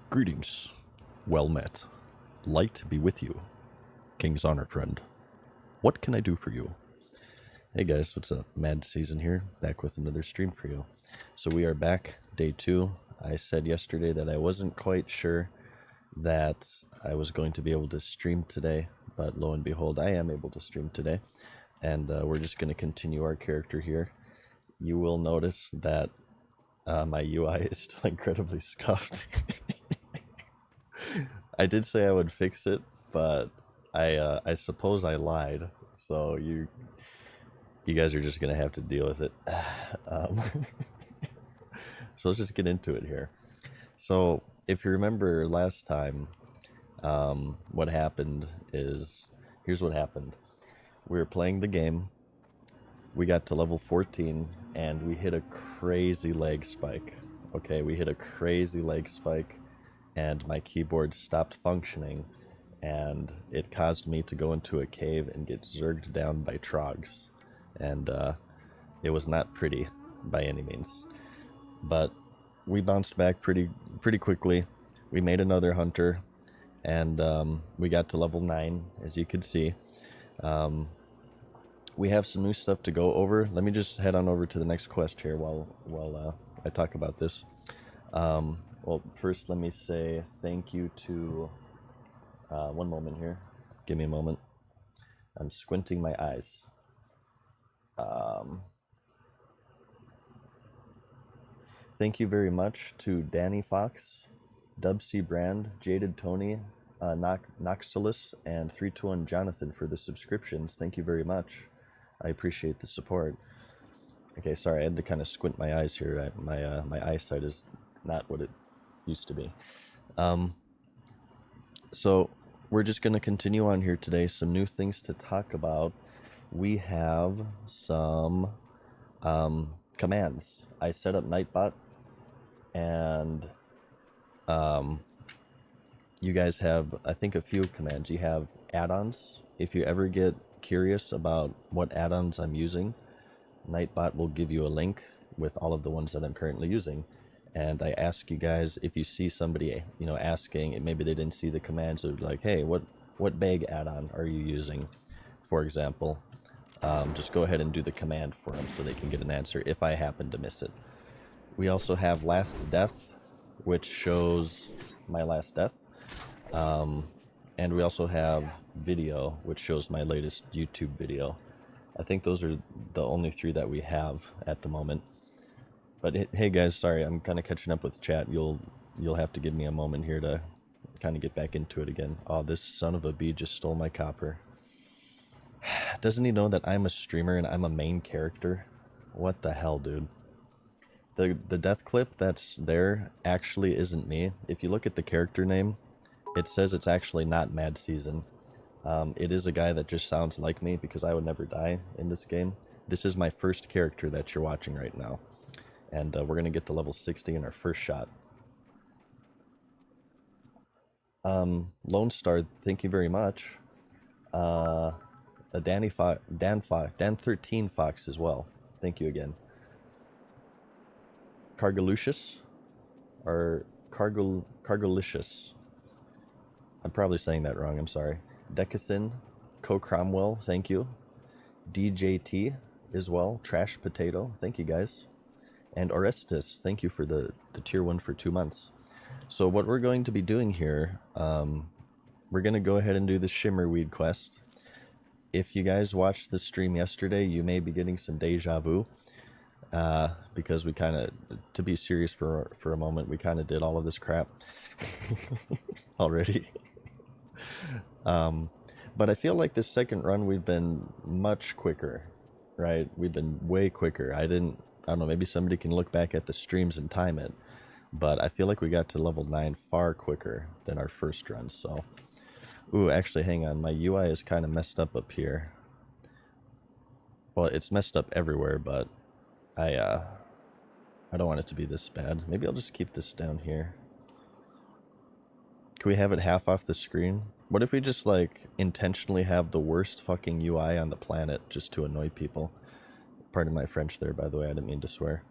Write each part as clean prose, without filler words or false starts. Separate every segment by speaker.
Speaker 1: Greetings. Well met. Light be with you. King's honor friend. What can I do for you? Hey guys, what's up? Mad Season here, back with another stream for you. So we are back, day 2. I said yesterday that I wasn't quite sure that I was going to be able to stream today, but lo and behold, I am able to stream today. And we're just going to continue our character here. You will notice that my UI is still incredibly scuffed. I did say I would fix it, but I suppose I lied. So you guys are just gonna have to deal with it. So let's just get into it here. So if you remember last time, what happened is, here's what happened. We were playing the game. We got to level 14 and we hit a crazy lag spike. Okay, we hit a crazy lag spike and my keyboard stopped functioning and it caused me to go into a cave and get zerged down by trogs. And it was not pretty by any means. But we bounced back pretty quickly. We made another hunter and we got to level 9, as you could see. We have some new stuff to go over. Let me just head on over to the next quest here while I talk about this. Well, first let me say thank you to, one moment here. Give me a moment. I'm squinting my eyes. Thank you very much to Danny Fox, Dub C Brand, Jaded Tony, Noxilus, and 321 Jonathan for the subscriptions. Thank you very much. I appreciate the support. Okay, sorry, I had to kind of squint my eyes here. My eyesight is not what it used to be. So we're just going to continue on here today. Some new things to talk about. We have some commands. I set up Nightbot, and you guys have, I think, a few commands. You have add-ons. If you ever get curious about what add-ons I'm using, Nightbot will give you a link with all of the ones that I'm currently using. And I ask you guys, if you see somebody, asking, and maybe they didn't see the commands, so like, hey, what bag add-on are you using, for example? Just go ahead and do the command for them so they can get an answer if I happen to miss it. We also have Last Death, which shows my last death. And we also have Video, which shows my latest YouTube video. I think those are the only 3 that we have at the moment. But hey guys, sorry, I'm kind of catching up with chat. You'll have to give me a moment here to kind of get back into it again. Oh, this son of a bee just stole my copper. Doesn't he know that I'm a streamer and I'm a main character? What the hell, dude? The death clip that's there actually isn't me. If you look at the character name, it says it's actually not Mad Season. It is a guy that just sounds like me because I would never die in this game. This is my first character that you're watching right now. And we're going to get to level 60 in our first shot. Lone Star, thank you very much. Dan 13 Fox as well. Thank you again. Cargalucious, or Cargalicious. I'm probably saying that wrong, I'm sorry. Decacin, Co Cromwell, thank you. DJT as well. Trash Potato, thank you guys. And Orestes, thank you for the tier 1 for 2 months. So what we're going to be doing here, we're going to go ahead and do the Shimmerweed quest. If you guys watched the stream yesterday, you may be getting some deja vu. Because we kind of, to be serious for a moment, we kind of did all of this crap already. But I feel like this second run we've been much quicker, right? We've been way quicker. I don't know, maybe somebody can look back at the streams and time it, but I feel like we got to level 9 far quicker than our first run. So, ooh, actually, hang on, my UI is kind of messed up here. Well, it's messed up everywhere, but I don't want it to be this bad. Maybe I'll just keep this down here. Can we have it half off the screen? What if we just, like, intentionally have the worst fucking UI on the planet just to annoy people? Pardon my French there, by the way, I didn't mean to swear.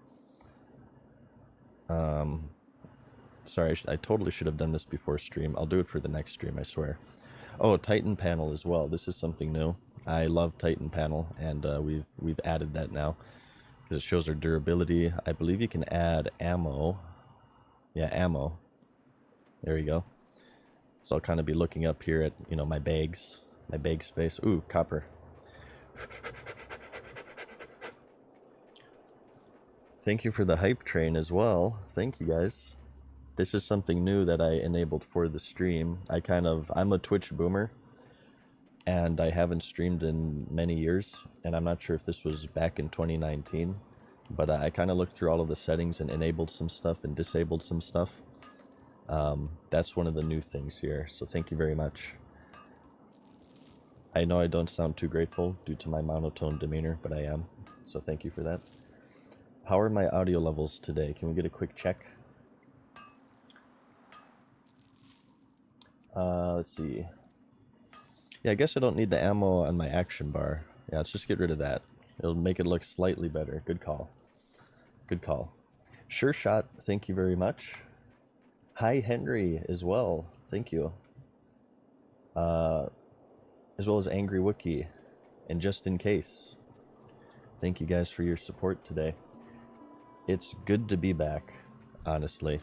Speaker 1: Sorry, I totally should have done this before stream. I'll do it for the next stream, I swear. Oh, Titan panel as well. This is something new. I love Titan panel, and we've added that now because it shows our durability. I believe you can add ammo. Yeah, ammo. There you go. So I'll kind of be looking up here at, you know, my bags, my bag space. Ooh, copper. Thank you for the hype train as well. Thank you guys. This is something new that I enabled for the stream. I'm a Twitch boomer, and I haven't streamed in many years, and I'm not sure if this was back in 2019, but I kind of looked through all of the settings and enabled some stuff and disabled some stuff. That's one of the new things here, so thank you very much. I know I don't sound too grateful due to my monotone demeanor, but I am, so thank you for that. How are my audio levels today? Can we get a quick check? Let's see. Yeah, I guess I don't need the ammo on my action bar. Yeah, let's just get rid of that. It'll make it look slightly better. Good call. Good call. Sure shot, thank you very much. Hi, Henry, as well. Thank you. As well as Angry Wookie. And just in case. Thank you guys for your support today. It's good to be back, honestly.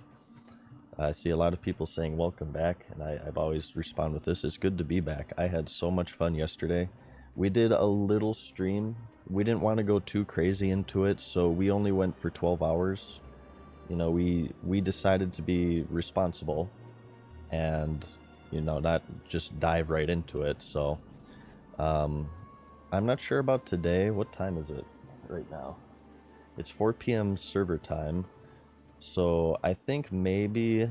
Speaker 1: I see a lot of people saying welcome back, and I've always responded with this. It's good to be back. I had so much fun yesterday. We did a little stream. We didn't want to go too crazy into it, so we only went for 12 hours. You know, we decided to be responsible and, you know, not just dive right into it. So I'm not sure about today. What time is it right now? It's 4 p.m. server time. So I think maybe,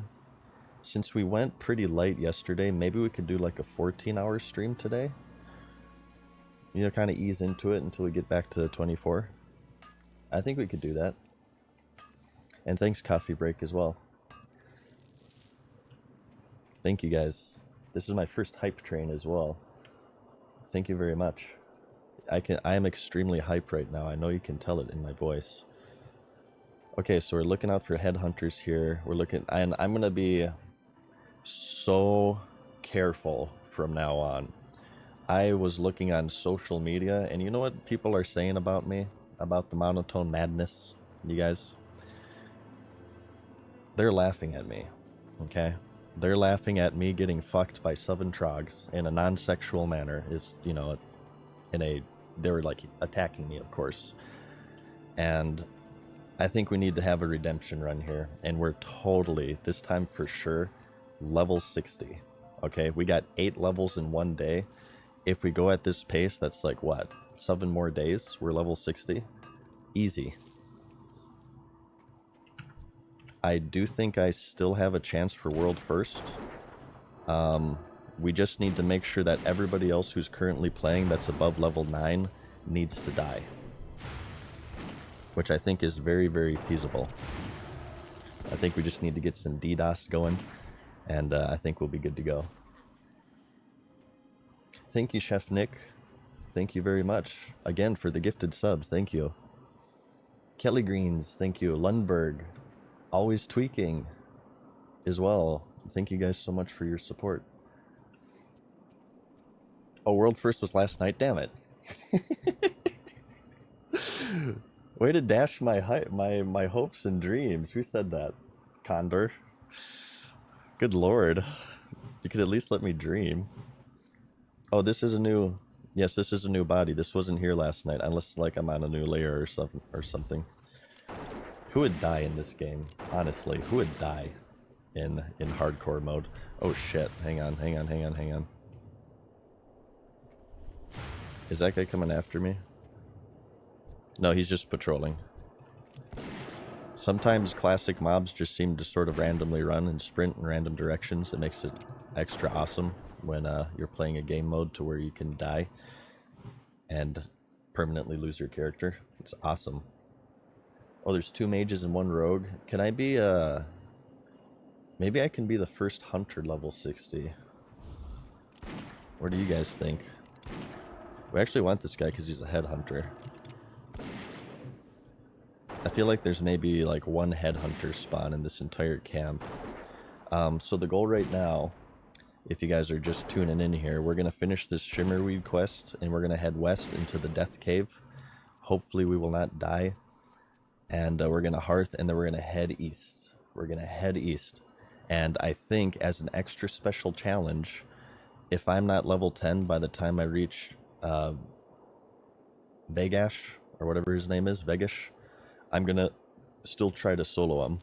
Speaker 1: since we went pretty light yesterday, maybe we could do like a 14-hour stream today. You know, kind of ease into it until we get back to 24. I think we could do that. And thanks, Coffee Break, as well. Thank you, guys. This is my first hype train as well. Thank you very much. I am extremely hype right now. I know you can tell it in my voice. Okay, so we're looking out for headhunters here. We're looking, and I'm gonna be so careful from now on. I was looking on social media, and you know what people are saying about me? About the monotone madness, you guys? They're laughing at me, okay? They're laughing at me getting fucked by 7 trogs in a non-sexual manner. Is, you know, they were like attacking me, of course. And I think we need to have a redemption run here, and we're totally, this time for sure, level 60. Okay, we got 8 levels in one day. If we go at this pace, that's like what, 7 more days? We're level 60. Easy. I do think I still have a chance for world first. We just need to make sure that everybody else who's currently playing that's above level 9 needs to die, which I think is very, very feasible. I think we just need to get some DDoS going, and I think we'll be good to go. Thank you, Chef Nick. Thank you very much. Again, for the gifted subs, thank you. Kelly Greens, thank you. Lundberg, always tweaking as well. Thank you guys so much for your support. Oh, world first was last night, damn it. Way to dash my hopes and dreams. Who said that? Condor. Good lord. You could at least let me dream. Oh, this is a new... Yes, this is a new body. This wasn't here last night, unless like I'm on a new layer or something. Who would die in this game? Honestly, who would die in hardcore mode? Oh shit, hang on. Is that guy coming after me? No, he's just patrolling. Sometimes classic mobs just seem to sort of randomly run and sprint in random directions. It makes it extra awesome when you're playing a game mode to where you can die and permanently lose your character. It's awesome. Oh, there's 2 mages and 1 rogue. Can I be maybe I can be the first hunter level 60. What do you guys think? We actually want this guy because he's a headhunter. I feel like there's maybe like 1 headhunter spawn in this entire camp. So the goal right now, if you guys are just tuning in here, we're going to finish this Shimmerweed quest, and we're going to head west into the Death Cave. Hopefully we will not die. And we're going to hearth, and then we're going to head east. We're going to head east. And I think as an extra special challenge, if I'm not level 10 by the time I reach Vegash, or whatever his name is, Vegash, I'm going to still try to solo him.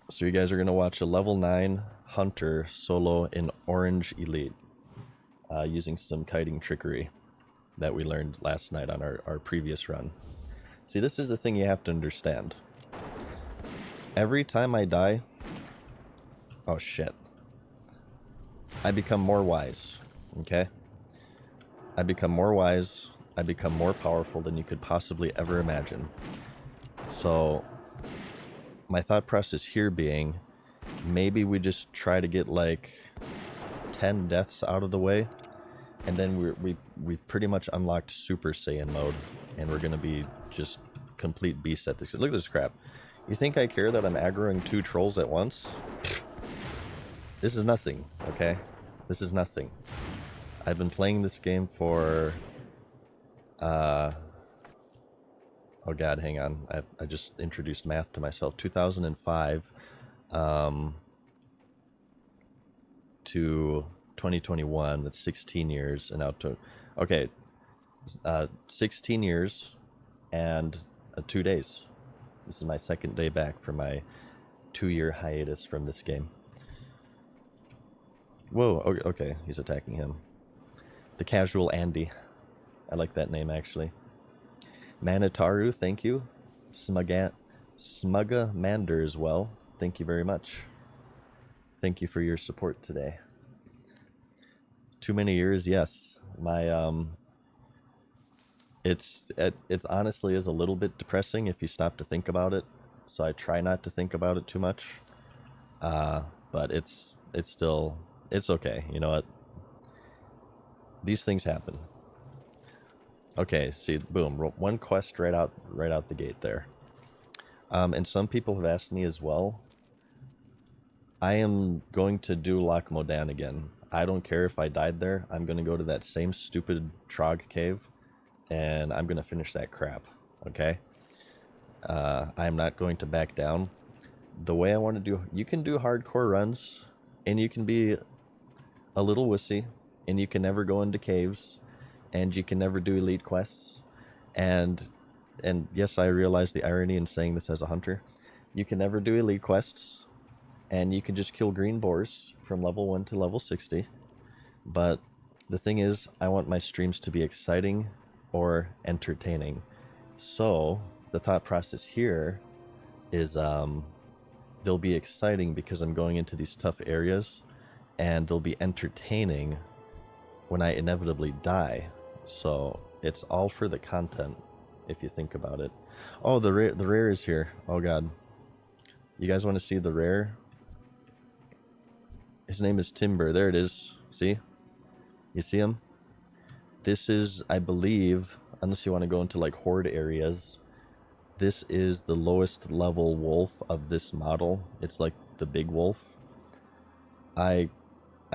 Speaker 1: So you guys are going to watch a level 9 Hunter solo in Orange Elite using some kiting trickery that we learned last night on our previous run. See, this is the thing you have to understand. Every time I die... Oh, shit. I become more wise, okay? I become more wise. I become more powerful than you could possibly ever imagine. So, my thought process here being, maybe we just try to get like 10 deaths out of the way, and then we've pretty much unlocked Super Saiyan mode, and we're gonna be just complete beasts at this. Look at this crap. You think I care that I'm aggroing 2 trolls at once? This is nothing, okay? This is nothing. I've been playing this game for oh god, hang on. I just introduced math to myself. 2005 to 2021. That's 16 years. And now to... Okay. 16 years and 2 days. This is my second day back from my 2-year hiatus from this game. Whoa, okay. He's attacking him. The Casual Andy. I like that name, actually. Manitaru, thank you. Smugamander as well. Thank you very much. Thank you for your support today. Too many years, yes. My it's honestly is a little bit depressing if you stop to think about it. So I try not to think about it too much. But it's still, it's okay. You know what? These things happen. Okay, see, boom, one quest right out the gate there. And some people have asked me as well. I am going to do Lac Modan again. I don't care if I died there. I'm going to go to that same stupid Trog cave, and I'm going to finish that crap, okay? I'm not going to back down. The way I want to do... You can do hardcore runs, and you can be a little wussy, and you can never go into caves, and you can never do elite quests. And yes, I realize the irony in saying this as a hunter. You can never do elite quests, and you can just kill green boars from level 1 to level 60. But the thing is, I want my streams to be exciting or entertaining. So the thought process here is they'll be exciting because I'm going into these tough areas, and they'll be entertaining when I inevitably die. So it's all for the content, if you think about it. Oh, the rare is here. Oh god. You guys want to see the rare? His name is Timber. There it is. See? You see him? This is, I believe, unless you want to go into like horde areas, this is the lowest level wolf of this model. It's like the big wolf. I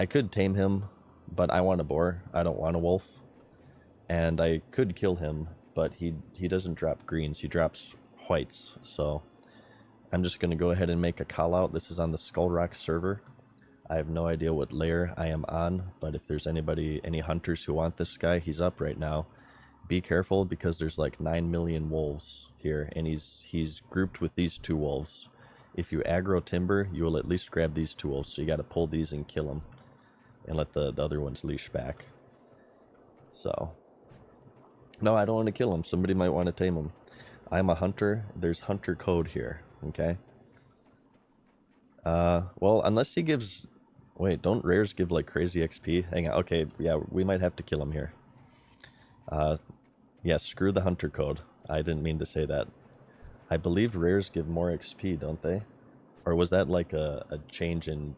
Speaker 1: could tame him, but I want a boar. I don't want a wolf. And I could kill him, but he doesn't drop greens. He drops whites. So I'm just going to go ahead and make a call out. This is on the Skull Rock server. I have no idea what layer I am on, but if there's any hunters who want this guy, he's up right now. Be careful because there's like 9 million wolves here, and he's grouped with these 2 wolves. If you aggro Timber, you will at least grab these 2 wolves, so you got to pull these and kill them, and let the other ones leash back. So, no, I don't want to kill him. Somebody might want to tame him. I'm a hunter. There's hunter code here, okay? Well, unless he gives... Wait, don't rares give like crazy XP? Hang on, okay, yeah, we might have to kill him here. Yeah, screw the hunter code. I didn't mean to say that. I believe rares give more XP, don't they? Or was that like a change in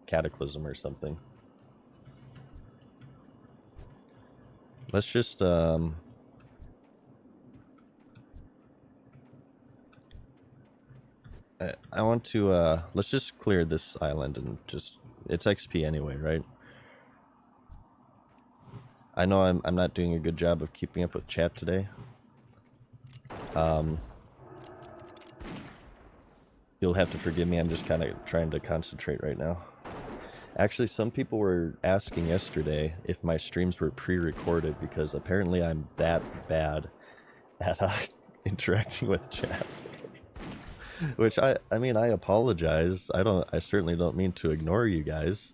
Speaker 1: Cataclysm or something? Let's just, I want to, let's just clear this island and just, it's XP anyway, right? I know I'm not doing a good job of keeping up with chat today. You'll have to forgive me, I'm just kind of trying to concentrate right now. Actually, some people were asking yesterday if my streams were pre-recorded because apparently I'm that bad at interacting with chat. Which I mean, I apologize. I certainly don't mean to ignore you guys.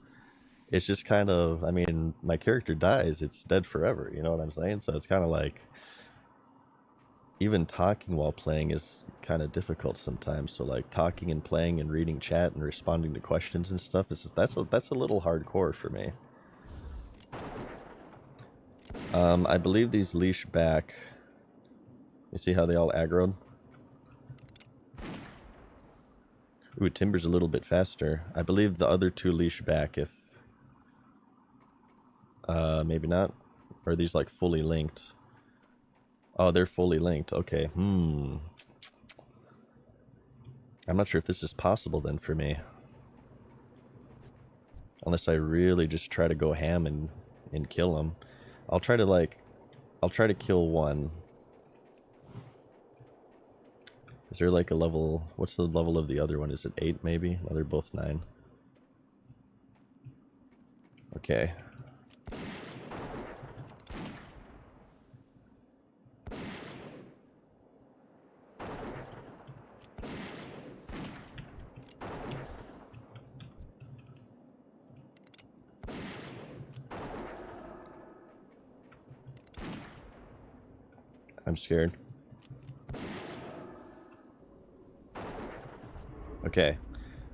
Speaker 1: It's just kind of, I mean, my character dies, it's dead forever, you know what I'm saying? So it's kind of like, even talking while playing is kind of difficult sometimes. So like talking and playing and reading chat and responding to questions and stuff, that's a little hardcore for me. I believe these leash back. You see how they all aggroed? Ooh, Timber's a little bit faster. I believe the other two leash back if... maybe not. Or are these like fully linked? Oh, they're fully linked. Okay, I'm not sure if this is possible then for me. Unless I really just try to go ham and kill them. I'll try to kill one. Is there like a level... What's the level of the other one? Is it 8 maybe? No, they're both 9. Okay. I'm scared. Okay,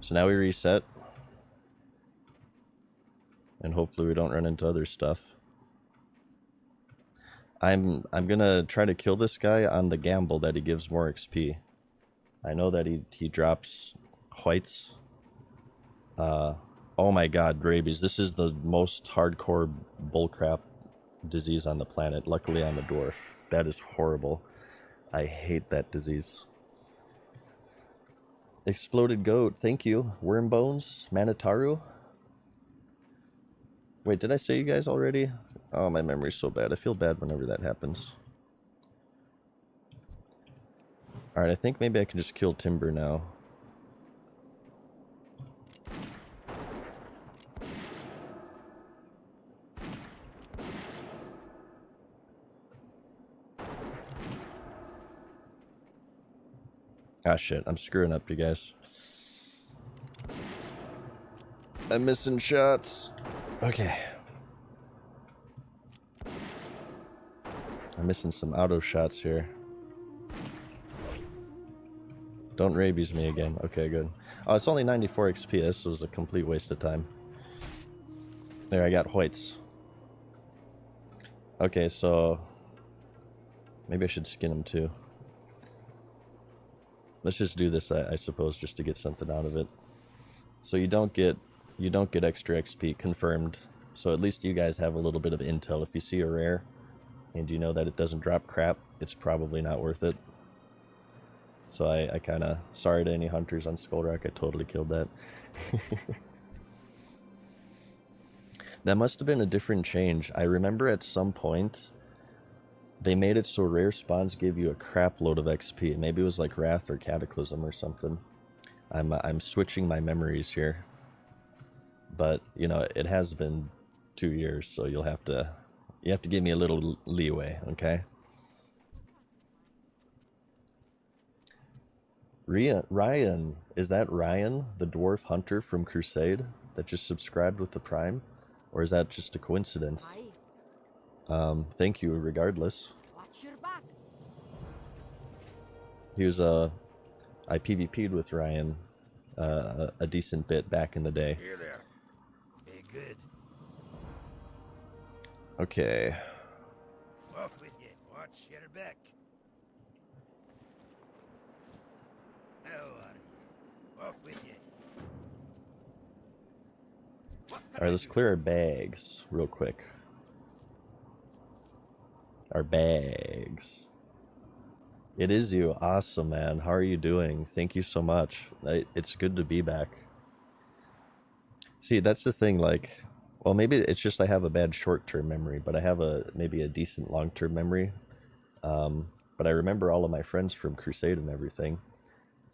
Speaker 1: so now we reset. And hopefully we don't run into other stuff. I'm gonna try to kill this guy on the gamble that he gives more XP. I know that he drops whites. Oh my god, rabies. This is the most hardcore bullcrap disease on the planet. Luckily I'm a dwarf. That is horrible. I hate that disease. Exploded goat, thank you. Worm bones, Manitaru. Wait, did I say you guys already? Oh, my memory's so bad. I feel bad whenever that happens. Alright, I think maybe I can just kill Timber now. Ah, shit. I'm screwing up, you guys. I'm missing shots. Okay. I'm missing some auto shots here. Don't rabies me again. Okay, good. Oh, it's only 94 XP. This was a complete waste of time. There, I got whites. Okay, so... maybe I should skin him too. Let's just do this, I suppose, just to get something out of it. So you don't get extra XP, confirmed. So at least you guys have a little bit of intel. If you see a rare, and you know that it doesn't drop crap, it's probably not worth it. So I kind of... sorry to any hunters on Skull Rock, I totally killed that. That must have been a different change. I remember at some point, they made it so rare spawns gave you a crap load of XP. Maybe it was like Wrath or Cataclysm or something. I'm switching my memories here. But, you know, it has been 2 years, so you have to give me a little leeway, okay? Ryan, is that Ryan, the dwarf hunter from Crusade, that just subscribed with the Prime? Or is that just a coincidence? Thank you regardless. He was, I PvP'd with Ryan a decent bit back in the day.
Speaker 2: Here there. Hey, good.
Speaker 1: Okay.
Speaker 2: Walk with you. Watch your back. How are you? Walk with you.
Speaker 1: Alright, let's clear our bags real quick. Our bags. It is you. Awesome, man. How are you doing? Thank you so much. It's good to be back. See, that's the thing. Like, well, maybe it's just I have a bad short-term memory, but I have a maybe a decent long-term memory. But I remember all of my friends from Crusade and everything,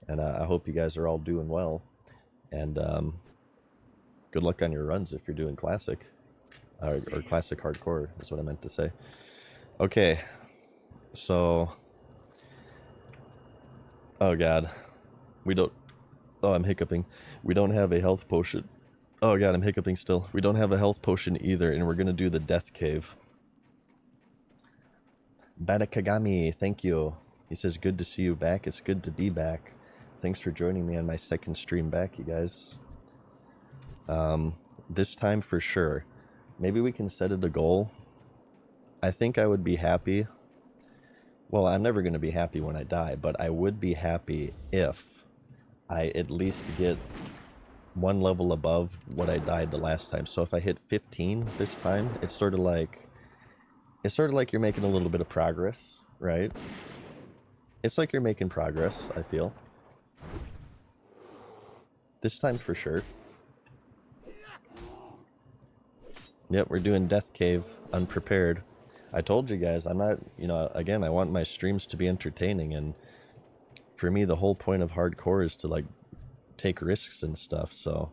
Speaker 1: and I hope you guys are all doing well. And good luck on your runs if you're doing classic or classic hardcore is what I meant to say. Okay, so oh god, we don't. Oh, I'm hiccuping. We don't have a health potion. Oh god, I'm hiccuping still. We don't have a health potion either, and we're gonna do the death cave. Batakagami, thank you. He says, good to see you back. It's good to be back. Thanks for joining me on my second stream back, you guys. This time for sure. Maybe we can set it a goal. I think I would be happy. Well, I'm never going to be happy when I die, but I would be happy if I at least get one level above what I died the last time. So if I hit 15 this time, it's sort of like you're making a little bit of progress, right? It's like you're making progress, I feel. This time for sure. Yep, we're doing Death Cave, unprepared. I told you guys, I'm not, again, I want my streams to be entertaining, and for me, the whole point of hardcore is to, like, take risks and stuff, so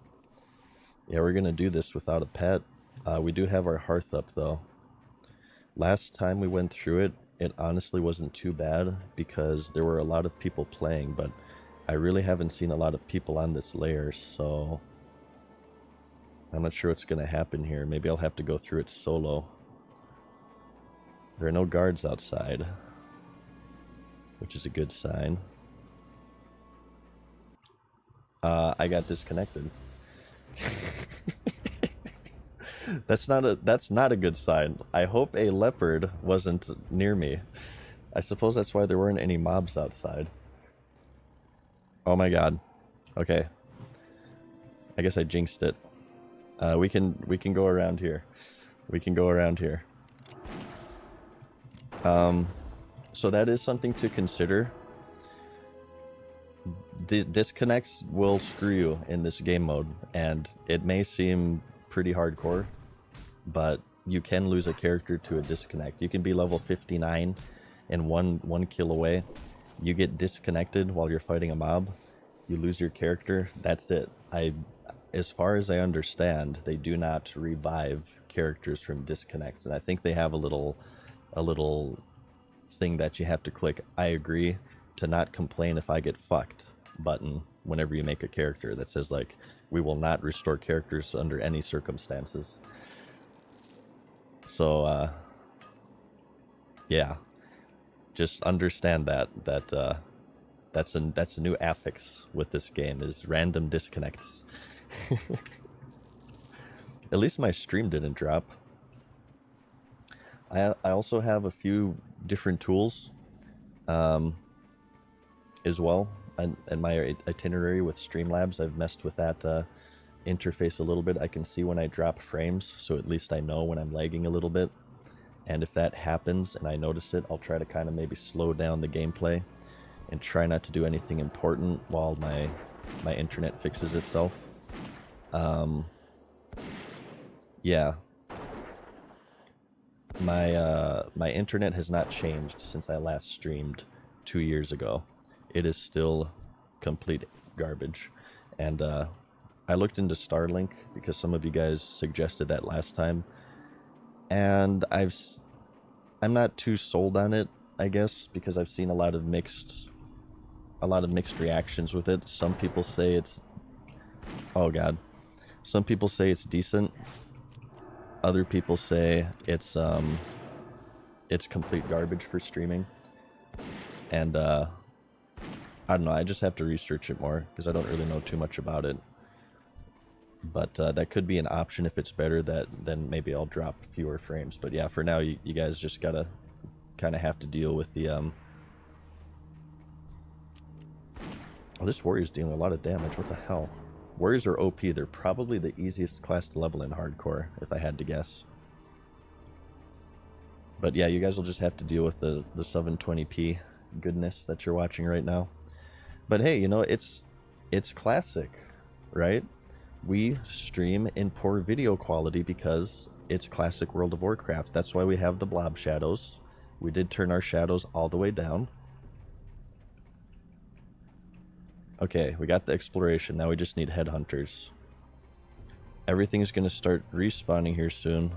Speaker 1: yeah, we're gonna do this without a pet. We do have our hearth up, though. Last time we went through it, it honestly wasn't too bad, because there were a lot of people playing, but I really haven't seen a lot of people on this layer, so I'm not sure what's going to happen here. Maybe I'll have to go through it solo. There are no guards outside, which is a good sign. I got disconnected. That's not a good sign. I hope a leopard wasn't near me. I suppose that's why there weren't any mobs outside. Oh my god. Okay. I guess I jinxed it. We can go around here. We can go around here. So that is something to consider. The disconnects will screw you in this game mode, and it may seem pretty hardcore, but you can lose a character to a disconnect. You can be level 59 and one kill away. You get disconnected while you're fighting a mob. You lose your character. That's it. As far as I understand, they do not revive characters from disconnects, and I think they have a little thing that you have to click. I agree to not complain if I get fucked button whenever you make a character that says, like, we will not restore characters under any circumstances. So yeah, just understand that's a new affix with this game, is random disconnects. At least my stream didn't drop. I also have a few different tools as well, and my itinerary with Streamlabs, I've messed with that interface a little bit. I can see when I drop frames, so at least I know when I'm lagging a little bit. And if that happens and I notice it, I'll try to kind of maybe slow down the gameplay and try not to do anything important while my internet fixes itself. Yeah. My internet has not changed since I last streamed 2 years ago. It is still complete garbage. And I looked into Starlink because some of you guys suggested that last time. And I'm not too sold on it, I guess, because I've seen a lot of mixed reactions with it. Some people say it's, oh god, some people say it's decent. Other people say it's complete garbage for streaming. And I don't know, I just have to research it more because I don't really know too much about it. But that could be an option if it's better. Then maybe I'll drop fewer frames. But yeah, for now, you guys just gotta kind of have to deal with the oh, this warrior's dealing a lot of damage. What the hell? Warriors are OP. They're probably the easiest class to level in hardcore, if I had to guess. But yeah, you guys will just have to deal with the 720p goodness that you're watching right now. But hey, you know, it's classic, right? We stream in poor video quality because it's classic World of Warcraft. That's why we have the blob shadows. We did turn our shadows all the way down. Okay, we got the exploration. Now we just need headhunters. Everything's going to start respawning here soon.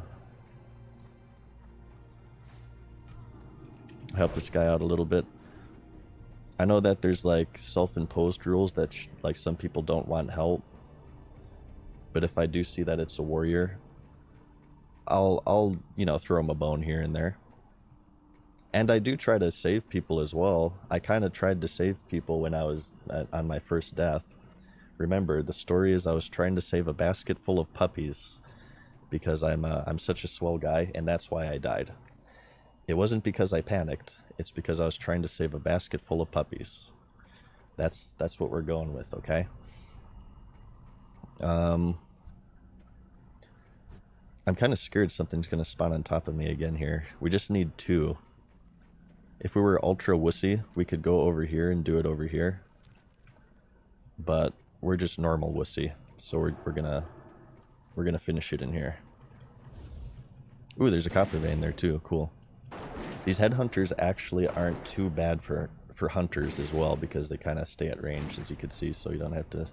Speaker 1: Help this guy out a little bit. I know that there's like self-imposed rules that like some people don't want help. But if I do see that it's a warrior, I'll you know, throw him a bone here and there. And I do try to save people as well. I kind of tried to save people when I was on my first death. Remember, the story is I was trying to save a basket full of puppies because I'm such a swell guy, and that's why I died. It wasn't because I panicked. It's because I was trying to save a basket full of puppies. That's what we're going with, okay? I'm kind of scared something's going to spawn on top of me again here. We just need 2. If we were ultra wussy, we could go over here and do it over here. But we're just normal wussy, so we're gonna finish it in here. Ooh, there's a copper vein there too. Cool. These headhunters actually aren't too bad for hunters as well because they kind of stay at range, as you can see, so you don't have to.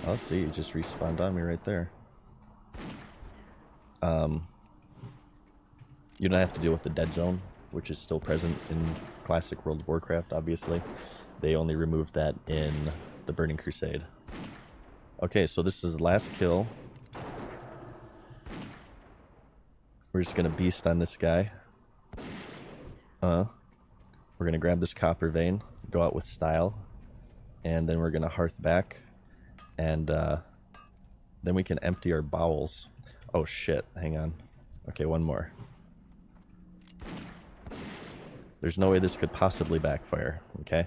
Speaker 1: I'll see, you just respawned on me right there. You don't have to deal with the dead zone, which is still present in classic World of Warcraft, obviously. They only removed that in the Burning Crusade. Okay, so this is the last kill. We're just gonna beast on this guy. We're gonna grab this copper vein, go out with style, and then we're gonna hearth back, and then we can empty our bowels. Oh shit, hang on. Okay, one more. There's no way this could possibly backfire, okay?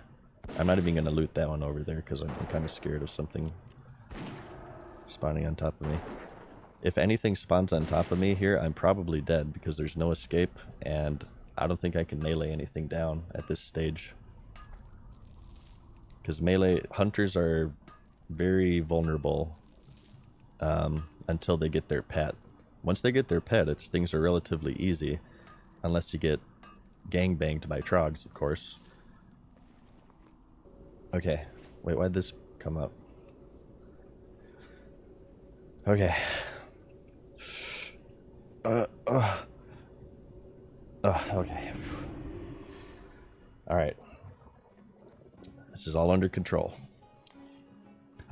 Speaker 1: I'm not even gonna loot that one over there because I'm kind of scared of something spawning on top of me. If anything spawns on top of me here, I'm probably dead because there's no escape, and I don't think I can melee anything down at this stage. Because melee hunters are very vulnerable until they get their pet. Once they get their pet, things are relatively easy, unless you get gangbanged by trogs, of course. Okay, wait, why'd this come up? Okay. Okay. Alright. This is all under control.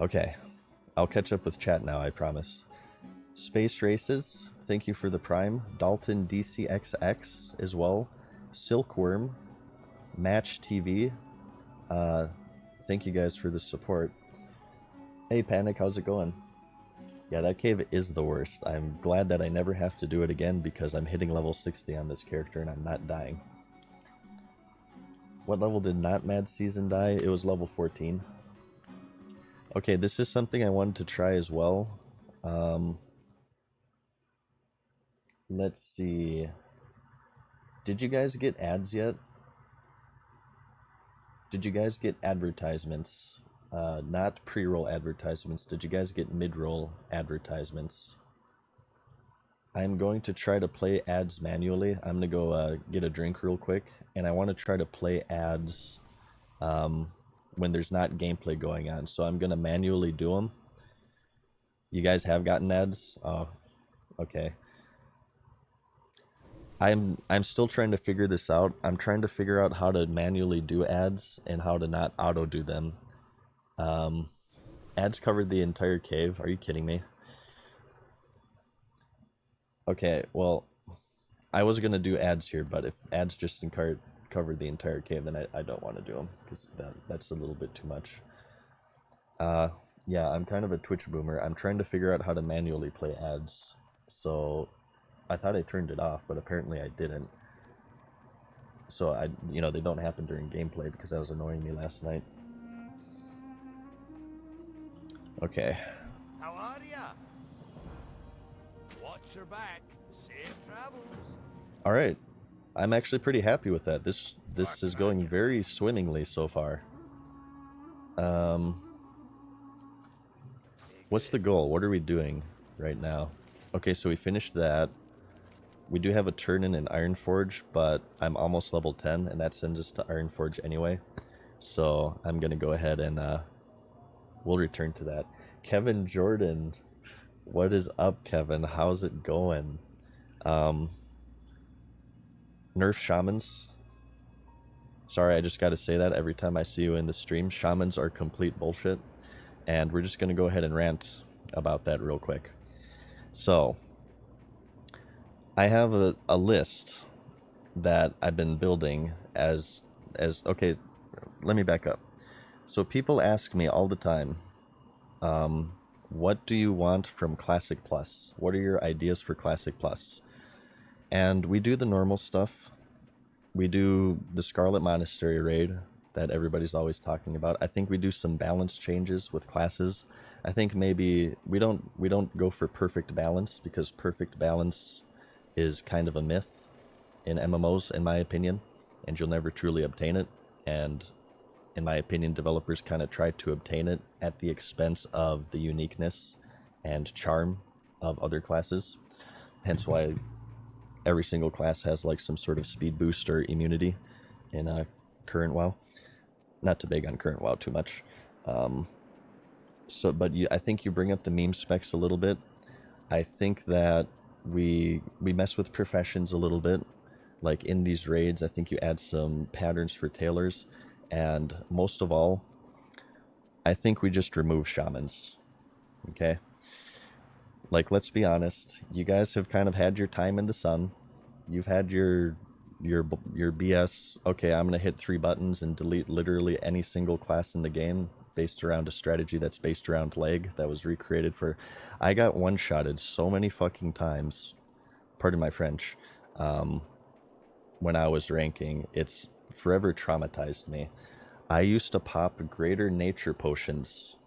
Speaker 1: Okay. I'll catch up with chat now, I promise. Space Races, thank you for the Prime. Dalton DCXX as well. Silkworm. Match TV. Thank you guys for the support. Hey Panic, how's it going? Yeah, that cave is the worst. I'm glad that I never have to do it again because I'm hitting level 60 on this character and I'm not dying. What level did not Mad Season die? It was level 14. Okay, this is something I wanted to try as well. Let's see. Did you guys get ads yet? Did you guys get advertisements? Not pre-roll advertisements. Did you guys get mid-roll advertisements? I'm going to try to play ads manually. I'm going to go get a drink real quick, and I want to try to play ads when there's not gameplay going on. So I'm going to manually do them. You guys have gotten ads? Oh, okay. I'm still trying to figure this out. I'm trying to figure out how to manually do ads and how to not auto do them. Ads covered the entire cave. Are you kidding me? Okay, well, I was gonna do ads here, but if ads just covered the entire cave, then I don't want to do them because that's a little bit too much. Yeah, I'm kind of a Twitch boomer. I'm trying to figure out how to manually play ads. So I thought I turned it off, but apparently I didn't. So they don't happen during gameplay because that was annoying me last night. Okay.
Speaker 2: How are ya? Watch your back. Safe travels.
Speaker 1: All right. I'm actually pretty happy with that. This is going very swimmingly so far. What's the goal? What are we doing right now? Okay, so we finished that. We do have a turn in an Ironforge, but I'm almost level 10, and that sends us to Ironforge anyway. So I'm going to go ahead and we'll return to that. Kevin Jordan. What is up, Kevin? How's it going? Nerf Shamans. Sorry, I just got to say that every time I see you in the stream. Shamans are complete bullshit. And we're just going to go ahead and rant about that real quick. So, I have a list that I've been building as okay, let me back up. So people ask me all the time, what do you want from Classic Plus? What are your ideas for Classic Plus? And we do the normal stuff. We do the Scarlet Monastery raid that everybody's always talking about. I think we do some balance changes with classes. I think maybe we don't go for perfect balance, because perfect balance is kind of a myth in MMOs, in my opinion, and you'll never truly obtain it. And in my opinion, developers kind of try to obtain it at the expense of the uniqueness and charm of other classes. Hence why every single class has like some sort of speed boost or immunity in current WoW. Not to big on current WoW too much. But I think you bring up the meme specs a little bit. I think that we mess with professions a little bit. Like in these raids, I think you add some patterns for tailors. And most of all, I think we just remove shamans. Okay? Like, let's be honest. You guys have kind of had your time in the sun. You've had your BS. Okay, I'm going to hit 3 buttons and delete literally any single class in the game based around a strategy that's based around lag that was recreated for... I got one-shotted so many fucking times, pardon my French, when I was ranking. It's forever traumatized me. I used to pop greater nature potions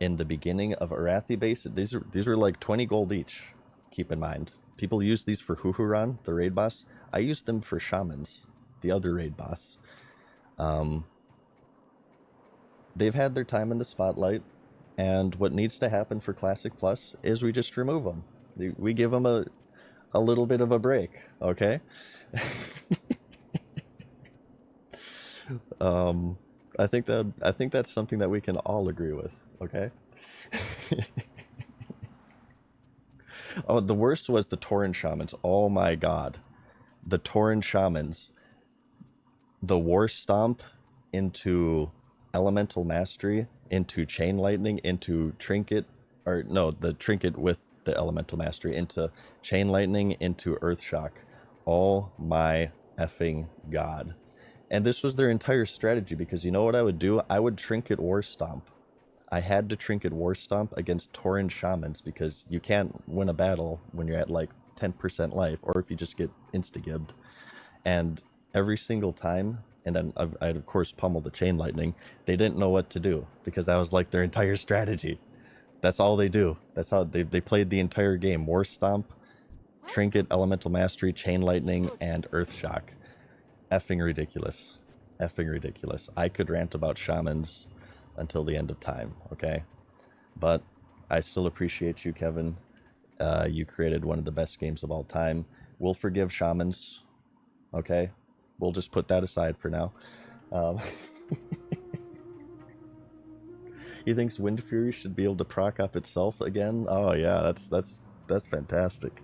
Speaker 1: in the beginning of Arathi base. These are like 20 gold each, keep in mind. People use these for Huhuran, the raid boss. I used them for shamans, the other raid boss. They've had their time in the spotlight, and what needs to happen for Classic Plus is we just remove them. We give them a little bit of a break, okay? I think that's something that we can all agree with, okay? Oh, the worst was the Tauren Shamans. Oh my god. The Tauren Shamans. The War Stomp into Elemental Mastery, into Chain Lightning, into Trinket, or no, the Trinket with the Elemental Mastery, into Chain Lightning, into Earth Shock. Oh my effing god. And this was their entire strategy, because you know what I would do? I would Trinket War Stomp. I had to Trinket War Stomp against Tauren Shamans, because you can't win a battle when you're at like 10% life, or if you just get insta-gibbed. And every single time, and then I'd of course pummel the Chain Lightning, they didn't know what to do, because that was like their entire strategy. That's all they do. That's how they played the entire game. War Stomp, Trinket, Elemental Mastery, Chain Lightning, and Earth Shock. Effing ridiculous. Effing ridiculous. I could rant about shamans until the end of time, okay? But I still appreciate you, Kevin. You created one of the best games of all time. We'll forgive shamans, okay? We'll just put that aside for now. He thinks Wind Fury should be able to proc up itself again? Oh yeah, that's fantastic.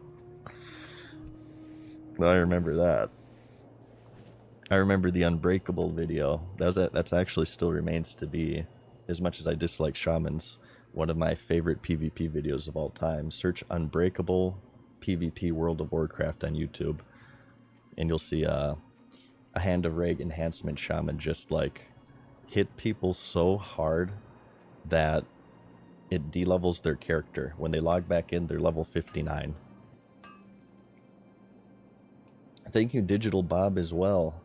Speaker 1: I remember that. I remember the Unbreakable video. That's actually still remains to be, as much as I dislike shamans, one of my favorite PvP videos of all time. Search Unbreakable PvP World of Warcraft on YouTube, and you'll see a Hand of Rage enhancement shaman just like hit people so hard that it de-levels their character. When they log back in, they're level 59. Thank you, Digital Bob, as well.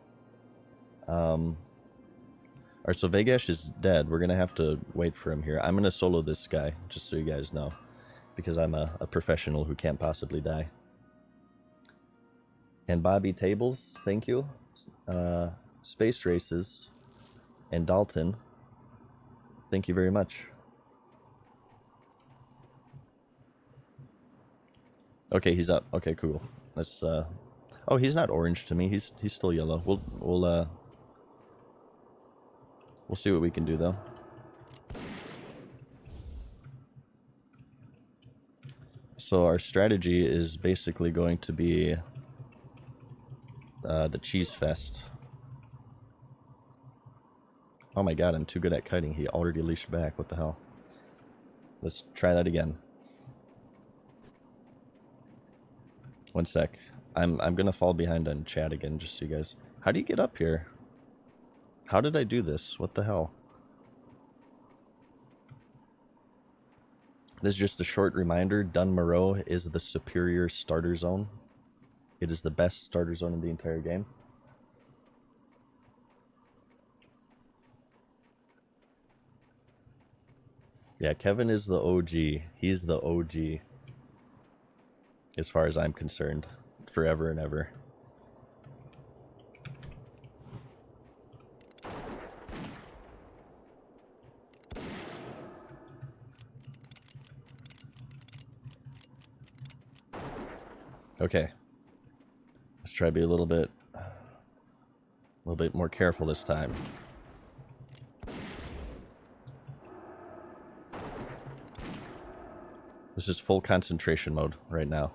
Speaker 1: Alright, so Vegash is dead. We're gonna have to wait for him here. I'm gonna solo this guy, just so you guys know, because I'm a professional who can't possibly die. And Bobby Tables, thank you. Space Races and Dalton, thank you very much. Okay, he's up. Okay, cool. Let's oh, he's not orange to me. He's still yellow. We'll see what we can do though. So our strategy is basically going to be the Cheese Fest. Oh my god, I'm too good at kiting. He already leashed back. What the hell? Let's try that again. One sec. I'm gonna fall behind on chat again, just so you guys. How do you get up here? How did I do this? What the hell? This is just a short reminder. Dunmoreau is the superior starter zone. It is the best starter zone in the entire game. Yeah, Kevin is the OG. He's the OG. As far as I'm concerned. Forever and ever. Okay. Let's try to be a little bit more careful this time. This is full concentration mode right now.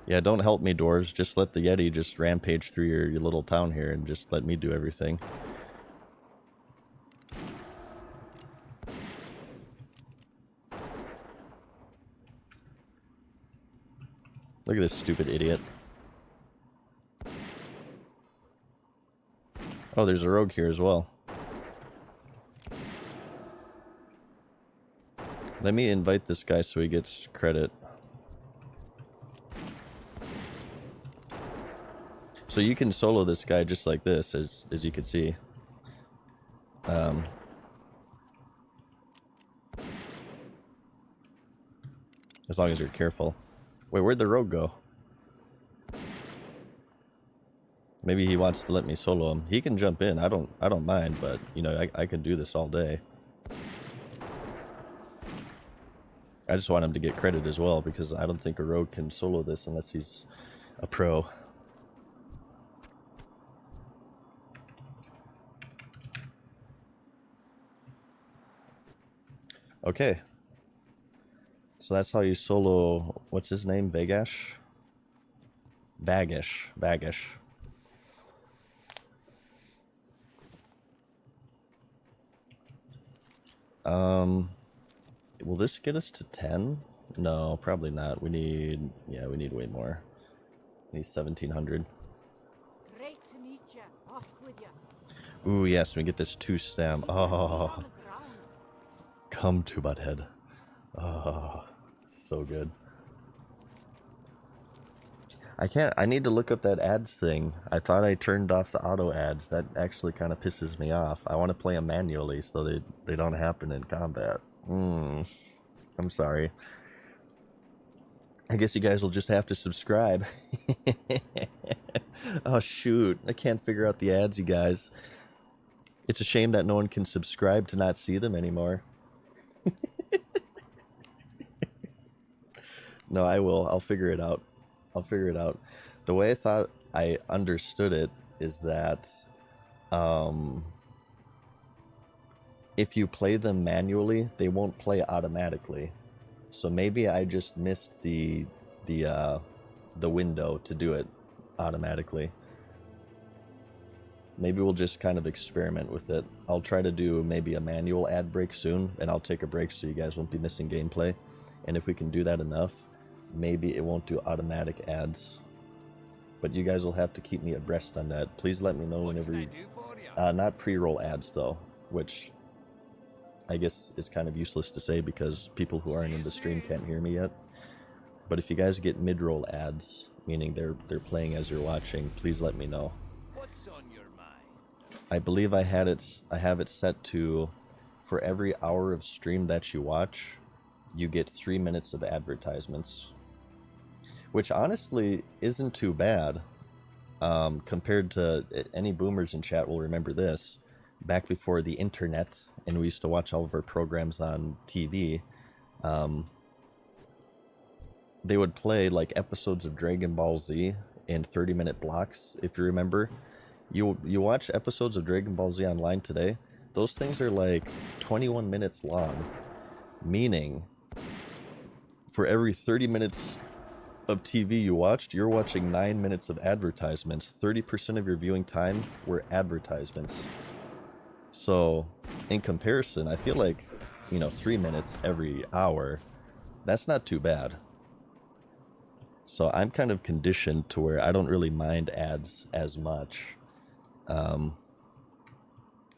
Speaker 1: Yeah, don't help me, dwarves. Just let the Yeti just rampage through your little town here and just let me do everything. Look at this stupid idiot. Oh, there's a rogue here as well. Let me invite this guy so he gets credit. So you can solo this guy just like this, as you can see. As long as you're careful. Wait, where'd the rogue go? Maybe he wants to let me solo him. He can jump in. I don't mind, but you know, I can do this all day. I just want him to get credit as well, because I don't think a rogue can solo this unless he's a pro. Okay. So that's how you solo, what's his name? Vegash? Bagish. Will this get us to 10? No, probably not. We need way more. We need 1700.
Speaker 3: Great to meet you. Off with you.
Speaker 1: Ooh, yes, we get this 2 stam. Oh, come to Butthead. Oh, so good. I need to look up that ads thing. I thought I turned off the auto ads. That actually kind of pisses me off. I want to play them manually so they don't happen in combat. I'm sorry. I guess you guys will just have to subscribe. Oh, shoot. I can't figure out the ads, you guys. It's a shame that no one can subscribe to not see them anymore. No, I will. I'll figure it out. The way I thought I understood it is that if you play them manually, they won't play automatically. So maybe I just missed the window to do it automatically. Maybe we'll just kind of experiment with it. I'll try to do maybe a manual ad break soon, and I'll take a break so you guys won't be missing gameplay. And if we can do that enough, maybe it won't do automatic ads. But you guys will have to keep me abreast on that. Please let me know whenever you... not pre-roll ads, though, which I guess is kind of useless to say because people who aren't in the stream can't hear me yet. But if you guys get mid-roll ads, meaning they're playing as you're watching, please let me know.
Speaker 2: What's on your mind?
Speaker 1: I believe I have it set to, for every hour of stream that you watch, you get 3 minutes of advertisements, which honestly isn't too bad. Compared to any boomers in chat will remember this, back before the internet and we used to watch all of our programs on TV, they would play like episodes of Dragon Ball Z in 30-minute blocks. If you remember, you watch episodes of Dragon Ball Z online today, those things are like 21 minutes long, meaning for every 30 minutes of TV you watched, you're watching 9 minutes of advertisements. 30% of your viewing time were advertisements. So in comparison, I feel like, 3 minutes every hour, that's not too bad. So I'm kind of conditioned to where I don't really mind ads as much.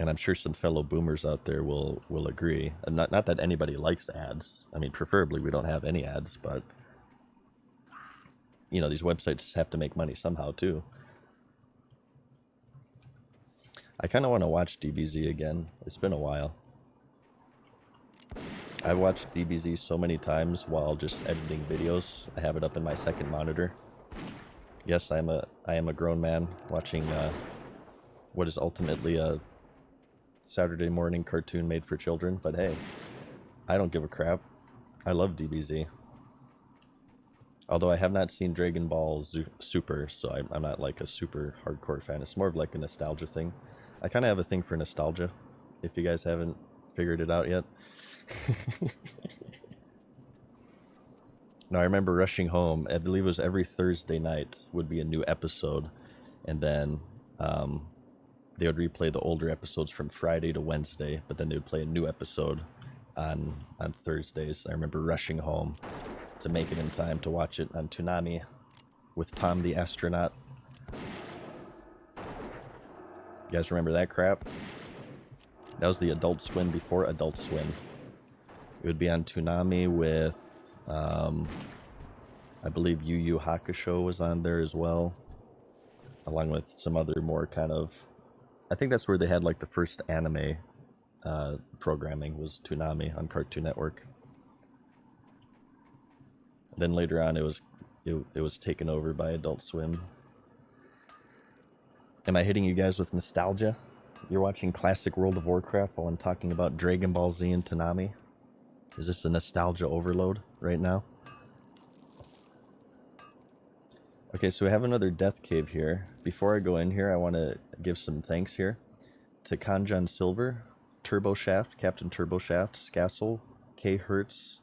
Speaker 1: And I'm sure some fellow boomers out there will agree. And not that anybody likes ads. I mean, preferably we don't have any ads, but these websites have to make money somehow too. I kind of want to watch DBZ again. It's been a while. I've watched DBZ so many times while just editing videos. I have it up in my second monitor. Yes, I am a grown man watching what is ultimately a Saturday morning cartoon made for children, but hey, I don't give a crap. I love DBZ. Although I have not seen Dragon Ball Super, so I'm not like a super hardcore fan. It's more of like a nostalgia thing. I kind of have a thing for nostalgia, if you guys haven't figured it out yet. No, I remember rushing home. I believe it was every Thursday night would be a new episode, and then they would replay the older episodes from Friday to Wednesday, but then they would play a new episode on Thursdays. I remember rushing home to make it in time to watch it on Toonami with Tom the Astronaut. You guys remember that crap? That was the Adult Swim before Adult Swim. It would be on Toonami with, I believe Yu Yu Hakusho was on there as well, along with some other more kind of, I think that's where they had like the first anime programming was Toonami on Cartoon Network. Then later on, it was taken over by Adult Swim. Am I hitting you guys with nostalgia? You're watching classic World of Warcraft while I'm talking about Dragon Ball Z and Toonami? Is this a nostalgia overload right now? Okay, so we have another death cave here. Before I go in here, I want to give some thanks here to Kanjan Silver, Turbo Shaft, Captain Turbo Shaft, Scassel, K Hertz,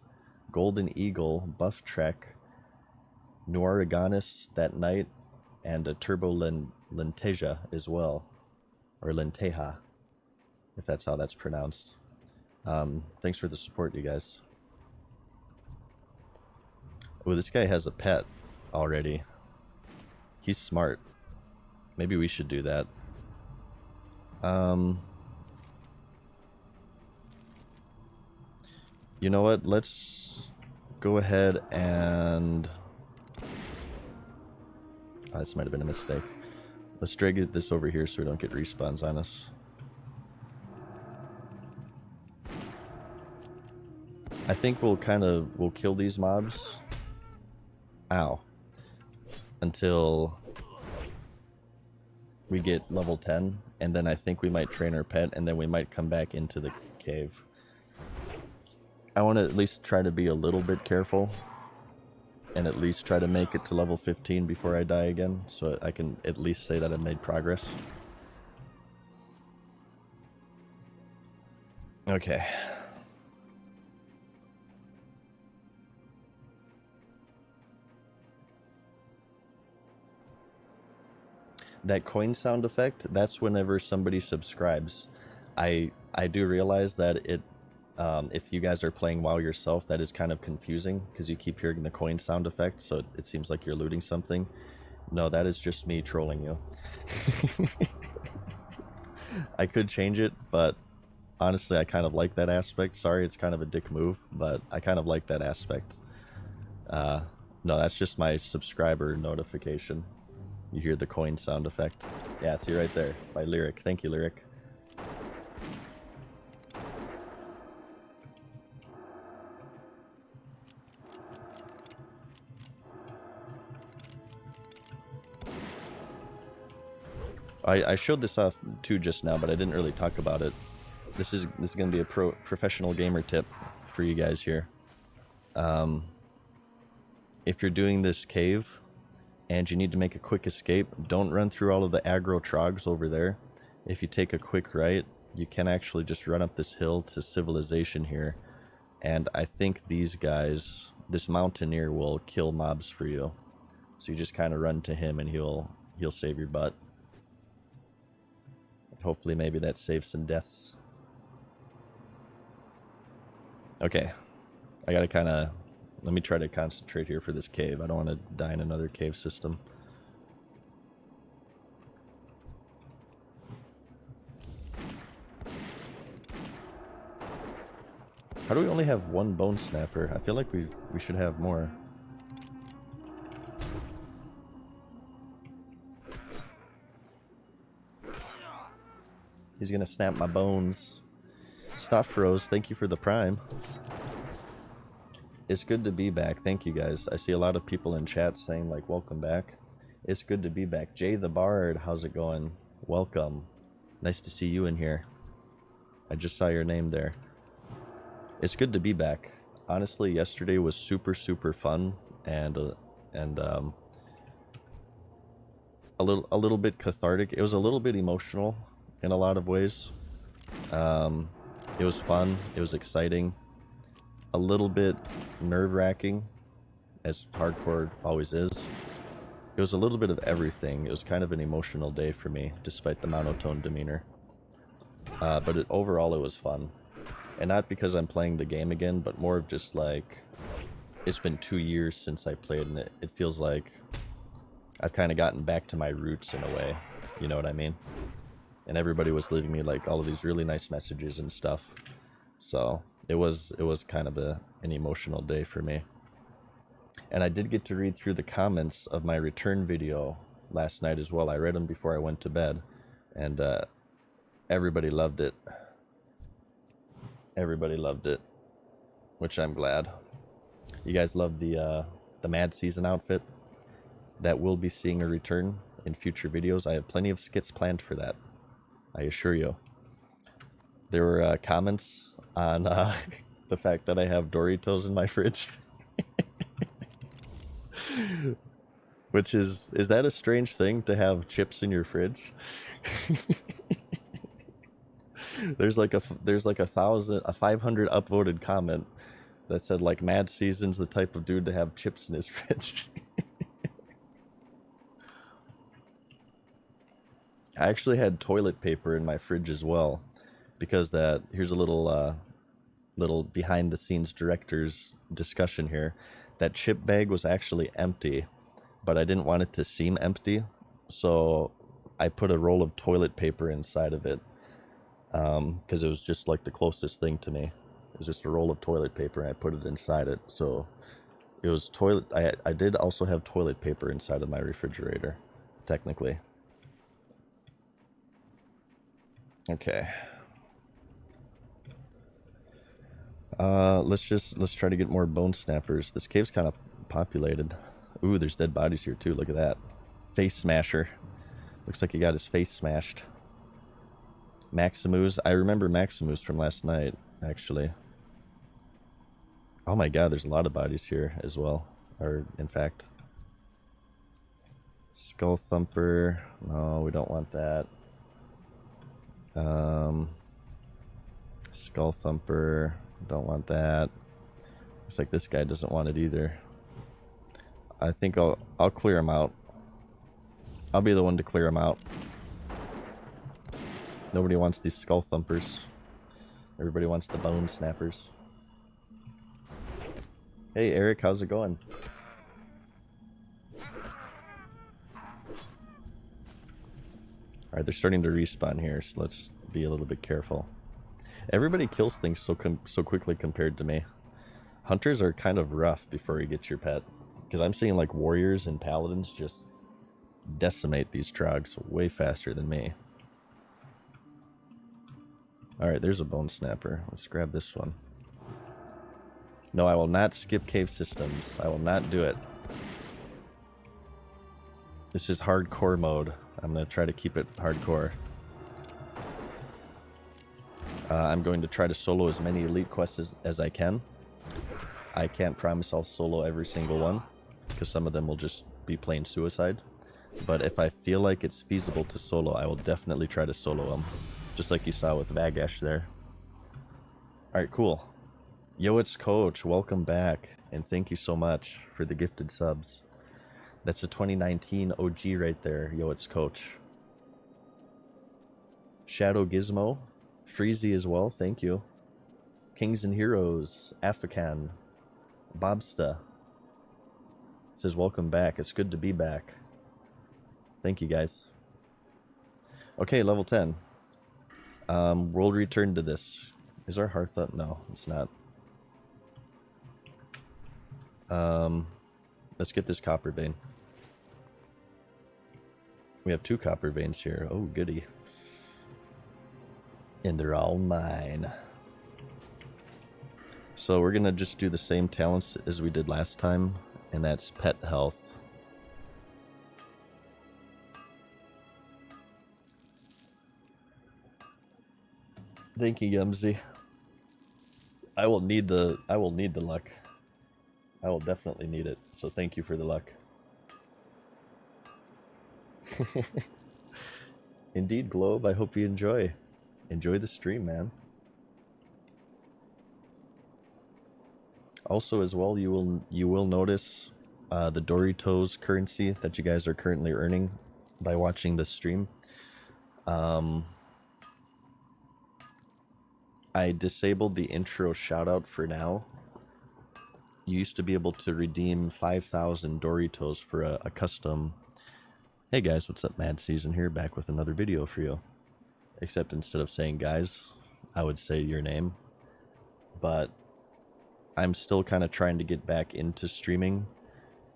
Speaker 1: Golden Eagle, Buff Trek, Nuariganis that night, and a Turbo Lenteja as well, or Lenteja, if that's how that's pronounced. Thanks for the support, you guys. Oh, this guy has a pet already. He's smart. Maybe we should do that. You know what? Let's go ahead and... Oh, this might have been a mistake. Let's drag this over here so we don't get respawns on us. I think we'll kill these mobs. Ow. Until we get level 10, and then I think we might train our pet, and then we might come back into the cave. I want to at least try to be a little bit careful, and at least try to make it to level 15 before I die again, so I can at least say that I've made progress. Okay. That coin sound effect, that's whenever somebody subscribes. I do realize that it, if you guys are playing WoW yourself, that is kind of confusing because you keep hearing the coin sound effect, so it seems like you're looting something. No, that is just me trolling you. I could change it, but honestly, I kind of like that aspect. Sorry, it's kind of a dick move, but I kind of like that aspect. No, that's just my subscriber notification. You hear the coin sound effect. Yeah, see right there, by Lyric. Thank you, Lyric. I showed this off too just now, but I didn't really talk about it. This is going to be a professional gamer tip for you guys here. If you're doing this cave and you need to make a quick escape, don't run through all of the aggro trogs over there. If you take a quick right, you can actually just run up this hill to civilization here. And I think these guys, this mountaineer will kill mobs for you. So you just kind of run to him and he'll save your butt. Hopefully maybe that saves some deaths. Okay. I gotta kind of... Let me try to concentrate here for this cave. I don't want to die in another cave system. How do we only have one bone snapper? I feel like we should have more. He's gonna snap my bones. Stop froze. Thank you for the prime. It's good to be back. Thank you guys. I see a lot of people in chat saying like welcome back. It's good to be back. Jay the Bard, how's it going? Welcome. Nice to see you in here. I just saw your name there. It's good to be back. Honestly, yesterday was super fun and a little bit cathartic. It was a little bit emotional in a lot of ways. It was fun. It was exciting. A little bit nerve-wracking, as hardcore always is. It was a little bit of everything. It was kind of an emotional day for me, despite the monotone demeanor. But overall, it was fun. And not because I'm playing the game again, but more of just like, it's been 2 years since I played, and it feels like I've kind of gotten back to my roots in a way. You know what I mean? And everybody was leaving me like all of these really nice messages and stuff. So it was kind of an emotional day for me. And I did get to read through the comments of my return video last night as well. I read them before I went to bed, and everybody loved it. Everybody loved it, which I'm glad. You guys love the Mad Season outfit. That will be seeing a return in future videos. I have plenty of skits planned for that, I assure you. There were comments on the fact that I have Doritos in my fridge. Which is that a strange thing to have chips in your fridge? There's like a 500 upvoted comment that said like Mad Season's the type of dude to have chips in his fridge. I actually had toilet paper in my fridge as well, because here's a little behind the scenes director's discussion here. That chip bag was actually empty, but I didn't want it to seem empty, so I put a roll of toilet paper inside of it, because it was just like the closest thing to me. It was just a roll of toilet paper, and I put it inside it. So it was I did also have toilet paper inside of my refrigerator, technically. Okay. Let's try to get more bone snappers. This cave's kind of populated. Ooh, there's dead bodies here too. Look at that. Face smasher. Looks like he got his face smashed. Maximus. I remember Maximus from last night, actually. Oh my god, there's a lot of bodies here as well. Or, in fact. Skull Thumper. No, we don't want that. Skull Thumper. Don't want that. Looks like this guy doesn't want it either. I think I'll clear him out. I'll be the one to clear him out. Nobody wants these skull thumpers. Everybody wants the bone snappers. Hey Eric, how's it going? Alright, they're starting to respawn here, so let's be a little bit careful. Everybody kills things so quickly compared to me. Hunters are kind of rough before you get your pet, because I'm seeing like warriors and paladins just decimate these trogs way faster than me. Alright, there's a bone snapper. Let's grab this one. No, I will not skip cave systems. I will not do it. This is hardcore mode. I'm going to try to keep it hardcore. I'm going to try to solo as many elite quests as I can. I can't promise I'll solo every single one, because some of them will just be plain suicide. But if I feel like it's feasible to solo, I will definitely try to solo them. Just like you saw with Vagash there. Alright, cool. Yo, it's Coach. Welcome back. And thank you so much for the gifted subs. That's a 2019 OG right there. Yo, it's Coach. Shadow Gizmo. Freezy as well. Thank you. Kings and Heroes. Afican. Bobsta. Says welcome back. It's good to be back. Thank you guys. Okay, level 10. We'll return to this. Is our hearth up? No, it's not. Let's get this copper vein. We have 2 copper veins here. Oh, goody. And they're all mine. So we're gonna just do the same talents as we did last time, and that's pet health. Thank you, Yumsy. I will need the luck. I will definitely need it. So thank you for the luck. Indeed, Globe. I hope you enjoy the stream, man. Also, as well, you will notice the Doritos currency that you guys are currently earning by watching this stream. I disabled the intro shoutout for now. You used to be able to redeem 5,000 Doritos for a custom. Hey guys, what's up? Mad Season here, back with another video for you. Except instead of saying guys, I would say your name. But I'm still kind of trying to get back into streaming,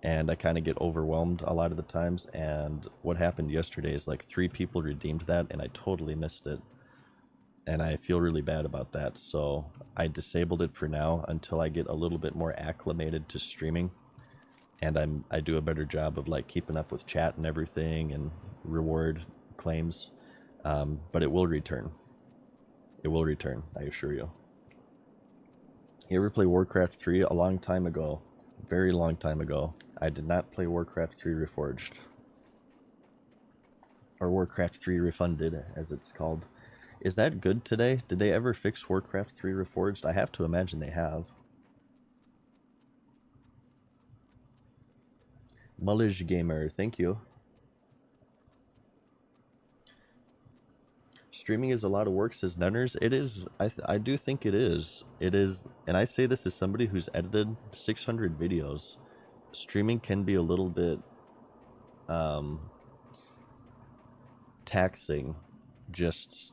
Speaker 1: and I kind of get overwhelmed a lot of the times. And what happened yesterday is like 3 people redeemed that, and I totally missed it. And I feel really bad about that, so I disabled it for now until I get a little bit more acclimated to streaming, and I do a better job of like keeping up with chat and everything and reward claims. But it will return. It will return, I assure you. You ever play Warcraft 3? A long time ago, very long time ago. I did not play Warcraft 3 Reforged, or Warcraft 3 Refunded, as it's called. Is that good today? Did they ever fix Warcraft 3 Reforged? I have to imagine they have. Mullish Gamer, thank you. Streaming is a lot of work, says Nunners. It is. I do think it is. It is, and I say this as somebody who's edited 600 videos. Streaming can be a little bit taxing. Just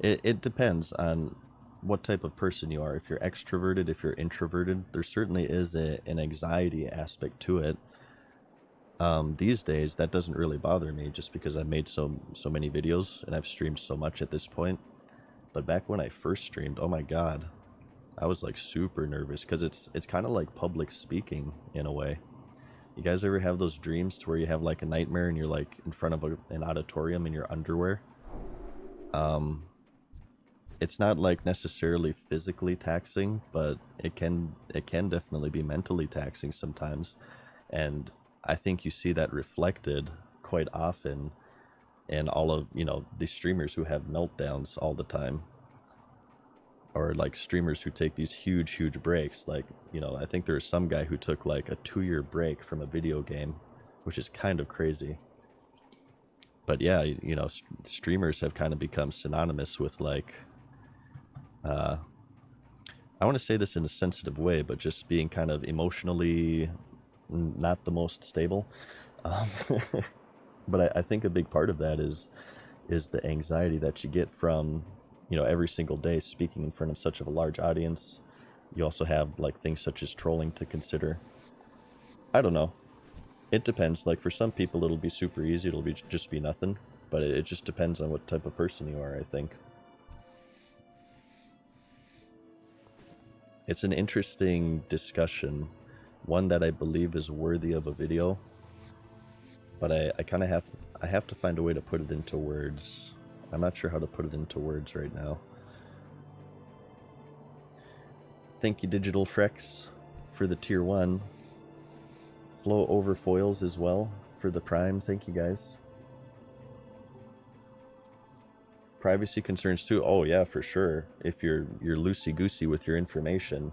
Speaker 1: it depends on what type of person you are. If you're extroverted, if you're introverted, there certainly is an anxiety aspect to it. These days, that doesn't really bother me, just because I've made so many videos and I've streamed so much at this point. But back when I first streamed, oh my god, I was like super nervous, because it's kind of like public speaking in a way. You guys ever have those dreams to where you have like a nightmare and you're like in front of an auditorium in your underwear? It's not like necessarily physically taxing, but it can definitely be mentally taxing sometimes. And I think you see that reflected quite often in all of, these streamers who have meltdowns all the time. Or like streamers who take these huge breaks. Like, I think there's some guy who took like a 2-year break from a video game, which is kind of crazy. But yeah, streamers have kind of become synonymous with like, I want to say this in a sensitive way, but just being kind of emotionally not the most stable. But I think a big part of that is the anxiety that you get from, every single day speaking in front of such of a large audience. You also have like things such as trolling to consider. I don't know. It depends. Like for some people it'll be super easy, it'll just be nothing. But it just depends on what type of person you are, I think. It's an interesting discussion, one that I believe is worthy of a video. but I kind of have to find a way to put it into words. I'm not sure how to put it into words right now. Thank you, Digital Frex, for the tier 1. Flow over foils as well for the prime. Thank you, guys. Privacy concerns too. Oh yeah, for sure. If you're loosey goosey with your information,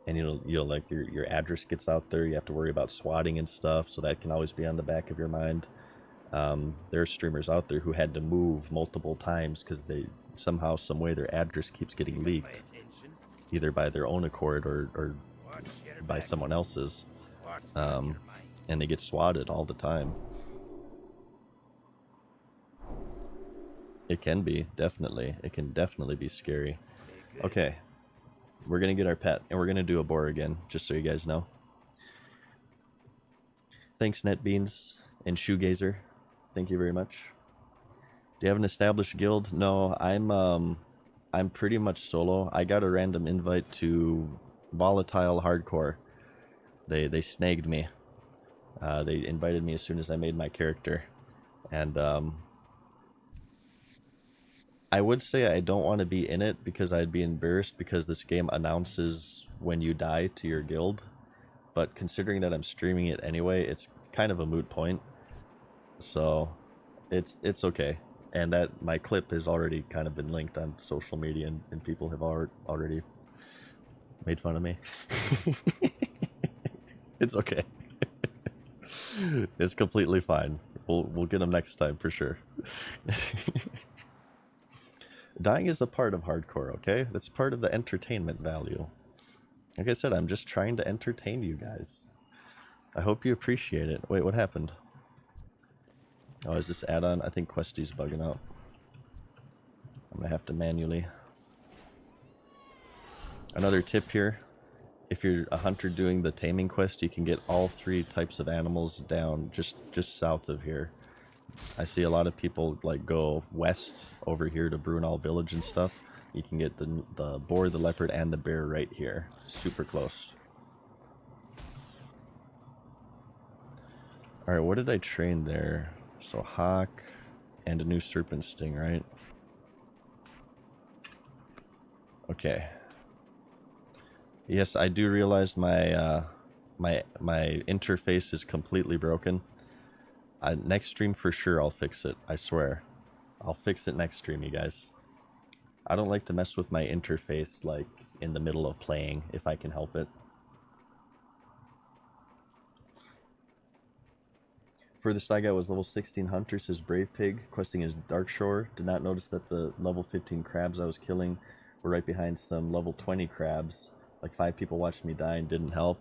Speaker 1: and you'll like your address gets out there, you have to worry about swatting and stuff. So that can always be on the back of your mind. There are streamers out there who had to move multiple times because they somehow, some way, their address keeps getting leaked, either by their own accord or by someone else's, and they get swatted all the time. It can be, definitely. It can definitely be scary. Okay, we're gonna get our pet, and we're gonna do a boar again, just so you guys know. Thanks, NetBeans and Shoegazer. Thank you very much. Do you have an established guild? No, I'm pretty much solo. I got a random invite to Volatile Hardcore. They snagged me. They invited me as soon as I made my character, and I would say I don't want to be in it because I'd be embarrassed because this game announces when you die to your guild. But considering that I'm streaming it anyway, it's kind of a moot point. So it's okay. And that my clip has already kind of been linked on social media, and people have already made fun of me. It's okay. It's completely fine. We'll get them next time for sure. Dying is a part of hardcore, okay? That's part of the entertainment value. Like I said, I'm just trying to entertain you guys. I hope you appreciate it. Wait, what happened? Oh, is this add-on? I think Questy's bugging out. I'm gonna have to manually. Another tip here. If you're a hunter doing the taming quest, you can get all 3 types of animals down just south of here. I see a lot of people like go west over here to Brunel Village and stuff. You can get the boar, the leopard, and the bear right here. Super close. Alright, what did I train there? So hawk and a new serpent sting, right? Okay. Yes, I do realize my my interface is completely broken. Next stream for sure I'll fix it, I swear. I'll fix it next stream, you guys. I don't like to mess with my interface like in the middle of playing if I can help it. Furthest I got was level 16 hunter, says Brave Pig, questing his Dark Shore. Did not notice that the level 15 crabs I was killing were right behind some level 20 crabs. Like 5 people watched me die and didn't help.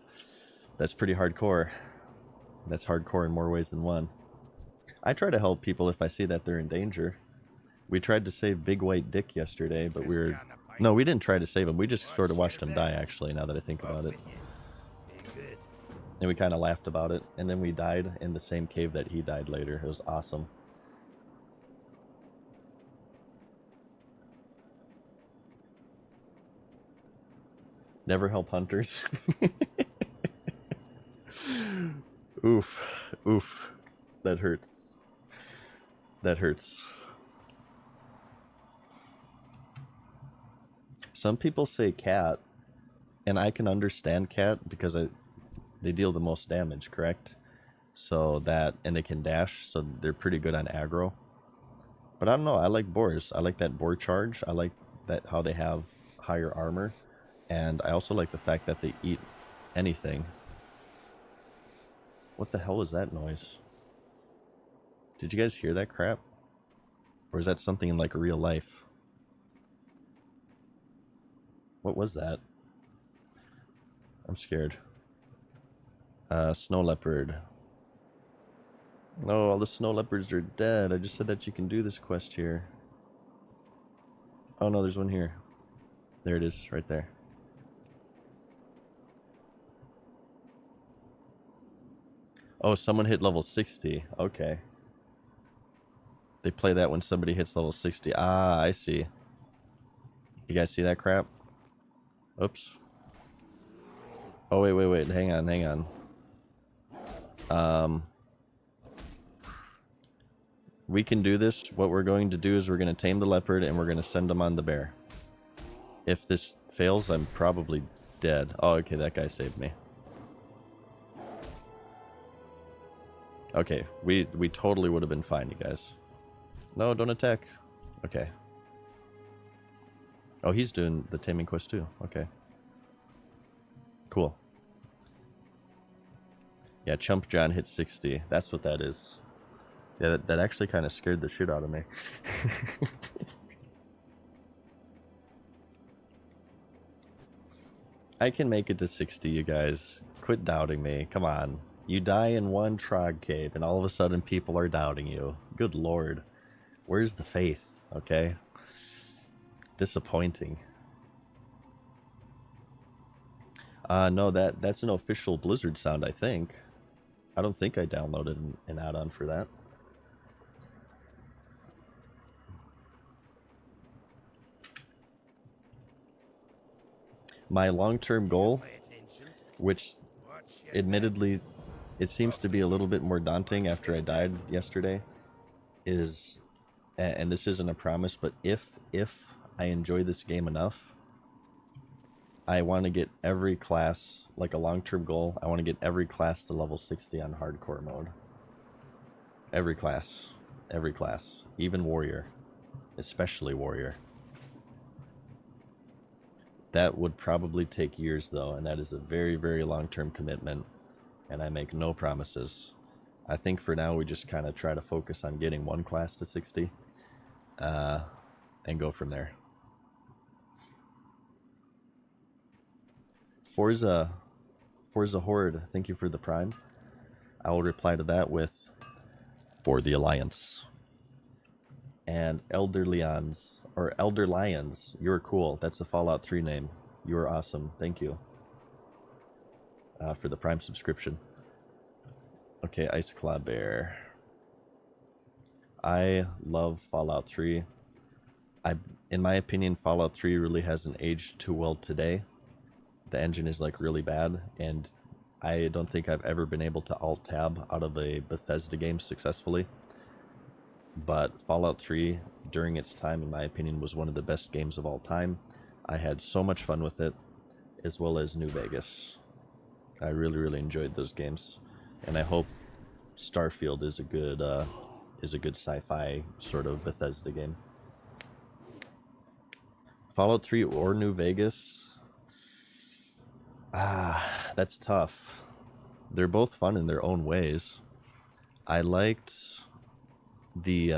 Speaker 1: That's pretty hardcore. That's hardcore in more ways than one. I try to help people if I see that they're in danger. We tried to save Big White Dick yesterday, but no, we didn't try to save him. We just sort of watched him die, actually, now that I think about it. And we kind of laughed about it. And then we died in the same cave that he died later. It was awesome. Never help hunters. Oof. Oof. That hurts. That hurts. Some people say cat, and I can understand cat because they deal the most damage, correct? So that, and they can dash, so they're pretty good on aggro. But I don't know, I like boars. I like that boar charge. I like that how they have higher armor. And I also like the fact that they eat anything. What the hell is that noise? Did you guys hear that crap? Or is that something in like real life? What was that? I'm scared. Snow leopard. No, all the snow leopards are dead. I just said that you can do this quest here. Oh no, there's one here. There it is, right there. Oh, someone hit level 60. Okay. They play that when somebody hits level 60. Ah, I see. You guys see that crap? Oops. Oh, wait. Hang on. We can do this. What we're going to do is we're going to tame the leopard and we're going to send him on the bear. If this fails, I'm probably dead. Oh, okay, that guy saved me. Okay, we totally would have been fine, you guys. No, don't attack. Okay. Oh, he's doing the taming quest too. Okay. Cool. Yeah, Chump John hit 60. That's what that is. Yeah, that actually kind of scared the shit out of me. I can make it to 60, you guys. Quit doubting me. Come on. You die in one Trog cave, and all of a sudden people are doubting you. Good lord. Where's the faith, okay? Disappointing. No, that's an official Blizzard sound, I think. I don't think I downloaded an add-on for that. My long-term goal, which admittedly it seems to be a little bit more daunting after I died yesterday, is, and this isn't a promise, but if I enjoy this game enough, I want to get every class, like a long-term goal, I want to get every class to level 60 on hardcore mode. Every class. Every class. Even warrior. Especially warrior. That would probably take years though, and that is a very, very long-term commitment, and I make no promises. I think for now we just kind of try to focus on getting one class to 60, and go from there. Forza Horde, thank you for the prime. I will reply to that with for the Alliance. And Elder Lions, you're cool. That's a Fallout 3 name. You're awesome. Thank you for the prime subscription. Okay, Ice Claw Bear. I love Fallout 3. In my opinion, Fallout 3 really hasn't aged too well today. The engine is like really bad, and I don't think I've ever been able to alt-tab out of a Bethesda game successfully. But Fallout 3, during its time, in my opinion, was one of the best games of all time. I had so much fun with it, as well as New Vegas. I really, really enjoyed those games, and I hope Starfield is a good sci-fi sort of Bethesda game. Fallout 3 or New Vegas? That's tough. They're both fun in their own ways. I liked the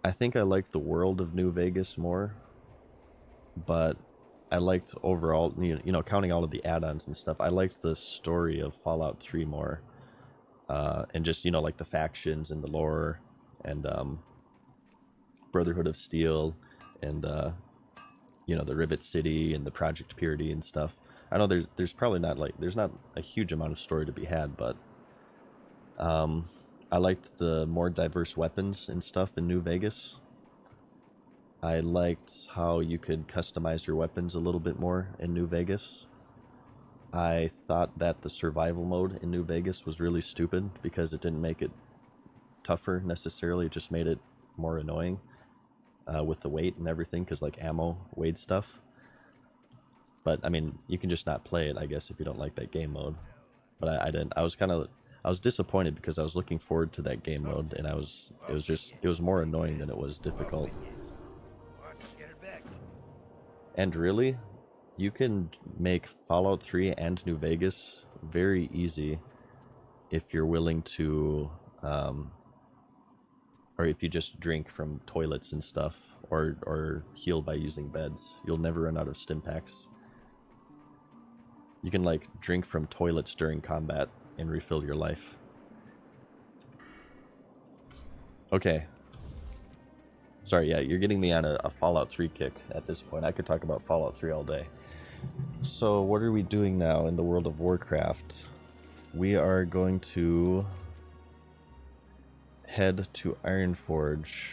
Speaker 1: I think I liked the world of New Vegas more, but I liked overall, you know, counting all of the add-ons and stuff, I liked the story of Fallout 3 more, and just, you know, like the factions and the lore, and Brotherhood of Steel, and you know, the Rivet City and the Project Purity and stuff. I know there's probably not there's not a huge amount of story to be had, but I liked the more diverse weapons and stuff in New Vegas. I liked how you could customize your weapons a little bit more in New Vegas. I thought that the survival mode in New Vegas was really stupid because it didn't make it tougher necessarily. It just made it more annoying with the weight and everything, because like ammo weighed stuff. But I mean, you can just not play it, I guess, if you don't like that game mode. But I didn't. I was disappointed because I was looking forward to that game mode, and it was more annoying than it was difficult. And really, you can make Fallout 3 and New Vegas very easy if you're willing to, or if you just drink from toilets and stuff, or heal by using beds. You'll never run out of stim packs. You can like drink from toilets during combat and refill your life. Okay. Sorry, yeah, you're getting me on a Fallout 3 kick at this point. I could talk about Fallout 3 all day. So what are we doing now in the world of Warcraft? We are going to head to Ironforge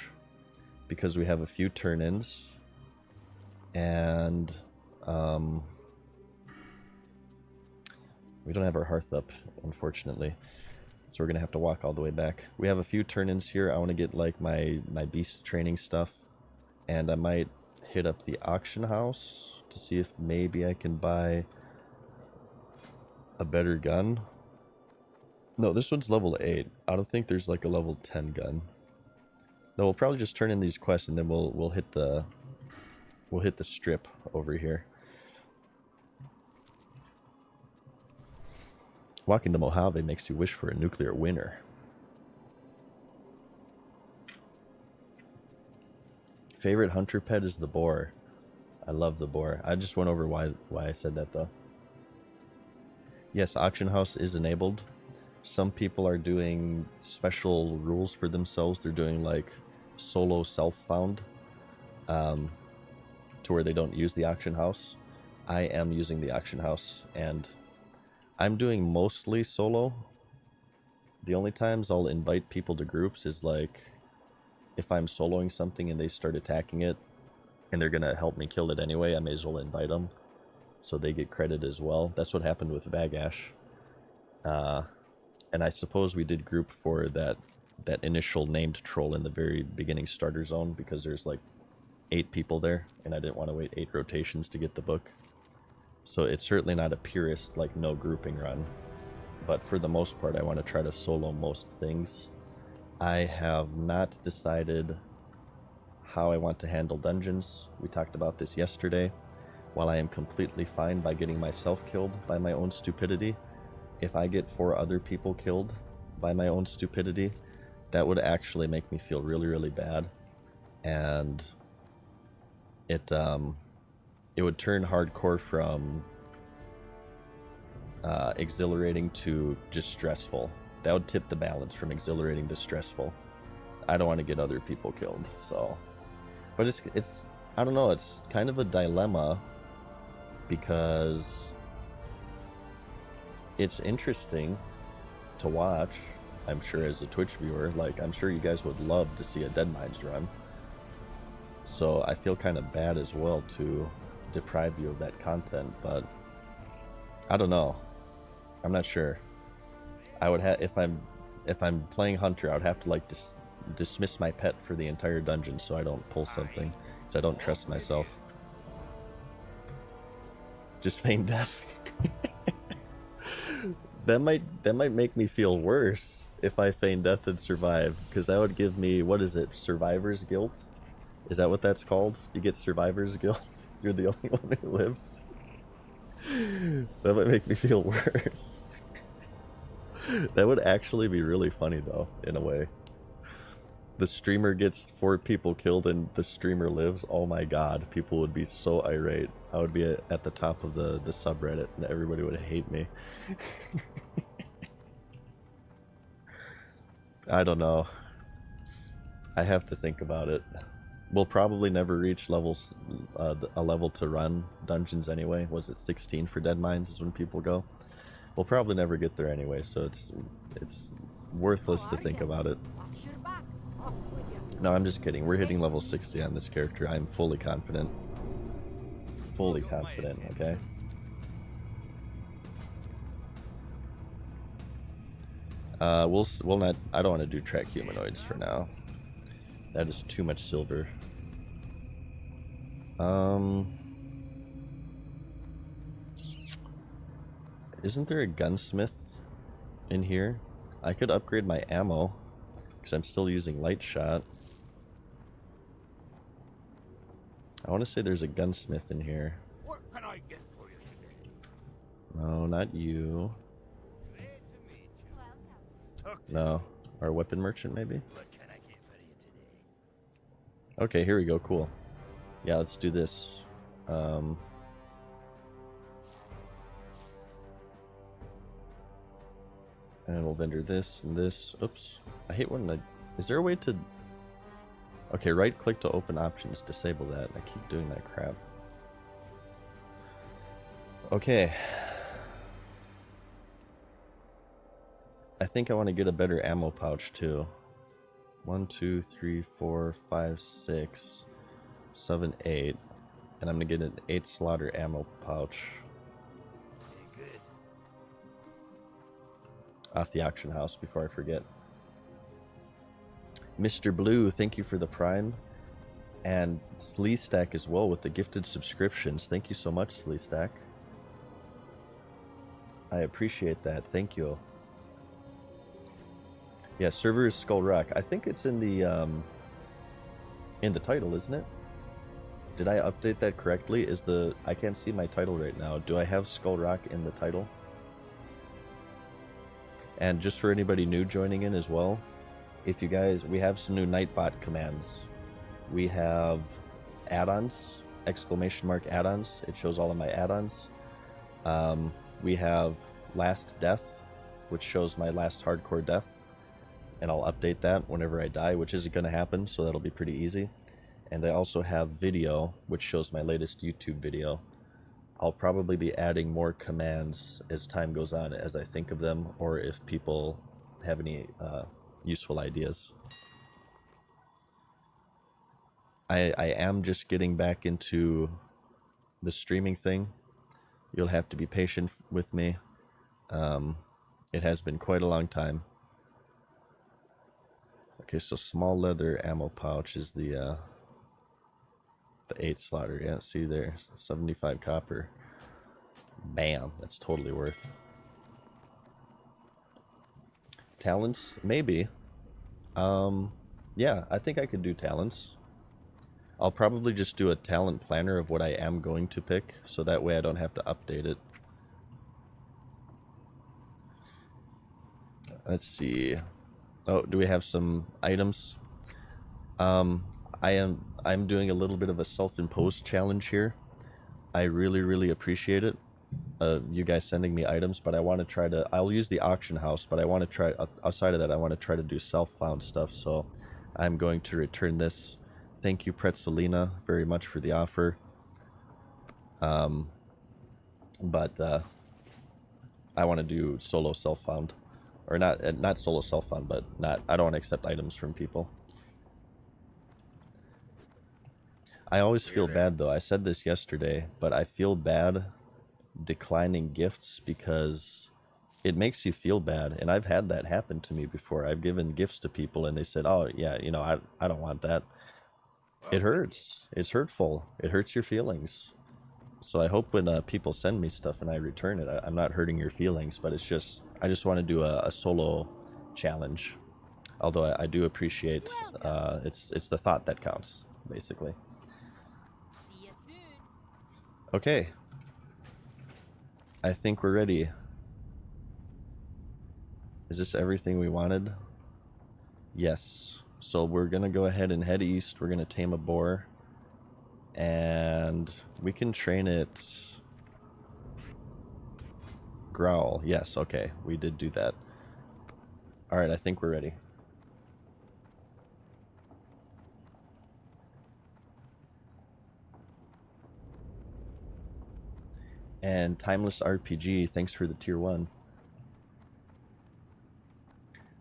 Speaker 1: because we have a few turn-ins, and we don't have our hearth up, unfortunately. So we're gonna have to walk all the way back. We have a few turn-ins here. I want to get like my beast training stuff, and I might hit up the auction house to see if maybe I can buy a better gun. No, this one's level 8. I don't think there's like a level 10 gun. No, we'll probably just turn in these quests and then we'll hit the strip over here. Walking the Mojave makes you wish for a nuclear winter. Favorite hunter pet is the boar. I love the boar. I just went over why I said that though. Yes, auction house is enabled. Some people are doing special rules for themselves. They're doing like solo self-found to where they don't use the auction house. I am using the auction house and I'm doing mostly solo. The only times I'll invite people to groups is like if I'm soloing something and they start attacking it and they're gonna help me kill it anyway, I may as well invite them so they get credit as well. That's what happened with Vagash. And I suppose we did group for that initial named troll in the very beginning starter zone because there's like 8 people there and I didn't want to wait 8 rotations to get the book. So it's certainly not a purist, like no grouping run. But for the most part, I want to try to solo most things. I have not decided how I want to handle dungeons. We talked about this yesterday. While I am completely fine by getting myself killed by my own stupidity, if I get 4 other people killed by my own stupidity, that would actually make me feel really, really bad. And it would turn hardcore from exhilarating to just stressful. That would tip the balance from exhilarating to stressful. I don't want to get other people killed, so. But it's I don't know, it's kind of a dilemma because it's interesting to watch, I'm sure, as a Twitch viewer. Like, I'm sure you guys would love to see a Dead Mines run. So I feel kind of bad as well to deprive you of that content, but I don't know. I'm not sure. I would have, if I'm playing Hunter, I would have to like dismiss my pet for the entire dungeon so I don't pull something, because I don't trust myself. Just feign death. That might make me feel worse if I feign death and survive, because that would give me, what is it, survivor's guilt? Is that what that's called? You get survivor's guilt? You're the only one who lives? That might make me feel worse. That would actually be really funny though, in a way. The streamer gets 4 people killed and the streamer lives. Oh my god, people would be so irate. I would be at the top of the subreddit and everybody would hate me. I don't know. I have to think about it. We'll probably never reach levels, a level to run dungeons anyway. Was it 16 for Dead Mines is when people go? We'll probably never get there anyway, so it's worthless to think about it. No, I'm just kidding. We're hitting level 60 on this character. I'm fully confident. Fully confident, okay? We'll not. I don't want to do track humanoids for now. That is too much silver. Isn't there a gunsmith in here? I could upgrade my ammo because I'm still using light shot. I want to say there's a gunsmith in here.
Speaker 2: What can I get for you today?
Speaker 1: No, not you.
Speaker 2: Glad to meet you. Talk to
Speaker 1: No, our weapon merchant maybe?
Speaker 2: What can I get for you today?
Speaker 1: Okay, here we go. Cool. Yeah, let's do this. And we'll vendor this and this. Oops. I hate when is there a way to... Okay, right click to open options. Disable that. I keep doing that crap. Okay. I think I want to get a better ammo pouch too. 1, 2, 3, 4, 5, 6, 7, 8. And I'm going to get an 8 slaughter ammo pouch.
Speaker 2: Good.
Speaker 1: off the auction house before I forget. Mr. Blue, thank you for the Prime. And Sleestack as well with the gifted subscriptions. Thank you so much, Sleestack. I appreciate that. Thank you. Yeah, server is Skull Rock. I think it's in the title, isn't it? Did I update that correctly? I can't see my title right now. Do I have Skull Rock in the title? And just for anybody new joining in as well, if you guys, we have some new Nightbot commands. We have add-ons, exclamation mark add-ons. It shows all of my add-ons. We have Last Death, which shows my last hardcore death. And I'll update that whenever I die, which isn't going to happen, so that'll be pretty easy. And I also have video, which shows my latest YouTube video. I'll probably be adding more commands as time goes on, as I think of them, or if people have any useful ideas. I am just getting back into the streaming thing. You'll have to be patient with me. It has been quite a long time. Okay, so small leather ammo pouch is the 8 slaughter. Yeah, see there, 75 copper. Bam, that's totally worth. Talents, maybe. Yeah, I think I could do talents. I'll probably just do a talent planner of what I am going to pick, so that way I don't have to update it. Let's see. Oh, do we have some items? I'm doing a little bit of a self-imposed challenge here. I really appreciate it. You guys sending me items, but I want to try to, I'll use the auction house, but I want to try, outside of that, I want to try to do self-found stuff, so I'm going to return this. Thank you, Pretzelina, very much for the offer. But I want to do solo self-found. Or not solo self-found, but I don't want to accept items from people. I always feel bad, though. I said this yesterday, but I feel bad declining gifts because it makes you feel bad. And I've had that happen to me before. I've given gifts to people and they said, oh, yeah, you know, I don't want that. It hurts. It's hurtful. It hurts your feelings. So I hope when people send me stuff and I return it, I'm not hurting your feelings, but it's just, I just want to do a solo challenge. Although I do appreciate, it's the thought that counts, basically.
Speaker 3: See you soon.
Speaker 1: Okay. I think we're ready. Is this everything we wanted? Yes. So we're going to go ahead and head east. We're going to tame a boar. And we can train it growl. Yes, okay. We did do that. Alright, I think we're ready. And Timeless RPG, thanks for the tier 1.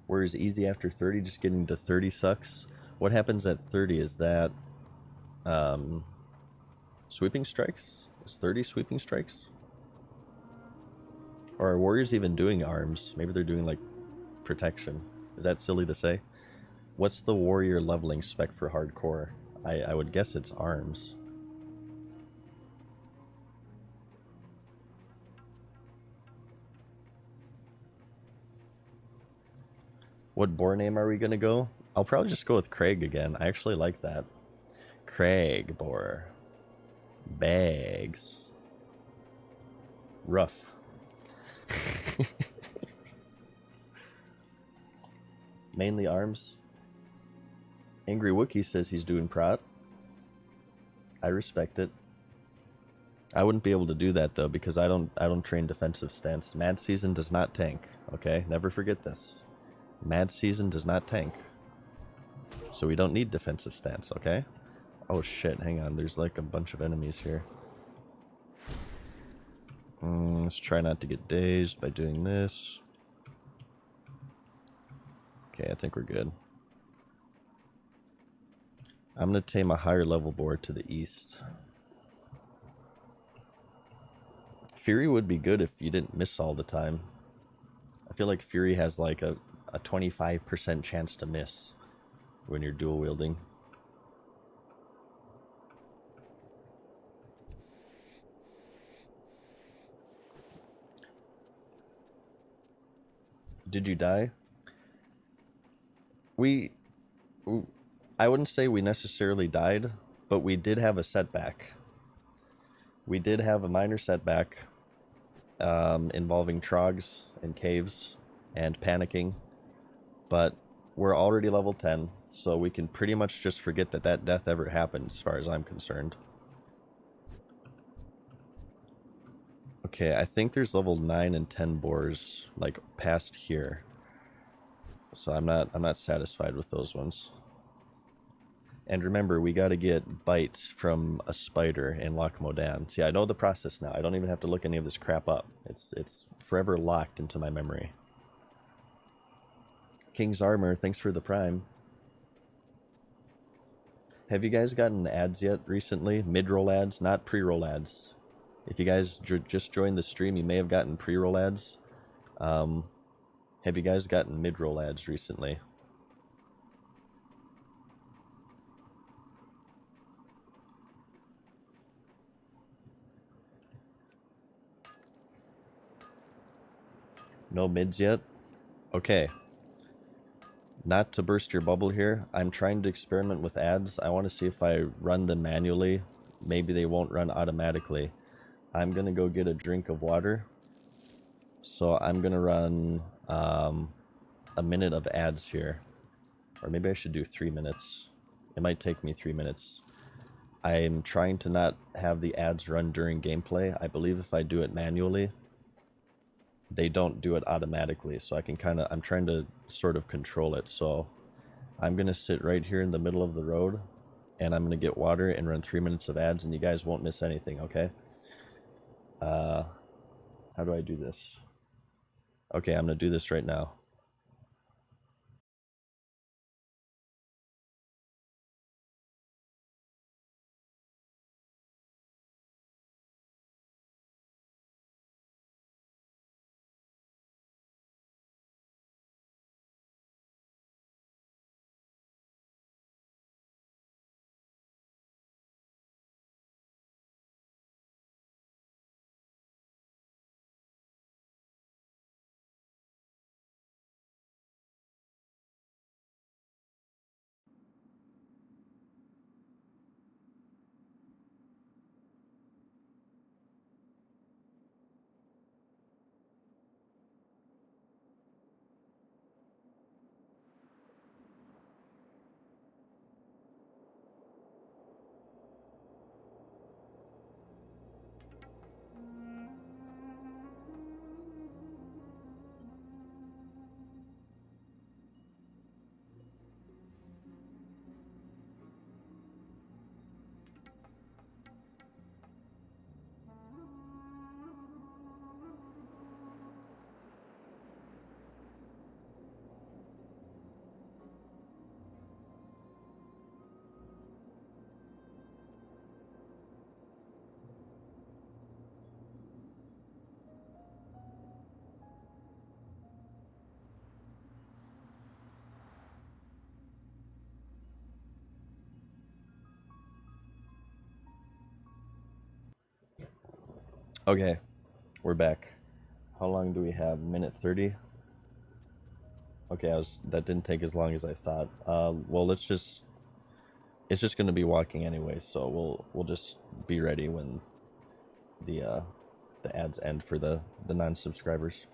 Speaker 1: Whereas easy after 30, just getting to 30 sucks. What happens at 30 is that sweeping strikes? Is 30 sweeping strikes? Or are warriors even doing arms? Maybe they're doing like protection. Is that silly to say? What's the warrior leveling spec for hardcore? I would guess it's arms. What boar name are we going to go? I'll probably just go with Craig again. I actually like that. Craig boar. Bags. Rough. Mainly arms. Angry Wookie says he's doing prot. I respect it. I wouldn't be able to do that though because I don't train defensive stance. Mad Season does not tank. Okay, never forget this. Mad Season does not tank. So we don't need defensive stance, okay? Oh shit, hang on. There's like a bunch of enemies here. Let's try not to get dazed by doing this. Okay, I think we're good. I'm going to tame a higher level boar to the east. Fury would be good if you didn't miss all the time. I feel like Fury has like a 25% chance to miss when you're dual wielding. Did you die? We, I wouldn't say we necessarily died, but we did have a setback. We did have a minor setback involving trogs and caves and panicking, but we're already level 10, so we can pretty much just forget that that death ever happened as far as I'm concerned. Okay, I think there's level 9 and 10 boars like past here. So I'm not satisfied with those ones. And remember, we got to get bite from a spider in Loch Modan. See, I know the process now. I don't even have to look any of this crap up. It's forever locked into my memory. King's Armor, thanks for the prime. Have you guys gotten ads yet recently? Mid-roll ads, not pre-roll ads. If you guys just joined the stream, you may have gotten pre-roll ads. Have you guys gotten mid-roll ads recently? No mids yet? Okay. Not to burst your bubble here, I'm trying to experiment with ads. I want to see if I run them manually. Maybe they won't run automatically. I'm going to go get a drink of water. So I'm going to run a minute of ads here. Or maybe I should do 3 minutes. It might take me 3 minutes. I'm trying to not have the ads run during gameplay. I believe if I do it manually, they don't do it automatically. So I can I'm trying to sort of control it. So I'm going to sit right here in the middle of the road, and I'm going to get water and run 3 minutes of ads, and you guys won't miss anything, okay? How do I do this? Okay, I'm going to do this right now. Okay, we're back. How long do we have? Minute 30? Okay, that didn't take as long as I thought. Well, it's just going to be walking anyway, so we'll just be ready when the ads end for the non-subscribers.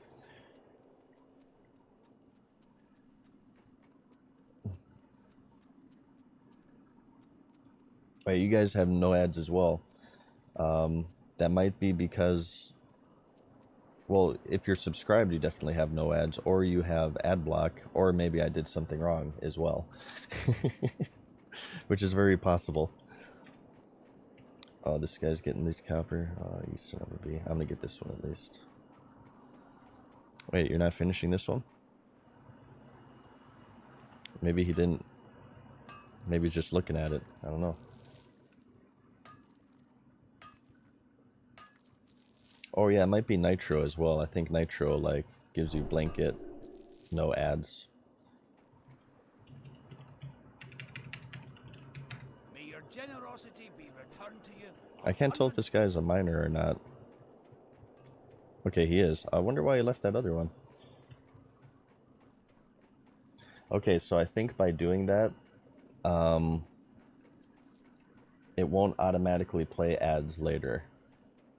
Speaker 1: Wait, you guys have no ads as well. That might be because, well, if you're subscribed, you definitely have no ads, or you have ad block, or maybe I did something wrong as well, which is very possible. Oh, this guy's getting this copper. Oh, you son of a bee. I'm gonna get this one at least. Wait, you're not finishing this one? Maybe he didn't. Maybe he's just looking at it. I don't know. Oh yeah, it might be Nitro as well. I think Nitro like gives you blanket, no ads.
Speaker 2: May your generosity be returned to you.
Speaker 1: I can't tell if this guy is a miner or not. Okay, he is. I wonder why he left that other one. Okay, so I think by doing that, it won't automatically play ads later.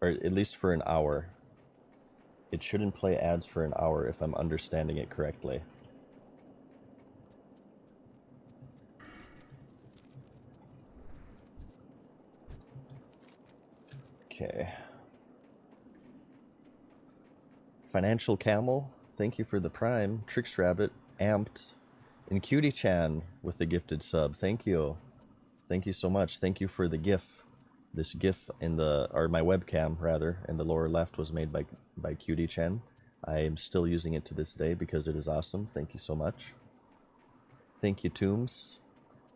Speaker 1: Or at least for an hour. It shouldn't play ads for an hour if I'm understanding it correctly. Okay. Financial Camel, thank you for the Prime. Tricks Rabbit, Amped, and Cutie Chan with the gifted sub. Thank you. Thank you so much. Thank you for the GIF. This GIF in the, or my webcam rather, in the lower left was made by Cutie Chan. I am still using it to this day because it is awesome. Thank you so much. Thank you, Tombs,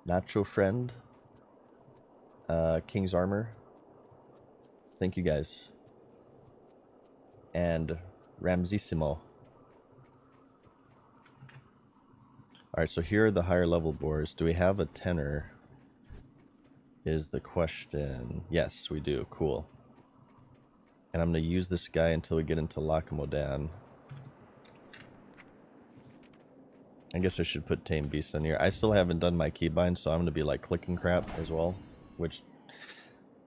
Speaker 1: Nacho Friend, King's Armor. Thank you guys. And Ramsissimo. Alright, so here are the higher level boars. Do we have a tenor? Is the question. Yes, we do. Cool. And I'm going to use this guy until we get into Lakamodan. I guess I should put Tame Beast on here. I still haven't done my keybind, so I'm going to be like clicking crap as well, which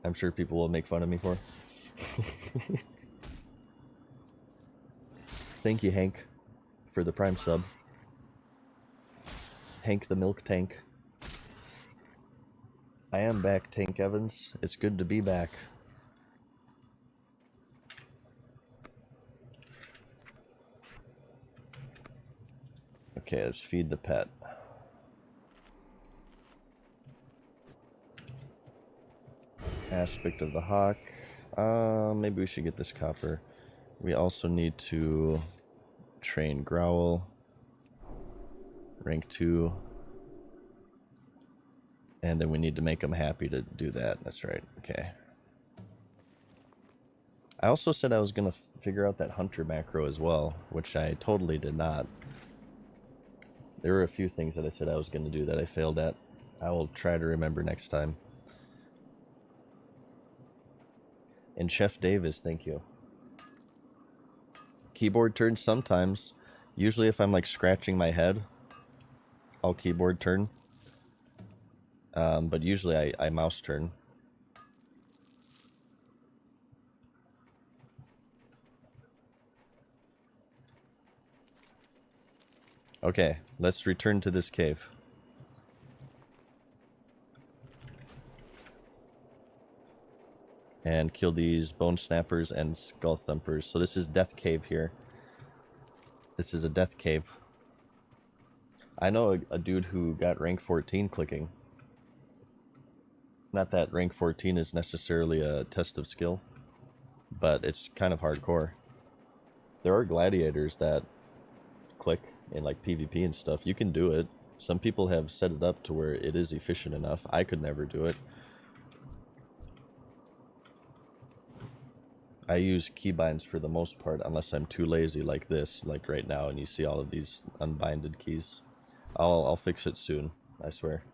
Speaker 1: I'm sure people will make fun of me for. Thank you, Hank, for the Prime sub. Hank the Milk Tank. I am back, Tank Evans. It's good to be back. Okay, let's feed the pet. Aspect of the Hawk. Maybe we should get this copper. We also need to train Growl. Rank 2. And then we need to make them happy to do that. That's right. Okay. I also said I was going to figure out that hunter macro as well, which I totally did not. There were a few things that I said I was going to do that I failed at. I will try to remember next time. And Chef Davis, thank you. Keyboard turn sometimes. Usually if I'm like scratching my head, I'll keyboard turn. But usually I mouse turn. Okay, let's return to this cave. And kill these bone snappers and skull thumpers. So this is Death Cave here. This is a Death Cave. I know a dude who got rank 14 clicking. Not that rank 14 is necessarily a test of skill, but it's kind of hardcore. There are gladiators that click in like PvP and stuff. You can do it. Some people have set it up to where it is efficient enough. I could never do it. I use keybinds for the most part, unless I'm too lazy like this, like right now, and you see all of these unbinded keys. I'll fix it soon, I swear.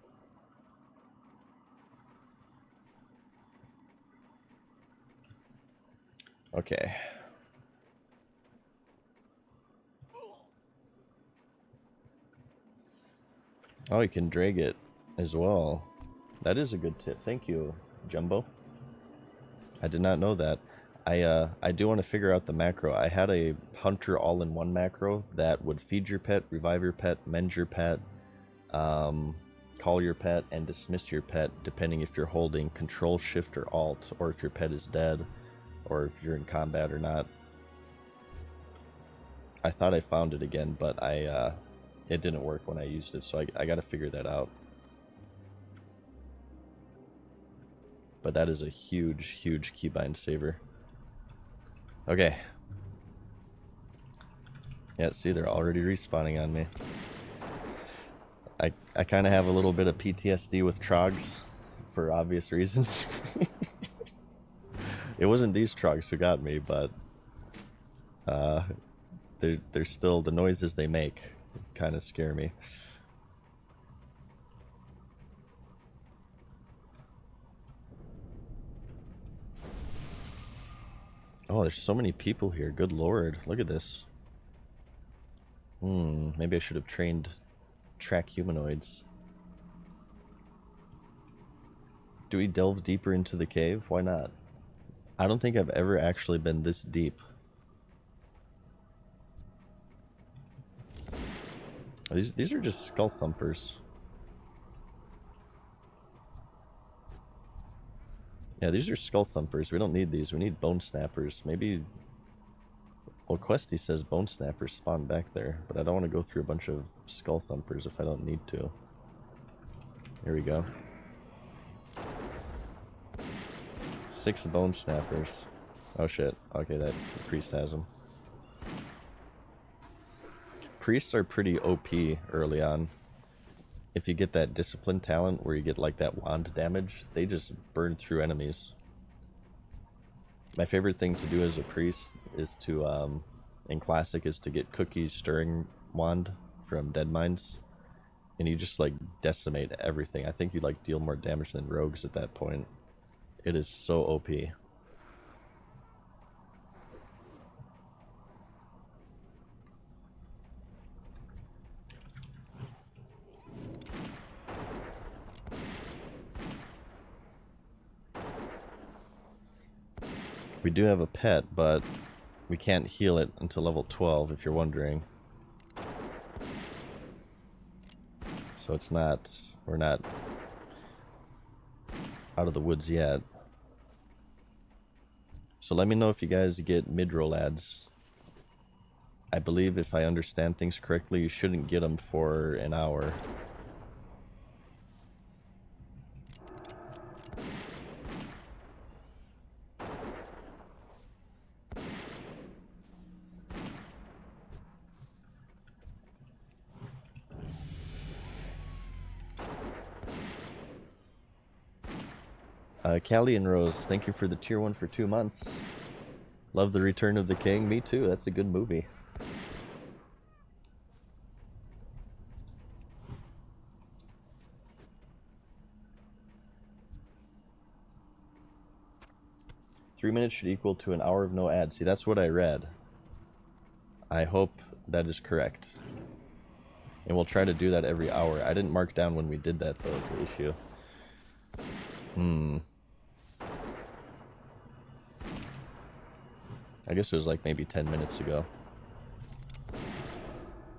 Speaker 1: Okay. Oh, you can drag it as well. That is a good tip. Thank you, Jumbo. I did not know that. I do want to figure out the macro. I had a hunter all-in-one macro that would feed your pet, revive your pet, mend your pet, call your pet, and dismiss your pet, depending if you're holding Control, Shift, or Alt, or if your pet is dead, or if you're in combat or not. I thought I found it again, but it didn't work when I used it, so I got to figure that out. But that is a huge, huge keybind saver. Okay. Yeah, see, they're already respawning on me. I kind of have a little bit of PTSD with trogs for obvious reasons. It wasn't these trogs who got me, but they're still, the noises they make kind of scare me. Oh, there's so many people here. Good lord, look at this. Maybe I should have track humanoids. Do we delve deeper into the cave? Why not? I don't think I've ever actually been this deep. These are just skull thumpers. Yeah, these are skull thumpers. We don't need these. We need bone snappers. Maybe... Well, Questy says bone snappers spawn back there, but I don't want to go through a bunch of skull thumpers if I don't need to. Here we go. 6 bone snappers. Oh shit. Okay, that priest has them. Priests are pretty OP early on. If you get that discipline talent where you get like that wand damage, they just burn through enemies. My favorite thing to do as a priest is to, in Classic, is to get Cookie's Stirring Wand from Dead Mines. And you just like decimate everything. I think you like deal more damage than rogues at that point. It is so OP. We do have a pet, but we can't heal it until level 12, if you're wondering. So it's not, we're not out of the woods yet. So let me know if you guys get mid-roll ads. I believe if I understand things correctly, you shouldn't get them for an hour. Callie and Rose, thank you for the tier 1 for 2 months. Love the Return of the King. Me too. That's a good movie. Three minutes should equal to an hour of no ads. See, that's what I read. I hope that is correct. And we'll try to do that every hour. I didn't mark down when we did that, though, is the issue. I guess it was like maybe 10 minutes ago.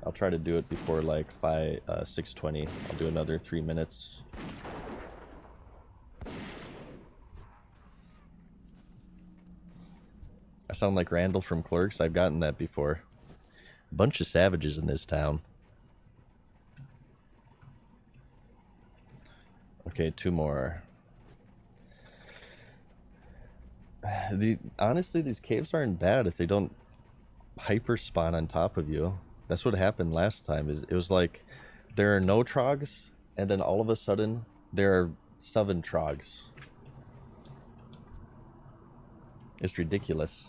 Speaker 1: I'll try to do it before like 6:20. I'll do another 3 minutes. I sound like Randall from Clerks. I've gotten that before. Bunch of savages in this town. Okay, 2 more. Honestly, these caves aren't bad if they don't hyper spawn on top of you. That's what happened last time. It was like there are no trogs, and then all of a sudden there are 7 trogs. It's ridiculous.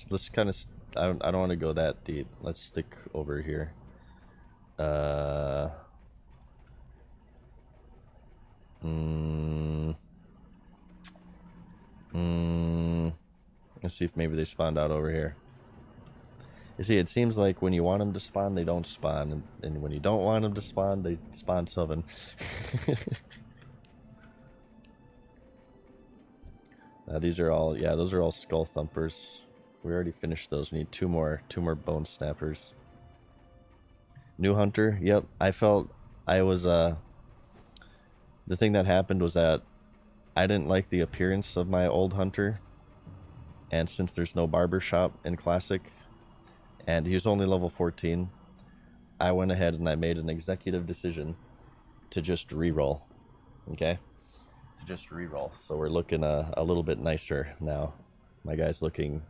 Speaker 1: Let's kind of. I don't want to go that deep. Let's stick over here. Let's see if maybe they spawned out over here. You see, it seems like when you want them to spawn, they don't spawn, and when you don't want them to spawn, they spawn 7. These are all, yeah, those are all skull thumpers. We already finished those. We need 2 more bone snappers. New hunter, yep. I felt I was the thing that happened was that I didn't like the appearance of my old hunter, and since there's no barber shop in Classic, and he was only level 14, I went ahead and I made an executive decision to just reroll. Okay? To just reroll. So we're looking a little bit nicer now. My guy's looking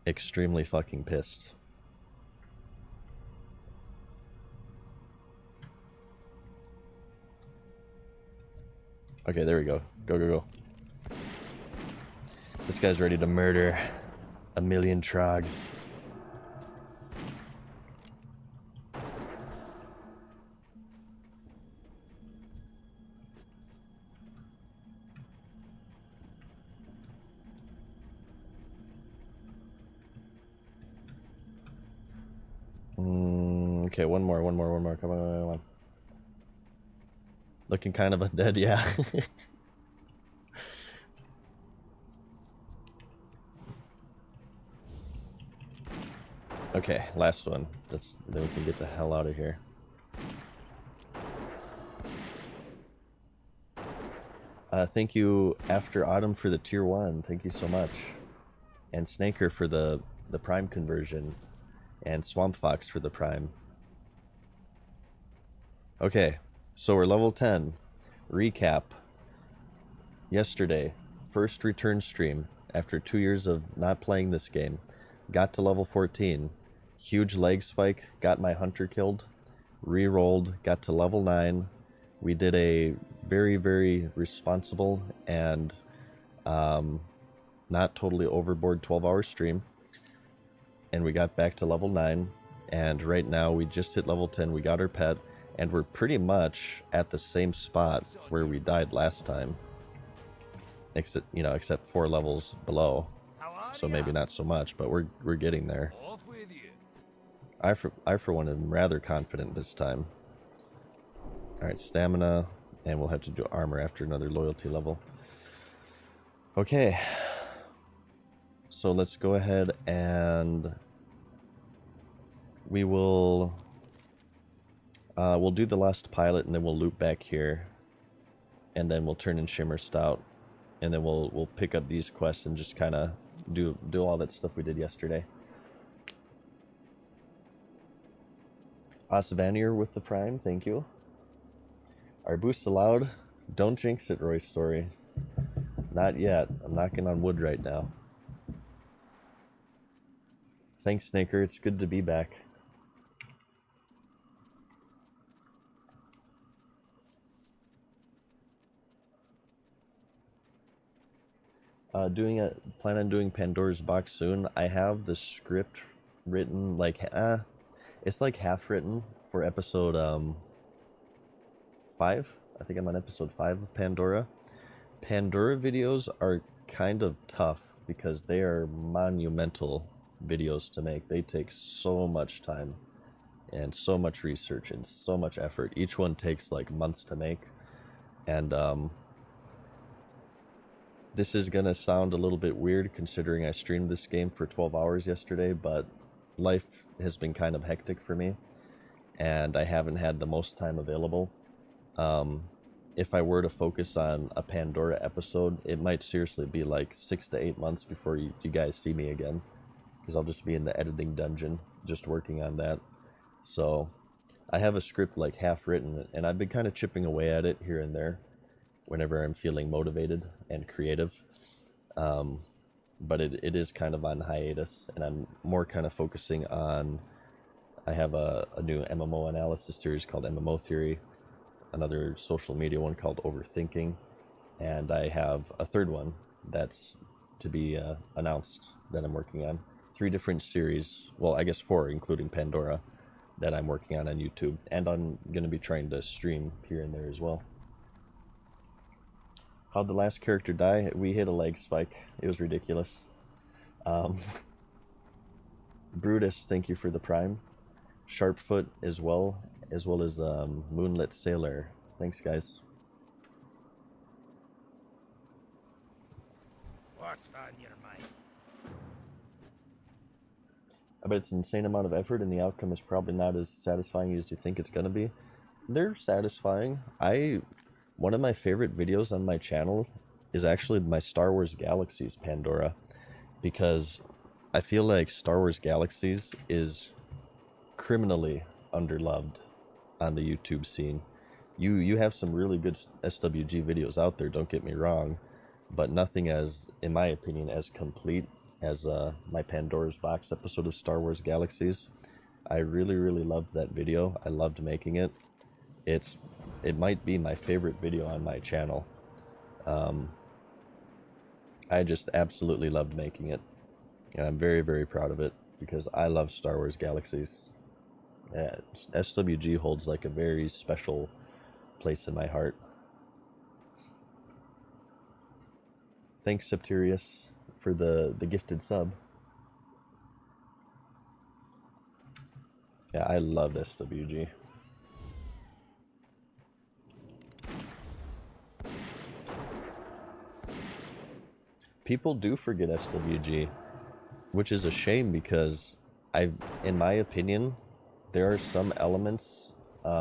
Speaker 1: extremely fucking pissed. Okay, there we go. Go, go, go. This guy's ready to murder a million trogs. Okay, one more. Come on. Looking kind of undead, yeah. Okay, last one. Then we can get the hell out of here. Thank you, After Autumn, for the tier 1. Thank you so much. And Snaker for the prime conversion. And Swamp Fox for the prime. Okay, so we're level 10. Recap. Yesterday, first return stream after 2 years of not playing this game. Got to level 14. Huge leg spike, got my hunter killed. Re-rolled, got to level 9. We did a very, very responsible and not totally overboard 12-hour stream. And we got back to level 9. And right now we just hit level 10. We got our pet. And we're pretty much at the same spot where we died last time. Except 4 levels below. So maybe not so much, but we're getting there. I for one am rather confident this time. Alright, stamina, and we'll have to do armor after another loyalty level. Okay. So let's go ahead and we'll do the last pilot, and then we'll loop back here, and then we'll turn in Shimmer Stout, and then we'll pick up these quests and just kind of do all that stuff we did yesterday. Osvanier with the prime, thank you. Are boosts allowed? Don't jinx it, Roy Story. Not yet. I'm knocking on wood right now. Thanks, Snaker. It's good to be back. Plan on doing Pandora's Box soon. I have the script written, like, it's like half written for episode 5. I think I'm on episode 5 of Pandora. Pandora videos are kind of tough because they are monumental videos to make. They take so much time and so much research and so much effort. Each one takes like months to make, and this is gonna sound a little bit weird considering I streamed this game for 12 hours yesterday, but life has been kind of hectic for me and I haven't had the most time available. If I were to focus on a Pandora episode, it might seriously be like 6 to 8 months before you guys see me again, because I'll just be in the editing dungeon just working on that. So I have a script like half written, and I've been kind of chipping away at it here and there whenever I'm feeling motivated and creative. But it is kind of on hiatus, and I'm more kind of focusing on, I have a new MMO analysis series called MMO Theory, another social media one called Overthinking, and I have a third one that's to be announced that I'm working on. 3 different series, well, I guess 4, including Pandora, that I'm working on YouTube, and I'm going to be trying to stream here and there as well. How'd the last character die? We hit a leg spike. It was ridiculous. Brutus, thank you for the prime. Sharpfoot as well as Moonlit Sailor. Thanks, guys.
Speaker 2: What's on your mind?
Speaker 1: I bet it's an insane amount of effort, and the outcome is probably not as satisfying as you think it's gonna be. They're satisfying. One of my favorite videos on my channel is actually my Star Wars Galaxies Pandora, because I feel like Star Wars Galaxies is criminally underloved on the YouTube scene. You have some really good SWG videos out there, don't get me wrong, but nothing as, in my opinion, as complete as my Pandora's Box episode of Star Wars Galaxies. I really, really loved that video. I loved making it. It might be my favorite video on my channel. I just absolutely loved making it. And I'm very, very proud of it because I love Star Wars Galaxies. Yeah, SWG holds like a very special place in my heart. Thanks, Septirius, for the gifted sub. Yeah, I loved SWG. People do forget SWG, which is a shame because in my opinion, there are some elements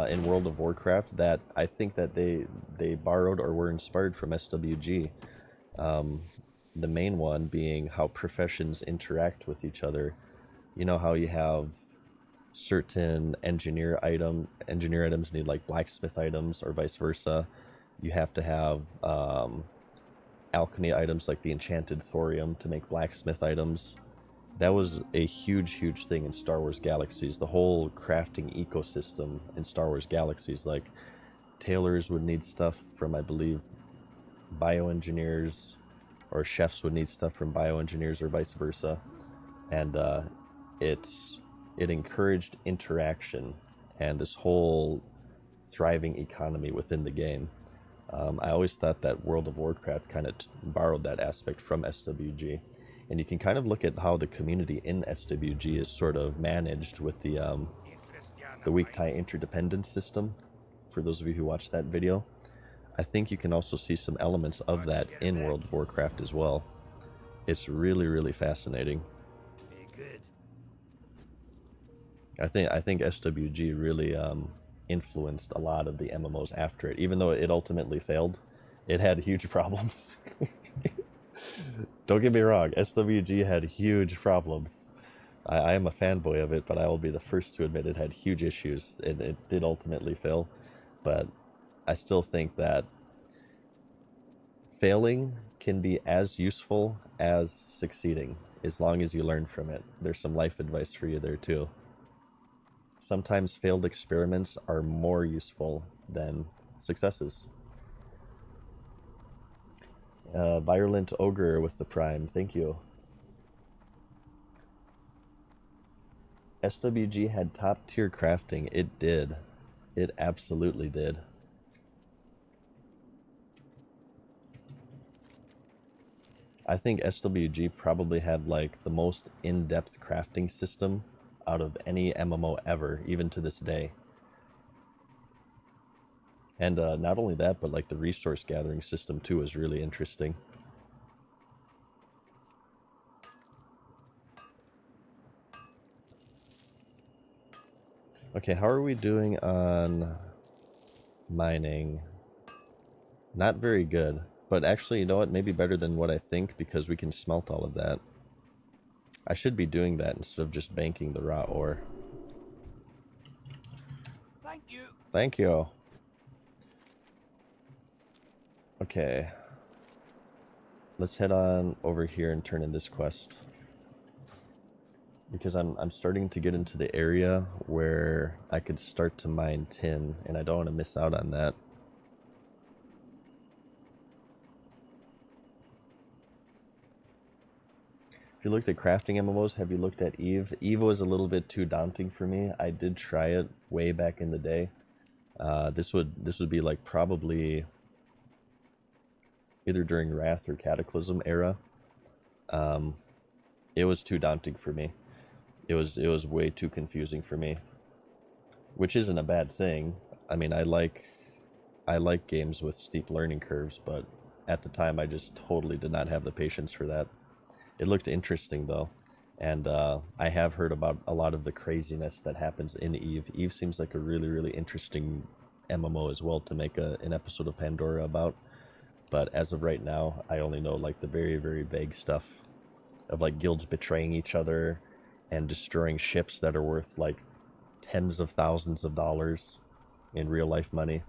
Speaker 1: in World of Warcraft that I think that they borrowed or were inspired from SWG. The main one being how professions interact with each other. You know how you have certain engineer items need like blacksmith items or vice versa. You have to have alchemy items like the enchanted thorium to make blacksmith items. That was a huge thing in Star Wars Galaxies. The whole crafting ecosystem in Star Wars Galaxies, like tailors would need stuff from, I believe, bioengineers, or chefs would need stuff from bioengineers or vice versa. And it encouraged interaction and this whole thriving economy within the game. I always thought that World of Warcraft kind of borrowed that aspect from SWG. And you can kind of look at how the community in SWG is sort of managed with the weak tie interdependence system. For those of you who watched that video, I think you can also see some elements of that in World of Warcraft as well. It's really fascinating. I think SWG really influenced a lot of the MMOs after it. Even though it ultimately failed, it had huge problems. Don't get me wrong, SWG had huge problems. I am a fanboy of it, but I will be the first to admit it had huge issues. It did ultimately fail, but I still think that failing can be as useful as succeeding, as long as you learn from it. There's some life advice for you there too. Sometimes failed experiments are more useful than successes. Violent Ogre with the Prime, thank you. SWG had top tier crafting. It did. It absolutely did. I think SWG probably had like the most in-depth crafting system out of any MMO ever, even to this day. And not only that, but like the resource gathering system too is really interesting. Okay, how are we doing on mining? Not very good. But actually, you know what? Maybe better than what I think, because we can smelt all of that. I should be doing that instead of just banking the raw ore.
Speaker 2: Thank you.
Speaker 1: Thank you. Okay. Let's head on over here and turn in this quest. Because I'm starting to get into the area where I could start to mine tin, and I don't want to miss out on that. If you looked at crafting MMOs, have you looked at Eve? Eve was a little bit too daunting for me. I did try it way back in the day. This would be like probably either during Wrath or Cataclysm era. It was too daunting for me. It was way too confusing for me, which isn't a bad thing. I mean, I like games with steep learning curves, but at the time I just totally did not have the patience for that. It looked interesting though, and I have heard about a lot of the craziness that happens in Eve. Eve seems like a really interesting MMO as well to make an episode of Pandora about. But as of right now, I only know like the very vague stuff of like guilds betraying each other and destroying ships that are worth like tens of thousands of dollars in real life money.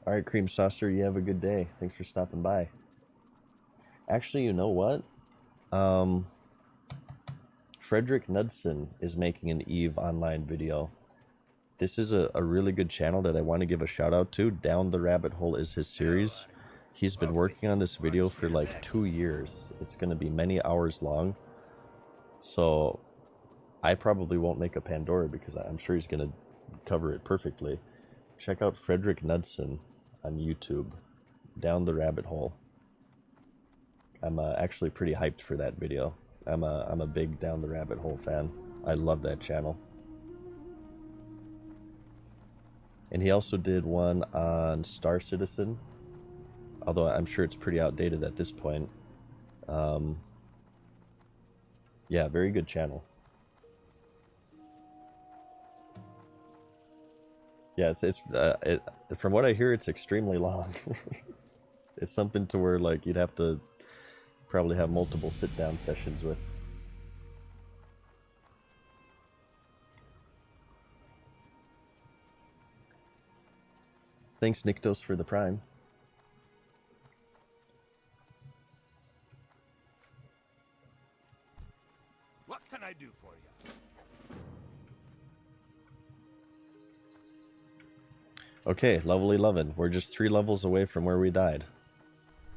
Speaker 1: All right, Cream Saucer, you have a good day. Thanks for stopping by. Actually, you know what? Frederick Knudsen is making an Eve online video. This is a really good channel that I want to give a shout out to. Down the Rabbit Hole is his series. He's been working on this video for like 2 years. It's going to be many hours long. So I probably won't make a Pandora because I'm sure he's going to cover it perfectly. Check out Frederick Knudsen on YouTube. Down the Rabbit Hole. I'm actually pretty hyped for that video. I'm a big Down the Rabbit Hole fan. I love that channel. And he also did one on Star Citizen, although I'm sure it's pretty outdated at this point. Yeah, very good channel. Yeah, from what I hear, it's extremely long. It's something to where like you'd have to probably have multiple sit-down sessions with. Thanks, Niktos, for the Prime.
Speaker 2: What can I do for you?
Speaker 1: Okay, level 11. We're just 3 levels away from where we died.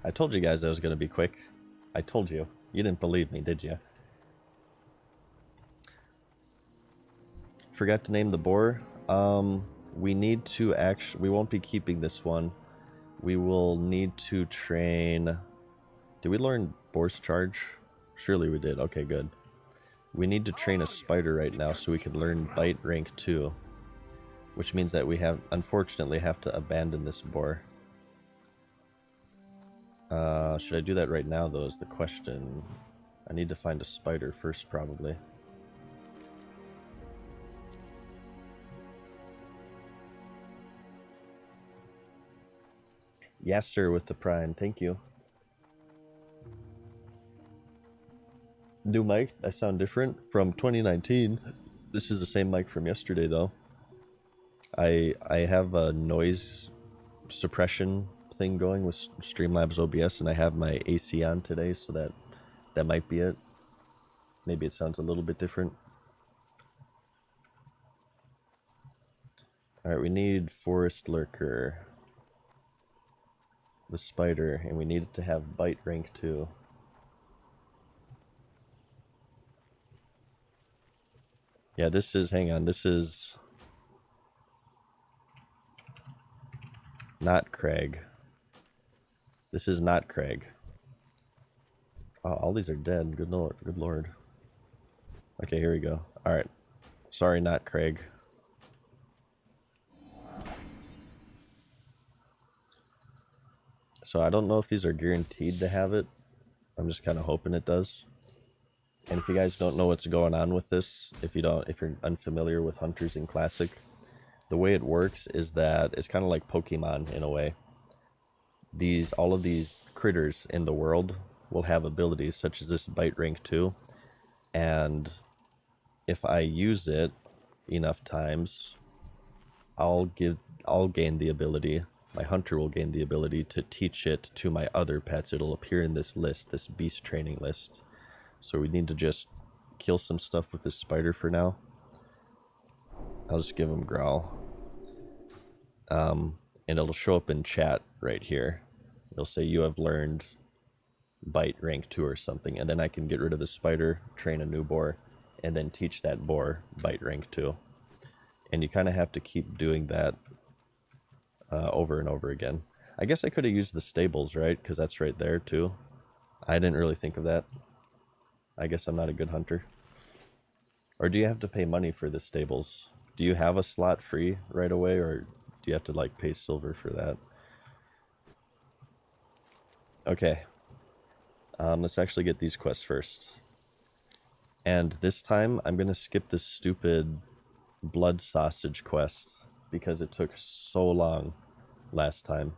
Speaker 1: I told you guys I was going to be quick. I told you. You didn't believe me, did you? Forgot to name the boar. We need to we won't be keeping this one. We will need to train... Did we learn Boar's Charge? Surely we did. Okay, good. We need to train a spider right now so we can learn Bite Rank 2. Which means that we unfortunately have to abandon this boar. Should I do that right now, though, is the question. I need to find a spider first, probably. Yes, sir, with the Prime. Thank you. New mic. I sound different from 2019. This is the same mic from yesterday, though. I have a noise suppression thing going with Streamlabs OBS, and I have my AC on today, so that might be it. Maybe it sounds a little bit different. Alright, we need Forest Lurker. The spider, and we need it to have Bite Rank 2. Yeah, this is, hang on, this is not Craig. This is not Craig. Oh, all these are dead. Good lord, good lord. Okay, here we go. Alright. Sorry, not Craig. So I don't know if these are guaranteed to have it. I'm just kind of hoping it does. And if you guys don't know what's going on with this, if you're unfamiliar with Hunters in Classic, the way it works is that it's kind of like Pokemon in a way. All of these critters in the world will have abilities such as this Bite Rank 2, and if I use it enough times, I'll gain the ability. My hunter will gain the ability to teach it to my other pets. It'll appear in this list, this beast training list. So we need to just kill some stuff with this spider for now. I'll just give him Growl. And it'll show up in chat right here. It'll say you have learned Bite Rank 2 or something, and then I can get rid of the spider, train a new boar, and then teach that boar Bite Rank 2. And you kind of have to keep doing that over and over again. I guess I could have used the stables, right? Because that's right there too. I didn't really think of that. I guess I'm not a good hunter. Or do you have to pay money for the stables? Do you have a slot free right away, or do you have to like pay silver for that? Okay. Let's actually get these quests first. And this time I'm gonna skip this stupid blood sausage quest because it took so long last time.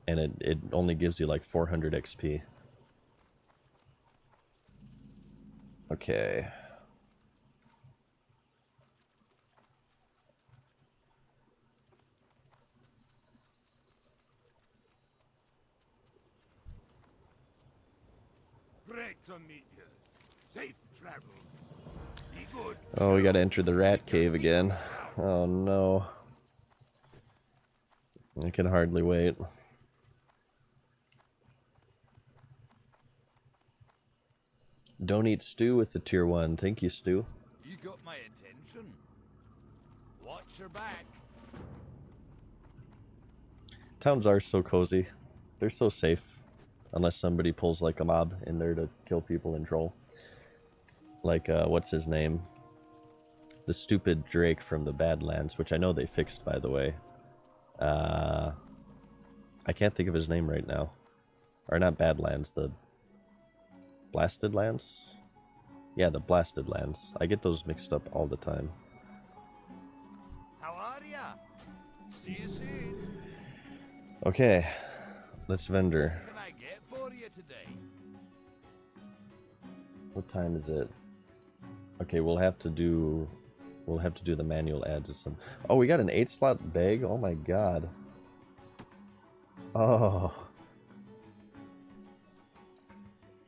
Speaker 1: And it only gives you like 400 XP. Okay.
Speaker 2: Great to meet you. Safe travels. Be good.
Speaker 1: Oh, we gotta enter the rat cave again. Oh no. I can hardly wait. Don't eat stew with the tier 1. Thank you, Stu.
Speaker 2: You got my attention. Watch your back.
Speaker 1: Towns are so cozy. They're so safe. Unless somebody pulls like a mob in there to kill people and troll. Like, what's his name? The stupid Drake from the Badlands, which I know they fixed, by the way. I can't think of his name right now. Or not Badlands, the Blasted Lands? Yeah, the Blasted Lands. I get those mixed up all the time.
Speaker 2: How are ya? See you soon.
Speaker 1: Okay, let's vendor.
Speaker 2: What can I get for you today?
Speaker 1: What time is it? Okay, we'll have to do the manual ads at some. Oh, we got an 8-slot bag. Oh my god. Oh,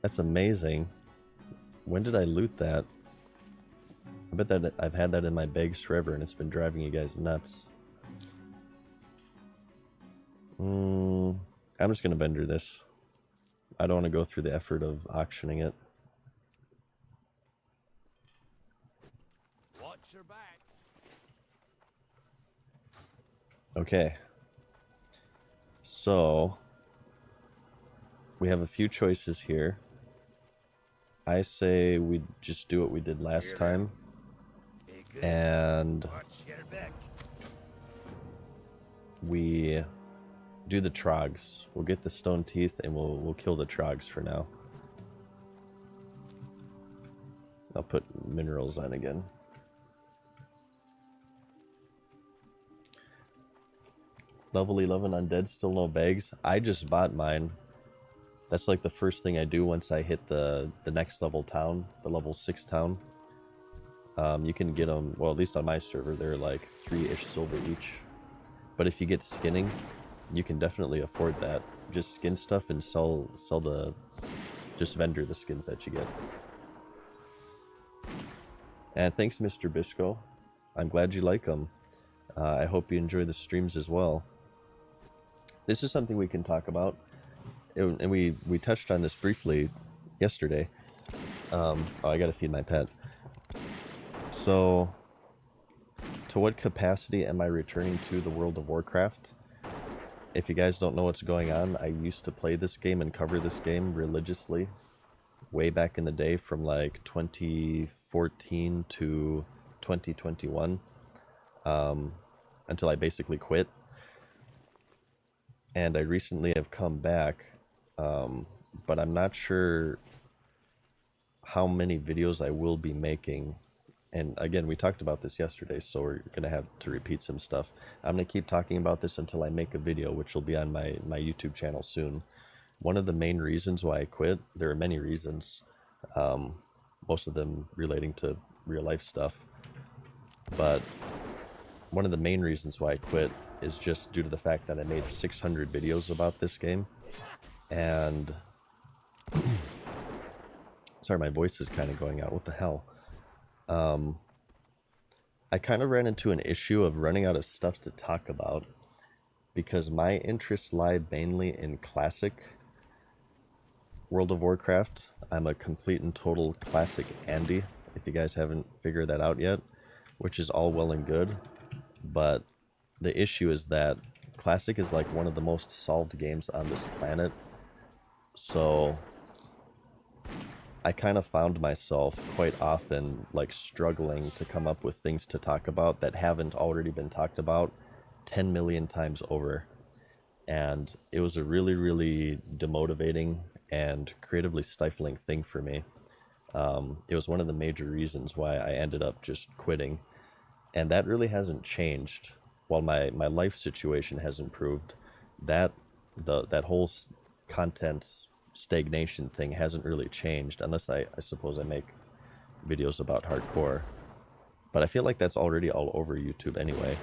Speaker 1: that's amazing. When did I loot that? I bet that I've had that in my bags forever, and it's been driving you guys nuts. I'm just gonna vendor this. I don't want to go through the effort of auctioning it.
Speaker 2: Watch your back.
Speaker 1: Okay. So, we have a few choices here. I say we just do what we did last time.
Speaker 2: Be good.
Speaker 1: And
Speaker 2: Watch your back.
Speaker 1: we do the trogs. We'll get the stone teeth and we'll kill the trogs for now. I'll put minerals on again. Level 11 undead, still no bags. I just bought mine. That's like the first thing I do once I hit the next level town, the level 6 town. You can get them, well, at least on my server, they're like 3-ish silver each. But if you get skinning, you can definitely afford that. Just skin stuff and sell the, just vendor the skins that you get. And thanks, Mr. Bisco. I'm glad you like them. I hope you enjoy the streams as well. This is something we can talk about. And we touched on this briefly yesterday. Oh, I gotta feed my pet. So, to what capacity am I returning to the World of Warcraft? If you guys don't know what's going on, I used to play this game and cover this game religiously way back in the day, from like 2014 to 2021, until I basically quit. And I recently have come back, but I'm not sure how many videos I will be making. And again, we talked about this yesterday, so we're going to have to repeat some stuff. I'm going to keep talking about this until I make a video, which will be on my YouTube channel soon. One of the main reasons why I quit, there are many reasons, most of them relating to real life stuff. But one of the main reasons why I quit is just due to the fact that I made 600 videos about this game. And sorry, my voice is kind of going out. What the hell? I kind of ran into an issue of running out of stuff to talk about because my interests lie mainly in classic World of Warcraft. I'm a complete and total classic Andy, if you guys haven't figured that out yet, which is all well and good. But the issue is that classic is like one of the most solved games on this planet. So I kind of found myself quite often like struggling to come up with things to talk about that haven't already been talked about 10 million times over. And it was a really, really demotivating and creatively stifling thing for me. It was one of the major reasons why I ended up just quitting. And that really hasn't changed. While my life situation has improved, that whole content stagnation thing hasn't really changed, unless I suppose I make videos about hardcore. But I feel like that's already all over YouTube anyway.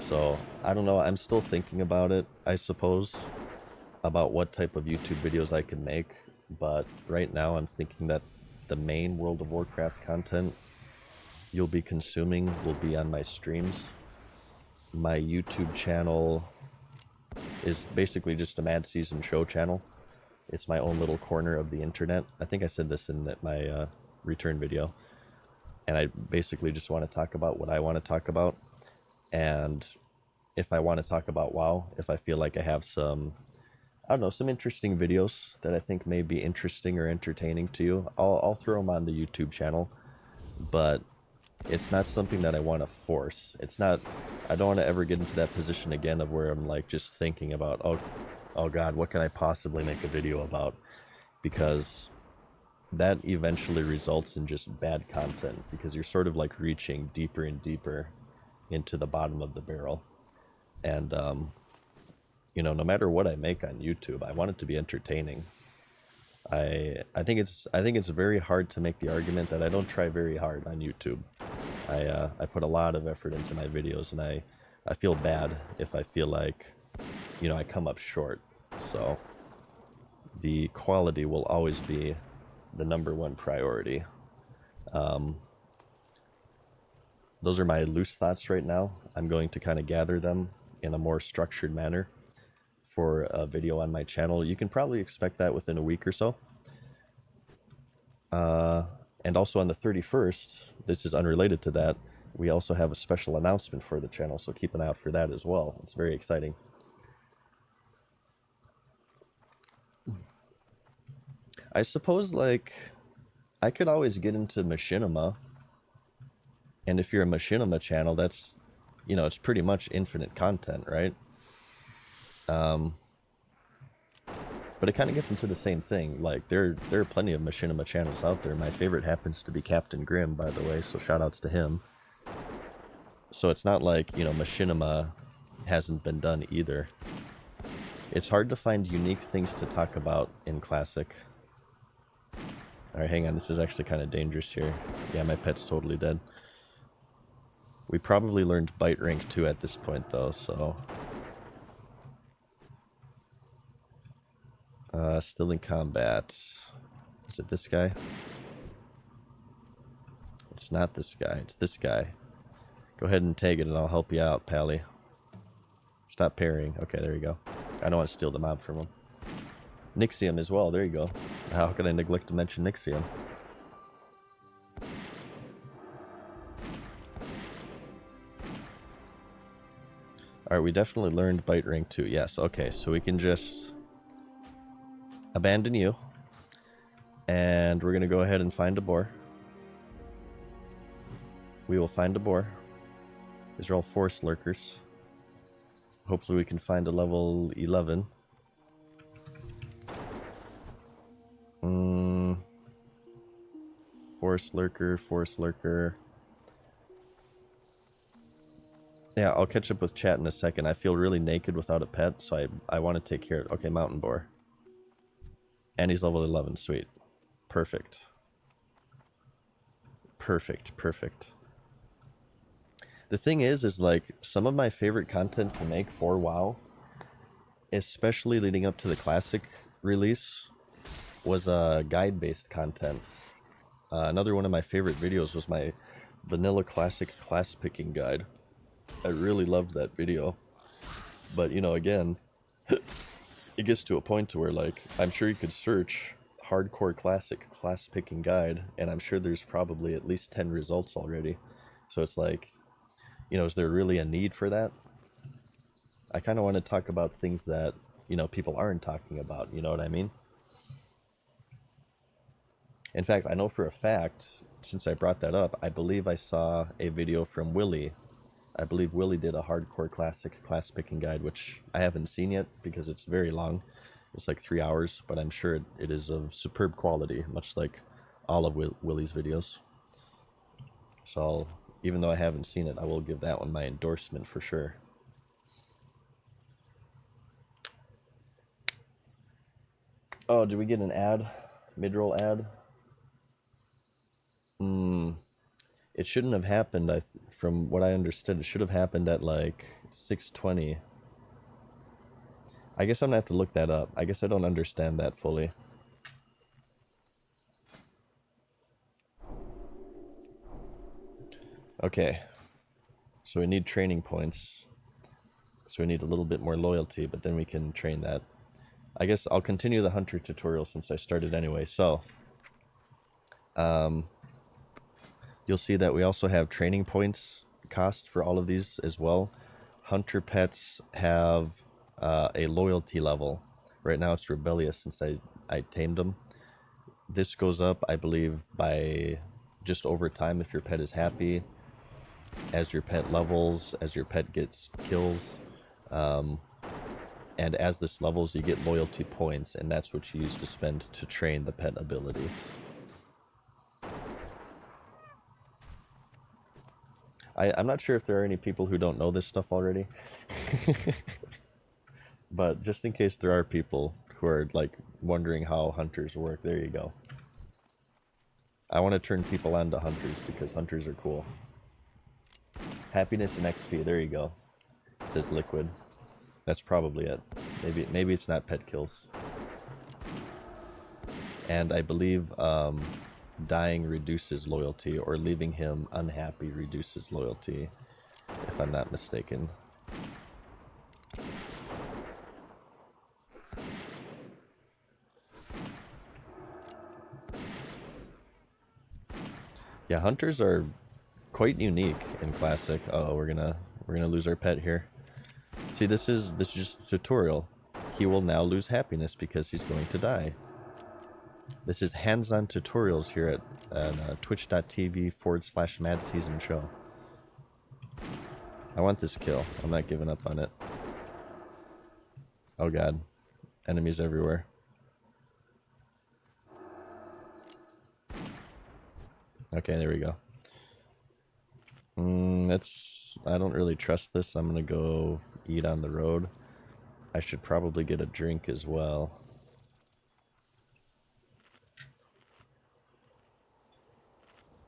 Speaker 1: So I don't know. I'm still thinking about it, I suppose, about what type of YouTube videos I can make. But right now I'm thinking that the main World of Warcraft content you'll be consuming will be on my streams. My YouTube channel is basically just a MadSeasonShow channel. It's my own little corner of the internet. I think I said this in my return video. And I basically just want to talk about what I want to talk about. And if I want to talk about WoW, if I feel like I have some, I don't know, some interesting videos that I think may be interesting or entertaining to you, I'll throw them on the YouTube channel. But it's not something that I want to force. It's not, I don't want to ever get into that position again of where I'm like just thinking about, oh God, what can I possibly make a video about? Because that eventually results in just bad content because you're sort of like reaching deeper and deeper into the bottom of the barrel. And, no matter what I make on YouTube, I want it to be entertaining. I think it's very hard to make the argument that I don't try very hard on YouTube. I put a lot of effort into my videos, and I feel bad if I feel like, I come up short. So the quality will always be the number one priority. Those are my loose thoughts right now. I'm going to kind of gather them in a more structured manner for a video on my channel. You can probably expect that within a week or so. And also on the 31st, this is unrelated to that, we also have a special announcement for the channel, so keep an eye out for that as well. It's very exciting. I suppose, like, I could always get into machinima, and if you're a machinima channel, that's, it's pretty much infinite content, right? But it kind of gets into the same thing. Like, there are plenty of machinima channels out there. My favorite happens to be Captain Grimm, by the way, so shout outs to him. So it's not like, machinima hasn't been done either. It's hard to find unique things to talk about in Classic. Alright, hang on, this is actually kind of dangerous here. Yeah, my pet's totally dead. We probably learned Bite Rank 2 at this point, though, so... still in combat. Is it this guy? It's not this guy, it's this guy. Go ahead and take it and I'll help you out, Pally. Stop parrying. Okay, there you go. I don't want to steal the mob from him. Nixium as well, there you go. How could I neglect to mention Nixium? Alright, we definitely learned Bite Rank 2. Yes, okay, so we can just abandon you. And we're going to go ahead and find a boar. We will find a boar. These are all forest lurkers. Hopefully we can find a level 11. Forest lurker, forest lurker. Yeah, I'll catch up with chat in a second. I feel really naked without a pet, so I want to take care of... Okay, mountain boar. And he's level 11, sweet. Perfect. Perfect, perfect. The thing is like, some of my favorite content to make for WoW, especially leading up to the Classic release, was guide-based content. Another one of my favorite videos was my Vanilla Classic class picking guide. I really loved that video. But, again, it gets to a point to where, like, I'm sure you could search Hardcore Classic class picking guide, and I'm sure there's probably at least 10 results already. So it's like, is there really a need for that? I kind of want to talk about things that, people aren't talking about, you know what I mean? In fact, I know for a fact, since I brought that up, I believe I saw a video from Willie. I believe Willie did a Hardcore Classic class picking guide, which I haven't seen yet because it's very long. It's like 3 hours, but I'm sure it is of superb quality, much like all of Willie's videos. So even though I haven't seen it, I will give that one my endorsement for sure. Oh, did we get an ad? Mid-roll ad? It shouldn't have happened. From what I understood, it should have happened at like 6:20. I guess I'm gonna have to look that up. I guess I don't understand that fully. Okay, so we need training points. So we need a little bit more loyalty, but then we can train that. I guess I'll continue the hunter tutorial since I started anyway. So, you'll see that we also have training points cost for all of these as well. Hunter pets have a loyalty level. Right now it's rebellious since I tamed them. This goes up, I believe, by just over time if your pet is happy, as your pet levels, as your pet gets kills. And as this levels, you get loyalty points, and that's what you use to spend to train the pet ability. I'm not sure if there are any people who don't know this stuff already. But just in case there are people who are like wondering how hunters work, there you go. I want to turn people on to hunters because hunters are cool. Happiness and XP, there you go. It says liquid. That's probably it. Maybe it's not pet kills. And I believe dying reduces loyalty, or leaving him unhappy reduces loyalty, if I'm not mistaken. Yeah, hunters are quite unique in Classic. Oh, we're gonna lose our pet here. See, this is just a tutorial. He will now lose happiness because he's going to die. This is hands-on tutorials here at twitch.tv/MadSeasonShow. I want this kill. I'm not giving up on it. Oh god. Enemies everywhere. Okay, there we go. I don't really trust this. I'm gonna go eat on the road. I should probably get a drink as well.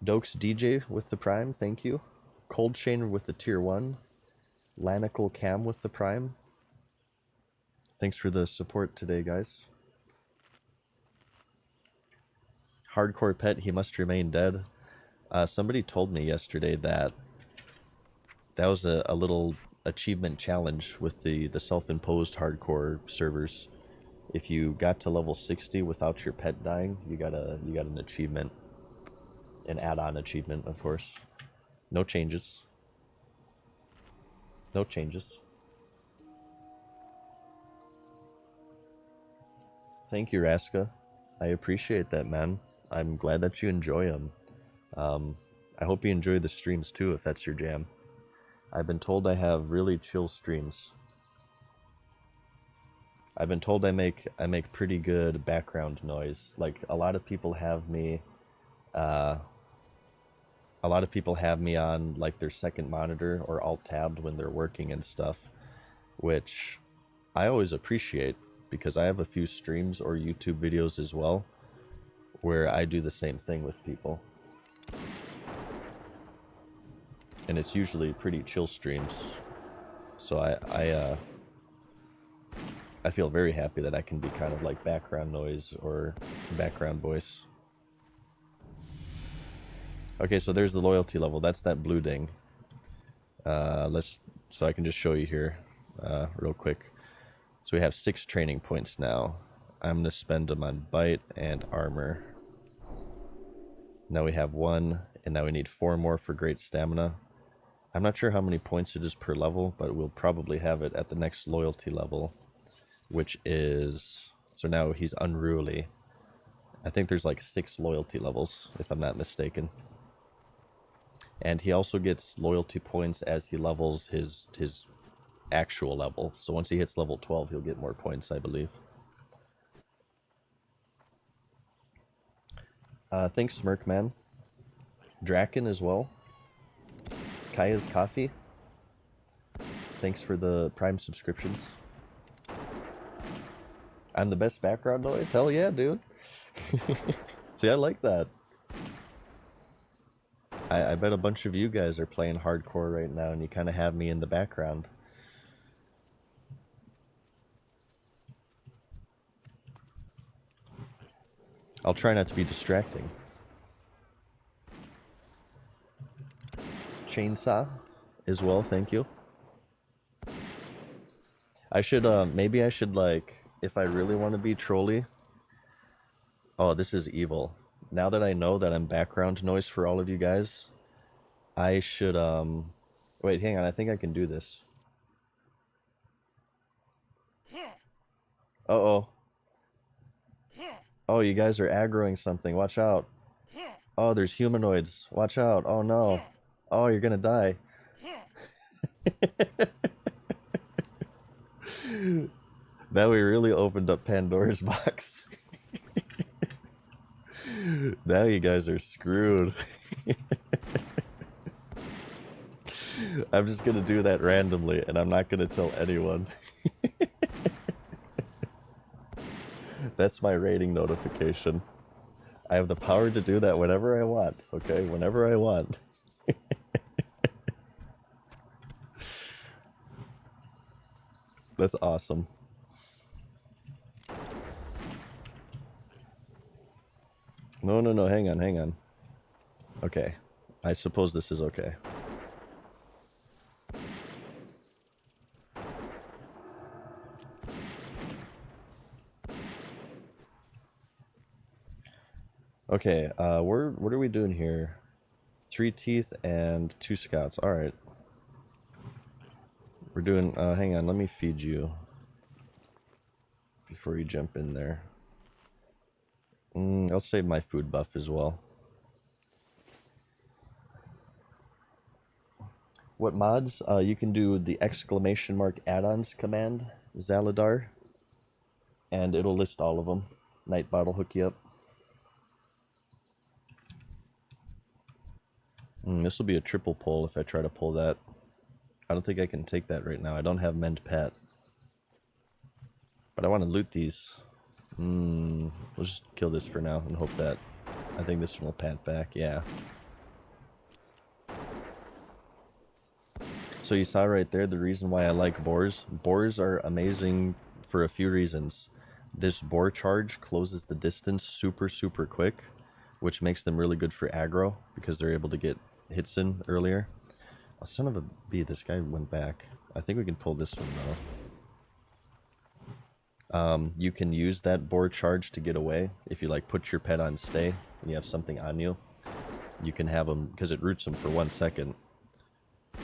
Speaker 1: Dokes DJ with the Prime, thank you. Cold Chain with the Tier 1. Lanical Cam with the Prime. Thanks for the support today, guys. Hardcore pet, he must remain dead. Somebody told me yesterday that was a little achievement challenge with the self-imposed hardcore servers. If you got to level 60 without your pet dying, you got an achievement. An add-on achievement, of course. No changes. No changes. Thank you, Raska. I appreciate that, man. I'm glad that you enjoy them. I hope you enjoy the streams too, if that's your jam. I've been told I have really chill streams. I've been told I make pretty good background noise. Like a lot of people have me on like their second monitor or alt tabbed when they're working and stuff, which I always appreciate because I have a few streams or YouTube videos as well where I do the same thing with people. And it's usually pretty chill streams. So I feel very happy that I can be kind of like background noise or background voice. Okay, so there's the loyalty level. That's that blue ding. So I can just show you here real quick. So we have 6 training points now. I'm gonna spend them on bite and armor. Now we have 1, and now we need 4 more for great stamina. I'm not sure how many points it is per level, but we'll probably have it at the next loyalty level, which is, so now he's unruly. I think there's like 6 loyalty levels, if I'm not mistaken. And he also gets loyalty points as he levels his actual level. So once he hits level 12, he'll get more points, I believe. Thanks, Smirkman. Draken as well. Kaya's Coffee. Thanks for the Prime subscriptions. I'm the best background noise? Hell yeah, dude. See, I like that. I bet a bunch of you guys are playing hardcore right now, and you kind of have me in the background. I'll try not to be distracting. Chainsaw as well, thank you. I should, maybe I should, like, if I really want to be trolly. Oh, this is evil. Now that I know that I'm background noise for all of you guys, I should, wait, hang on, I think I can do this. Uh-oh. Oh, you guys are aggroing something. Watch out. Oh, there's humanoids. Watch out. Oh, no. Oh, you're gonna die. Now we really opened up Pandora's box. Now you guys are screwed. I'm just gonna do that randomly, and I'm not gonna tell anyone. That's my rating notification. I have the power to do that whenever I want, okay? Whenever I want. That's awesome. No, no, no, hang on, hang on. Okay. I suppose this is okay. Okay, what are we doing here? 3 teeth and 2 scouts. Alright. We're doing, hang on, let me feed you. Before you jump in there. I'll save my food buff as well. What mods? You can do the exclamation mark add-ons command, Zaladar. And it'll list all of them. Nightbot will hook you up. This will be a triple pull if I try to pull that. I don't think I can take that right now. I don't have Mend Pat. But I want to loot these. We'll just kill this for now and hope that... I think this one will pat back, yeah. So you saw right there the reason why I like boars. Boars are amazing for a few reasons. This boar charge closes the distance super, super quick, which makes them really good for aggro because they're able to get hits in earlier. Oh, son of a bee, this guy went back. I think we can pull this one though. You can use that boar charge to get away. If you like put your pet on stay and you have something on you, you can have them, because it roots them for 1 second.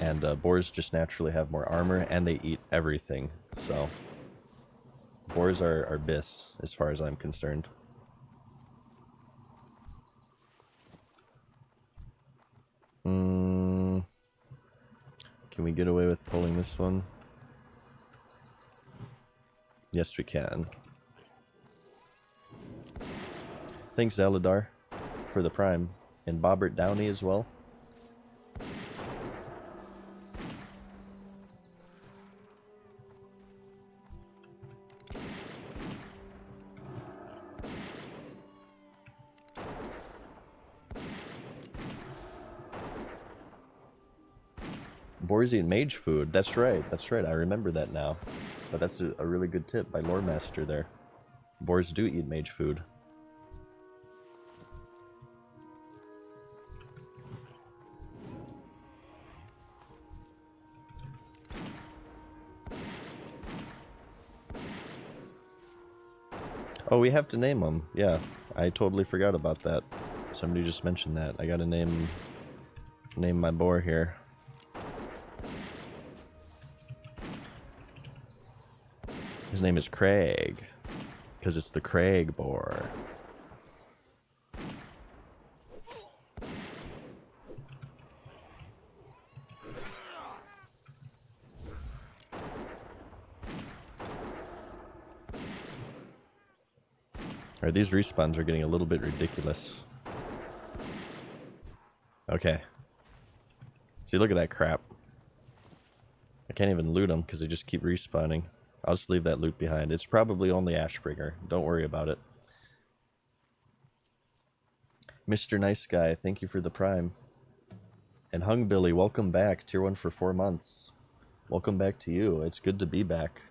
Speaker 1: And boars just naturally have more armor and they eat everything. So boars are bis as far as I'm concerned. Can we get away with pulling this one? Yes, we can. Thanks, Zaladar, for the prime. And Bobbert Downey as well. Boars eat mage food. That's right. That's right. I remember that now. But that's a really good tip by Lore Master there. Boars do eat mage food. Oh, we have to name them. Yeah, I totally forgot about that. Somebody just mentioned that. I gotta name my boar here. His name is Craig, because it's the Craig boar. Alright, these respawns are getting a little bit ridiculous. Okay. See, look at that crap. I can't even loot them because they just keep respawning. I'll just leave that loot behind. It's probably only Ashbringer. Don't worry about it. Mr. Nice Guy, thank you for the prime. And Hung Billy, welcome back. Tier 1 for 4 months. Welcome back to you. It's good to be back.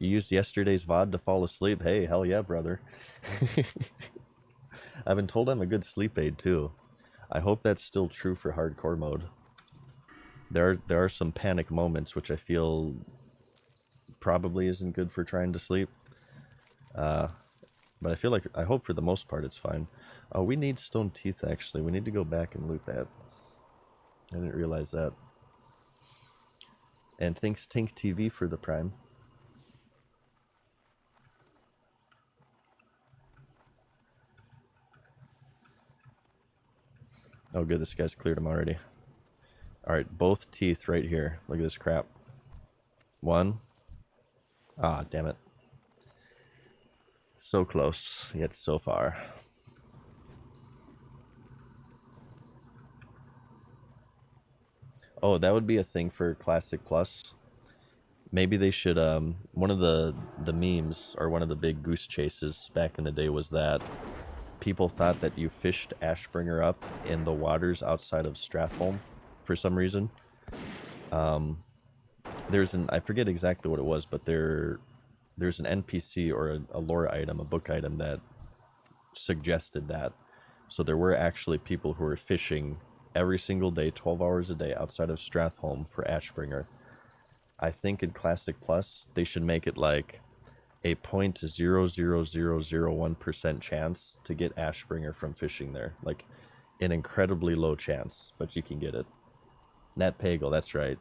Speaker 1: You used yesterday's VOD to fall asleep. Hey, hell yeah, brother. I've been told I'm a good sleep aid, too. I hope that's still true for hardcore mode. There are some panic moments, which I feel probably isn't good for trying to sleep. But I hope for the most part it's fine. Oh, we need stone teeth, actually. We need to go back and loot that. I didn't realize that. And thanks Tink TV for the prime. Oh good, this guy's cleared him already. Alright, both teeth right here. Look at this crap. One. Ah, damn it. So close, yet so far. Oh, that would be a thing for Classic Plus. Maybe they should, one of the memes, or one of the big goose chases back in the day was that people thought that you fished Ashbringer up in the waters outside of Stratholme for some reason. I forget exactly what it was, but there's an NPC or a lore item, a book item that suggested that. So there were actually people who were fishing every single day, 12 hours a day outside of Stratholme for Ashbringer. I think in Classic Plus, they should make it like a 0.00001% chance to get Ashbringer from fishing there. Like an incredibly low chance, but you can get it. Nat Pagel, that's right.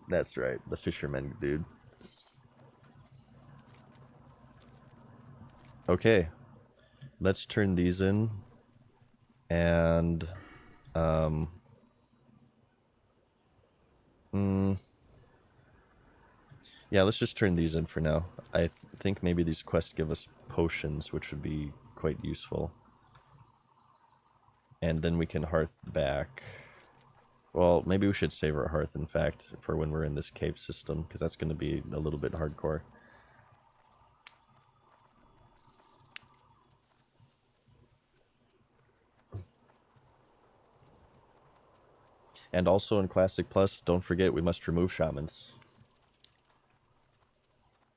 Speaker 1: That's right, the fisherman dude. Okay, let's turn these in. And, yeah, let's just turn these in for now. I think maybe these quests give us potions, which would be quite useful. And then we can hearth back. Well, maybe we should save our hearth, in fact, for when we're in this cave system, because that's going to be a little bit hardcore. And also in Classic Plus, don't forget we must remove shamans.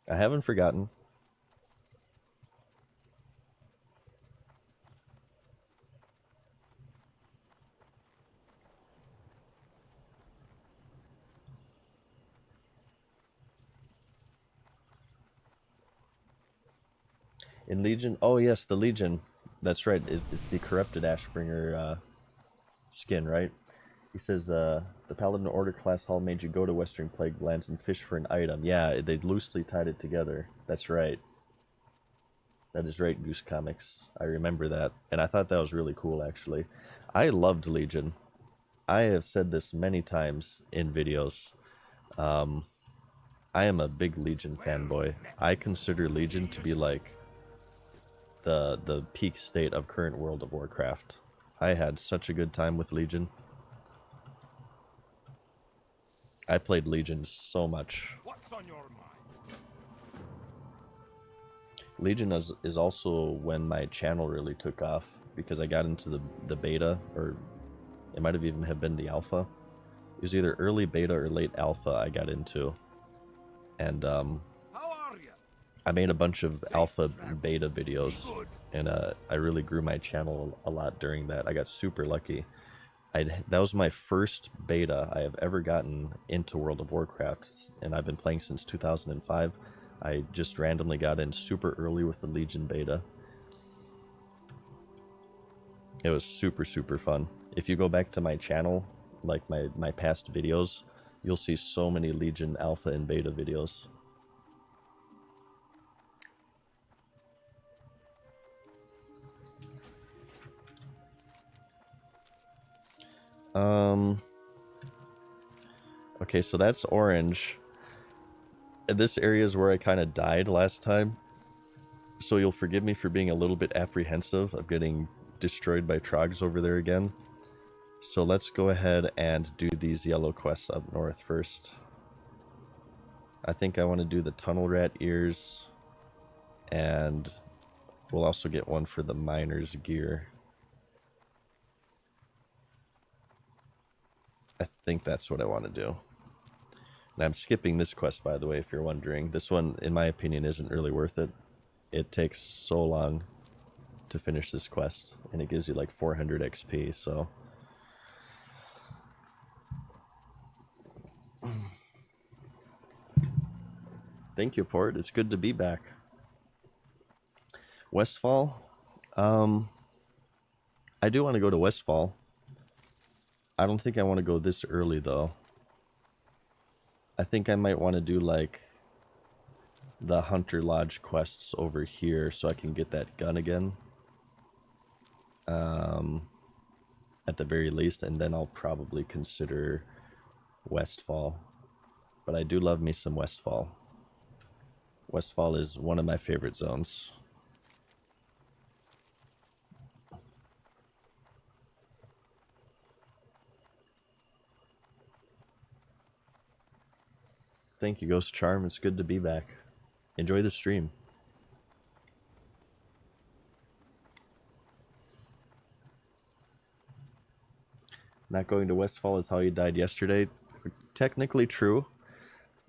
Speaker 1: I haven't forgotten. In Legion, oh yes, the Legion. That's right, it's the corrupted Ashbringer skin, right? He says the Paladin Order class hall made you go to Western Plague Lands and fish for an item. Yeah, they loosely tied it together. That's right. That is right, Goose Comics. I remember that. And I thought that was really cool, actually. I loved Legion. I have said this many times in videos. I am a big Legion fanboy. I consider Legion to be like the peak state of current World of Warcraft. I had such a good time with Legion. I played Legion so much.
Speaker 2: What's on your mind?
Speaker 1: Legion is also when my channel really took off, because I got into the beta, or it might have even have been the alpha. It was either early beta or late alpha I got into. And
Speaker 2: How are you?
Speaker 1: I made a bunch of alpha and beta videos, and I really grew my channel a lot during that. I got super lucky. That was my first beta I have ever gotten into World of Warcraft, and I've been playing since 2005. I just randomly got in super early with the Legion beta. It was super, super fun. If you go back to my channel, like my past videos, you'll see so many Legion alpha and beta videos. Okay, so that's orange. This area is where I kind of died last time. So you'll forgive me for being a little bit apprehensive of getting destroyed by Trogs over there again. So let's go ahead and do these yellow quests up north first. I think I want to do the tunnel rat ears. And we'll also get one for the miner's gear. I think that's what I want to do. And I'm skipping this quest, by the way, if you're wondering. This one, in my opinion, isn't really worth it. It takes so long to finish this quest, and it gives you like 400 XP, so... Thank you, Port. It's good to be back. Westfall? I do want to go to Westfall. I don't think I want to go this early, though. I think I might want to do, like, the Hunter Lodge quests over here so I can get that gun again. At the very least, and then I'll probably consider Westfall. But I do love me some Westfall. Westfall is one of my favorite zones. Thank you, Ghost Charm. It's good to be back. Enjoy the stream. Not going to Westfall is how you died yesterday. Technically true,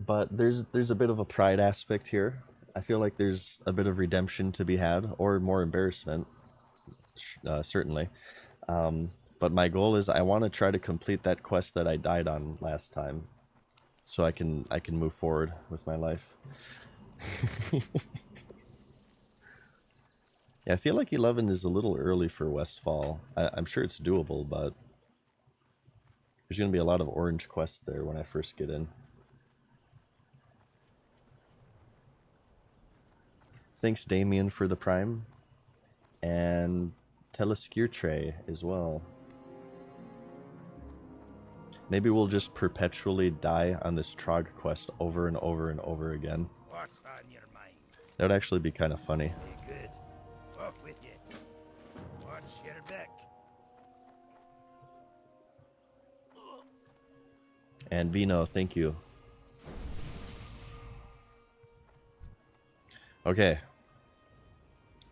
Speaker 1: but there's a bit of a pride aspect here. I feel like there's a bit of redemption to be had, or more embarrassment, certainly. But my goal is I want to try to complete that quest that I died on last time, so I can move forward with my life. Yeah, I feel like 11 is a little early for Westfall. I'm sure it's doable, but there's going to be a lot of orange quests there when I first get in. Thanks, Damien, for the Prime. And Teleskirtre as well. Maybe we'll just perpetually die on this Trog quest over and over and over again.
Speaker 2: What's on your mind?
Speaker 1: That would actually be kind of funny.
Speaker 2: Be good. Off with you. Watch your back.
Speaker 1: And Vino, thank you. Okay.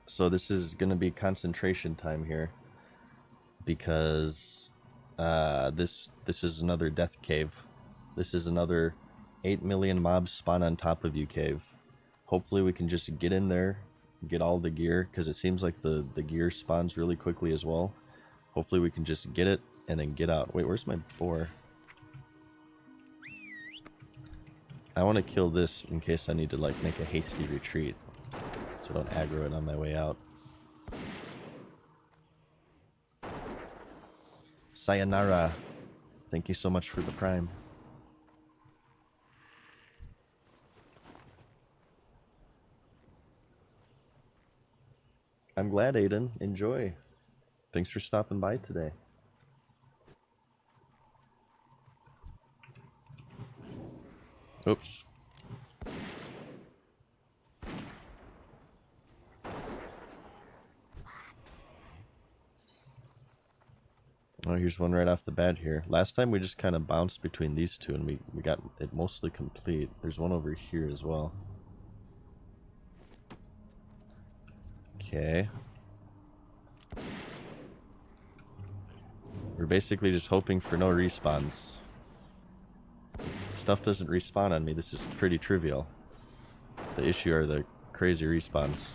Speaker 1: So this is going to be concentration time here. Because this is another death cave. This is another 8 million mobs spawn on top of you cave. Hopefully we can just get in there, get all the gear, because it seems like the gear spawns really quickly as well. Hopefully we can just get it and then get out. Wait, where's my boar? I want to kill this in case I need to like make a hasty retreat, so I don't aggro it on my way out. Sayonara. Thank you so much for the Prime. I'm glad, Aiden. Enjoy. Thanks for stopping by today. Oops. Oh, here's one right off the bat here. Last time we just kind of bounced between these two and we got it mostly complete. There's one over here as well. Okay. We're basically just hoping for no respawns. Stuff doesn't respawn on me. This is pretty trivial. The issue are the crazy respawns.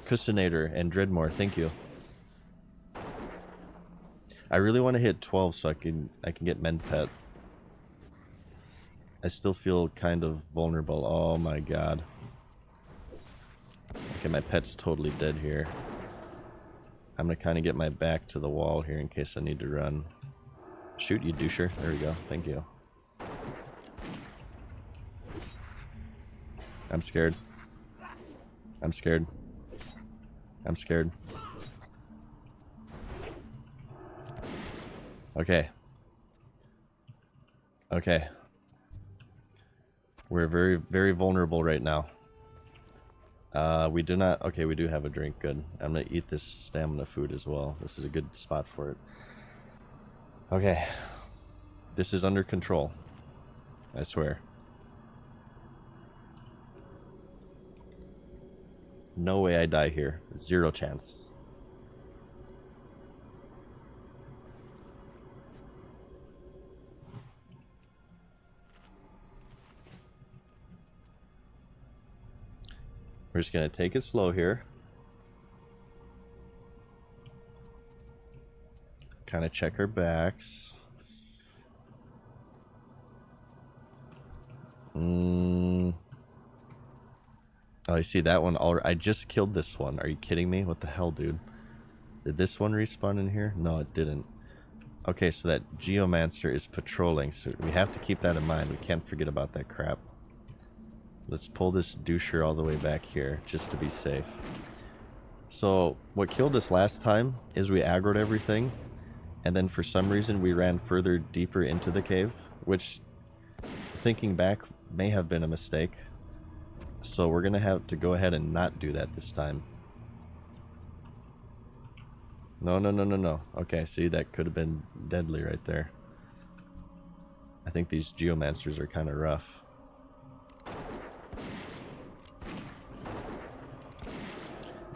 Speaker 1: Cussinator and Dreadmore, thank you. I really want to hit 12 so I can get Menpet. I still feel kind of vulnerable. Oh my god. Okay, my pet's totally dead here. I'm gonna kind of get my back to the wall here in case I need to run. Shoot, you doucher. There we go. Thank you. I'm scared. I'm scared. I'm scared. Okay. Okay. We're very, very vulnerable right now. We do not... Okay, we do have a drink. Good. I'm going to eat this stamina food as well. This is a good spot for it. Okay. This is under control. I swear. No way I die here. Zero chance. We're just gonna take it slow here. Kind of check our backs. Oh, you see that one already? I just killed this one. Are you kidding me? What the hell, dude? Did this one respawn in here? No, it didn't. Okay, so that Geomancer is patrolling, so we have to keep that in mind. We can't forget about that crap. Let's pull this doucher all the way back here, just to be safe. So, what killed us last time is we aggroed everything, and then for some reason we ran further deeper into the cave, which, thinking back, may have been a mistake. So we're gonna have to go ahead and not do that this time. No, no, no, no, no. Okay, see, that could have been deadly right there. I think these Geomancers are kind of rough.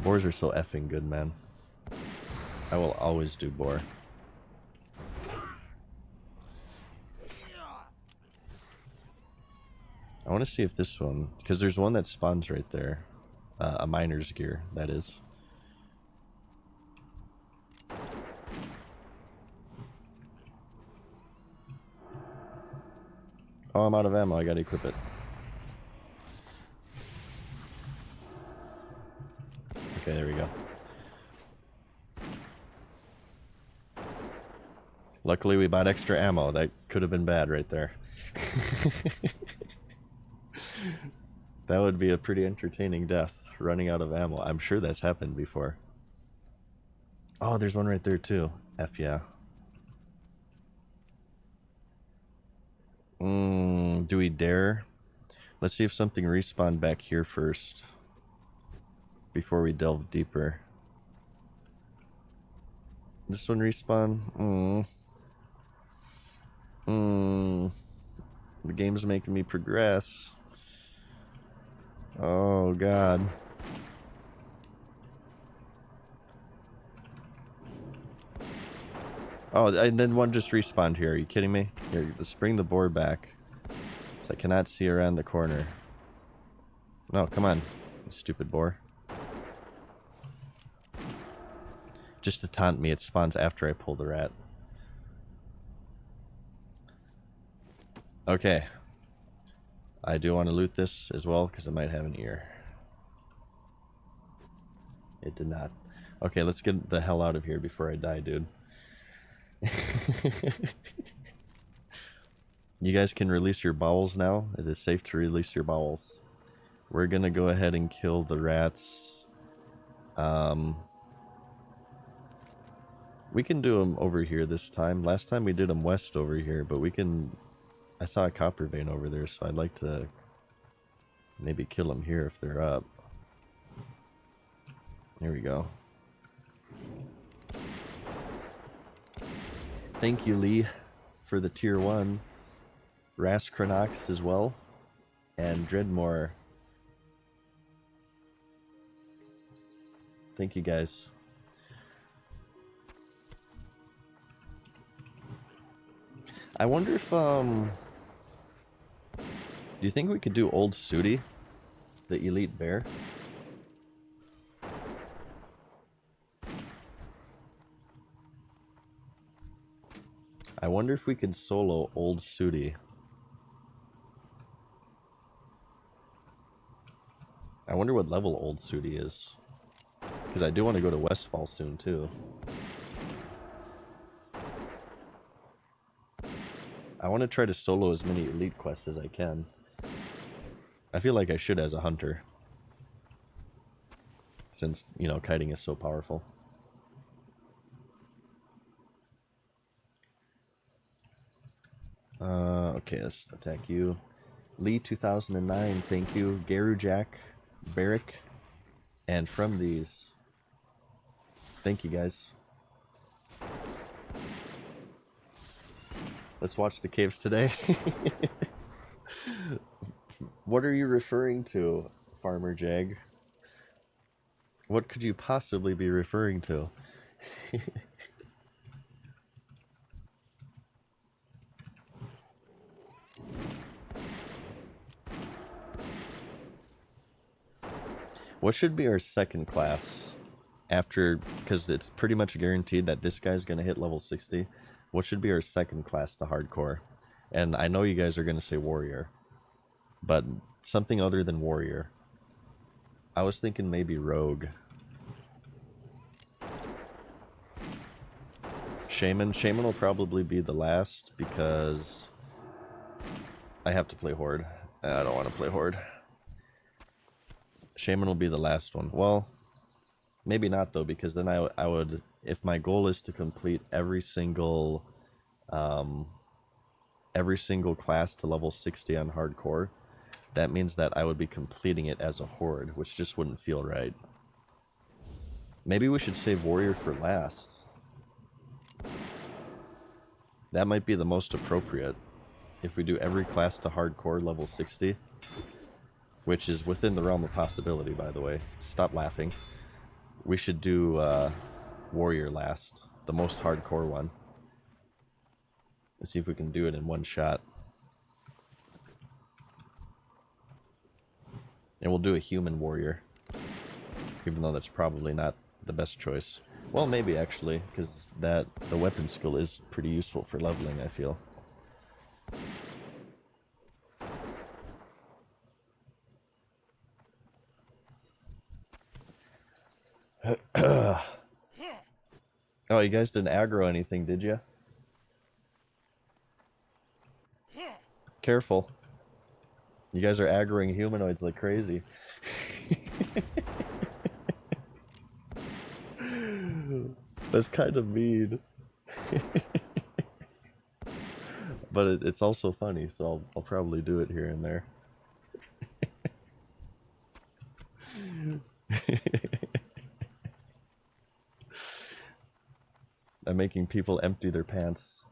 Speaker 1: Boars are so effing good, man. I will always do boar. I want to see if this one, because there's one that spawns right there. A miner's gear, that is. Oh, I'm out of ammo. I gotta equip it. Okay, there we go. Luckily, we bought extra ammo. That could have been bad right there. That would be a pretty entertaining death, running out of ammo. I'm sure that's happened before. Oh, there's one right there too. F yeah. Do we dare? Let's see if something respawned back here first, before we delve deeper. This one respawn? The game's making me progress. Oh god. Oh, and then one just respawned here. Are you kidding me? Here, let's bring the boar back. So I cannot see around the corner. No, come on, you stupid boar. Just to taunt me, it spawns after I pull the rat. Okay. I do want to loot this as well, because it might have an ear. It did not. Okay, let's get the hell out of here before I die, dude. You guys can release your bowels now. It is safe to release your bowels. We're gonna go ahead and kill the rats. We can do them over here this time. Last time we did them west over here, but we can... I saw a copper vein over there, so I'd like to maybe kill them here if they're up. Here we go. Thank you, Lee, for the tier 1. Raskronox as well. And Dreadmore. Thank you, guys. I wonder if, do you think we could do Old Sooty? The Elite Bear? I wonder if we could solo Old Sooty. I wonder what level Old Sooty is. Because I do want to go to Westfall soon, too. I want to try to solo as many elite quests as I can. I feel like I should as a hunter. Since, you know, kiting is so powerful. Okay, let's attack you. Lee 2009, thank you. Garu Jack, Barrick, and from these. Thank you, guys. Let's watch the caves today. What are you referring to, Farmer Jag? What could you possibly be referring to? What should be our second class? After, because it's pretty much guaranteed that this guy's going to hit level 60. What should be our second class to hardcore? And I know you guys are going to say warrior, but something other than warrior. I was thinking maybe rogue. Shaman. Shaman will probably be the last because I have to play Horde. I don't want to play Horde. Shaman will be the last one. Well, maybe not though, because then I would, if my goal is to complete every single class to level 60 on hardcore, that means that I would be completing it as a Horde, which just wouldn't feel right. Maybe we should save warrior for last. That might be the most appropriate if we do every class to hardcore level 60, which is within the realm of possibility, by the way. Stop laughing. We should do warrior last, the most hardcore one. Let's see if we can do it in one shot. And we'll do a human warrior, even though that's probably not the best choice. Well, maybe actually, because the weapon skill is pretty useful for leveling, I feel. Oh, you guys didn't aggro anything, did you? Careful. You guys are aggroing humanoids like crazy. That's kind of mean. But it's also funny, so I'll probably do it here and there. I'm making people empty their pants.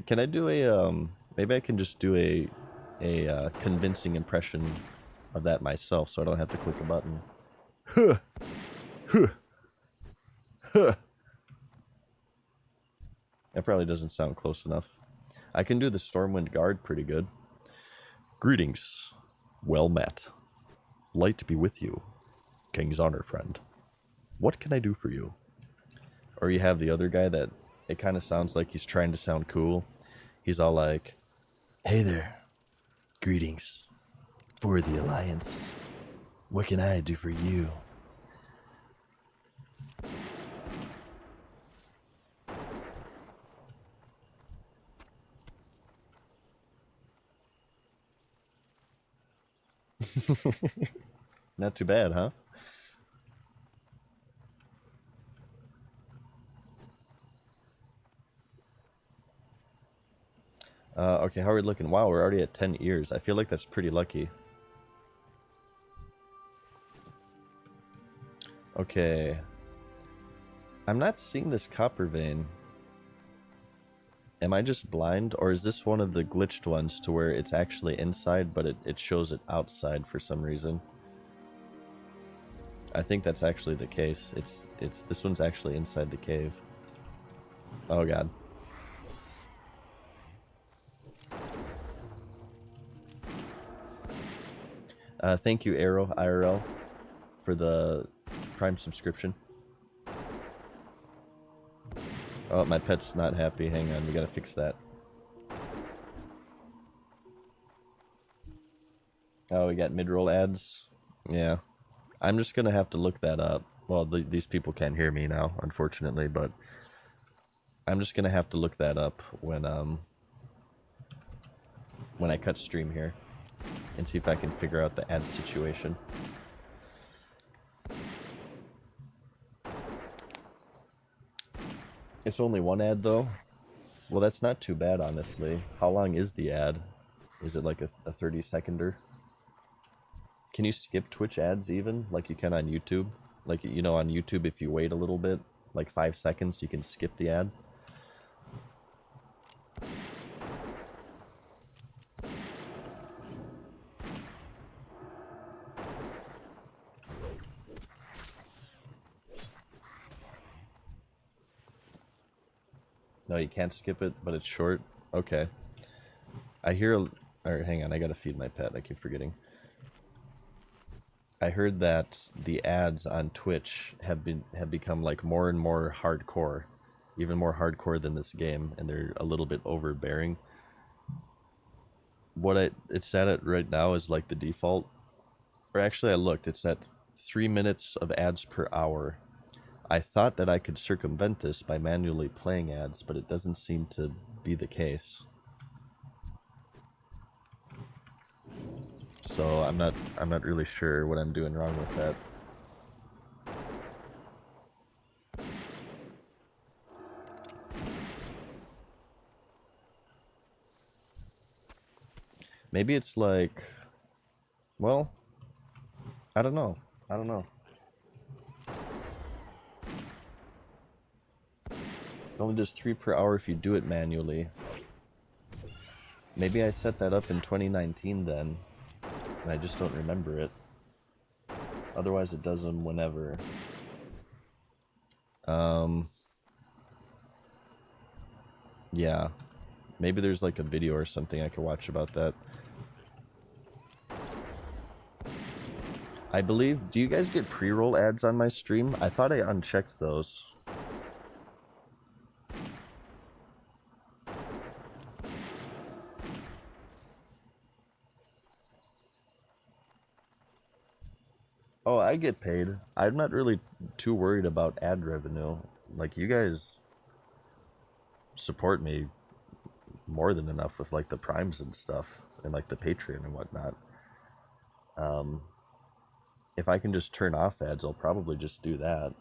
Speaker 1: Can I do a maybe I can just do a convincing impression of that myself, so I don't have to click a button. That probably doesn't sound close enough. I can do the Stormwind Guard pretty good. Greetings. Well met. Light to be with you. King's honor, friend. What can I do for you? Or you have the other guy that it kind of sounds like he's trying to sound cool. He's all like, hey there. Greetings. For the Alliance. What can I do for you? Not too bad, huh? Okay, how are we looking? Wow, we're already at 10 ears. I feel like that's pretty lucky. Okay. I'm not seeing this copper vein. Am I just blind? Or is this one of the glitched ones to where it's actually inside, but it shows it outside for some reason? I think that's actually the case. This one's actually inside the cave. Oh god. Thank you, Arrow IRL, for the Prime subscription. Oh, my pet's not happy. Hang on, we gotta fix that. Oh, we got mid-roll ads. Yeah. I'm just gonna have to look that up. Well, these people can't hear me now, unfortunately, but I'm just gonna have to look that up when I cut stream here and see if I can figure out the ad situation. It's only one ad though? Well, that's not too bad, honestly. How long is the ad? Is it like a 30-seconder? Can you skip Twitch ads even, like you can on YouTube? Like, you know, on YouTube, if you wait a little bit, like 5 seconds, you can skip the ad. No, you can't skip it, but it's short. Okay. I hear... Alright, hang on, I gotta feed my pet, I keep forgetting. I heard that the ads on Twitch have become like more and more hardcore, even more hardcore than this game, and they're a little bit overbearing. What it's set at right now is like the default, or actually I looked, it's at 3 minutes of ads per hour. I thought that I could circumvent this by manually playing ads, but it doesn't seem to be the case. So I'm not really sure what I'm doing wrong with that. Maybe it's like, well, I don't know. I don't know. Only does 3 per hour if you do it manually. Maybe I set that up in 2019 then, and I just don't remember it. Otherwise it does them whenever. Yeah. Maybe there's like a video or something I could watch about that. I believe, do you guys get pre-roll ads on my stream? I thought I unchecked those. Oh, I get paid. I'm not really too worried about ad revenue. Like, you guys support me more than enough with like the primes and stuff, and like the Patreon and whatnot. If I can just turn off ads, I'll probably just do that.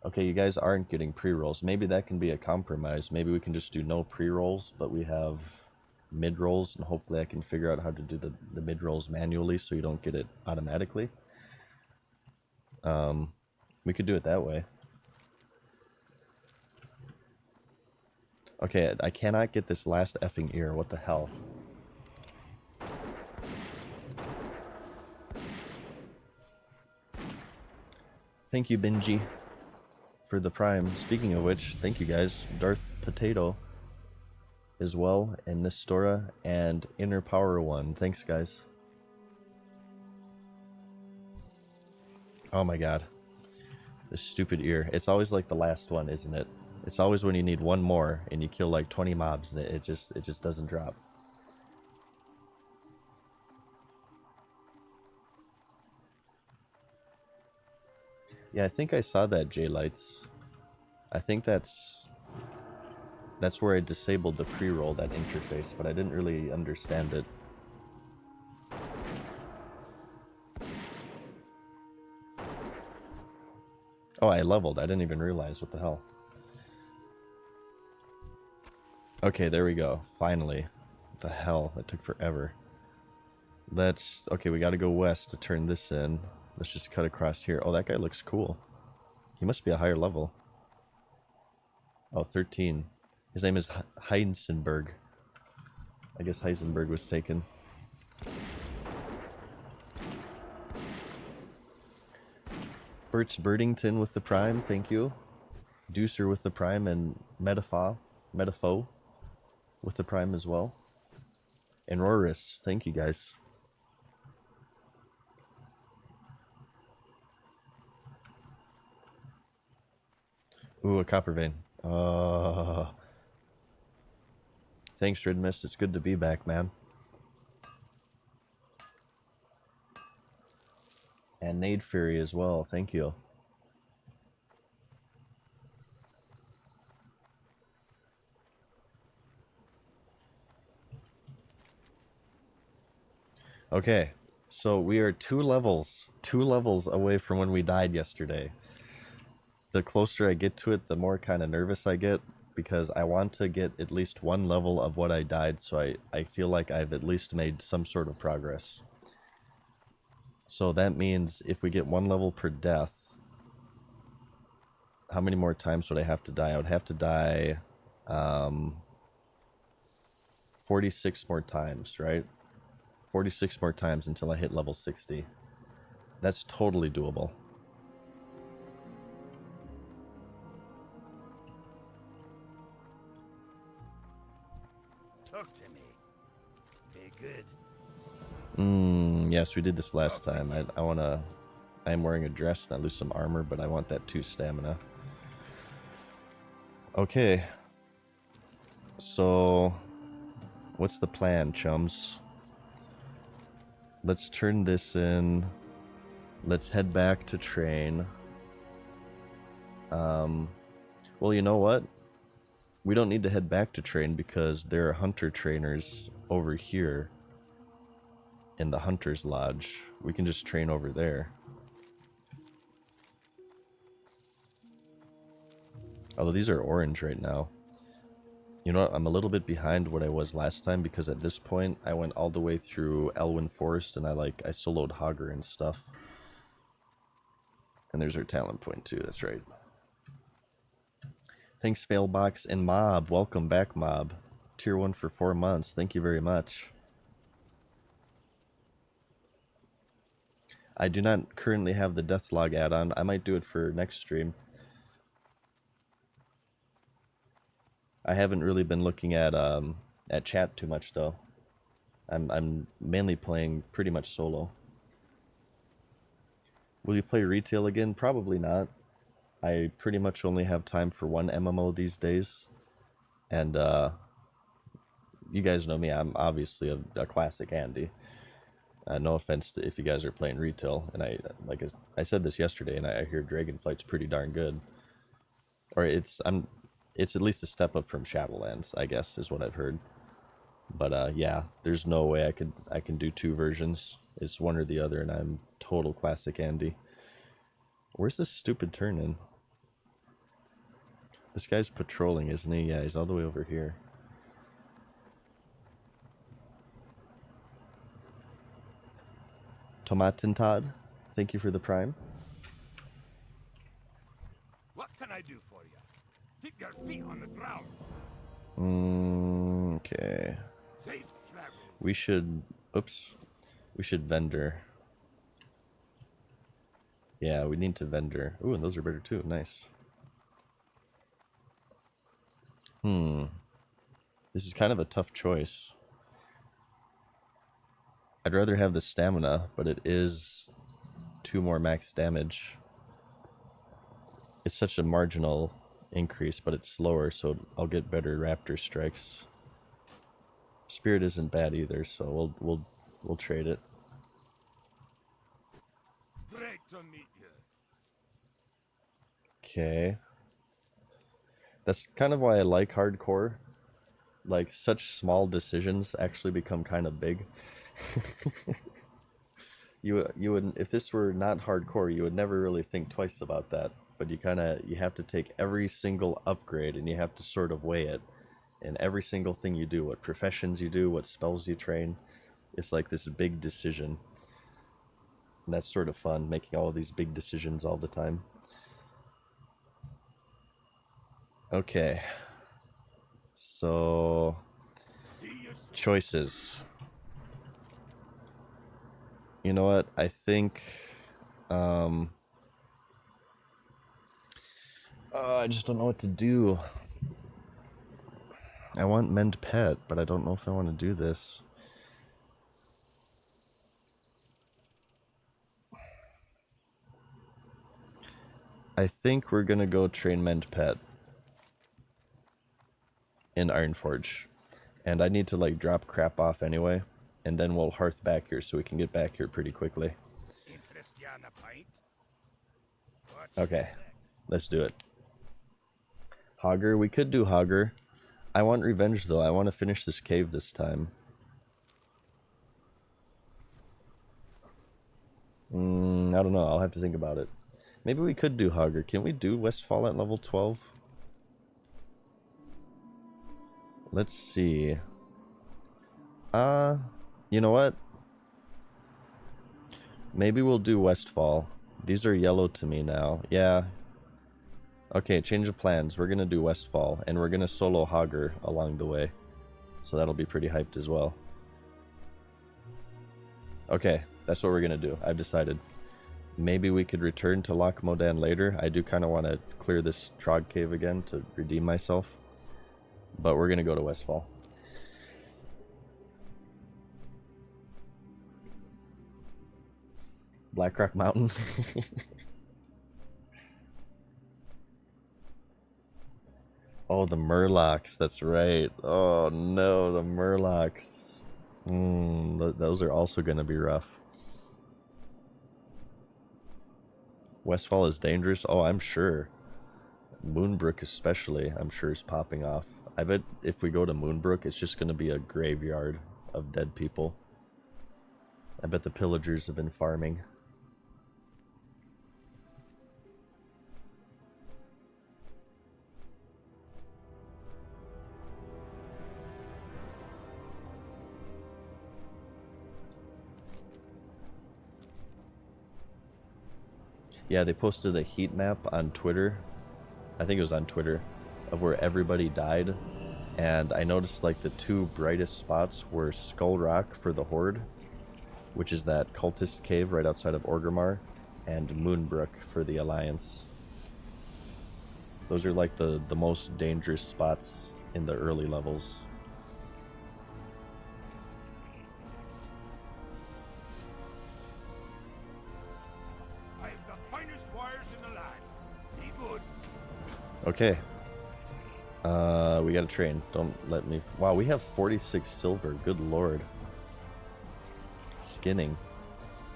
Speaker 1: Okay, you guys aren't getting pre-rolls. Maybe that can be a compromise. Maybe we can just do no pre-rolls, but we have mid-rolls, and hopefully I can figure out how to do the mid-rolls manually so you don't get it automatically. We could do it that way. Okay, I cannot get this last effing ear. What the hell? Thank you, Benji, for the prime. Speaking of which, thank you guys. Darth Potato as well, and Nestora, and Inner Power One. Thanks, guys. Oh my god. This stupid ear. It's always like the last one, isn't it? It's always when you need one more, and you kill like 20 mobs, and it just doesn't drop. Yeah, I think I saw that, J-Lights. I think that's where I disabled the pre-roll, that interface, but I didn't really understand it. Oh, I leveled. I didn't even realize. What the hell? Okay, there we go. Finally. What the hell? That took forever. Okay, we gotta go west to turn this in. Let's just cut across here. Oh, that guy looks cool. He must be a higher level. Oh, 13. His name is Heisenberg. I guess Heisenberg was taken. Bert's Birdington with the prime, thank you. Deucer with the prime, and Metafo with the prime as well. And Rorus, thank you guys. Ooh, a copper vein. Thanks, Dridmist. It's good to be back, man. And Nade Fury as well. Thank you. Okay, so we are two levels away from when we died yesterday. The closer I get to it, the more kind of nervous I get, because I want to get at least one level of what I died, so I feel like I've at least made some sort of progress. So that means if we get 1 level per death, how many more times would I have to die? I would have to die 46 more times, right? 46 more times until I hit level 60. That's totally doable.
Speaker 2: Talk to me. Be good.
Speaker 1: Yes, we did this last time. I want to... I'm wearing a dress and I lose some armor, but I want that 2 stamina. Okay. So, what's the plan, chums? Let's turn this in. Let's head back to train. Well, you know what? We don't need to head back to train because there are hunter trainers over here in the hunter's lodge. We can just train over there. Although these are orange right now. You know what? I'm a little bit behind what I was last time because at this point I went all the way through Elwyn Forest and I soloed Hogger and stuff. And there's our talent point too, that's right. Thanks, Failbox and Mob. Welcome back, Mob. Tier 1 for 4 months. Thank you very much. I do not currently have the Deathlog add-on. I might do it for next stream. I haven't really been looking at chat too much though. I'm mainly playing pretty much solo. Will you play retail again? Probably not. I pretty much only have time for 1 MMO these days. And you guys know me, I'm obviously a classic Andy. No offense to if you guys are playing retail, and I said this yesterday, and I hear Dragonflight's pretty darn good. Or it's at least a step up from Shadowlands, I guess, is what I've heard. But yeah, there's no way I can do 2 versions. It's one or the other, and I'm total classic Andy. Where's this stupid turn in? This guy's patrolling, isn't he? Yeah, he's all the way over here. Tomatintad, thank you for the prime.
Speaker 2: What can I do for you? Keep your feet on the ground.
Speaker 1: Okay.
Speaker 2: Safe travel.
Speaker 1: We should... Oops. We should vendor. Yeah, we need to vendor. Ooh, and those are better too. Nice. This is kind of a tough choice. I'd rather have the stamina, but it is 2 more max damage. It's such a marginal increase, but it's slower, so I'll get better raptor strikes. Spirit isn't bad either, so we'll trade it.
Speaker 2: Great to meet you.
Speaker 1: Okay. That's kind of why I like hardcore. Like, such small decisions actually become kind of big. You would, if this were not hardcore, you would never really think twice about that. But you have to take every single upgrade and you have to sort of weigh it. And every single thing you do, what professions you do, what spells you train, it's like this big decision. And that's sort of fun, making all of these big decisions all the time. Okay. So, choices. You know what? I think I just don't know what to do. I want Mend Pet, but I don't know if I want to do this. I think we're gonna go train Mend Pet in Ironforge. And I need to like drop crap off anyway. And then we'll hearth back here so we can get back here pretty quickly.
Speaker 2: Interest you on a pint?
Speaker 1: Okay, let's do it. Hogger, we could do Hogger. I want revenge though. I want to finish this cave this time. I don't know. I'll have to think about it. Maybe we could do Hogger. Can we do Westfall at level 12? Let's see. You know what? Maybe we'll do Westfall. These are yellow to me now. Yeah. Okay, change of plans. We're gonna do Westfall, and we're gonna solo Hogger along the way. So that'll be pretty hyped as well. Okay, that's what we're gonna do. I've decided. Maybe we could return to Loch Modan later. I do kind of want to clear this Trog Cave again to redeem myself. But we're gonna go to Westfall. Blackrock Mountain. Oh, the Murlocs. That's right. Oh no, the Murlocs. Those are also gonna be rough. Westfall is dangerous. Oh, I'm sure. Moonbrook especially, I'm sure, is popping off. I bet if we go to Moonbrook, it's just gonna be a graveyard of dead people. I bet the pillagers have been farming. Yeah, they posted a heat map on Twitter. I think it was on Twitter, of where everybody died. And I noticed like the two brightest spots were Skull Rock for the Horde, which is that cultist cave right outside of Orgrimmar, and Moonbrook for the Alliance. Those are like the most dangerous spots in the early levels.
Speaker 2: I have the finest wires in the land. Be good.
Speaker 1: Okay. We gotta train. Don't let me... Wow, we have 46 silver. Good lord. Skinning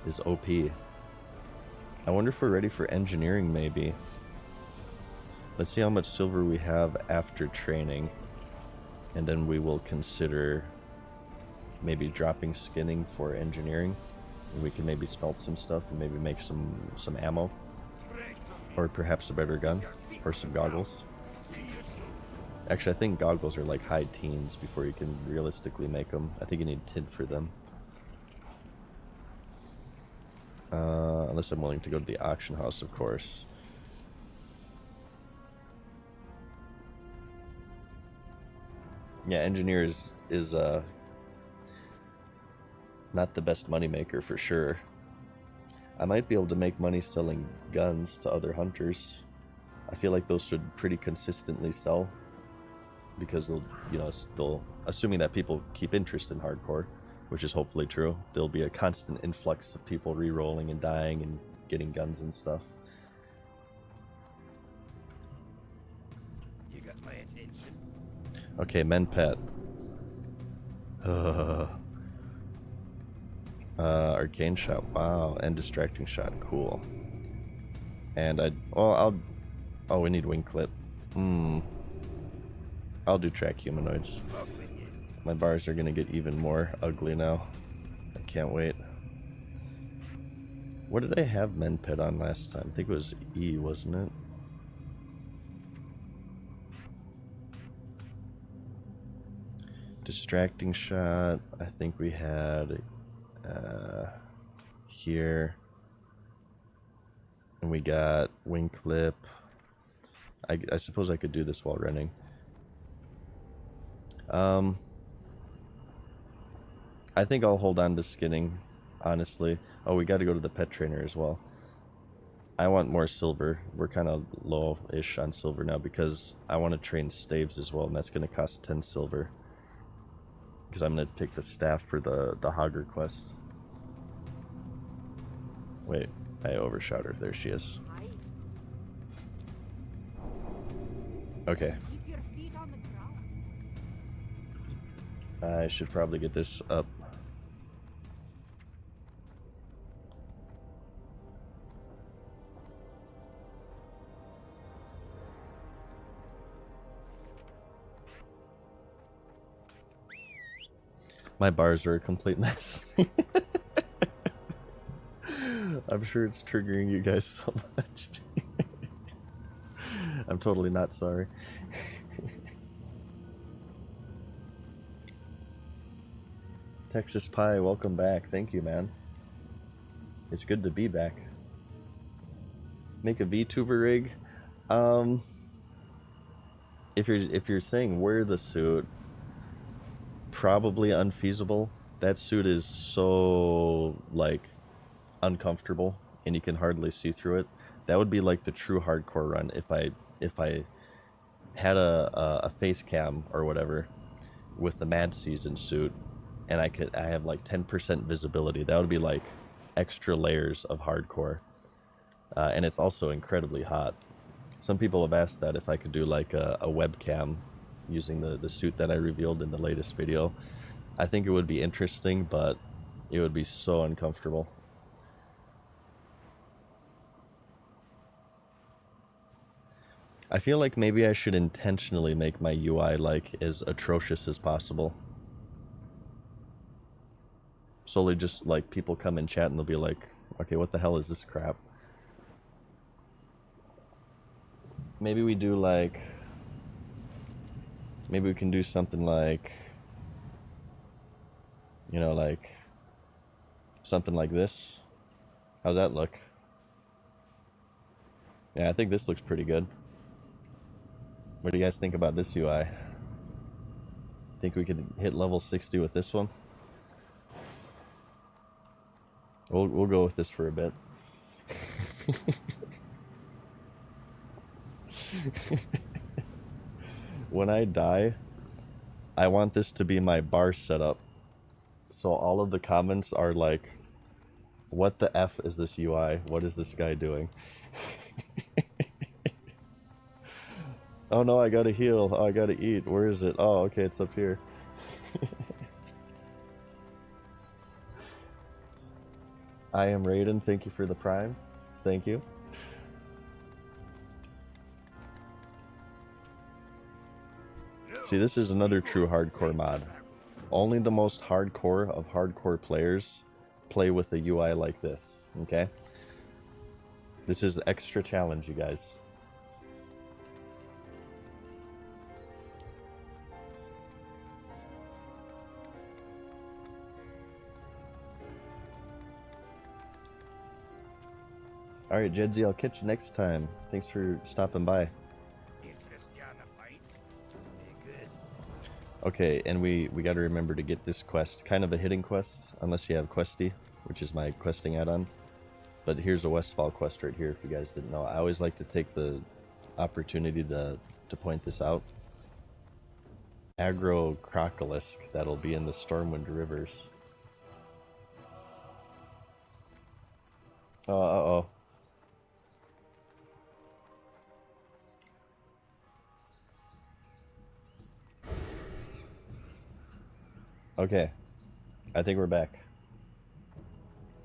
Speaker 1: is OP. I wonder if we're ready for engineering, maybe. Let's see how much silver we have after training. And then we will consider maybe dropping skinning for engineering. And we can maybe smelt some stuff and maybe make some ammo. Or perhaps a better gun. Or some goggles. Actually, I think goggles are like high teens before you can realistically make them. I think you need tint for them. Unless I'm willing to go to the auction house, of course. Yeah, engineer is not the best moneymaker for sure. I might be able to make money selling guns to other hunters. I feel like those should pretty consistently sell. Because they'll assuming that people keep interest in hardcore, which is hopefully true, there'll be a constant influx of people re-rolling and dying and getting guns and stuff.
Speaker 2: You got my attention.
Speaker 1: Okay, men pet. Arcane shot, wow, and distracting shot, cool. And we need wing clip. I'll do track humanoids. My bars are gonna get even more ugly now. I can't wait. What did I have men pet on last time? I think it was E, wasn't it? Distracting shot, I think we had here. And we got wing clip. I suppose I could do this while running. I think I'll hold on to skinning, honestly. Oh, we got to go to the pet trainer as well. I want more silver. We're kind of low-ish on silver now because I want to train staves as well, and that's going to cost 10 silver. Because I'm going to pick the staff for the Hogger quest. Wait, I overshot her. There she is. Okay.
Speaker 3: Keep your feet on the ground.
Speaker 1: I should probably get this up. My bars are a complete mess. I'm sure it's triggering you guys so much. I'm totally not sorry. Texas Pie, welcome back. Thank you, man. It's good to be back. Make a VTuber rig. Um, if you're saying wear the suit, probably unfeasible. That suit is so like uncomfortable, and you can hardly see through it. That would be like the true hardcore run if I had a face cam or whatever with the Mad Season suit, and I have like 10% visibility. That would be like extra layers of hardcore, and it's also incredibly hot. Some people have asked that if I could do like a webcam using the suit that I revealed in the latest video. I think it would be interesting, but it would be so uncomfortable. I feel like maybe I should intentionally make my UI like as atrocious as possible. Solely just like people come in chat and they'll be like, okay, what the hell is this crap? Maybe we do like, maybe we can do something like, you know, like something like this. How's that look? Yeah, I think this looks pretty good. What do you guys think about this UI? Think we could hit level 60 with this one? We'll go with this for a bit. When I die, I want this to be my bar setup. So all of the comments are like, what the F is this UI? What is this guy doing? Oh no, I gotta heal. Oh, I gotta eat. Where is it? Oh, okay, it's up here. I am Raiden. Thank you for the prime. Thank you. See, this is another true hardcore mod. Only the most hardcore of hardcore players play with a UI like this, okay? This is extra challenge, you guys. Alright, Jedzi, I'll catch you next time. Thanks for stopping by. Okay, and we gotta remember to get this quest. Kind of a hidden quest, unless you have Questy, which is my questing add-on. But here's a Westfall quest right here, if you guys didn't know. I always like to take the opportunity to point this out. Aggro Crocolisk, that'll be in the Stormwind Rivers. Uh-oh. Okay, I think we're back.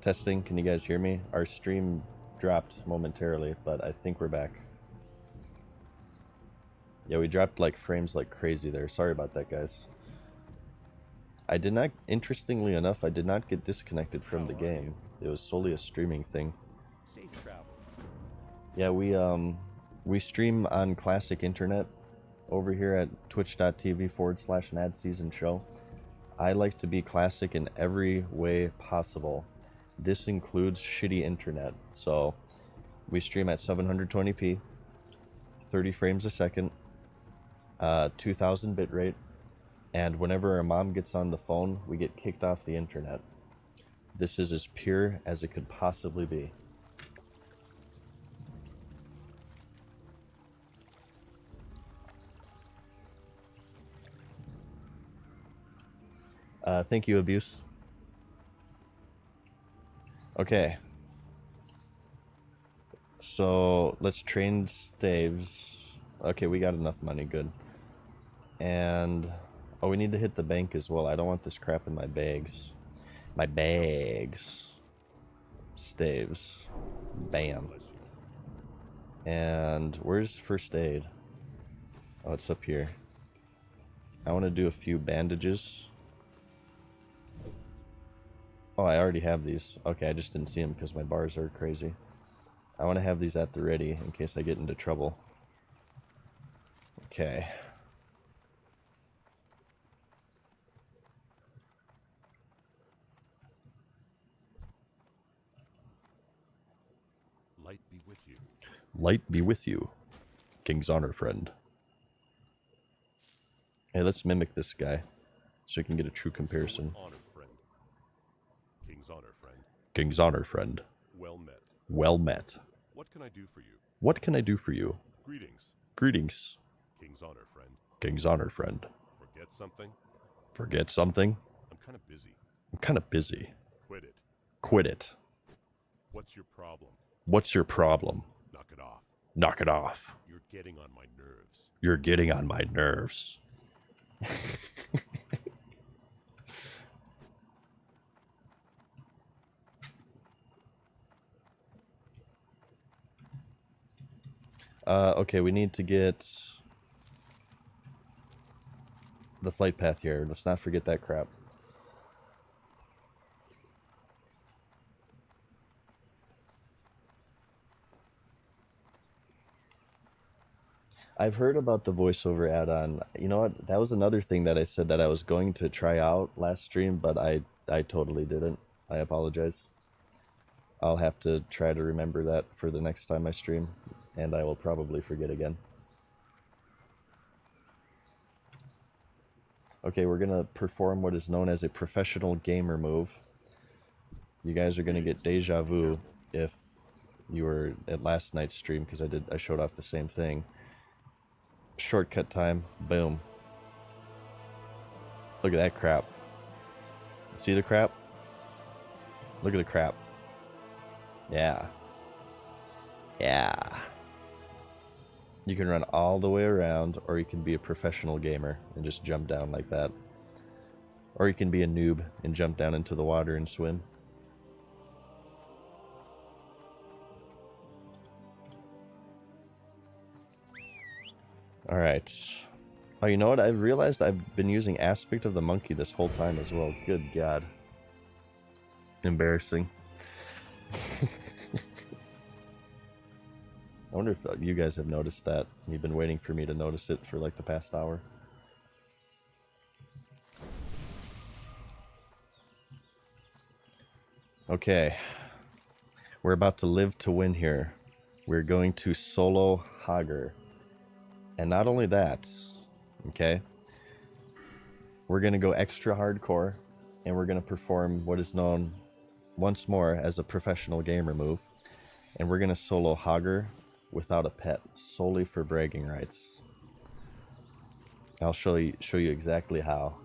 Speaker 1: Testing, can you guys hear me? Our stream dropped momentarily, but I think we're back. Yeah, we dropped like frames like crazy there. Sorry about that, guys. I did not, interestingly enough, I did not get disconnected from the game. It was solely a streaming thing.
Speaker 2: Safe travel.
Speaker 1: Yeah, we stream on classic internet over here at twitch.tv/MadSeasonShow. I like to be classic in every way possible. This includes shitty internet. So we stream at 720p, 30 frames a second, 2000 bitrate, and whenever our mom gets on the phone, we get kicked off the internet. This is as pure as it could possibly be. Thank you, Abuse. Okay. So let's train staves. Okay, we got enough money, good. And oh, we need to hit the bank as well. I don't want this crap in my bags. My bags. Staves. Bam. And where's first aid? Oh, it's up here. I want to do a few bandages. Oh, I already have these. Okay, I just didn't see them because my bars are crazy. I want to have these at the ready in case I get into trouble. Okay. Light be with you, King's Honor friend. Hey, let's mimic this guy so we can get a true comparison.
Speaker 2: Honor friend. King's honor friend.
Speaker 1: King's Honor friend.
Speaker 2: Well met.
Speaker 1: Well met.
Speaker 2: What can I do for you?
Speaker 1: What can I do for you?
Speaker 2: Greetings.
Speaker 1: Greetings,
Speaker 2: King's honor friend.
Speaker 1: King's Honor friend.
Speaker 2: Forget something?
Speaker 1: Forget something?
Speaker 2: I'm kind of busy.
Speaker 1: I'm kind of busy.
Speaker 2: Quit it.
Speaker 1: Quit it.
Speaker 2: What's your problem?
Speaker 1: What's your problem?
Speaker 2: Knock it off.
Speaker 1: Knock it off.
Speaker 2: You're getting on my nerves.
Speaker 1: You're getting on my nerves. Okay, we need to get the flight path here. Let's not forget that crap. I've heard about the voiceover add-on. You know what? That was another thing that I said that I was going to try out last stream, but I totally didn't. I apologize. I'll have to try to remember that for the next time I stream, and I will probably forget again. Okay, we're gonna perform what is known as a professional gamer move. You guys are gonna get deja vu if you were at last night's stream, because I showed off the same thing. Shortcut time, boom. Look at that crap. See the crap? Look at the crap. Yeah. Yeah. You can run all the way around, or you can be a professional gamer and just jump down like that. Or you can be a noob and jump down into the water and swim. Alright. Oh, you know what? I've realized I've been using aspect of the monkey this whole time as well. Good God. Embarrassing. I wonder if you guys have noticed that. You've been waiting for me to notice it for like the past hour. Okay. We're about to live to win here. We're going to solo Hager. And not only that, okay, we're going to go extra hardcore, and we're going to perform what is known once more as a professional gamer move. And we're going to solo Hager without a pet, solely for bragging rights. I'll show you exactly how.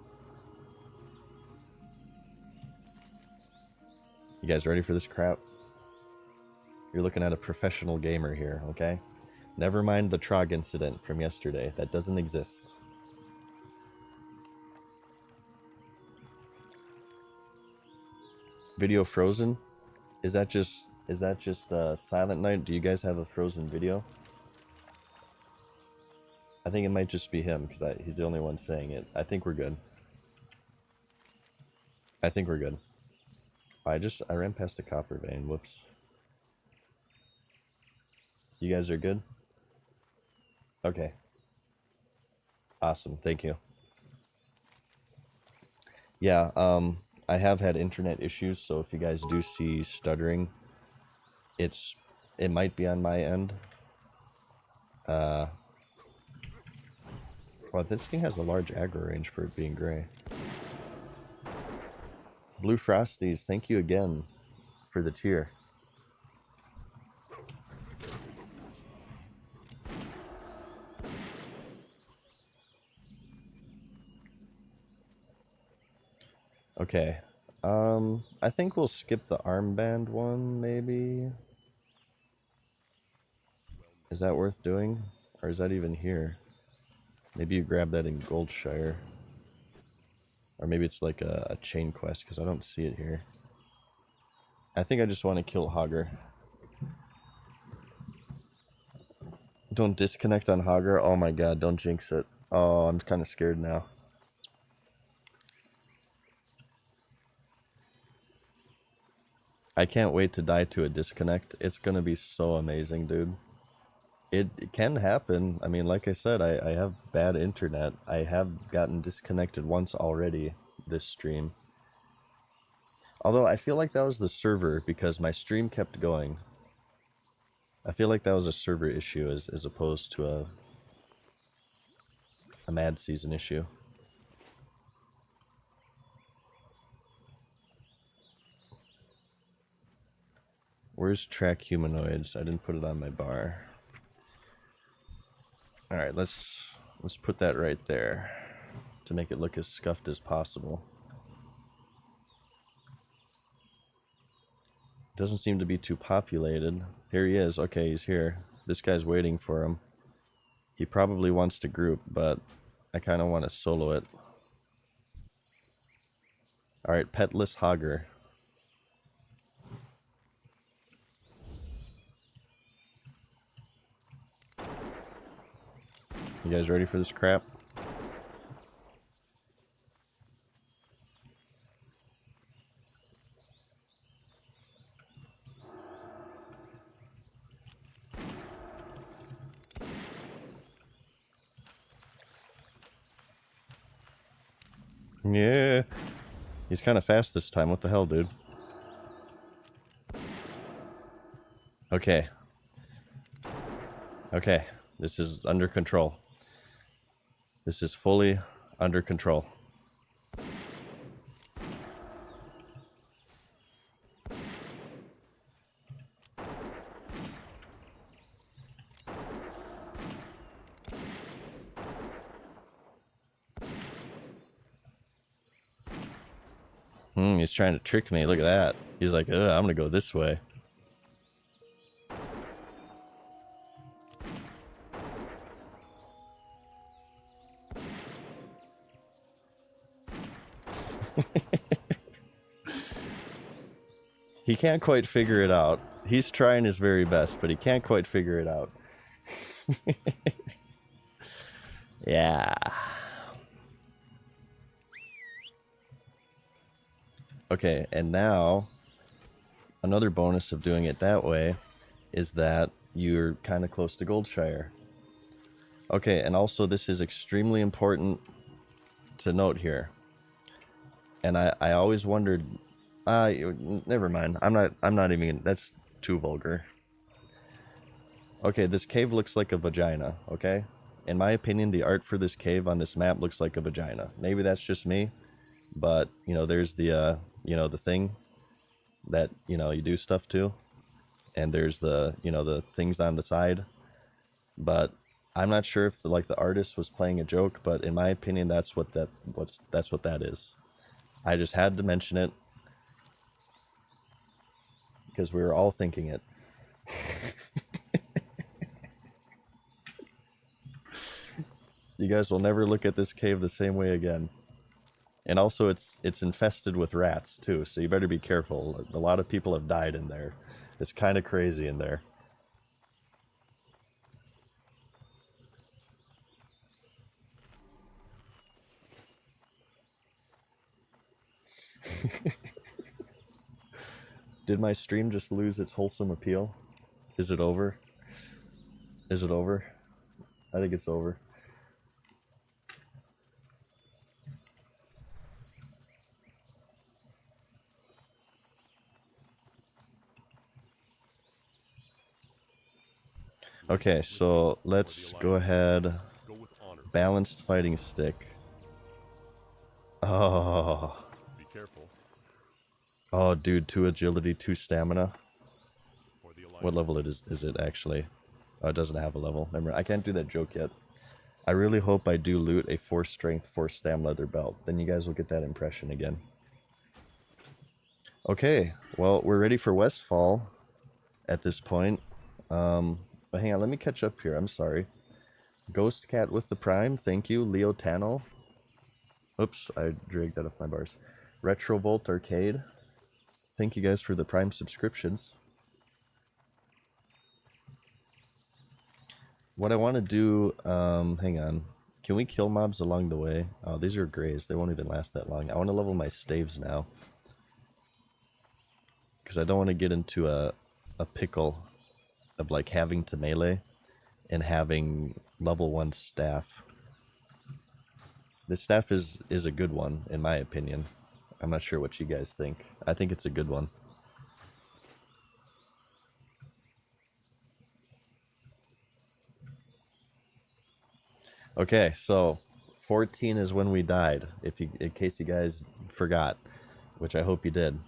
Speaker 1: You guys ready for this crap? You're looking at a professional gamer here, okay? Never mind the Trog incident from yesterday. That doesn't exist. Video frozen? Is that just Silent Night? Do you guys have a frozen video? I think it might just be him, because he's the only one saying it. I think we're good. I think we're good. I ran past a copper vein. Whoops. You guys are good? Okay. Awesome. Thank you. Yeah, I have had internet issues, so if you guys do see stuttering, it might be on my end. Well, this thing has a large aggro range for it being gray. Blue Frosties, thank you again for the cheer. Okay, I think we'll skip the armband one, maybe. Is that worth doing? Or is that even here? Maybe you grab that in Goldshire. Or maybe it's like a chain quest, because I don't see it here. I think I just want to kill Hager. Don't disconnect on Hager. Oh my god, don't jinx it. Oh, I'm kind of scared now. I can't wait to die to a disconnect. It's gonna be so amazing, dude. It can happen. I mean, like I said, I have bad internet. I have gotten disconnected once already this stream. Although I feel like that was the server, because my stream kept going. I feel like that was a server issue as opposed to a Mad Season issue. Where's track humanoids? I didn't put it on my bar. All right, let's put that right there to make it look as scuffed as possible. Doesn't seem to be too populated. Here he is. Okay, he's here. This guy's waiting for him. He probably wants to group, but I kind of want to solo it. All right, Petless Hogger. You guys ready for this crap? Yeah. He's kind of fast this time. What the hell, dude? Okay. Okay. This is under control. This is fully under control. He's trying to trick me. Look at that. He's like, I'm going to go this way. He can't quite figure it out. He's trying his very best, but he can't quite figure it out. Yeah. Okay, and now another bonus of doing it that way is that you're kind of close to Goldshire. Okay, and also this is extremely important to note here. And I always wondered, never mind. I'm not even, that's too vulgar. Okay, this cave looks like a vagina, okay? In my opinion, the art for this cave on this map looks like a vagina. Maybe that's just me, but, you know, there's the, the thing that, you do stuff to, and there's the, the things on the side, but I'm not sure if, the artist was playing a joke, but in my opinion, that's what that is. I just had to mention it, because we were all thinking it. You guys will never look at this cave the same way again. And also, it's infested with rats, too, so you better be careful. A lot of people have died in there. It's kind of crazy in there. Did my stream just lose its wholesome appeal? Is it over? Is it over? I think it's over. Okay, so let's go ahead. Balanced fighting stick. Oh.
Speaker 4: Be careful.
Speaker 1: Oh, dude, 2 agility, 2 stamina. What level is it actually? Oh, it doesn't have a level. Never mind. I can't do that joke yet. I really hope I do loot a 4 strength, 4 stam leather belt. Then you guys will get that impression again. Okay, well, we're ready for Westfall at this point. But hang on, let me catch up here. I'm sorry. Ghost Cat with the Prime, thank you. Leo Tano. Oops, I dragged that off my bars. Retrovolt Arcade. Thank you guys for the Prime subscriptions. What I want to do, hang on. Can we kill mobs along the way? Oh, these are grays. They won't even last that long. I want to level my staves now. Because I don't want to get into a pickle of like having to melee and having level 1 staff. This staff is a good one, in my opinion. I'm not sure what you guys think. I think it's a good one. Okay, so 14 is when we died. In case you guys forgot, which I hope you did.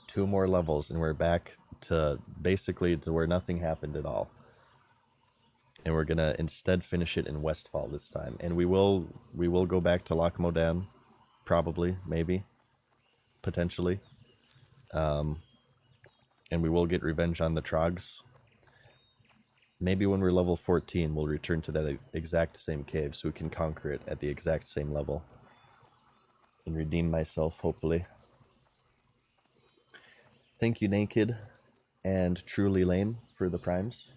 Speaker 1: 2 more levels, and we're back to basically to where nothing happened at all. And we're gonna instead finish it in Westfall this time, and we will go back to Loch Modan, probably, maybe, potentially, and we will get revenge on the Trogs. Maybe when we're level 14, we'll return to that exact same cave so we can conquer it at the exact same level and redeem myself, hopefully. Thank you, Naked and Truly Lame, for the primes.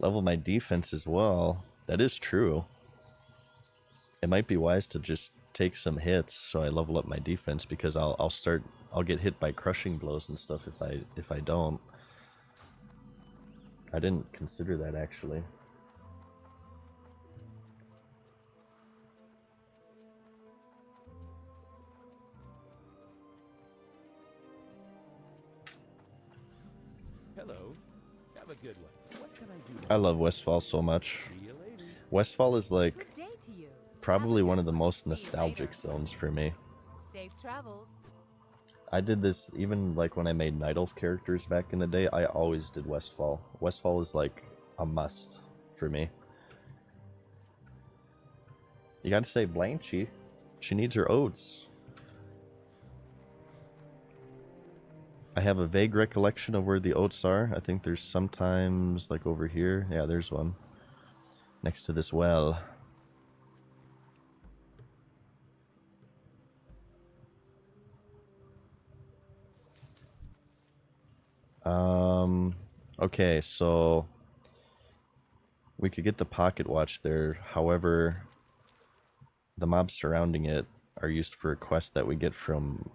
Speaker 1: Level my defense as well. That is true. It might be wise to just take some hits so I level up my defense, because I'll get hit by crushing blows and stuff if I don't. I didn't consider that, actually.
Speaker 2: Hello. Have a good one. What can I do?
Speaker 1: I love Westfall so much.
Speaker 2: See you later.
Speaker 1: Westfall is like
Speaker 3: Good day to you.
Speaker 1: probably one of the most
Speaker 3: See you
Speaker 1: nostalgic
Speaker 3: later.
Speaker 1: zones for me.
Speaker 3: Safe travels.
Speaker 1: I did this even like when I made Night Elf characters back in the day. I always did Westfall. Westfall is like a must for me. You gotta say Blanchy. She needs her oats. I have a vague recollection of where the oats are. I think there's sometimes like over here. Yeah, there's one. Next to this well. Okay, so we could get the pocket watch there. However, the mobs surrounding it are used for a quest that we get from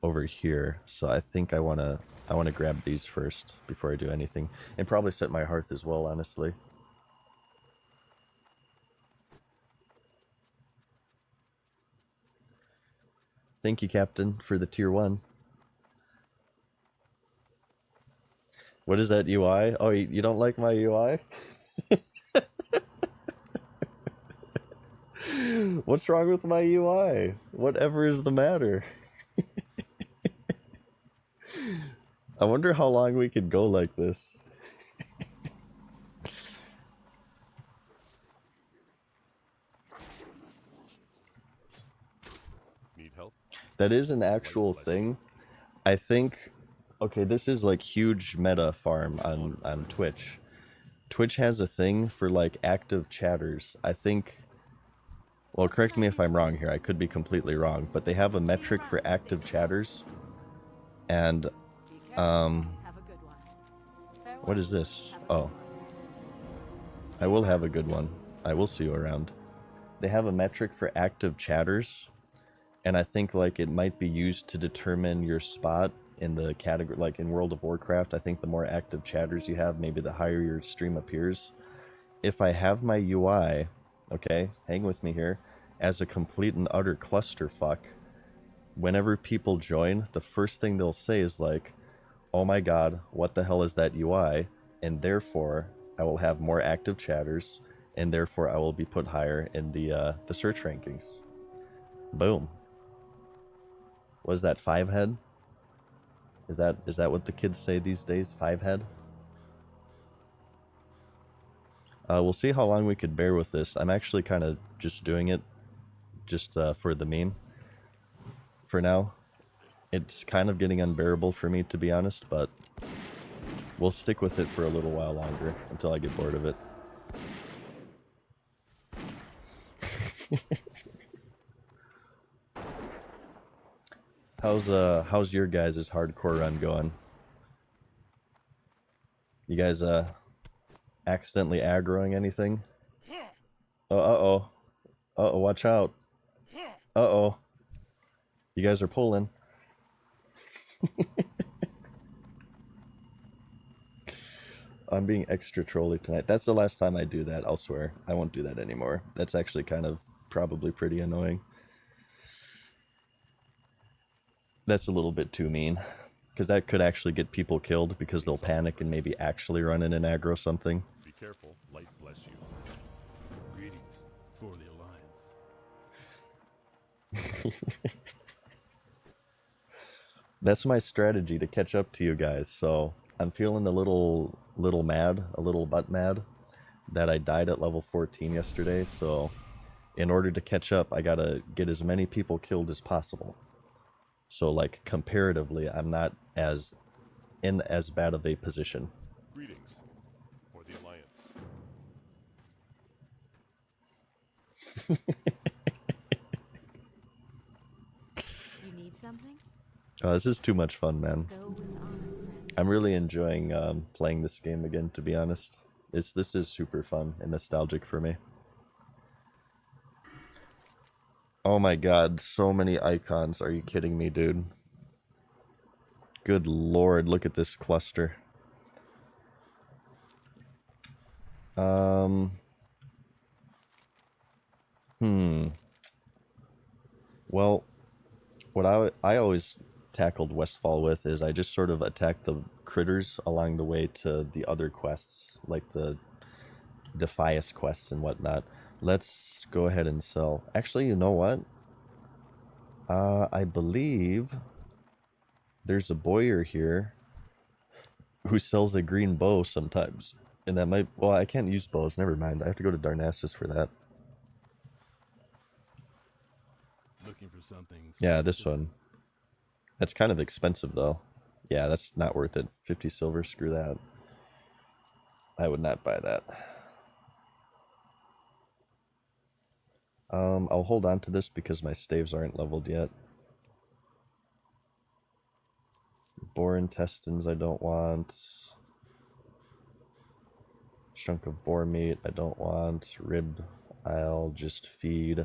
Speaker 1: over here. So I think I wanna grab these first before I do anything, and probably set my hearth as well, honestly. Thank you, Captain, for the tier 1. What is that UI? Oh, you don't like my UI? What's wrong with my UI? Whatever is the matter? I wonder how long we could go like this.
Speaker 2: Need help?
Speaker 1: That is an actual thing. I think, okay, this is like huge meta farm on Twitch. Twitch has a thing for like active chatters. I think, well, correct me if I'm wrong here. I could be completely wrong, but they have a metric for active chatters. And,
Speaker 3: Be careful. Have a good one. Farewell.
Speaker 1: what is this?
Speaker 3: Have a good
Speaker 1: Oh,
Speaker 3: one.
Speaker 1: I will have a good one. I will see you around. They have a metric for active chatters, and I think like it might be used to determine your spot in the category, like in World of Warcraft. I think the more active chatters you have, maybe the higher your stream appears. If I have my UI, okay, hang with me here, as a complete and utter clusterfuck, whenever people join, the first thing they'll say is like, oh my god, what the hell is that UI? And therefore, I will have more active chatters, and therefore I will be put higher in the search rankings. Boom. Was that 5-head? Is that what the kids say these days? 5-head? We'll see how long we could bear with this. I'm actually kind of just doing it just for the meme. For now, it's kind of getting unbearable for me, to be honest, but we'll stick with it for a little while longer until I get bored of it. How's your guys' hardcore run going? You guys accidentally aggroing anything? Uh-oh. Uh-oh, watch out. Uh-oh. You guys are pulling. I'm being extra trolly tonight. That's the last time I do that, I'll swear. I won't do that anymore. That's actually kind of probably pretty annoying. That's a little bit too mean. Because that could actually get people killed because they'll panic and maybe actually run in and aggro something.
Speaker 2: Be careful. Light bless you. Greetings for the Alliance.
Speaker 1: That's my strategy to catch up to you guys. So I'm feeling a little mad, a little butt mad that I died at level 14 yesterday. So in order to catch up, I gotta get as many people killed as possible. So like comparatively, I'm not in as bad of a position.
Speaker 2: Greetings for the Alliance.
Speaker 3: You need something?
Speaker 1: This is too much fun, man.
Speaker 3: Go with honor, friend.
Speaker 1: I'm really enjoying playing this game again, to be honest. This is super fun and nostalgic for me. Oh my god, so many icons. Are you kidding me, dude? Good lord, look at this cluster. Well, what I always tackled Westfall with is I just sort of attacked the critters along the way to the other quests, like the Defias quests and whatnot. Let's go ahead and sell. Actually, you know what? I believe there's a boyar here who sells a green bow sometimes. And that might... Well, I can't use bows. Never mind. I have to go to Darnassus for that.
Speaker 2: Looking for something.
Speaker 1: Yeah, this one. That's kind of expensive, though. Yeah, that's not worth it. 50 silver, screw that. I would not buy that. I'll hold on to this because my staves aren't leveled yet. Boar intestines I don't want. Chunk of boar meat I don't want. Rib I'll just feed.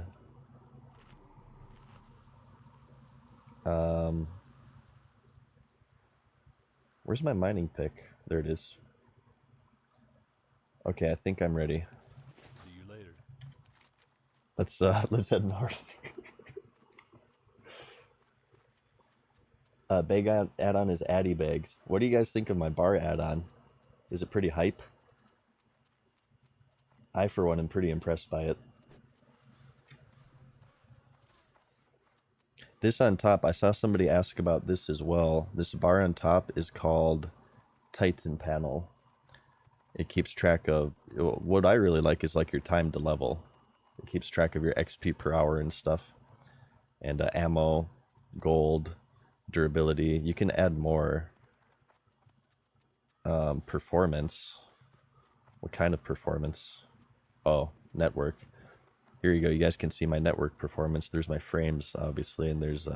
Speaker 1: Where's my mining pick? There it is. Okay, I think I'm ready.
Speaker 2: See you later.
Speaker 1: Let's head north. Bag add-on is Addy Bags. What do you guys think of my bar add-on? Is it pretty hype? I, for one, am pretty impressed by it. This on top, I saw somebody ask about this as well. This bar on top is called Titan Panel. It keeps track of... What I really like is like your time to level. It keeps track of your XP per hour and stuff. And ammo, gold, durability. You can add more performance. What kind of performance? Oh, network. Here you go. You guys can see my network performance. There's my frames, obviously, and there's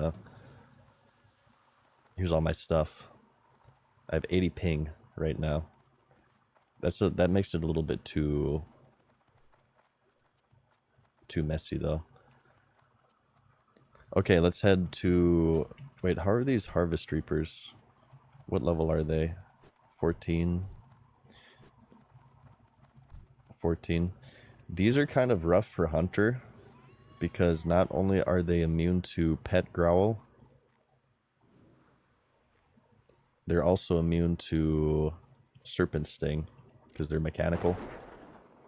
Speaker 1: here's all my stuff. I have 80 ping right now. That makes it a little bit too messy, though. Okay, let's head to... Wait, how are these Harvest Reapers? What level are they? 14. 14. These are kind of rough for Hunter, because not only are they immune to Pet Growl, they're also immune to Serpent Sting, because they're mechanical.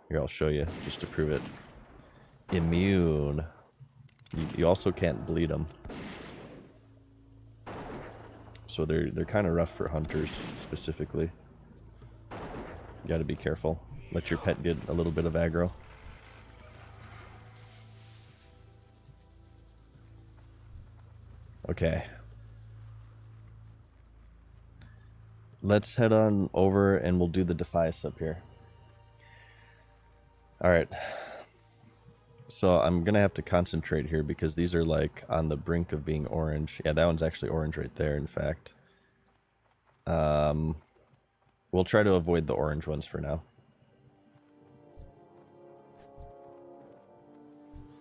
Speaker 1: Here, I'll show you, just to prove it. Immune. You also can't bleed them. So they're kind of rough for Hunters, specifically. You gotta be careful. Let your pet get a little bit of aggro. Okay. Let's head on over and we'll do the Defias up here. Alright. So I'm going to have to concentrate here because these are like on the brink of being orange. Yeah, that one's actually orange right there, in fact. We'll try to avoid the orange ones for now.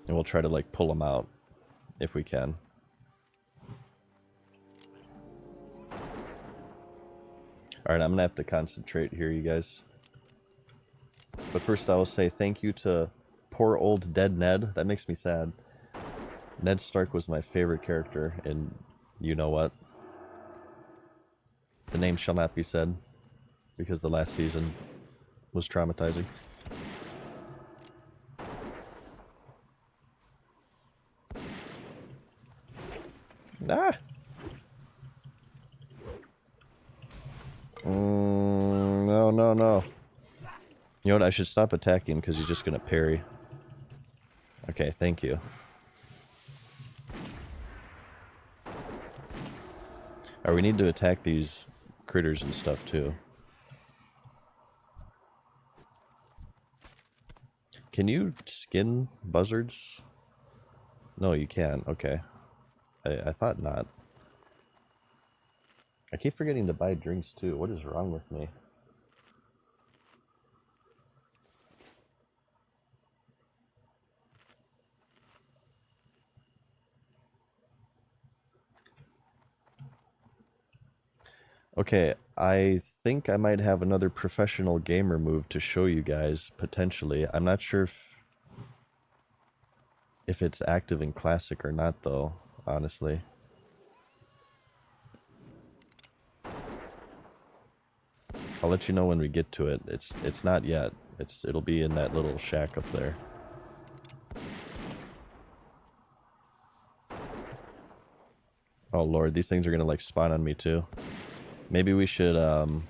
Speaker 1: And we'll try to like pull them out if we can. Alright, I'm going to have to concentrate here, you guys. But first I will say thank you to poor old dead Ned. That makes me sad. Ned Stark was my favorite character, and you know what? The name shall not be said, because the last season was traumatizing. Ah! No, no, no. You know what? I should stop attacking because he's just going to parry. Okay, thank you. Alright, we need to attack these critters and stuff too. Can you skin buzzards? No, you can. Okay. I thought not. I keep forgetting to buy drinks too. What is wrong with me? Okay, I think I might have another professional gamer move to show you guys, potentially. I'm not sure if it's active in Classic or not, though, honestly. I'll let you know when we get to it. It's not yet. It'll be in that little shack up there. Oh lord, these things are gonna like spawn on me too. Maybe we should oh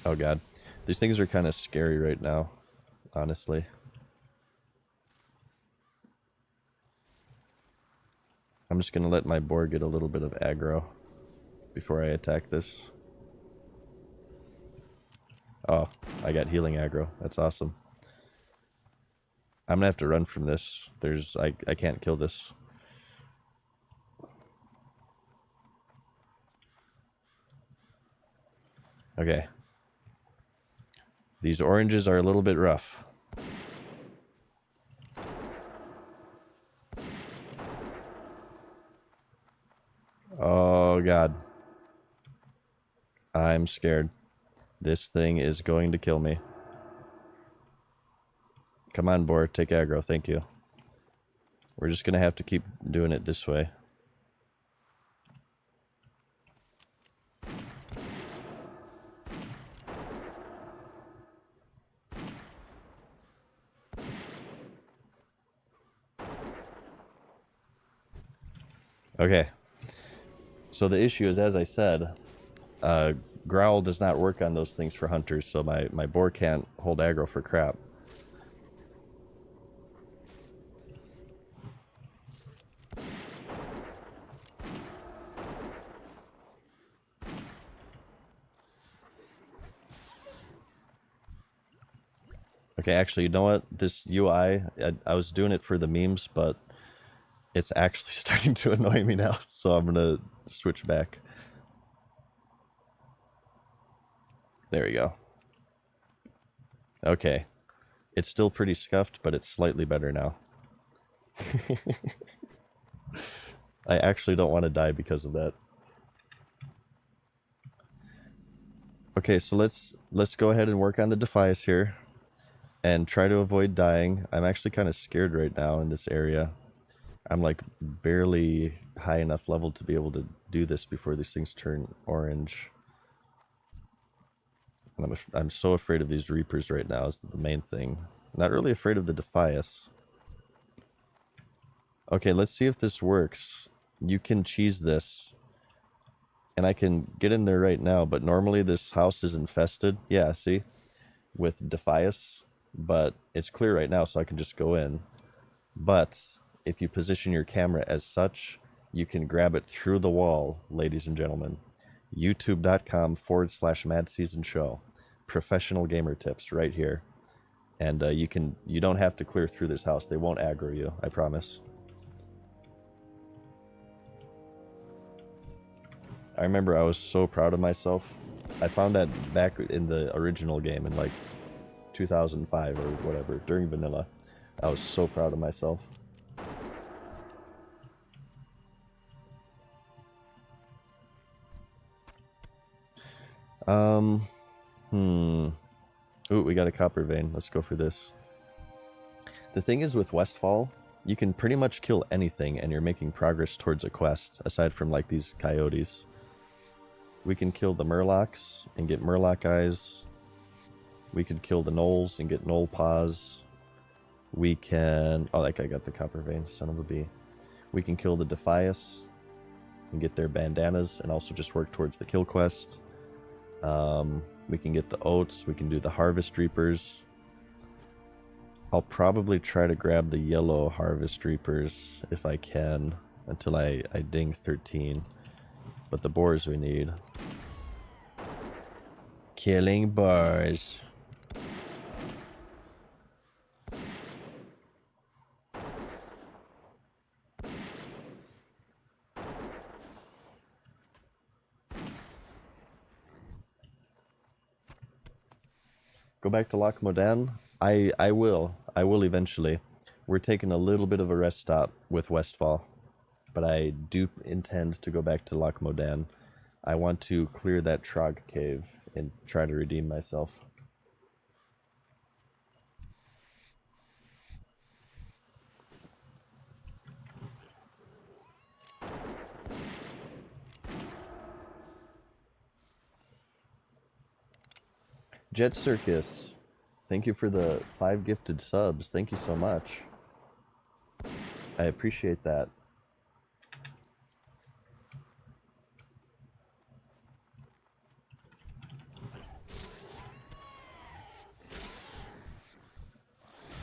Speaker 1: god. These things are kind of scary right now, honestly. I'm just gonna let my boar get a little bit of aggro before I attack this. Oh, I got healing aggro. That's awesome. I'm gonna have to run from this. I can't kill this. Okay. These oranges are a little bit rough. Oh god. I'm scared. This thing is going to kill me. Come on, boar. Take aggro. Thank you. We're just gonna have to keep doing it this way. Okay. So the issue is, as I said, growl does not work on those things for hunters, so my boar can't hold aggro for crap. Okay, actually, you know what? This UI, I was doing it for the memes, but it's actually starting to annoy me now, so I'm gonna switch back. There we go. Okay. It's still pretty scuffed, but it's slightly better now. I actually don't want to die because of that. Okay, so let's go ahead and work on the Defias here and try to avoid dying. I'm actually kind of scared right now in this area. I'm like barely high enough level to be able to do this before these things turn orange. And I'm so afraid of these Reapers right now is the main thing. Not really afraid of the Defias. Okay, let's see if this works. You can cheese this. And I can get in there right now, but normally this house is infested. Yeah, see? With Defias. But it's clear right now, so I can just go in. But if you position your camera as such, you can grab it through the wall, ladies and gentlemen. youtube.com/MadSeasonShow. Professional gamer tips right here. And you don't have to clear through this house. They won't aggro you, I promise. I remember I was so proud of myself. I found that back in the original game in like 2005 or whatever, during vanilla. I was so proud of myself. Hmm. Ooh, we got a copper vein. Let's go for this. The thing is with Westfall, you can pretty much kill anything and you're making progress towards a quest, aside from like these coyotes. We can kill the Murlocs and get Murloc eyes. We could kill the Gnolls and get Gnoll paws. We can... Oh, that guy got the copper vein, son of a bee. We can kill the Defias and get their bandanas and also just work towards the kill quest. We can get the oats. We can do the Harvest Reapers. I'll probably try to grab the yellow Harvest Reapers if I can until I ding 13. But the boars we need. Killing boars. Go back to Lac Modan? I will. I will eventually. We're taking a little bit of a rest stop with Westfall. But I do intend to go back to Lac Modan. I want to clear that Trog cave and try to redeem myself. Jet Circus, thank you for the 5 gifted subs. Thank you so much. I appreciate that.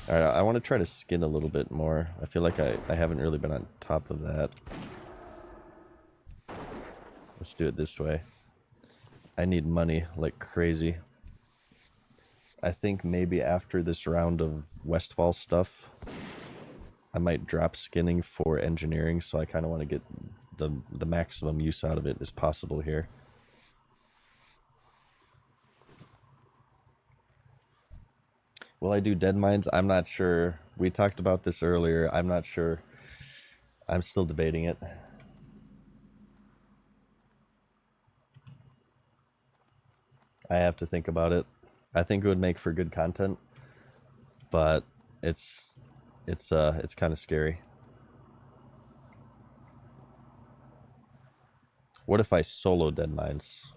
Speaker 1: Alright, I want to try to skin a little bit more. I feel like I haven't really been on top of that. Let's do it this way. I need money like crazy. I think maybe after this round of Westfall stuff, I might drop skinning for engineering, so I kind of want to get the maximum use out of it as possible here. Will I do dead mines? I'm not sure. We talked about this earlier. I'm not sure. I'm still debating it. I have to think about it. I think it would make for good content, but it's kind of scary. What if I solo dead mines?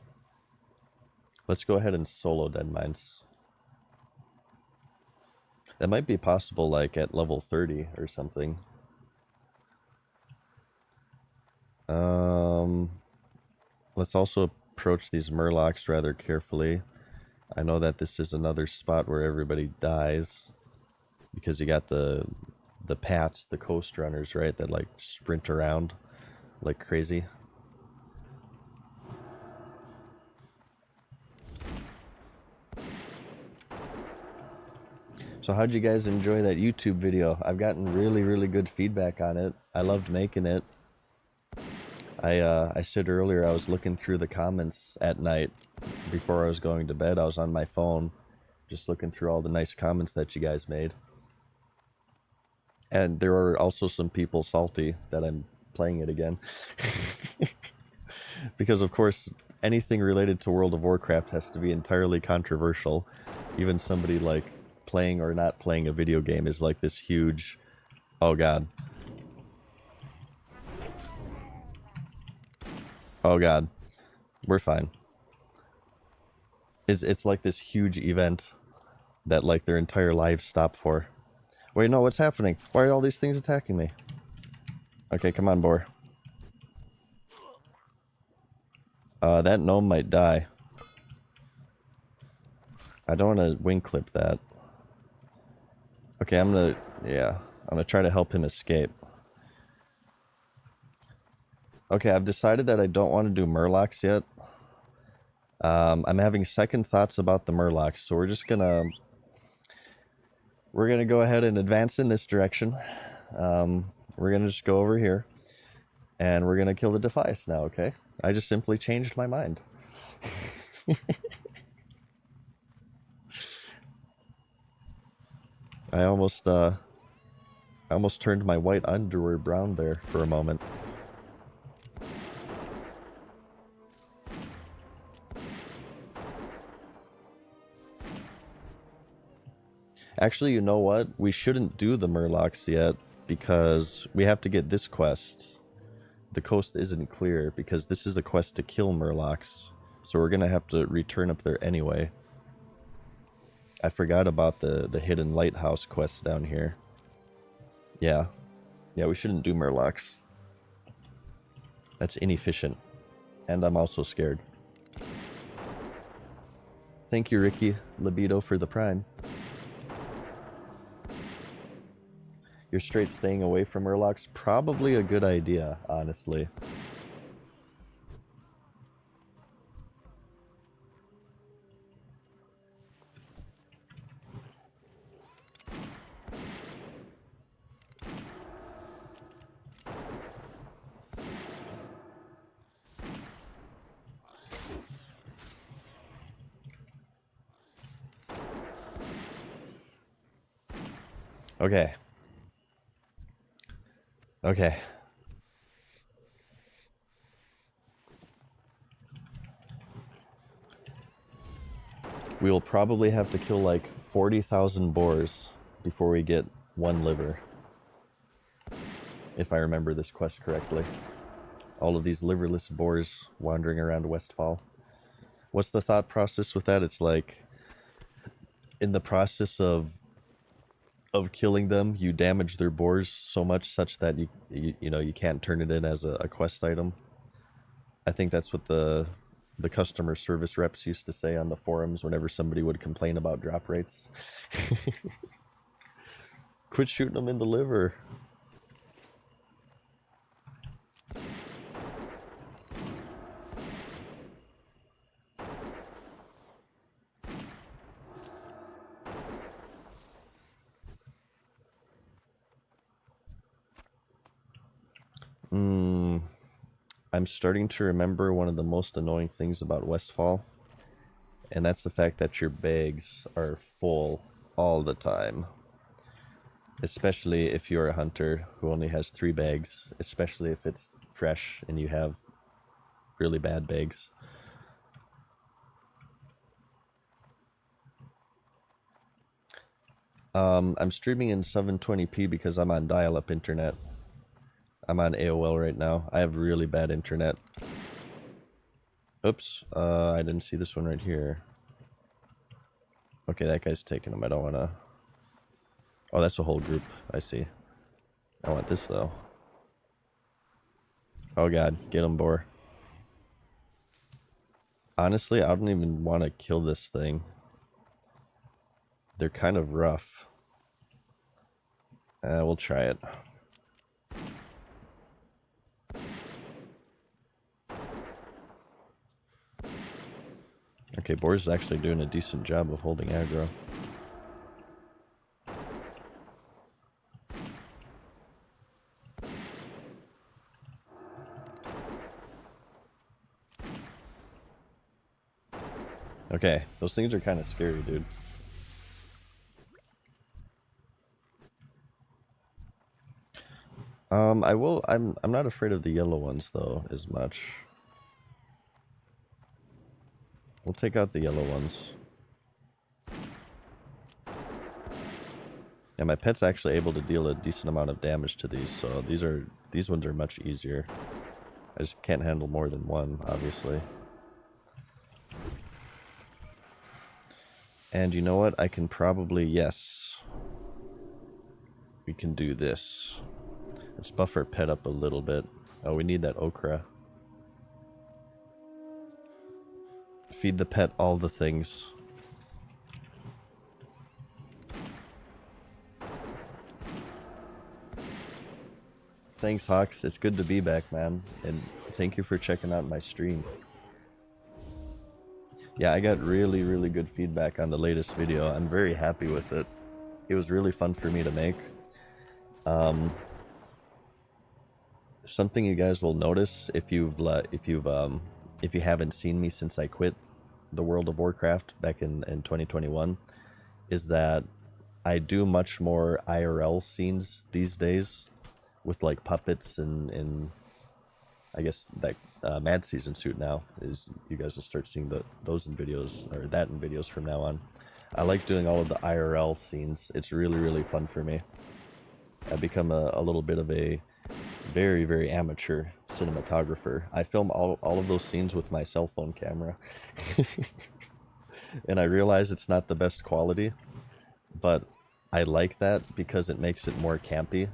Speaker 1: Let's go ahead and solo dead mines. That might be possible like at level 30 or something. Let's also approach these Murlocs rather carefully. I know that this is another spot where everybody dies because you got the Pats, the coast runners, right, that like sprint around like crazy. So how'd you guys enjoy that YouTube video? I've gotten really good feedback on it. I loved making it. I said earlier I was looking through the comments at night before I was going to bed. I was on my phone just looking through all the nice comments that you guys made. And there are also some people salty that I'm playing it again. Because of course anything related to World of Warcraft has to be entirely controversial. Even somebody like playing or not playing a video game is like this huge, oh god. Oh god. We're fine. It's like this huge event that like their entire lives stop for. Wait, no, what's happening? Why are all these things attacking me? Okay, come on, boar. That gnome might die. I don't want to wing clip that. Okay, I'm gonna try to help him escape. Okay, I've decided that I don't want to do Murlocs yet. I'm having second thoughts about the Murlocs, so we're gonna go ahead and advance in this direction. We're gonna just go over here, and we're gonna kill the Defias now. Okay, I just simply changed my mind. I almost turned my white underwear brown there for a moment. Actually, you know what? We shouldn't do the Murlocs yet because we have to get this quest. The coast isn't clear because this is a quest to kill Murlocs. So we're going to have to return up there anyway. I forgot about the hidden lighthouse quest down here. Yeah. Yeah, we shouldn't do Murlocs. That's inefficient. And I'm also scared. Thank you, Ricky Libido, for the prime. You're straight staying away from Murlocs? Probably a good idea, honestly. Okay. Okay. We will probably have to kill like 40,000 boars before we get one liver. If I remember this quest correctly. All of these liverless boars wandering around Westfall. What's the thought process with that? It's like, in the process of killing them, you damage their boars so much such that you know you can't turn it in as a quest item. I think that's what the customer service reps used to say on the forums whenever somebody would complain about drop rates. Quit shooting them in the liver. I'm starting to remember one of the most annoying things about Westfall, and that's the fact that your bags are full all the time. Especially if you're a hunter who only has 3 bags, especially if it's fresh and you have really bad bags. I'm streaming in 720p because I'm on dial-up internet. I'm on AOL right now. I have really bad internet. Oops, I didn't see this one right here. Okay, that guy's taking them. I don't want to... Oh, that's a whole group. I see. I want this, though. Oh, God. Get him, boar. Honestly, I don't even want to kill this thing. They're kind of rough. We'll try it. Okay, Boar's is actually doing a decent job of holding aggro. Okay, those things are kind of scary, dude. I'm not afraid of the yellow ones though as much. We'll take out the yellow ones. Yeah, my pet's actually able to deal a decent amount of damage to these, so these ones are much easier. I just can't handle more than one, obviously. And you know what? I can probably, yes. We can do this. Let's buff our pet up a little bit. Oh, we need that okra. Feed the pet all the things. Thanks, Hawks. It's good to be back, man. And thank you for checking out my stream. Yeah, I got really, really good feedback on the latest video. I'm very happy with it. It was really fun for me to make. Something you guys will notice if you haven't seen me since I quit the World of Warcraft back in 2021, is that I do much more IRL scenes these days with like puppets and I guess that Mad Season suit now is, you guys will start seeing those in videos, or that in videos from now on. I like doing all of the IRL scenes. It's really, really fun for me. I've become a little bit of a very, very amateur cinematographer. I film all of those scenes with my cell phone camera. And I realize it's not the best quality, but I like that because it makes it more campy,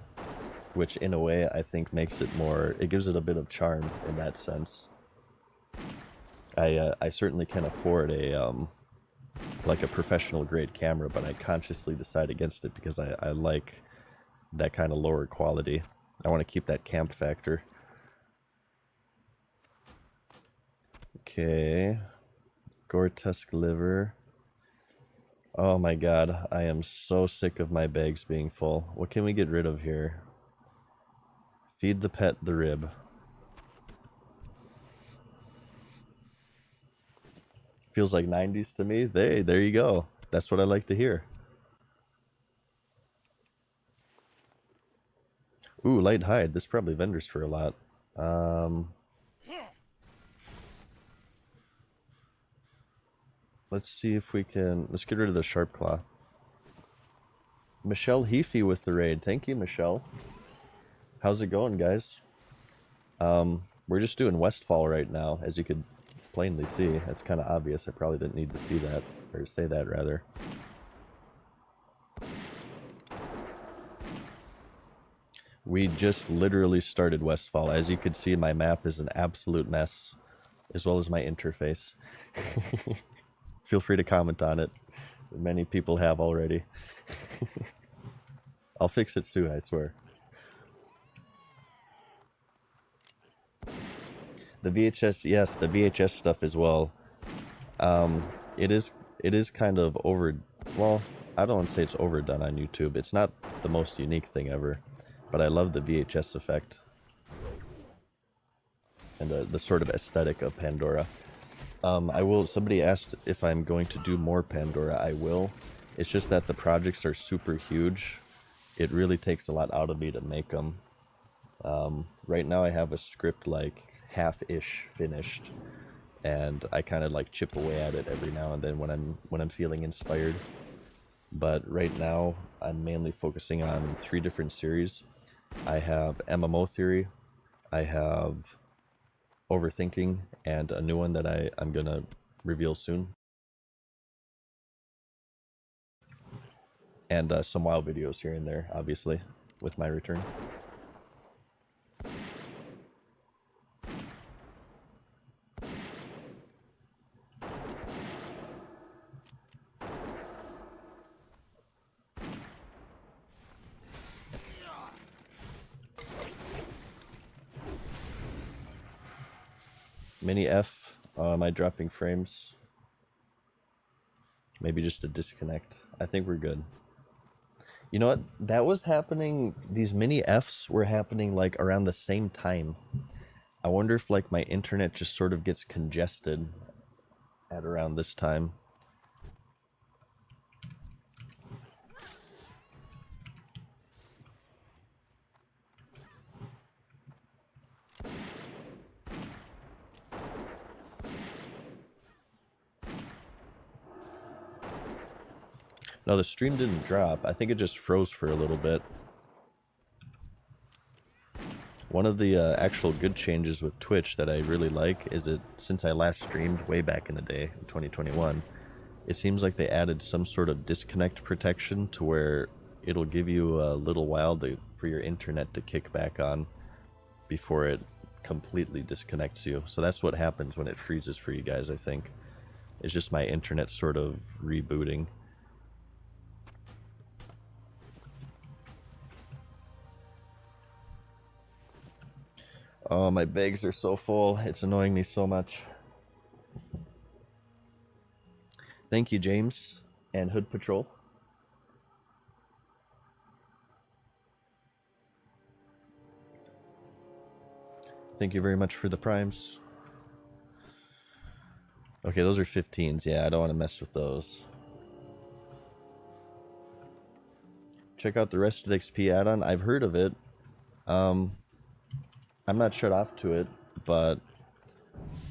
Speaker 1: which in a way I think makes it more, it gives it a bit of charm in that sense. I certainly can afford a like a professional grade camera, but I consciously decide against it because I like that kind of lower quality. I want to keep that camp factor. Okay. Gore-Tusk liver. Oh my god, I am so sick of my bags being full. What can we get rid of here? Feed the pet the rib. Feels like 90s to me. There you go. That's what I like to hear. Ooh, light hide. This probably vendors for a lot. Let's see if we can... Let's get rid of the sharp claw. Michelle Heafy with the raid. Thank you, Michelle. How's it going, guys? We're just doing Westfall right now, as you could plainly see. That's kind of obvious. I probably didn't need to see that, or say that, rather. We just literally started Westfall. As you could see, my map is an absolute mess, as well as my interface. Feel free to comment on it. Many people have already. I'll fix it soon, I swear. The VHS, yes, the VHS stuff as well. It is kind of over... Well, I don't want to say it's overdone on YouTube. It's not the most unique thing ever. But I love the VHS effect. And the sort of aesthetic of Pandora. I will... Somebody asked if I'm going to do more Pandora. I will. It's just that the projects are super huge. It really takes a lot out of me to make them. Right now I have a script like half-ish finished. And I kind of like chip away at it every now and then when I'm feeling inspired. But right now I'm mainly focusing on 3 different series. I have MMO Theory, I have Overthinking, and a new one that I'm gonna reveal soon. And some WoW videos here and there, obviously, with my return. Mini F, am I dropping frames? Maybe just a disconnect. I think we're good. You know what? That was happening, these mini Fs were happening like around the same time. I wonder if like my internet just sort of gets congested at around this time. No, the stream didn't drop. I think it just froze for a little bit. One of the actual good changes with Twitch that I really like is that since I last streamed way back in the day, in 2021, it seems like they added some sort of disconnect protection to where it'll give you a little while for your internet to kick back on before it completely disconnects you. So that's what happens when it freezes for you guys, I think. It's just my internet sort of rebooting. Oh, my bags are so full. It's annoying me so much. Thank you, James and Hood Patrol. Thank you very much for the primes. Okay, those are 15s. Yeah, I don't want to mess with those. Check out the rest of the XP add-on. I've heard of it. I'm not shut off to it, but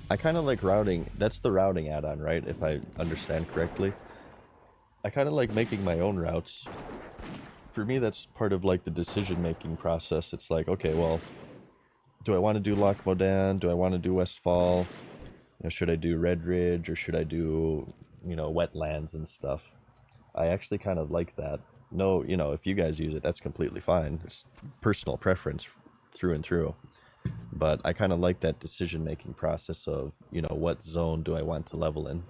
Speaker 1: I kind of like routing. That's the routing add-on, right? If I understand correctly. I kind of like making my own routes. For me, that's part of like the decision-making process. It's like, okay, well, do I want to do Lac Modan? Do I want to do Westfall? You know, should I do Red Ridge or should I do, wetlands and stuff? I actually kind of like that. No, if you guys use it, that's completely fine. It's personal preference through and through. But I kind of like that decision-making process of, what zone do I want to level in?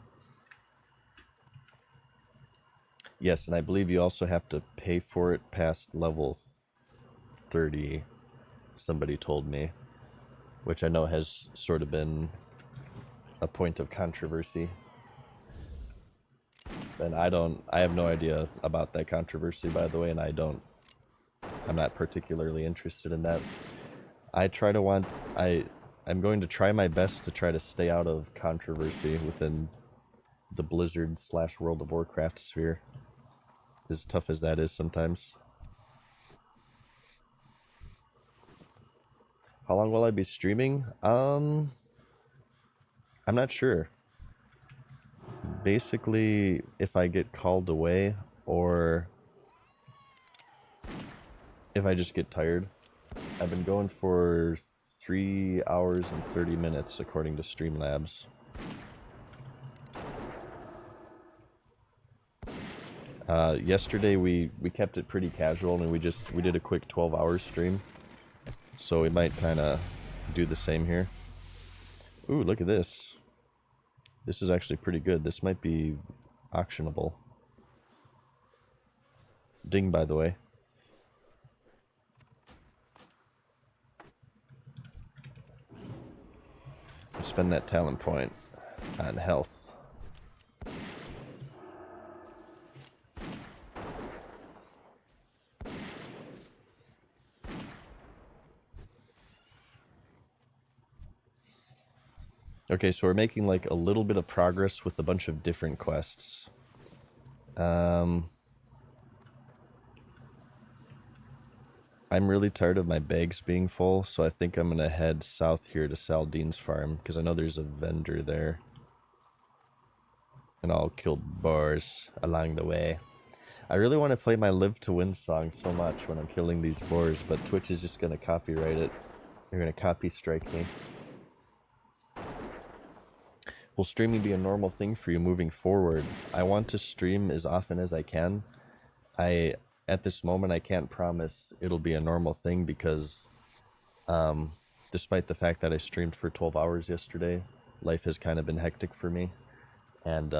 Speaker 1: Yes, and I believe you also have to pay for it past level 30, somebody told me, which I know has sort of been a point of controversy. And I have no idea about that controversy, by the way, and I'm not particularly interested in that. I'm going to try my best to try to stay out of controversy within the Blizzard / World of Warcraft sphere. As tough as that is sometimes. How long will I be streaming? I'm not sure. Basically, if I get called away or if I just get tired. I've been going for 3 hours and 30 minutes according to Streamlabs. Yesterday we kept it pretty casual and we did a quick 12-hour stream. So we might kind of do the same here. Ooh, look at this. This is actually pretty good. This might be auctionable. Ding, by the way. Spend that talent point on health. Okay, so we're making like a little bit of progress with a bunch of different quests. I'm really tired of my bags being full, so I think I'm going to head south here to Saldine's farm, because I know there's a vendor there. And I'll kill boars along the way. I really want to play my Live to Win song so much when I'm killing these boars, but Twitch is just going to copyright it. They're going to copy strike me. Will streaming be a normal thing for you moving forward? I want to stream as often as I can. At this moment, I can't promise it'll be a normal thing because despite the fact that I streamed for 12 hours yesterday, life has kind of been hectic for me. And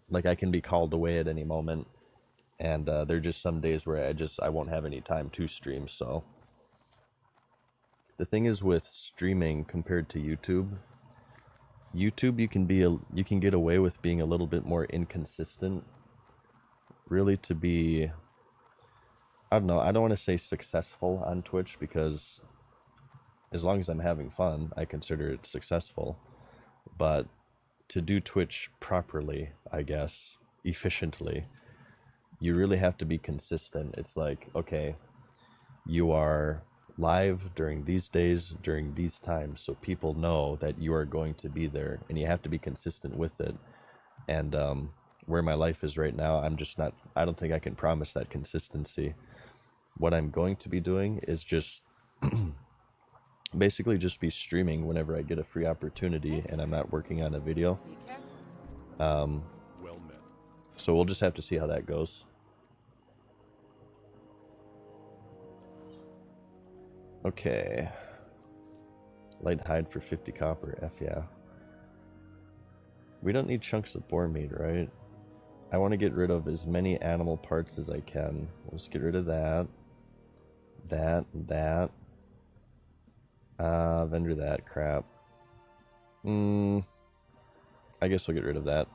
Speaker 1: like I can be called away at any moment. And there are just some days where I won't have any time to stream. So the thing is with streaming compared to YouTube, you can get away with being a little bit more inconsistent. Really, to be, I don't know, I don't want to say successful on Twitch, because as long as I'm having fun, I consider it successful. But to do Twitch properly, I guess, efficiently, you really have to be consistent. It's like, okay, you are live during these days, during these times, so people know that you are going to be there, and you have to be consistent with it. And where my life is right now, I don't think I can promise that consistency. What I'm going to be doing is just basically just be streaming whenever I get a free opportunity and I'm not working on a video.
Speaker 2: Well met.
Speaker 1: So we'll just have to see how that goes. Okay. Light hide for 50 copper. F yeah. We don't need chunks of boar meat, right? I want to get rid of as many animal parts as I can. We'll just get rid of that. That. Vendor that crap. I guess we'll get rid of that.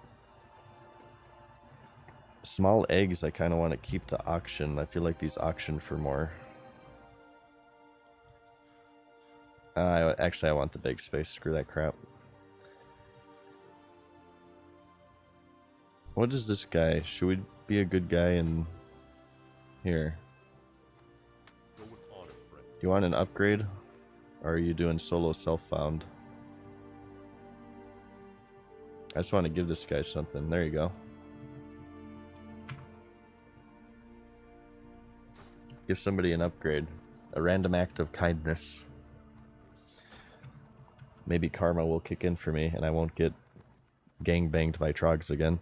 Speaker 1: Small eggs I kind of want to keep to auction. I feel like these auction for more. Actually, I want the big space. Screw that crap. What is this guy? Should we be a good guy in here?
Speaker 2: Go with honor, friend.
Speaker 1: You want an upgrade? Or are you doing solo self-found? I just want to give this guy something. There you go. Give somebody an upgrade. A random act of kindness. Maybe karma will kick in for me and I won't get gangbanged by trogs again.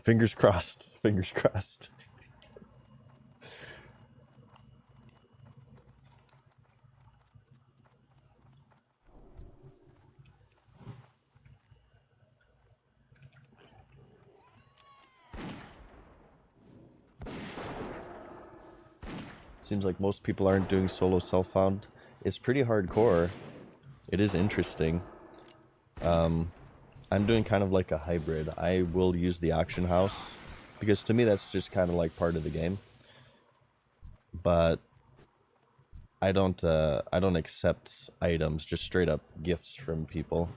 Speaker 1: Fingers crossed. Fingers crossed. Seems like most people aren't doing solo self-found. It's pretty hardcore. It is interesting. I'm doing kind of like a hybrid. I will use the auction house because to me that's just kind of like part of the game. But I don't accept items, just straight up gifts from people.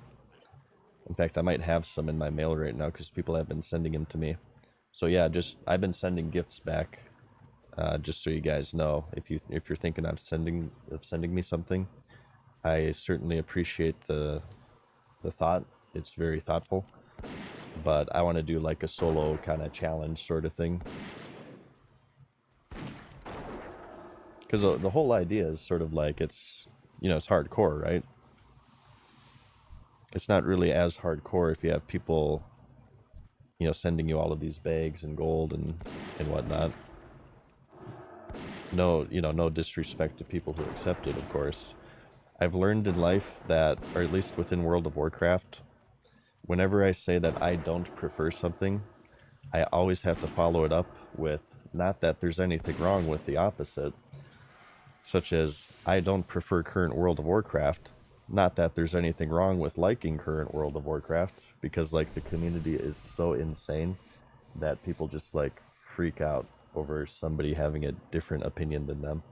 Speaker 1: In fact, I might have some in my mail right now because people have been sending them to me. So yeah, I've been sending gifts back. Just so you guys know, if you're thinking of sending me something, I certainly appreciate the thought. It's very thoughtful, but I want to do like a solo kind of challenge sort of thing, because the whole idea is sort of like it's hardcore, right? It's not really as hardcore if you have people sending you all of these bags and gold and whatnot. No disrespect to people who accept it, of course. I've learned in life that, or at least within World of Warcraft, whenever I say that I don't prefer something, I always have to follow it up with, not that there's anything wrong with the opposite, such as, I don't prefer current World of Warcraft, not that there's anything wrong with liking current World of Warcraft, because like the community is so insane that people just like freak out over somebody having a different opinion than them.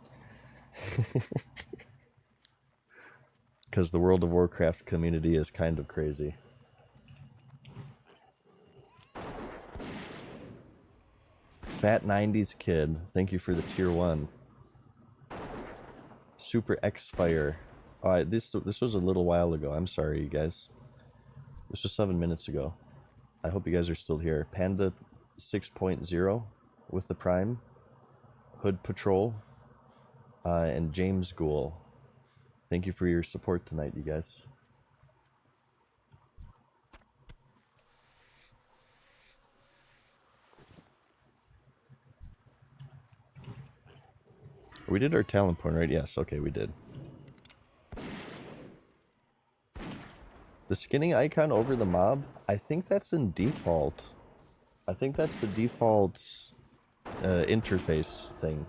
Speaker 1: Because the World of Warcraft community is kind of crazy. Fat 90s Kid, thank you for the tier 1. Super X-Fire. This was a little while ago. I'm sorry, you guys. This was 7 minutes ago. I hope you guys are still here. Panda 6.0 with the Prime. Hood Patrol. And James Ghoul. Thank you for your support tonight, you guys. We did our talent point, right? Yes, okay, we did. The skinning icon over the mob, I think that's in default. I think that's the default interface thing.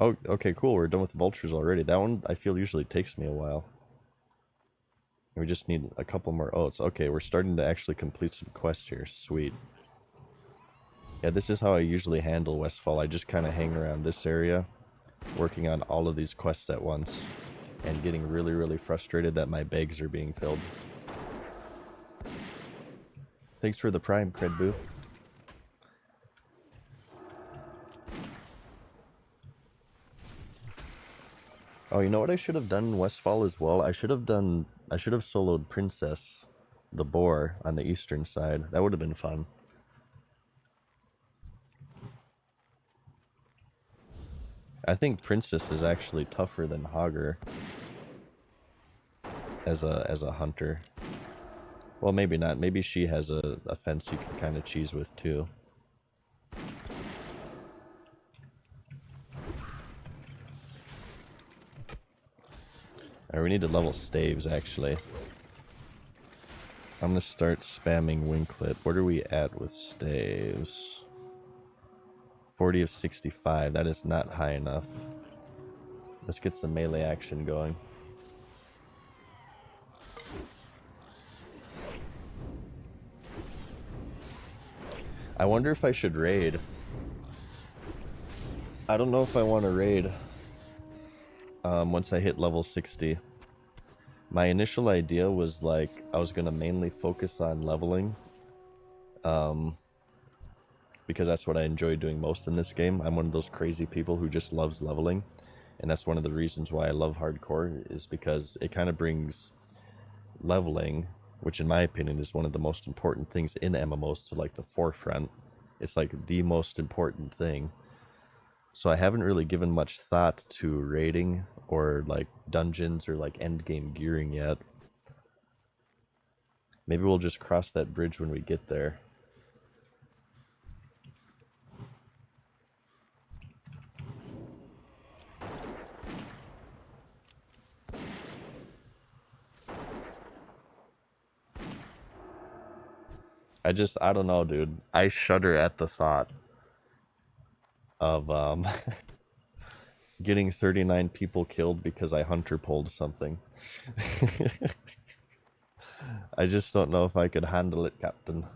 Speaker 1: Oh, okay, cool. We're done with vultures already. That one, I feel, usually takes me a while. We just need a couple more oats. Okay, we're starting to actually complete some quests here. Sweet. Yeah, this is how I usually handle Westfall. I just kind of hang around this area, working on all of these quests at once, and getting really, really frustrated that my bags are being filled. Thanks for the Prime, Credboo. Oh, you know what I should have done in Westfall as well? I should have soloed Princess, the boar, on the eastern side. That would have been fun. I think Princess is actually tougher than Hogger as a hunter. Well, maybe not. Maybe she has a fence you can kind of cheese with too. Alright, we need to level staves, actually. I'm gonna start spamming Winklet. What are we at with staves? 40 of 65. That is not high enough. Let's get some melee action going. I wonder if I should raid. I don't know if I want to raid once I hit level 60. My initial idea was like I was gonna mainly focus on leveling, because that's what I enjoy doing most in this game. I'm one of those crazy people who just loves leveling, and that's one of the reasons why I love hardcore, is because it kind of brings leveling, which in my opinion is one of the most important things in MMOs, to like the forefront. It's like the most important thing. So I haven't really given much thought to raiding or like dungeons or like end game gearing yet. Maybe we'll just cross that bridge when we get there. I don't know, dude. I shudder at the thought of getting 39 people killed because I hunter pulled something. I just don't know if I could handle it, Captain.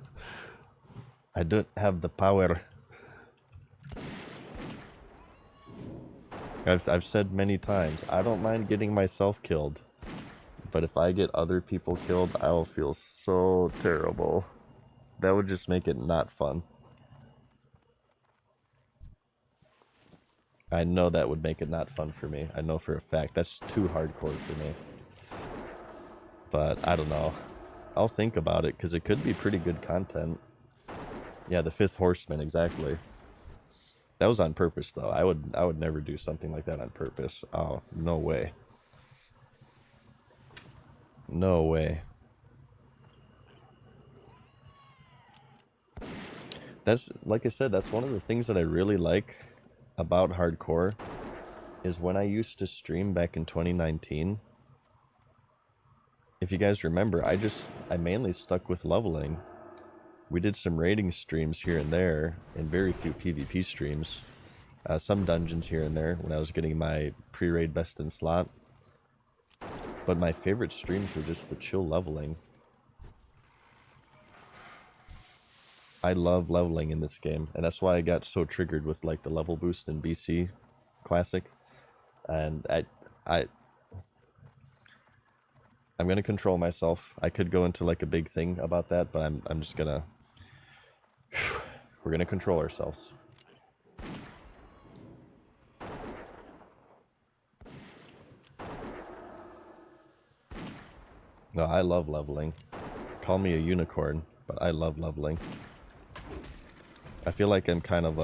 Speaker 1: I don't have the power. I've said many times, I don't mind getting myself killed, but if I get other people killed, I will feel so terrible. That would just make it not fun. I know that would make it not fun for me. I know for a fact. That's too hardcore for me. But I don't know. I'll think about it, because it could be pretty good content. Yeah, the Fifth Horseman, exactly. That was on purpose, though. I would never do something like that on purpose. Oh, no way. No way. That's, like I said, that's one of the things that I really like about hardcore, is when I used to stream back in 2019. If you guys remember, I mainly stuck with leveling. We did some raiding streams here and there, and very few PvP streams. Some dungeons here and there when I was getting my pre-raid best in slot. But my favorite streams were just the chill leveling. I love leveling in this game, and that's why I got so triggered with like the level boost in BC Classic. And I'm gonna control myself. I could go into like a big thing about that, but I'm just gonna we're gonna control ourselves. No, I love leveling. Call me a unicorn, but I love leveling. I feel like I'm kind of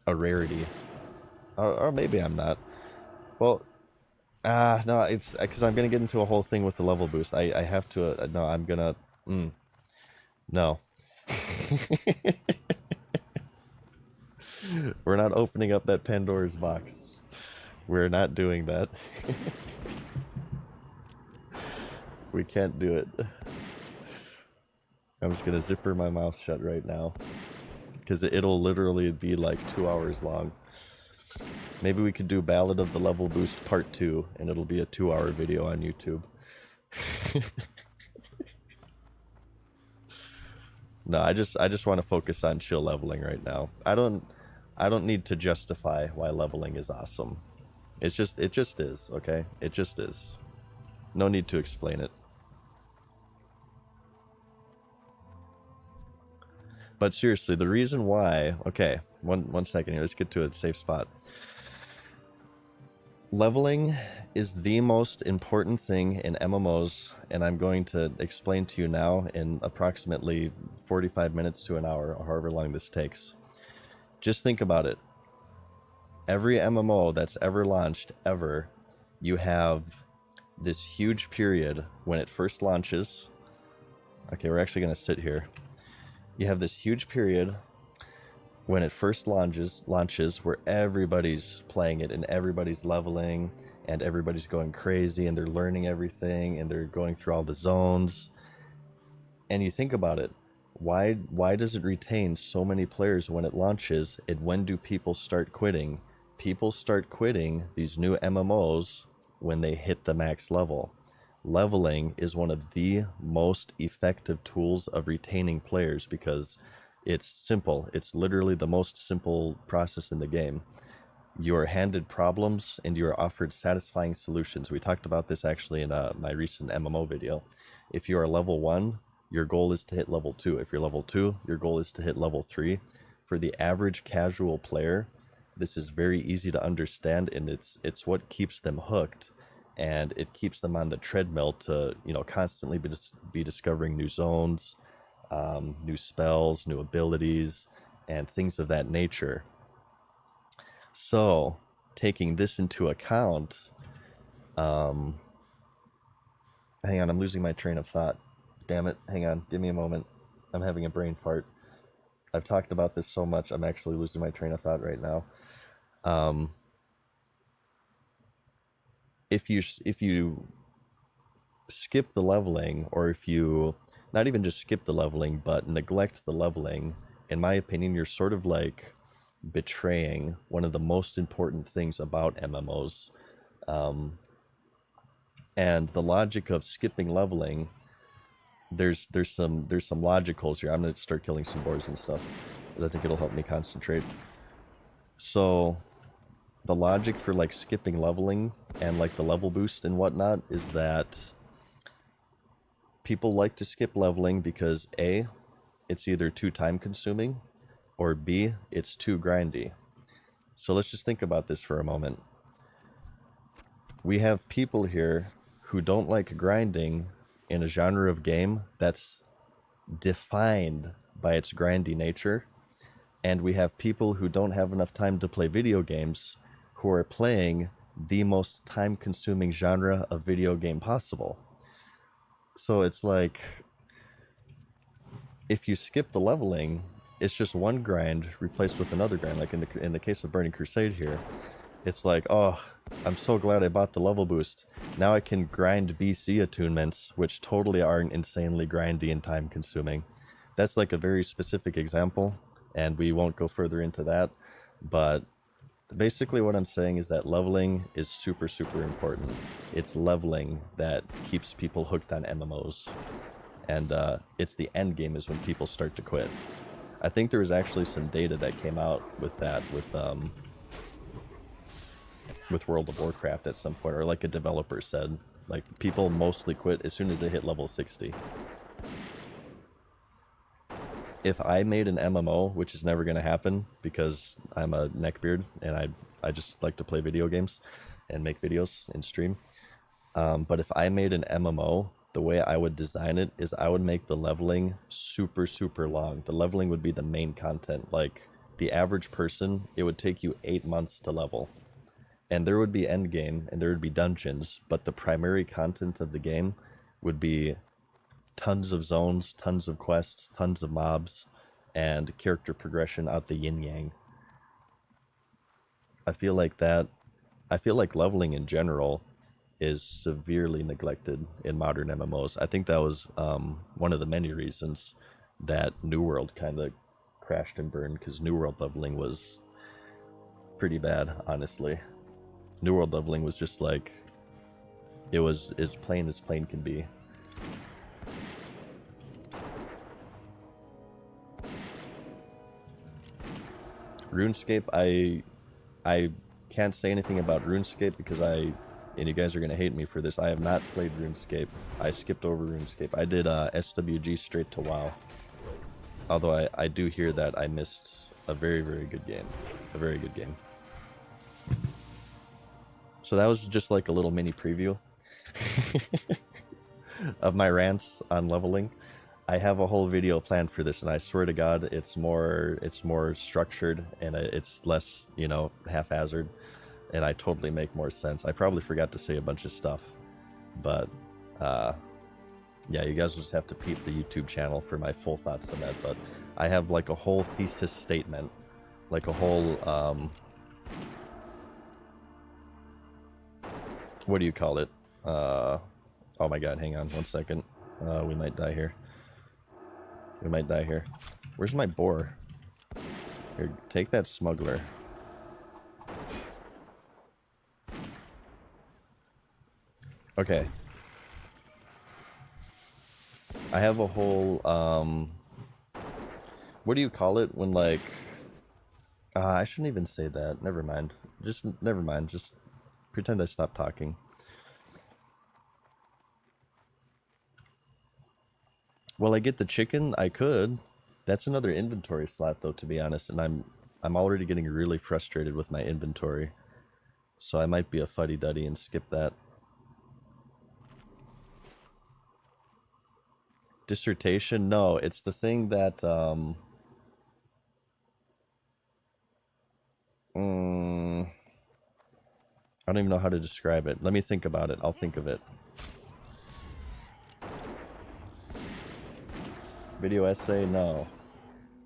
Speaker 1: a rarity, or maybe I'm not. Well, no, it's because I'm gonna get into a whole thing with the level boost. I have to. No, I'm gonna. No. We're not opening up that Pandora's box. We're not doing that. We can't do it. I'm just gonna zipper my mouth shut right now, because it'll literally be like 2 hours long. Maybe we could do Ballad of the Level Boost Part 2, and it'll be a 2-hour video on YouTube. No, I just want to focus on chill leveling right now. I don't need to justify why leveling is awesome. It just is, okay? It just is. No need to explain it. But seriously, the reason why... Okay, one second here. Let's get to a safe spot. Leveling is the most important thing in MMOs, and I'm going to explain to you now in approximately 45 minutes to an hour, or however long this takes. Just think about it. Every MMO that's ever launched, ever, you have this huge period when it first launches. Okay, we're actually going to sit here. You have this huge period when it first launches where everybody's playing it and everybody's leveling and everybody's going crazy and they're learning everything and they're going through all the zones. And you think about it, why does it retain so many players when it launches, and when do people start quitting? People start quitting these new MMOs when they hit the max level. Leveling is one of the most effective tools of retaining players, because it's simple. It's literally the most simple process in the game. you are handed problems and you are offered satisfying solutions. We talked about this actually in my recent MMO video. If you are level 1, your goal is to hit level 2. If you're level 2, your goal is to hit level 3. For the average casual player, this is very easy to understand, and it's what keeps them hooked, and it keeps them on the treadmill to, you know, constantly be discovering new zones, new spells, new abilities, and things of that nature. So, taking this into account, hang on, I'm losing my train of thought. Damn it, hang on, give me a moment. I'm having a brain fart. I've talked about this so much, I'm actually losing my train of thought right now. If you skip the leveling, or if you not even just skip the leveling, but neglect the leveling, in my opinion, you're sort of like betraying one of the most important things about MMOs. And the logic of skipping leveling, there's some logicals here. I'm gonna start killing some boars and stuff, because I think it'll help me concentrate. So the logic for like skipping leveling and like the level boost and whatnot is that people like to skip leveling because A, it's either too time consuming, or B, it's too grindy. So let's just think about this for a moment. We have people here who don't like grinding in a genre of game that's defined by its grindy nature, and we have people who don't have enough time to play video games who are playing the most time-consuming genre of video game possible. So it's like, if you skip the leveling, it's just one grind replaced with another grind. Like in the case of Burning Crusade here, it's like, oh, I'm so glad I bought the level boost. Now I can grind BC attunements, which totally aren't insanely grindy and time consuming. That's like a very specific example, and we won't go further into that. But basically what I'm saying is that leveling is super, super important. It's leveling that keeps people hooked on MMOs. And it's the end game is when people start to quit. I think there was actually some data that came out with that, with World of Warcraft at some point, or like a developer said, like people mostly quit as soon as they hit level 60. If I made an MMO, which is never going to happen because I'm a neckbeard and I just like to play video games and make videos and stream. But if I made an MMO, the way I would design it is I would make the leveling super, super long. The leveling would be the main content. Like the average person, it would take you 8 months to level. And there would be end game and there would be dungeons, but the primary content of the game would be tons of zones, tons of quests, tons of mobs, and character progression out the yin-yang. I feel like leveling in general is severely neglected in modern MMOs. I think that was one of the many reasons that New World kind of crashed and burned, because New World leveling was pretty bad, honestly. New World leveling was just like, it was as plain can be. RuneScape, I can't say anything about RuneScape because and you guys are going to hate me for this, I have not played RuneScape. I skipped over RuneScape. I did SWG straight to WoW. Although I do hear that I missed a very, very good game. A very good game. So that was just like a little mini preview of my rants on leveling. I have a whole video planned for this, and I swear to God, it's more structured and it's less, you know, haphazard, and I totally make more sense. I probably forgot to say a bunch of stuff, but yeah, you guys will just have to peep the YouTube channel for my full thoughts on that. But I have like a whole thesis statement, like a whole what do you call it? Oh my God, hang on one second. We might die here. We might die here. Where's my boar? Here, take that smuggler. Okay. I have a whole, what do you call it when, like, I shouldn't even say that. Never mind. Just never mind. Just pretend I stopped talking. Well, I get the chicken. I could. That's another inventory slot, though, to be honest. And I'm already getting really frustrated with my inventory, so I might be a fuddy-duddy and skip that. Dissertation? No, it's the thing that I don't even know how to describe it. Let me think about it. I'll think of it. Video essay? No.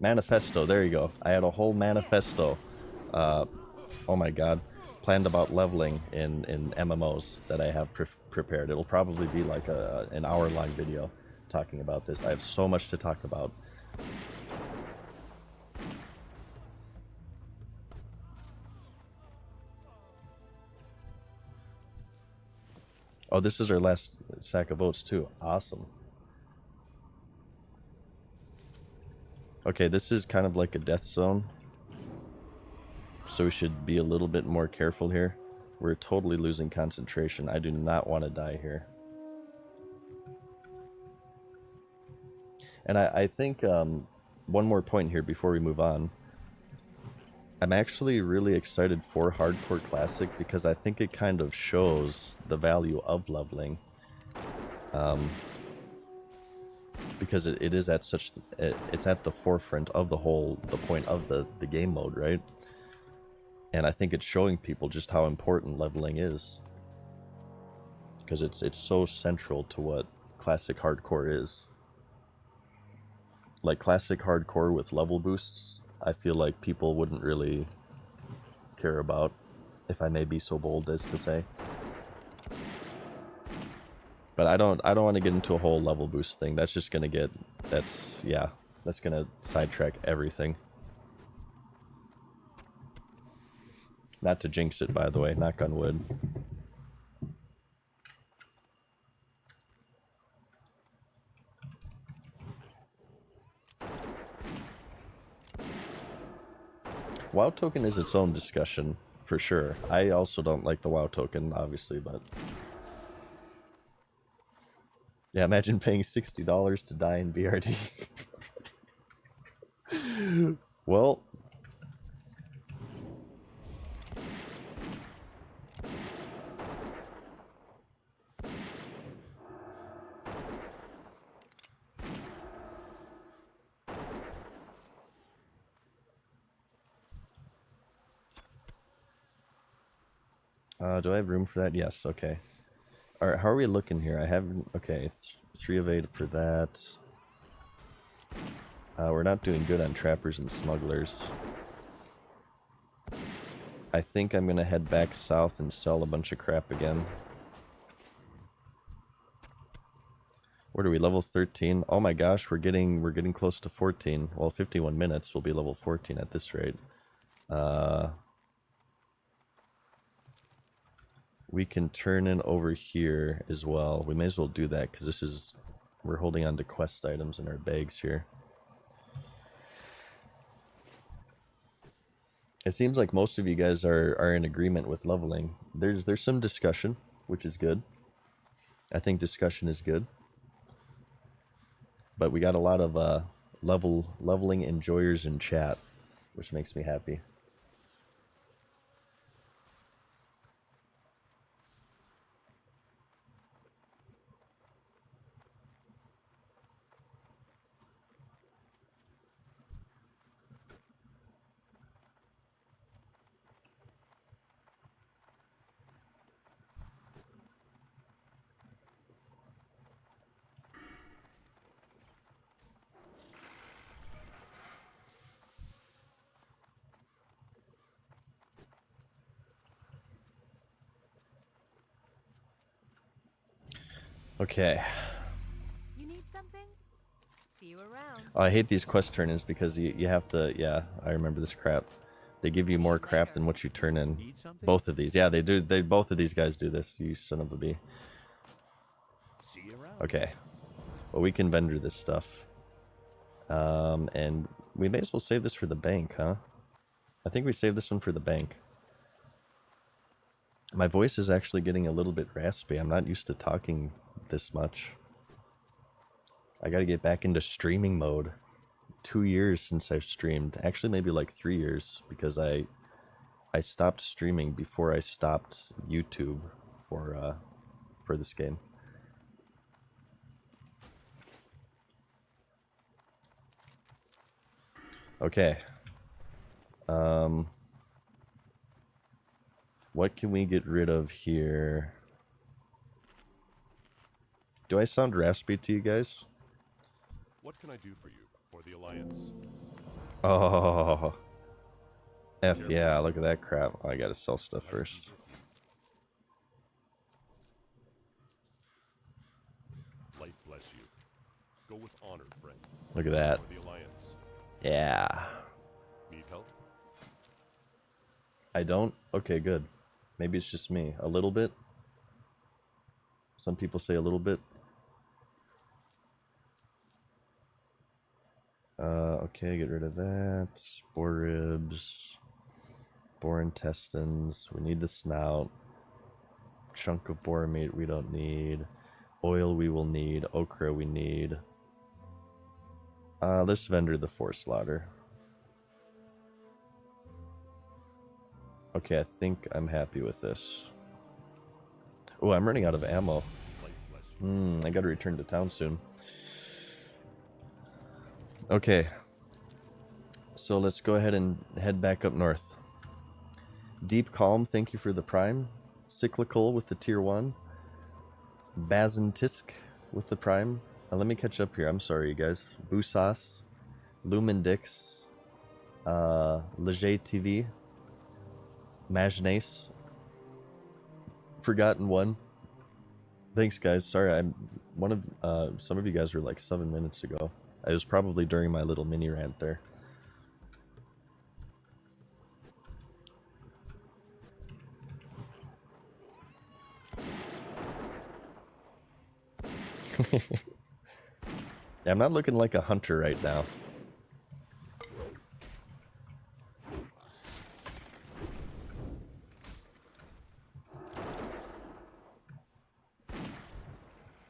Speaker 1: Manifesto. There you go. I had a whole manifesto. Oh my god. Planned about leveling in MMOs that I have prepared. It'll probably be like an hour-long video talking about this. I have so much to talk about. Oh, this is our last sack of votes too. Awesome. Okay, this is kind of like a death zone, so we should be a little bit more careful here. We're totally losing concentration. I do not want to die here. And I think one more point here before we move on. I'm actually really excited for Hardcore Classic because I think it kind of shows the value of leveling. Because it is at such, it's at the forefront of the point of the game mode, right? And I think it's showing people just how important leveling is. Because it's so central to what Classic Hardcore is. Like Classic Hardcore with level boosts, I feel like people wouldn't really care about, if I may be so bold as to say. But I don't want to get into a whole level boost thing. That's just gonna get, that's gonna sidetrack everything. Not to jinx it, by the way, knock on wood. WoW token is its own discussion, for sure. I also don't like the WoW token, obviously, but... Yeah, imagine paying $60 to die in BRD. Well... do I have room for that? Yes, okay. Alright, how are we looking here? I haven't... Okay, 3 of 8 for that. We're not doing good on trappers and smugglers. I think I'm gonna head back south and sell a bunch of crap again. What are we, level 13? Oh my gosh, we're getting close to 14. Well, 51 minutes, we'll be level 14 at this rate. We can turn in over here as well. We may as well do that because this is, we're holding on to quest items in our bags here. It seems like most of you guys are in agreement with leveling. There's some discussion, which is good. I think discussion is good. But we got a lot of leveling enjoyers in chat, which makes me happy. Okay.
Speaker 3: You need something? See you around.
Speaker 1: Oh, I hate these quest turn-ins because you have to, yeah, I remember this crap. They give you more crap than what you turn in. Both of these. Yeah, they do. Both of these guys do this, you son of a bee.
Speaker 2: See you around.
Speaker 1: Okay. Well, we can vendor this stuff. And we may as well save this for the bank, huh? I think we saved this one for the bank. My voice is actually getting a little bit raspy. I'm not used to talking this much. I gotta get back into streaming mode. 2 years since I've streamed. Actually, maybe like 3 years, because I stopped streaming before I stopped YouTube for this game. Okay. What can we get rid of here? Do I sound raspy to you guys?
Speaker 4: What can I do for you or the Alliance?
Speaker 1: Oh. F yeah, look at that crap. Oh, I gotta sell stuff first.
Speaker 4: Light bless you. Go with honor, friend.
Speaker 1: Look at that.
Speaker 4: For the Alliance.
Speaker 1: Yeah.
Speaker 4: Need help?
Speaker 1: I don't? Okay, good. Maybe it's just me. A little bit? Some people say a little bit. Okay, get rid of that. Spore ribs. Boar intestines. We need the snout. Chunk of boar meat we don't need. Oil we will need. Okra we need. Let's vendor the force slaughter. Okay, I think I'm happy with this. Oh, I'm running out of ammo. I gotta return to town soon. Okay. So let's go ahead and head back up north. Deep Calm, thank you for the prime. Cyclical with the tier 1. Bazantisk with the prime. Now let me catch up here. I'm sorry, you guys. Busas. Lumendix. Leger TV. Majnace. Forgotten One. Thanks, guys. Sorry, I'm one of some of you guys were like 7 minutes ago. I was probably during my little mini rant there. Yeah, I'm not looking like a hunter right now.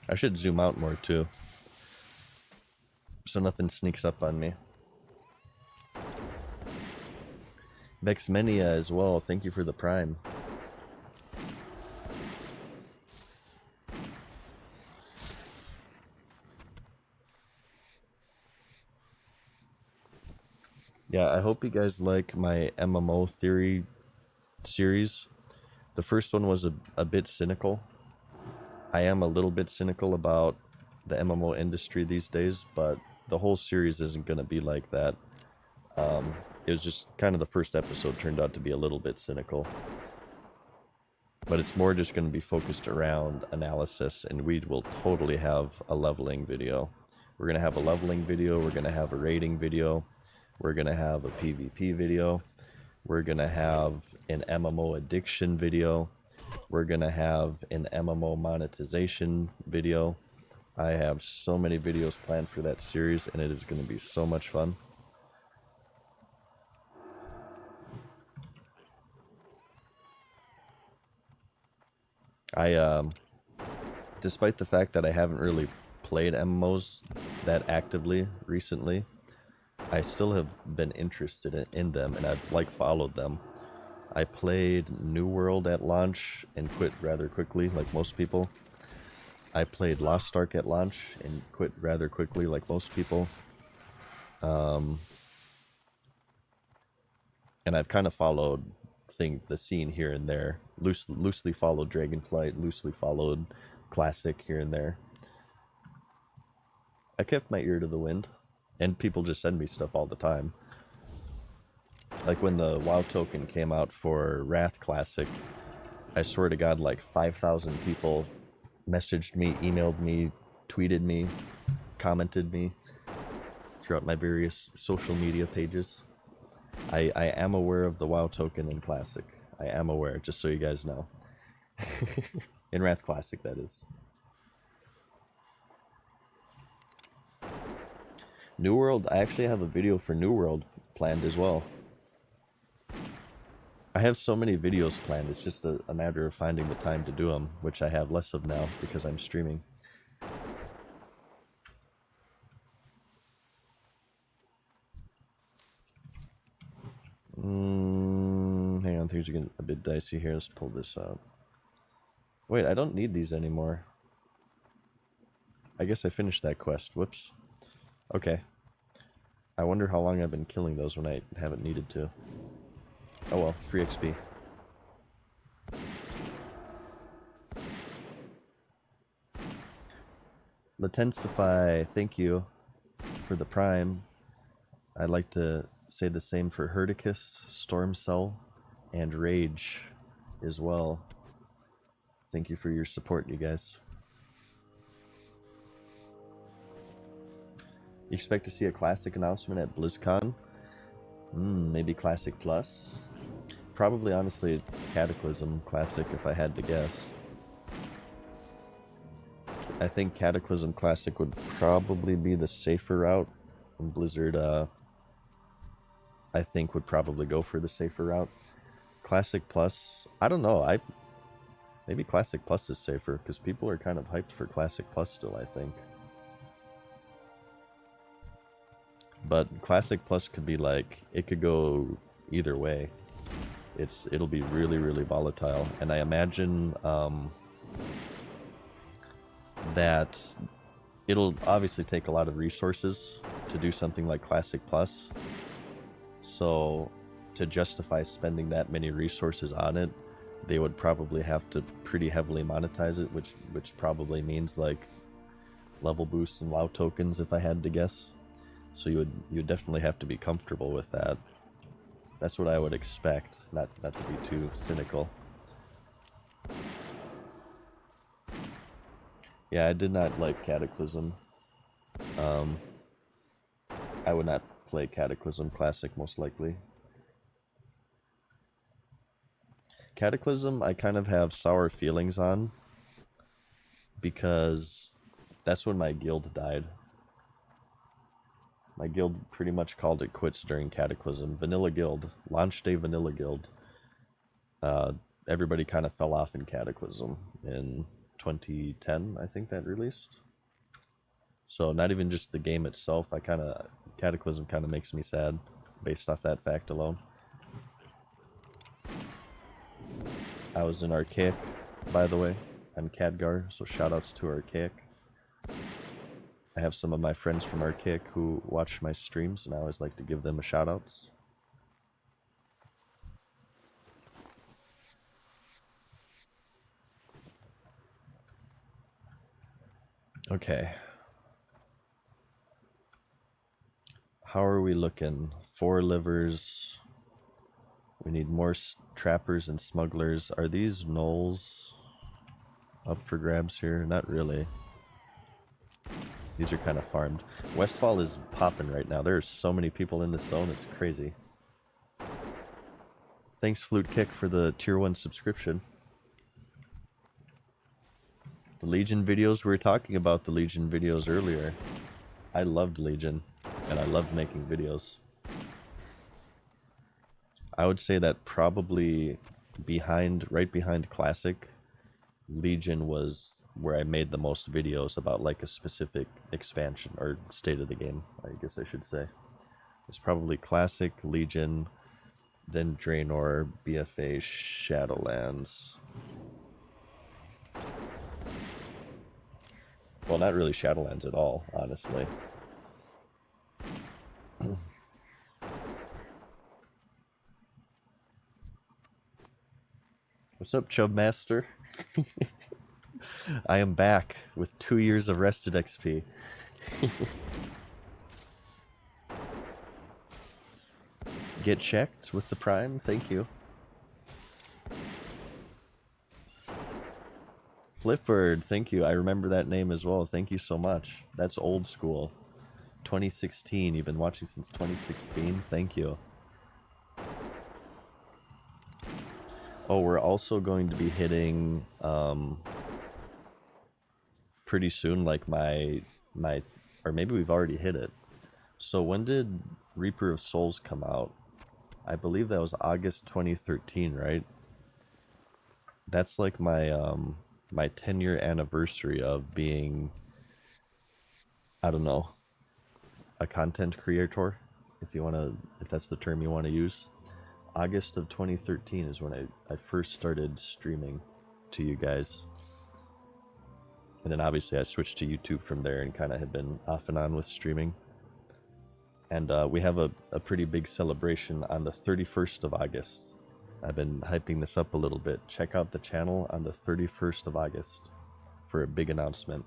Speaker 1: I should zoom out more too, so nothing sneaks up on me. Vexmenia as well, thank you for the prime. Yeah, I hope you guys like my MMO theory series. The first one was a bit cynical. I am a little bit cynical about the MMO industry these days, but the whole series isn't going to be like that. It was just kind of the first episode turned out to be a little bit cynical. But it's more just going to be focused around analysis, and we will totally have a leveling video. We're going to have a leveling video, we're going to have a rating video, we're going to have a PvP video, we're going to have an MMO addiction video, we're going to have an MMO monetization video. I have so many videos planned for that series, and it is going to be so much fun. Despite the fact that I haven't really played MMOs that actively recently, I still have been interested in them, and I've followed them. I played New World at launch and quit rather quickly, like most people. I played Lost Ark at launch and quit rather quickly, like most people. And I've kind of followed the scene here and there. Loosely followed Dragonflight, loosely followed Classic here and there. I kept my ear to the wind, and people just send me stuff all the time. Like when the WoW token came out for Wrath Classic, I swear to God, like 5,000 people messaged me, emailed me, tweeted me, commented me throughout my various social media pages. I am aware of the WoW token in Classic. I am aware, just so you guys know. In Wrath Classic, that is. New World, I actually have a video for New World planned as well. I have so many videos planned. It's just a matter of finding the time to do them, which I have less of now because I'm streaming. Hang on, things are getting a bit dicey here. Let's pull this out. Wait, I don't need these anymore. I guess I finished that quest. Whoops. Okay. I wonder how long I've been killing those when I haven't needed to. Oh well, free XP. Latensify, thank you for the prime. I'd like to say the same for Herdicus, Stormcell, and Rage as well. Thank you for your support, you guys. You expect to see a Classic announcement at BlizzCon? Maybe Classic Plus? Probably, honestly, Cataclysm Classic if I had to guess. I think Cataclysm Classic would probably be the safer route, and Blizzard, I think, would probably go for the safer route. Classic Plus, I don't know. Maybe Classic Plus is safer because people are kind of hyped for Classic Plus still, I think. But Classic Plus could be like, it could go either way. It'll be really, really volatile, and I imagine that it'll obviously take a lot of resources to do something like Classic Plus. So to justify spending that many resources on it, they would probably have to pretty heavily monetize it, which probably means like level boosts and WoW tokens if I had to guess. So you'd definitely have to be comfortable with that. That's what I would expect, not to be too cynical. Yeah, I did not like Cataclysm. I would not play Cataclysm Classic, most likely. Cataclysm, I kind of have sour feelings on, because that's when my guild died. My guild pretty much called it quits during Cataclysm. Vanilla Guild, launch day Vanilla Guild. Everybody kind of fell off in Cataclysm in 2010, I think that released. So not even just the game itself, Cataclysm kind of makes me sad based off that fact alone. I was in Archaic, by the way. I'm Khadgar, so shoutouts to Archaic. I have some of my friends from Archaic who watch my streams, and I always like to give them a shoutouts. Okay. How are we looking? 4 livers. We need more trappers and smugglers. Are these gnolls up for grabs here? Not really. These are kind of farmed. Westfall is popping right now. There are so many people in this zone, it's crazy. Thanks, Flute Kick, for the tier 1 subscription. The Legion videos, we were talking about the Legion videos earlier. I loved Legion, and I loved making videos. I would say that probably right behind Classic, Legion was where I made the most videos about like a specific expansion or state of the game, I guess I should say. It's probably Classic, Legion, then Draenor, BFA, Shadowlands. Well, not really Shadowlands at all, honestly. What's up, Chubmaster? I am back with 2 years of rested XP. Get checked with the Prime, thank you. Flipbird, thank you. I remember that name as well. Thank you so much. That's old school. 2016. You've been watching since 2016. Thank you. Oh, we're also going to be hitting pretty soon, like my or maybe we've already hit it. So when did Reaper of Souls come out? I believe that was August 2013, right? That's like my 10-year anniversary of being, I don't know, a content creator, if that's the term you want to use. August of 2013 is when I first started streaming to you guys. And then obviously I switched to YouTube from there and kind of have been off and on with streaming. And we have a pretty big celebration on the 31st of August. I've been hyping this up a little bit. Check out the channel on the 31st of August for a big announcement.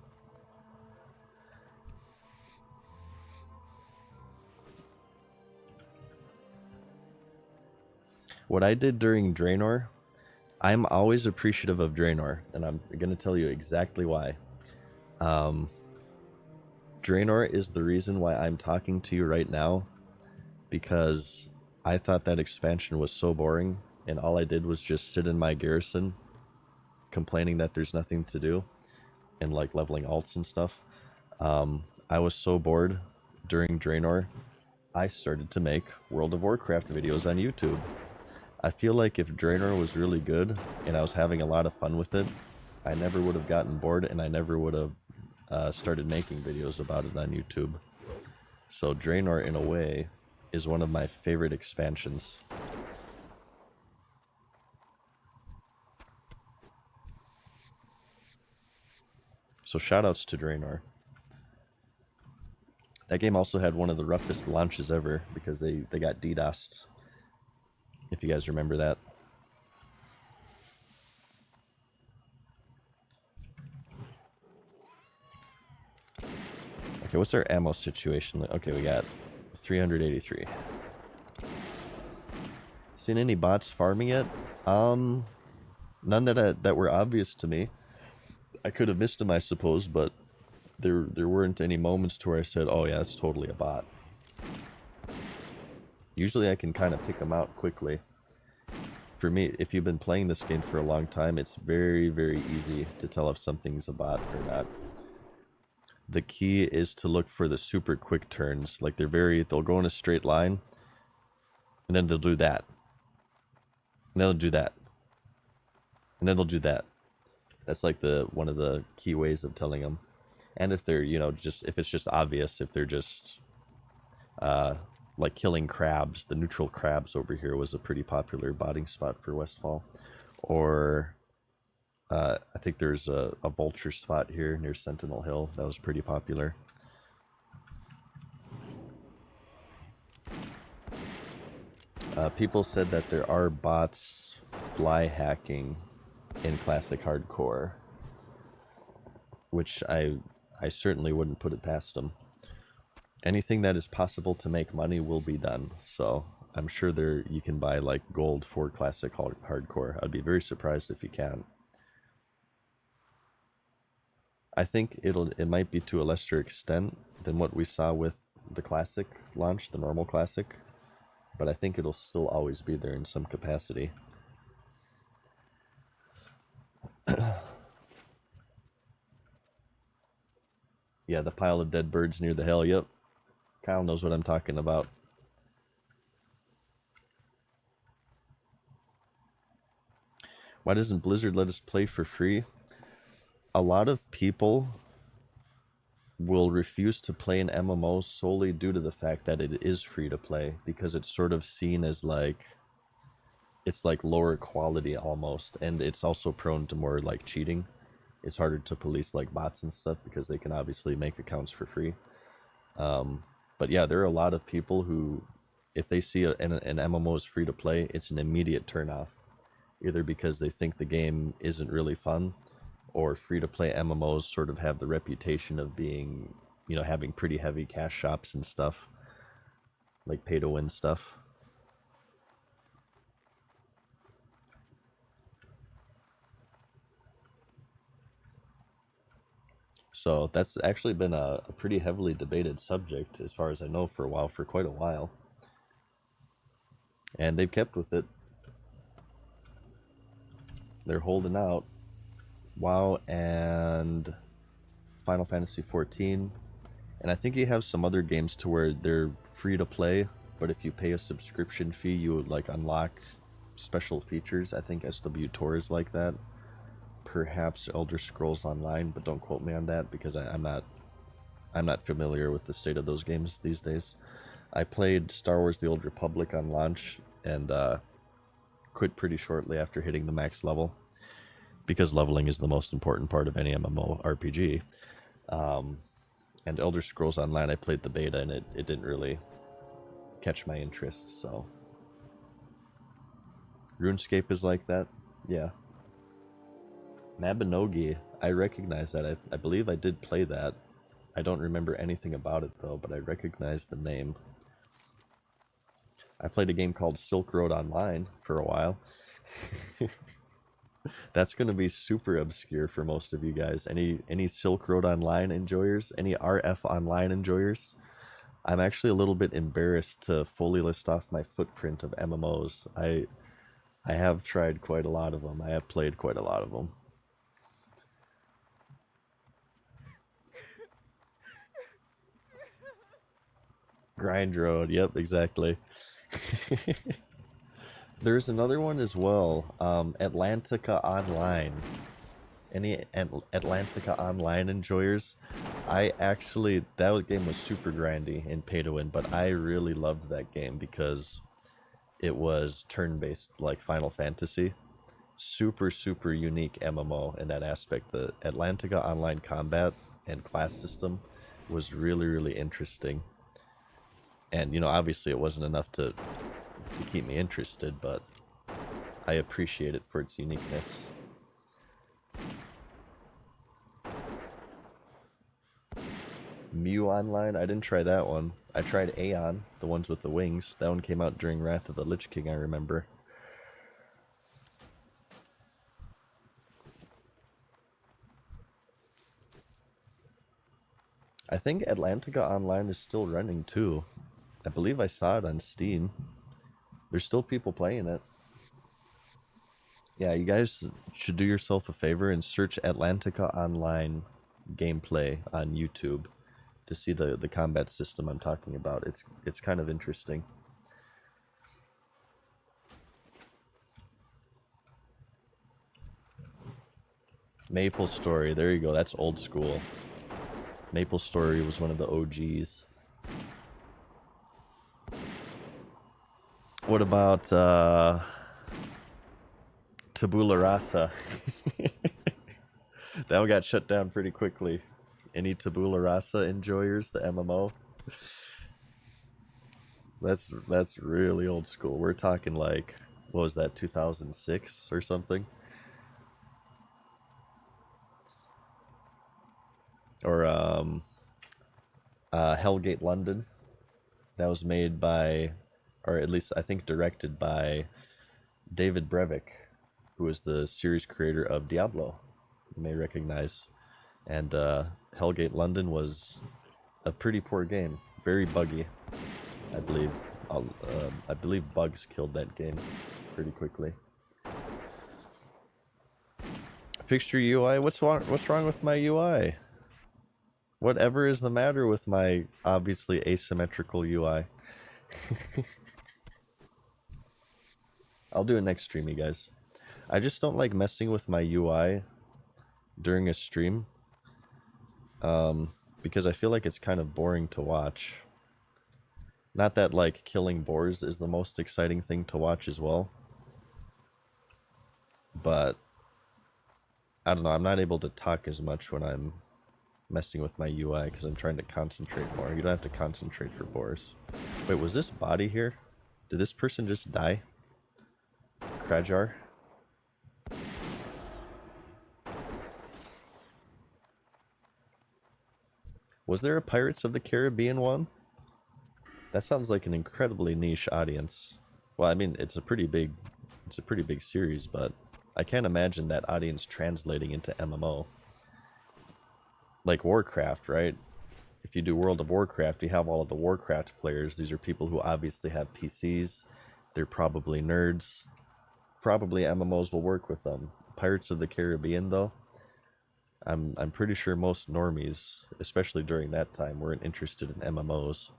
Speaker 1: What I did during Draenor, I'm always appreciative of Draenor, and I'm going to tell you exactly why. Draenor is the reason why I'm talking to you right now, because I thought that expansion was so boring, and all I did was just sit in my garrison, complaining that there's nothing to do, and like leveling alts and stuff. I was so bored during Draenor, I started to make World of Warcraft videos on YouTube. I feel like if Draenor was really good and I was having a lot of fun with it, I never would have gotten bored and I never would have started making videos about it on YouTube. So Draenor, in a way, is one of my favorite expansions. So shoutouts to Draenor. That game also had one of the roughest launches ever because they got DDoSed, if you guys remember that. Okay, what's our ammo situation? Okay, we got 383. Seen any bots farming yet? None that were obvious to me. I could have missed them, I suppose, but there weren't any moments to where I said, "Oh yeah, it's totally a bot." Usually, I can kind of pick them out quickly. For me, if you've been playing this game for a long time, it's very, very easy to tell if something's a bot or not. The key is to look for the super quick turns. Like they'll go in a straight line, and then they'll do that. And then they'll do that. And then they'll do that. That's like one of the key ways of telling them. And if they're, if it's just obvious, if they're just like killing crabs, the neutral crabs over here was a pretty popular botting spot for Westfall. Or I think there's a vulture spot here near Sentinel Hill that was pretty popular. People said that there are bots fly hacking in Classic Hardcore, which I certainly wouldn't put it past them. Anything that is possible to make money will be done. So I'm sure you can buy like gold for Classic Hardcore. I'd be very surprised if you can. I think it might be to a lesser extent than what we saw with the Classic launch, the normal Classic, but I think it'll still always be there in some capacity. Yeah, the pile of dead birds near the hill. Yep. Kyle knows what I'm talking about. Why doesn't Blizzard let us play for free? A lot of people will refuse to play an MMO solely due to the fact that it is free to play, because it's sort of seen as it's like lower quality almost, and it's also prone to more like cheating. It's harder to police like bots and stuff because they can obviously make accounts for free. But yeah, there are a lot of people who, if they see an MMO is free to play, it's an immediate turnoff, either because they think the game isn't really fun, or free to play MMOs sort of have the reputation of being, having pretty heavy cash shops and stuff, like pay to win stuff. So that's actually been a pretty heavily debated subject, as far as I know, for quite a while. And they've kept with it. They're holding out. WoW and Final Fantasy XIV. And I think you have some other games to where they're free to play, but if you pay a subscription fee, you would like unlock special features. I think SW Tour is like that. Perhaps Elder Scrolls Online, but don't quote me on that because I'm not familiar with the state of those games these days. I played Star Wars: The Old Republic on launch and quit pretty shortly after hitting the max level, because leveling is the most important part of any MMORPG. And Elder Scrolls Online, I played the beta and it didn't really catch my interest. So RuneScape is like that. Yeah. Mabinogi, I recognize that. I believe I did play that. I don't remember anything about it though, but I recognize the name. I played a game called Silk Road Online for a while. That's going to be super obscure for most of you guys. Any Silk Road Online enjoyers? Any RF Online enjoyers? I'm actually a little bit embarrassed to fully list off my footprint of MMOs. I have tried quite a lot of them. I have played quite a lot of them. Grind Road, yep, exactly. There's another one as well, Atlantica Online. Any Atlantica Online enjoyers? That game was super grindy and pay to win, but I really loved that game because it was turn-based like Final Fantasy. Super, super unique MMO in that aspect. The Atlantica Online combat and class system was really, really interesting. And, you know, obviously it wasn't enough to keep me interested, but I appreciate it for its uniqueness. Mew Online, I didn't try that one. I tried Aeon, the ones with the wings. That one came out during Wrath of the Lich King, I remember. I think Atlantica Online is still running too. I believe I saw it on Steam. There's still people playing it. Yeah, you guys should do yourself a favor and search Atlantica Online gameplay on YouTube to see the combat system I'm talking about. It's kind of interesting. Maple Story, there you go. That's old school. Maple Story was one of the OGs. What about Tabula Rasa? That one got shut down pretty quickly. Any Tabula Rasa enjoyers, the MMO? That's really old school. We're talking like, what was that, 2006 or something? Or Hellgate London. That was made by, or at least I think directed by David Brevik, who is the series creator of Diablo. You may recognize. And Hellgate London was a pretty poor game, very buggy. I believe bugs killed that game pretty quickly. Fixture UI, what's wrong with my UI? Whatever is the matter with my obviously asymmetrical UI? I'll do it next stream, you guys. I just don't like messing with my UI during a stream, because I feel like it's kind of boring to watch. Not that like killing boars is the most exciting thing to watch as well, but I don't know, I'm not able to talk as much when I'm messing with my UI because I'm trying to concentrate more. You don't have to concentrate for boars. Wait, was this body here? Did this person just die? Krajar? Was there a Pirates of the Caribbean one? That sounds like an incredibly niche audience. Well, I mean, it's a pretty big series, but I can't imagine that audience translating into MMO. Like Warcraft, right? If you do World of Warcraft, you have all of the Warcraft players. These are people who obviously have PCs. They're probably nerds. Probably MMOs will work with them. Pirates of the Caribbean, though, I'm pretty sure most normies, especially during that time, weren't interested in MMOs.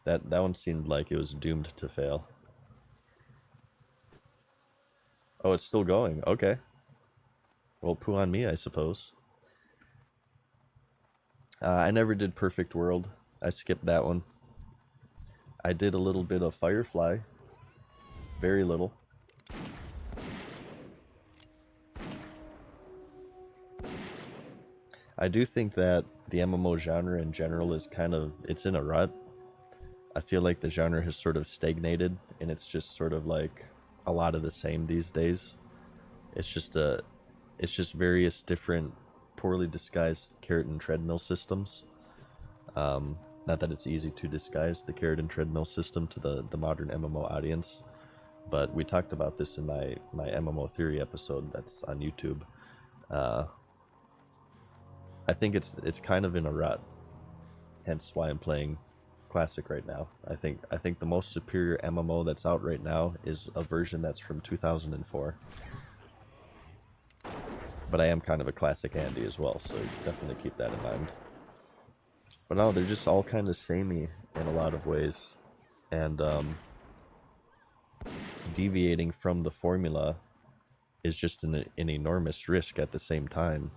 Speaker 1: That one seemed like it was doomed to fail. Oh, it's still going. Okay. Well, poo on me, I suppose. I never did Perfect World. I skipped that one. I did a little bit of Firefly. Very little. I do think that the MMO genre in general is kind of, it's in a rut. I feel like the genre has sort of stagnated, and it's just sort of like a lot of the same these days. It's just various different poorly disguised carrot and treadmill systems. Not that it's easy to disguise the carrot and treadmill system to the modern MMO audience, but we talked about this in my MMO theory episode that's on YouTube. I think it's kind of in a rut, hence why I'm playing Classic right now. I think the most superior MMO that's out right now is a version that's from 2004. But I am kind of a Classic Andy as well, so definitely keep that in mind. But no, they're just all kind of samey in a lot of ways, and deviating from the formula is just an enormous risk at the same time.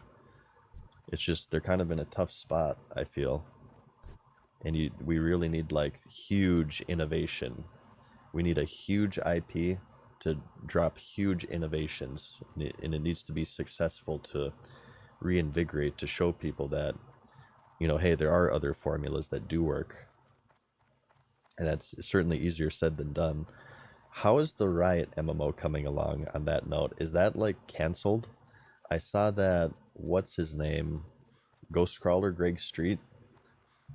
Speaker 1: It's just they're kind of in a tough spot, I feel, and we really need like huge innovation. We need a huge IP to drop huge innovations, and it needs to be successful to reinvigorate, to show people that, you know, hey, there are other formulas that do work. And that's certainly easier said than done. How is the Riot MMO coming along on that note? Is that like canceled? I saw that, what's his name? Ghostcrawler, Greg Street,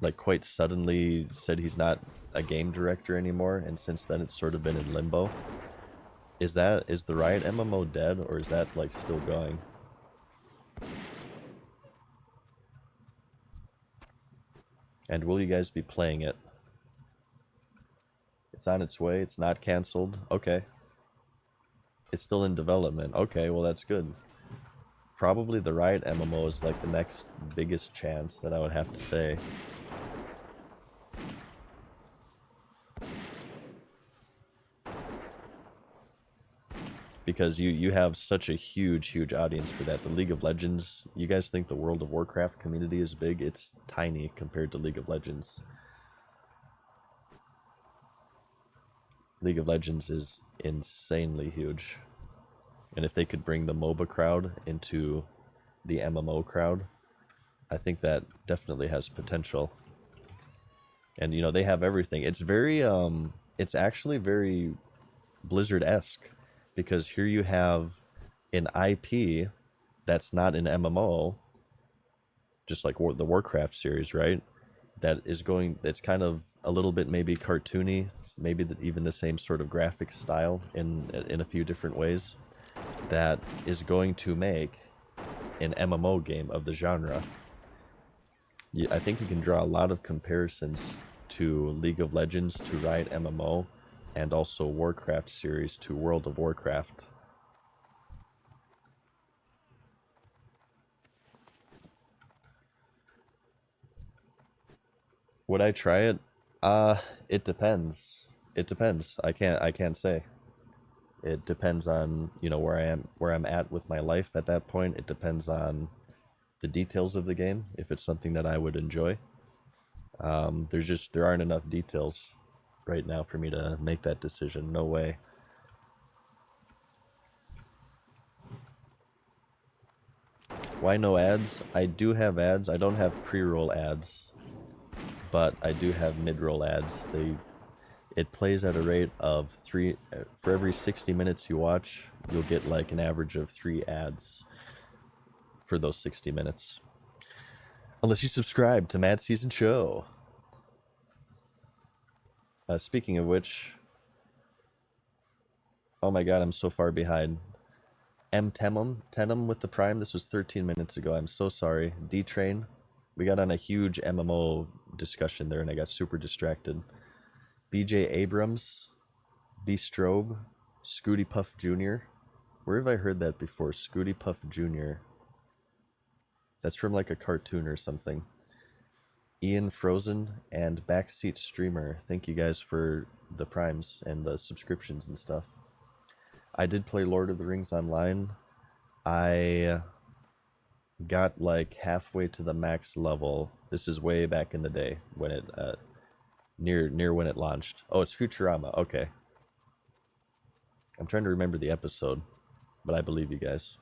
Speaker 1: like quite suddenly said he's not a game director anymore, and since then it's sort of been in limbo. Is the Riot MMO dead, or is that like still going? And will you guys be playing it? It's on its way. It's not canceled. Okay. It's still in development. Okay, well that's good. Probably the Riot MMO is like the next biggest chance that I would have to say. Because you have such a huge audience for that. The League of Legends, you guys think the World of Warcraft community is big? It's tiny compared to League of Legends. League of Legends is insanely huge. And if they could bring the MOBA crowd into the MMO crowd, I think that definitely has potential. And you know, they have everything. It's very it's actually very Blizzard-esque, because here you have an IP that's not an MMO, just like the Warcraft series, right? That's kind of a little bit maybe cartoony, maybe even the same sort of graphic style in a few different ways, that is going to make an MMO game of the genre. I think you can draw a lot of comparisons to League of Legends to Riot MMO, and also Warcraft series to World of Warcraft. Would I try it? It depends. It depends. I can't say. It depends on, you know, where I'm at with my life at that point. It depends on the details of the game, if it's something that I would enjoy. There aren't enough details right now for me to make that decision. No way. Why no ads? I do have ads. I don't have pre-roll ads, but I do have mid-roll ads. It plays at a rate of 3 for every 60 minutes you watch. You'll get like an average of 3 ads for those 60 minutes, unless you subscribe to MadSeasonShow. Speaking of which, oh my god, I'm so far behind. Tenem with the Prime. This was 13 minutes ago. I'm so sorry. D-Train. We got on a huge MMO discussion there, and I got super distracted. BJ Abrams, B Strobe, Scooty Puff Jr. Where have I heard that before? Scooty Puff Jr. That's from like a cartoon or something. Ian Frozen and Backseat Streamer. Thank you guys for the primes and the subscriptions and stuff. I did play Lord of the Rings Online. I got like halfway to the max level. This is way back in the day when it near when it launched. Oh, it's Futurama. Okay. I'm trying to remember the episode, but I believe you guys.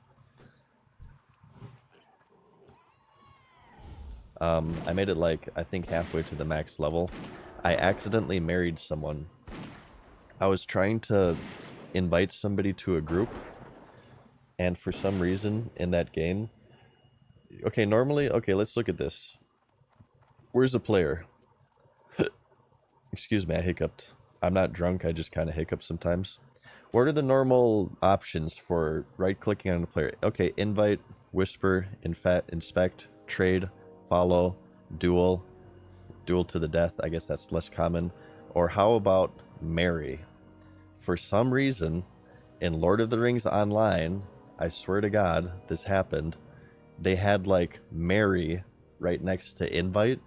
Speaker 1: I made it like, I think halfway to the max level. I accidentally married someone. I was trying to invite somebody to a group, and for some reason in that game, okay, normally, okay, let's look at this. Where's the player? Excuse me, I hiccuped. I'm not drunk, I just kind of hiccup sometimes. What are the normal options for right-clicking on a player? Okay, invite, whisper, inspect, trade, follow, duel to the death. I guess that's less common. Or how about marry? For some reason, in Lord of the Rings Online, I swear to God, this happened, they had like marry right next to invite,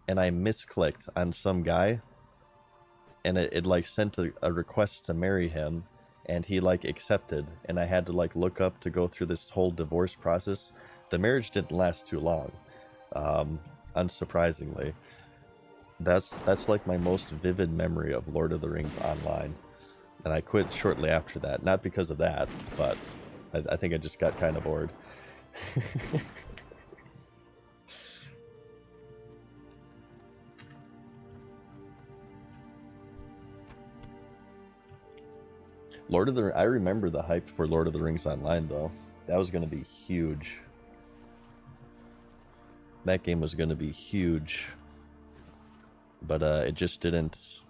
Speaker 1: and I misclicked on some guy, and it like sent a request to marry him, and he like accepted, and I had to like look up to go through this whole divorce process. The marriage didn't last too long, unsurprisingly. That's like my most vivid memory of Lord of the Rings Online, and I quit shortly after that. Not because of that, but I think I just got kind of bored. I remember the hype for Lord of the Rings Online, though. That was going to be huge. That game was going to be huge. But it just didn't.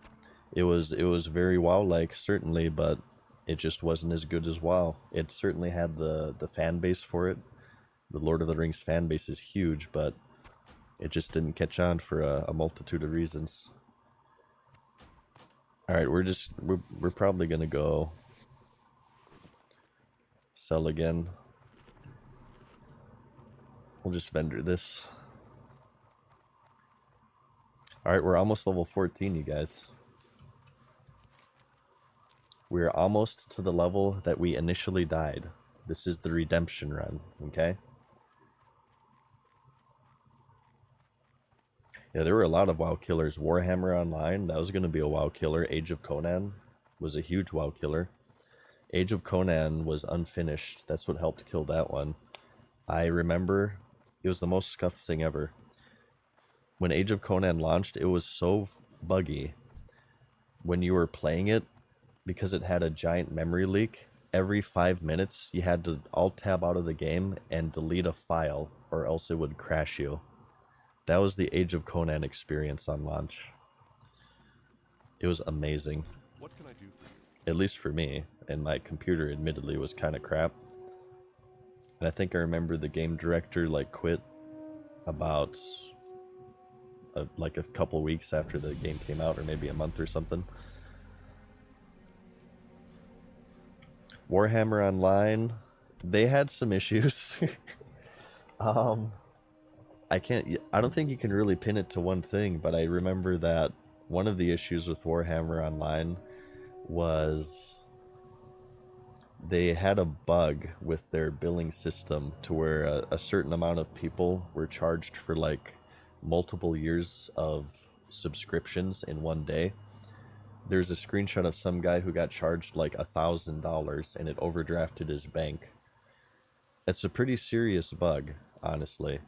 Speaker 1: It was very WoW-like, certainly, but it just wasn't as good as WoW. It certainly had the fan base for it. The Lord of the Rings fan base is huge, but it just didn't catch on for a multitude of reasons. All right, we're probably gonna go sell again. We'll just vendor this. All right, we're almost level 14, you guys. We're almost to the level that we initially died. This is the redemption run, okay? Yeah, there were a lot of WoW killers. Warhammer Online, that was going to be a WoW killer. Age of Conan was a huge WoW killer. Age of Conan was unfinished. That's what helped kill that one. I remember it was the most scuffed thing ever. When Age of Conan launched, it was so buggy when you were playing it, because it had a giant memory leak. Every 5 minutes, you had to alt-tab out of the game and delete a file, or else it would crash you. That was the Age of Conan experience on launch. It was amazing.
Speaker 4: What can I do for you?
Speaker 1: At least for me, and my computer admittedly was kind of crap. And I think I remember the game director like quit about like a couple weeks after the game came out, or maybe a month or something. Warhammer Online, they had some issues. I don't think you can really pin it to one thing, but I remember that one of the issues with Warhammer Online was they had a bug with their billing system to where a certain amount of people were charged for like multiple years of subscriptions in one day. There's a screenshot of some guy who got charged like $1,000 and it overdrafted his bank. It's a pretty serious bug, honestly.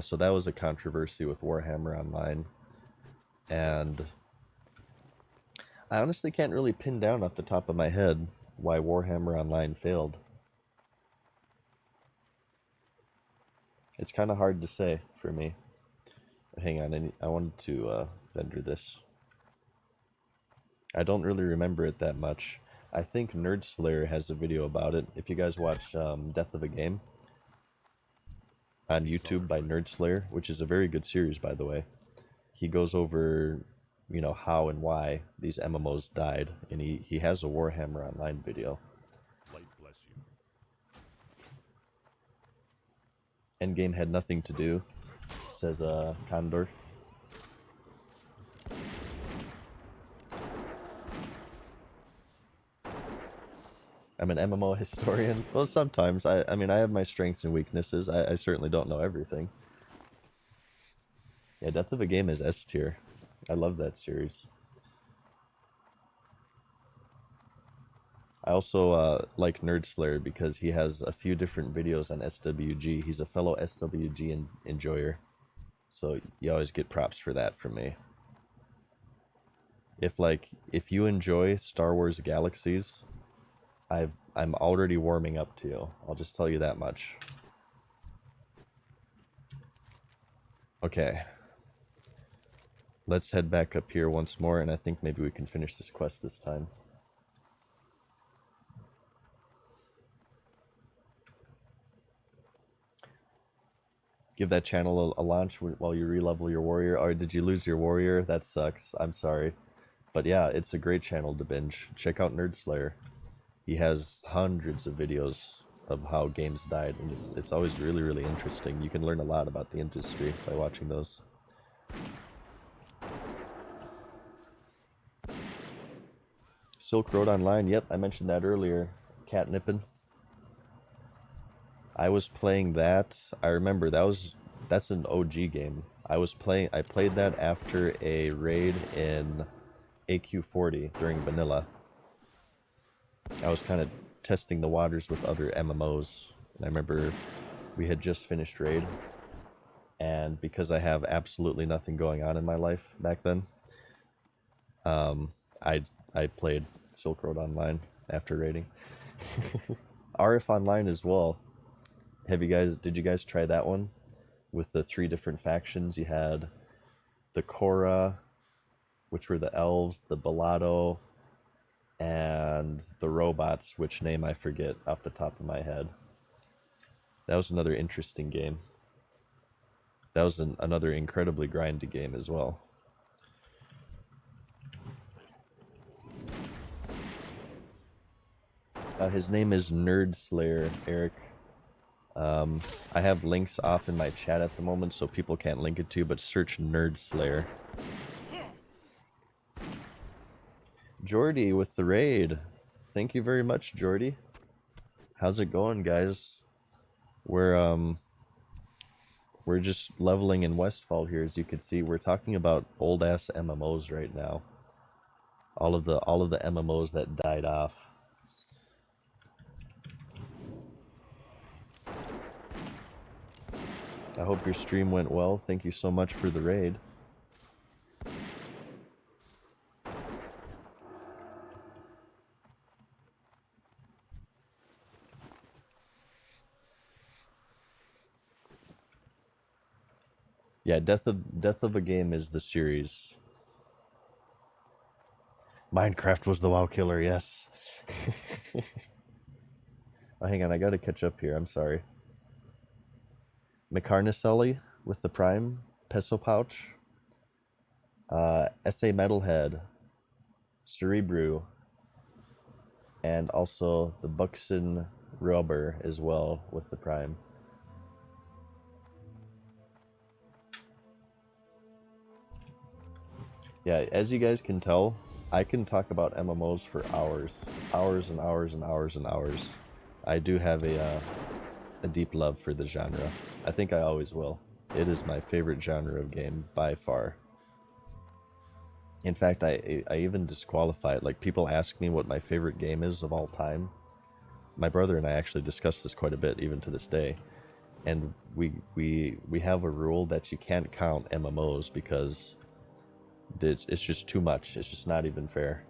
Speaker 1: So that was a controversy with Warhammer Online. And I honestly can't really pin down off the top of my head why Warhammer Online failed. It's kind of hard to say for me. Hang on, I wanted to vendor this. I don't really remember it that much. I think Nerd Slayer has a video about it. If you guys watch Death of a Game on YouTube by Nerd Slayer, which is a very good series, by the way, he goes over, you know, how and why these MMOs died, and he has a Warhammer Online video.
Speaker 4: Light bless you.
Speaker 1: Endgame had nothing to do. says Condor. I'm an MMO historian. Well, sometimes. I mean, I have my strengths and weaknesses. I certainly don't know everything. Yeah, Death of a Game is S tier. I love that series. I also like Nerd Slayer because he has a few different videos on SWG. He's a fellow SWG enjoyer. So you always get props for that from me. If you enjoy Star Wars Galaxies, I'm already warming up to you. I'll just tell you that much. Okay. Let's head back up here once more, and I think maybe we can finish this quest this time. Give that channel a launch while you re-level your warrior. Or did you lose your warrior? That sucks. I'm sorry. But yeah, it's a great channel to binge. Check out Nerd Slayer. He has hundreds of videos of how games died, and it's always really, really interesting. You can learn a lot about the industry by watching those. Silk Road Online, yep, I mentioned that earlier. Catnippin'. I was playing that. I remember that's an OG game. I played that after a raid in AQ40 during vanilla. I was kind of testing the waters with other MMOs. And I remember we had just finished raid, and because I have absolutely nothing going on in my life back then, I played Silk Road Online after raiding. RF Online as well. Did you guys try that one? With the 3 different factions, you had the Korra, which were the elves, the Bellado, and the robots, which name I forget off the top of my head. That was another interesting game. That was another incredibly grindy game as well. His name is Nerd Slayer, Eric. I have links off in my chat at the moment, so people can't link it to, but search Nerd Slayer. Jordy with the raid. Thank you very much, Jordy. How's it going, guys? We're just leveling in Westfall here, as you can see. We're talking about old ass MMOs right now. All of the MMOs that died off. I hope your stream went well. Thank you so much for the raid. Yeah, Death of a Game is the series. Minecraft was the WoW killer, yes. Oh, hang on, I gotta catch up here. I'm sorry. McCarnacelli with the Prime, Peso Pouch, SA Metalhead, Cerebru, and also the Buxton Rubber as well with the Prime. Yeah, as you guys can tell, I can talk about MMOs for hours. Hours and hours and hours and hours. I do have a deep love for the genre. I think I always will. It is my favorite genre of game by far. In fact, I even disqualify it. Like, people ask me what my favorite game is of all time. My brother and I actually discussed this quite a bit, even to this day. And we have a rule that you can't count MMOs because it's just too much. It's just not even fair.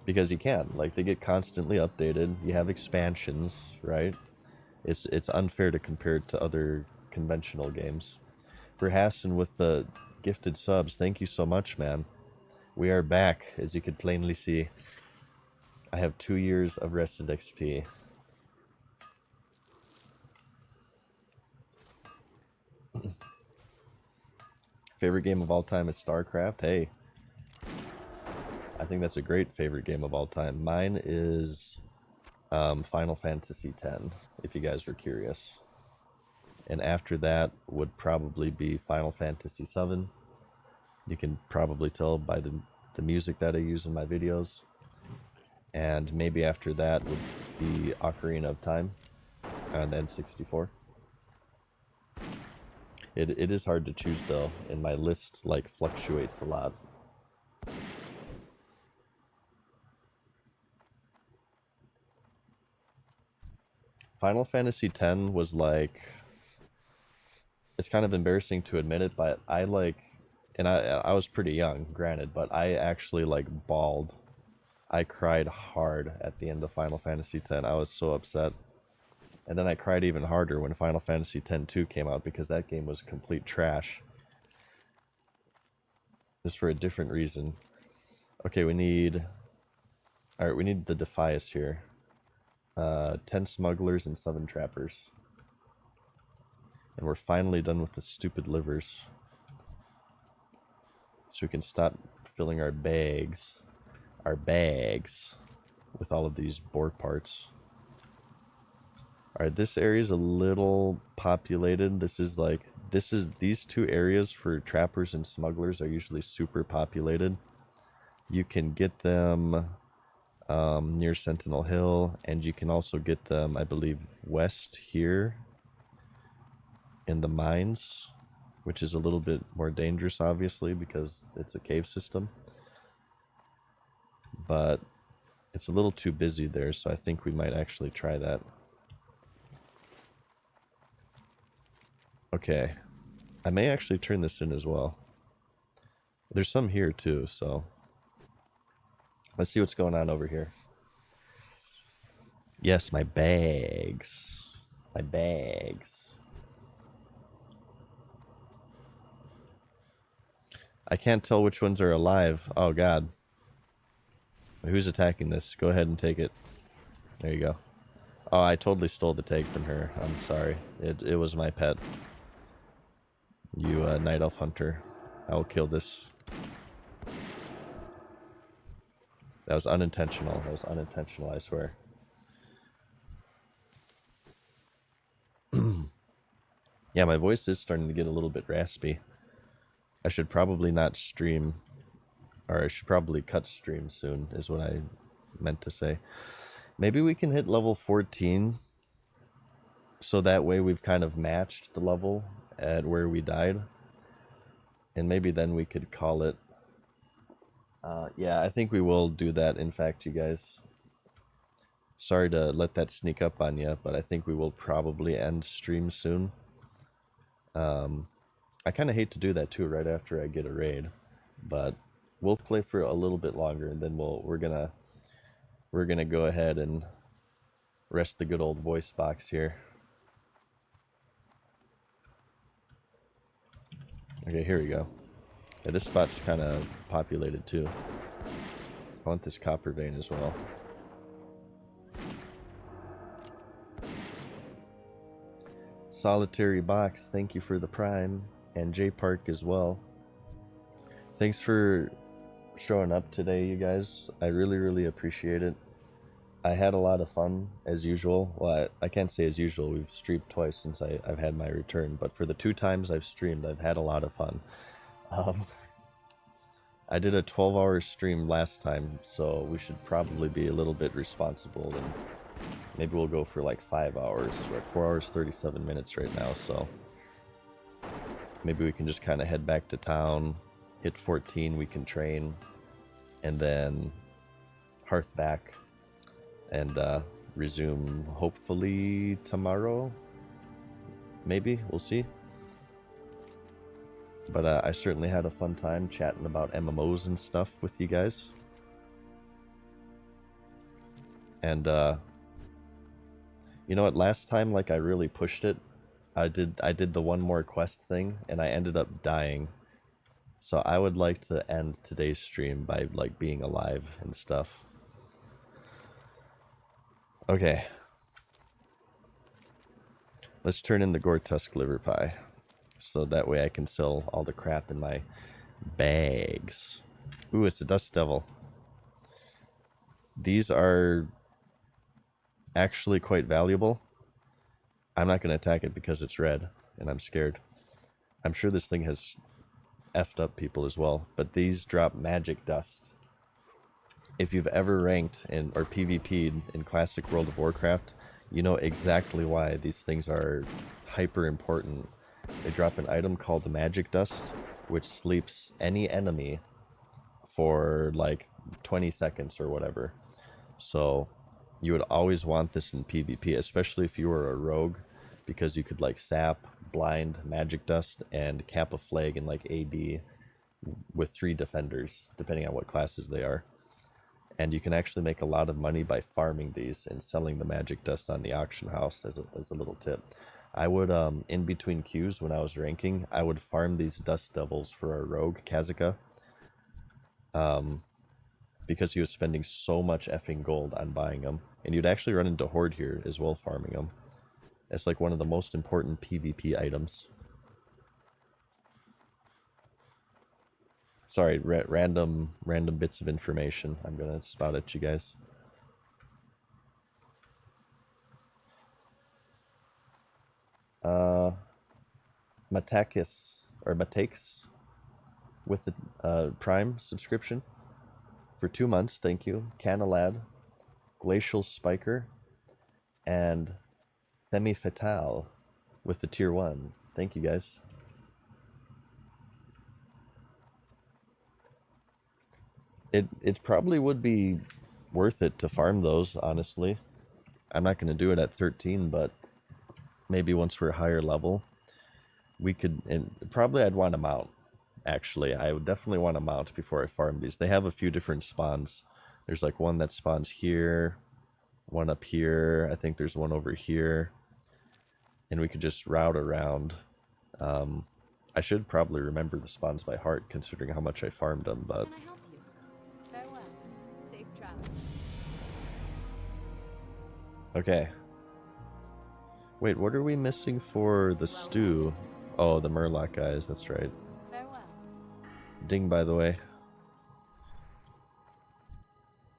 Speaker 1: Because you can. Like, they get constantly updated. You have expansions, right? It's unfair to compare it to other conventional games. For Hassan with the gifted subs, thank you so much, man. We are back, as you could plainly see. I have 2 years of rested XP. Favorite game of all time is StarCraft? Hey. I think that's a great favorite game of all time. Mine is Final Fantasy X, if you guys were curious. And after that would probably be Final Fantasy VII. You can probably tell by the music that I use in my videos. And maybe after that would be Ocarina of Time on the N64. It is hard to choose though, and my list like fluctuates a lot. Final Fantasy X was like, it's kind of embarrassing to admit it, but I like, and I was pretty young, granted, but I actually like bawled. I cried hard at the end of Final Fantasy X. I was so upset. And then I cried even harder when Final Fantasy X-2 came out because that game was complete trash. Just for a different reason. Okay, we need... Alright, we need the Defias here. 10 smugglers and 7 trappers. And we're finally done with the stupid livers. So we can stop filling our bags. With all of these boar parts. Alright, this area is a little populated. These two areas for trappers and smugglers are usually super populated. You can get them near Sentinel Hill, and you can also get them, I believe, west here in the mines, which is a little bit more dangerous, obviously, because it's a cave system. But it's a little too busy there, so I think we might actually try that. Okay. I may actually turn this in as well. There's some here too, so let's see what's going on over here. Yes, my bags. My bags. I can't tell which ones are alive. Oh god. Who's attacking this? Go ahead and take it. There you go. Oh, I totally stole the tag from her. I'm sorry. It was my pet. You night elf hunter. I will kill this. That was unintentional. That was unintentional, I swear. Yeah, my voice is starting to get a little bit raspy. I should probably not stream, or I should probably cut stream soon, is what I meant to say. Maybe we can hit level 14, so that way we've kind of matched the level at where we died. And maybe then we could call it. Yeah, I think we will do that, in fact, you guys. Sorry to let that sneak up on you, but I think we will probably end stream soon. I kind of hate to do that too right after I get a raid, but we'll play for a little bit longer, and then we're gonna go ahead and rest the good old voice box here. Okay, here we go. Yeah, this spot's kind of populated too. I want this copper vein as well. Solitary Box, thank you for the prime, and J Park as well. Thanks for showing up today, you guys. I really appreciate it. I had a lot of fun, as usual. Well, I can't say as usual. We've streamed twice since I've had my return, but for the 2 times I've streamed, I've had a lot of fun. I did a 12-hour stream last time, so we should probably be a little bit responsible, and maybe we'll go for like 5 hours. We're at 4 hours 37 minutes right now, so maybe we can just kind of head back to town, hit 14, we can train, and then hearth back and resume hopefully tomorrow. Maybe, we'll see. But I certainly had a fun time chatting about MMOs and stuff with you guys. And you know what, last time, like, I really pushed it. I did the one more quest thing, and I ended up dying. So I would like to end today's stream by, like, being alive and stuff. Okay. Let's turn in the Gore-Tusk liver pie, so that way I can sell all the crap in my bags. Ooh, it's a dust devil. These are actually quite valuable. I'm not going to attack it because it's red, and I'm scared. I'm sure this thing has effed up people as well, but these drop magic dust. If you've ever ranked in or PvP'd in Classic World of Warcraft, you know exactly why these things are hyper important. They drop an item called magic dust, which sleeps any enemy for like 20 seconds or whatever. So you would always want this in PvP, especially if you were a rogue, because you could like sap, blind, magic dust, and cap a flag in like AD with 3 defenders, depending on what classes they are. And you can actually make a lot of money by farming these and selling the magic dust on the auction house as a little tip. I would, in between queues when I was ranking, I would farm these dust devils for our rogue, Kazuka, because he was spending so much effing gold on buying them. And you'd actually run into Horde here as well farming them. It's like one of the most important PvP items. Sorry, random bits of information I'm gonna spout at you guys. Matakis or Matakes with the Prime subscription for 2 months. Thank you, Canalad, Glacial Spiker, and Femi Fatale with the tier 1. Thank you guys. It probably would be worth it to farm those, honestly. I'm not going to do it at 13, but maybe once we're higher level, we could, and probably I'd want to mount, actually. I would definitely want to mount before I farm these. They have a few different spawns. There's like one that spawns here, one up here. I think there's one over here. And we could just route around. I should probably remember the spawns by heart, considering how much I farmed them, but...
Speaker 3: Can I help you? Farewell. Safe travels.
Speaker 1: Okay. Wait, what are we missing for the stew? Oh, the Murloc guys, that's right.
Speaker 3: Farewell.
Speaker 1: Ding, by the way.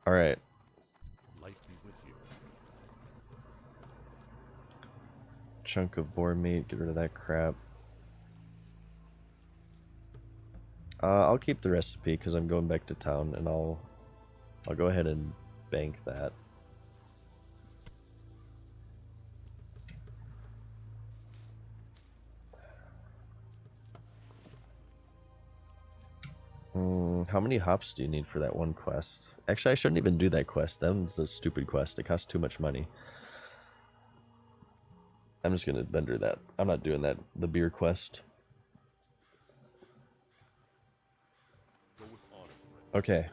Speaker 1: Alright.
Speaker 4: Light be with you.
Speaker 1: Chunk of boar meat, get rid of that crap. I'll keep the recipe because I'm going back to town, and I'll go ahead and bank that. How many hops do you need for that one quest? Actually, I shouldn't even do that quest. That one's a stupid quest. It costs too much money. I'm just gonna vendor that. I'm not doing that. The beer quest.
Speaker 4: Go with honor, friend.
Speaker 1: Okay.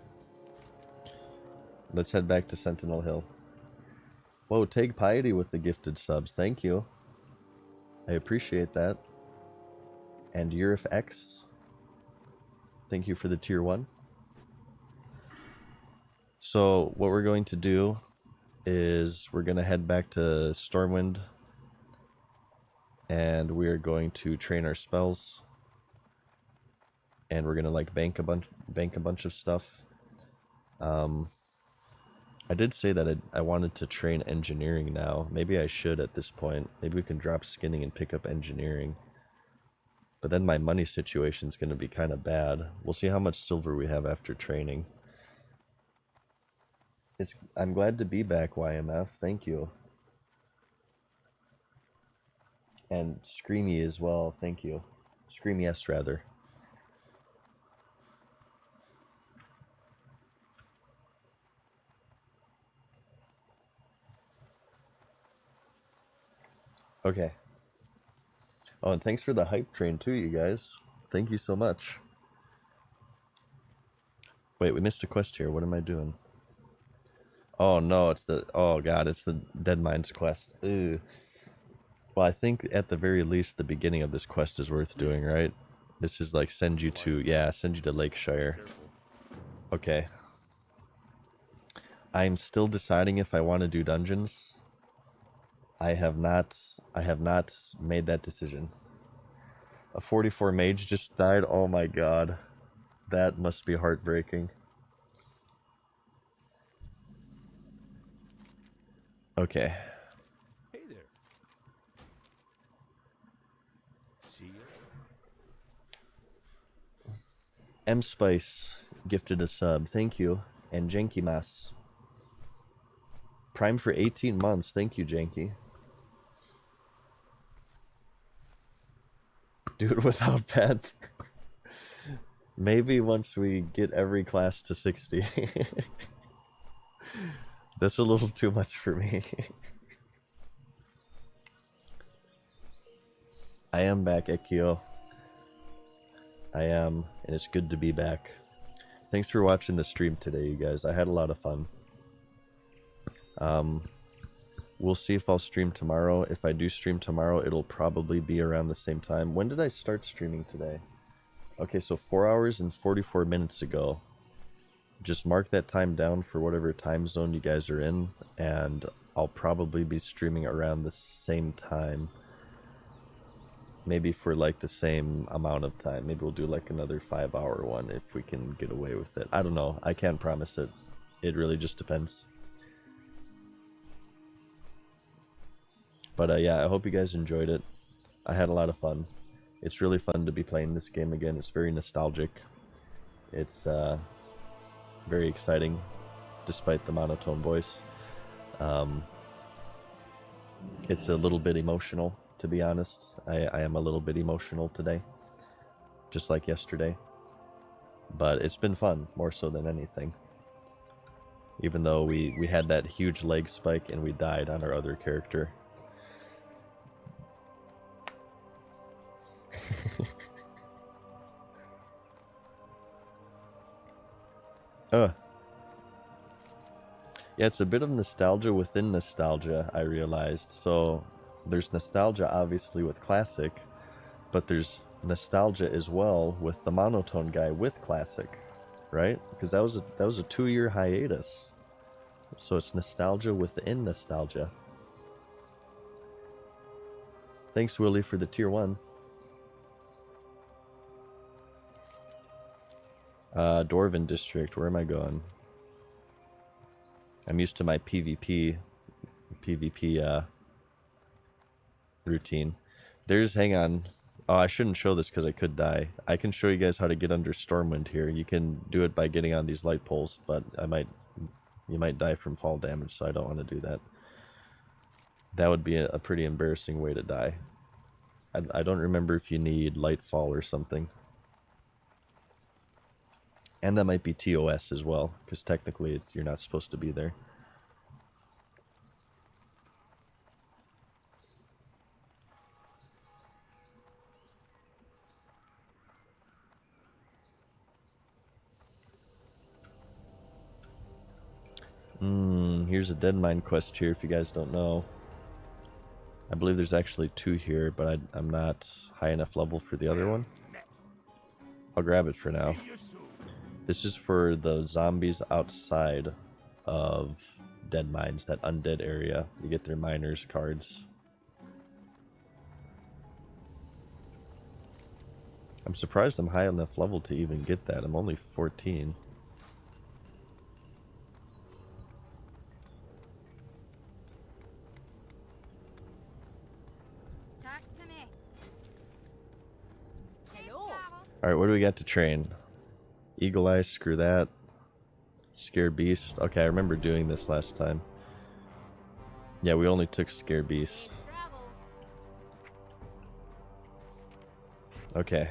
Speaker 1: Let's head back to Sentinel Hill. Whoa, Tag Piety with the gifted subs. Thank you. I appreciate that. And Urif X. Thank you for the tier 1. So what we're going to do is we're going to head back to Stormwind. And we are going to train our spells. And we're going to like bank a bunch of stuff. I did say that I wanted to train engineering now. Maybe I should at this point. Maybe we can drop skinning and pick up engineering. But then my money situation's going to be kind of bad. We'll see how much silver we have after training. I'm glad to be back, YMF. Thank you. And Screamy as well. Thank you. Screamy S, rather. Okay. Oh, and thanks for the hype train too, you guys. Thank you so much. Wait, we missed a quest here. What am I doing? Oh no, it's the... Oh god, it's the Dead Mines quest. Ew. Well, I think at the very least the beginning of this quest is worth doing, right? This is like send you to... Yeah, send you to Lakeshire.
Speaker 4: Careful.
Speaker 1: Okay. I'm still deciding if I want to do dungeons. I have not made that decision. A 44 mage just died. Oh my god. That must be heartbreaking. Okay.
Speaker 4: Hey there. See ya.
Speaker 1: M Spice gifted a sub. Thank you. And Janky Mas. Prime for 18 months. Thank you, Janky. Do it without pet. Maybe once we get every class to 60. That's a little too much for me. I am back, Ekio. I am, and it's good to be back. Thanks for watching the stream today, you guys. I had a lot of fun. We'll see if I'll stream tomorrow. If I do stream tomorrow, it'll probably be around the same time. When did I start streaming today? Okay, so 4 hours and 44 minutes ago. Just mark that time down for whatever time zone you guys are in, and I'll probably be streaming around the same time. Maybe for like the same amount of time. Maybe we'll do like another 5-hour one if we can get away with it. I don't know. I can't promise it. It really just depends. But yeah, I hope you guys enjoyed it. I had a lot of fun. It's really fun to be playing this game again. It's very nostalgic. It's very exciting, despite the monotone voice. It's a little bit emotional, to be honest. I am a little bit emotional today, just like yesterday. But it's been fun, more so than anything. Even though we had that huge leg spike and we died on our other character. Yeah, it's a bit of nostalgia within nostalgia, I realized. So there's nostalgia obviously with classic, but there's nostalgia as well with the monotone guy with classic, right? Because that was a 2-year hiatus. So it's nostalgia within nostalgia. Thanks, Willie, for the tier 1. Dwarven District, where am I going? I'm used to my PvP routine. Hang on. Oh, I shouldn't show this because I could die. I can show you guys how to get under Stormwind here. You can do it by getting on these light poles, but you might die from fall damage, so I don't want to do that. That would be a pretty embarrassing way to die. I don't remember if you need light fall or something. And that might be TOS as well, because technically you're not supposed to be there. Here's a dead mine quest here if you guys don't know. I believe there's actually 2 here, but I'm not high enough level for the other one. I'll grab it for now. This is for the zombies outside of dead mines, that undead area. You get their miners cards. I'm surprised I'm high enough level to even get that. I'm only 14.
Speaker 3: Talk to me. Hello.
Speaker 1: Alright, what do we got to train? Eagle Eye, screw that. Scare Beast. Okay, I remember doing this last time. Yeah, we only took Scare Beast. Okay.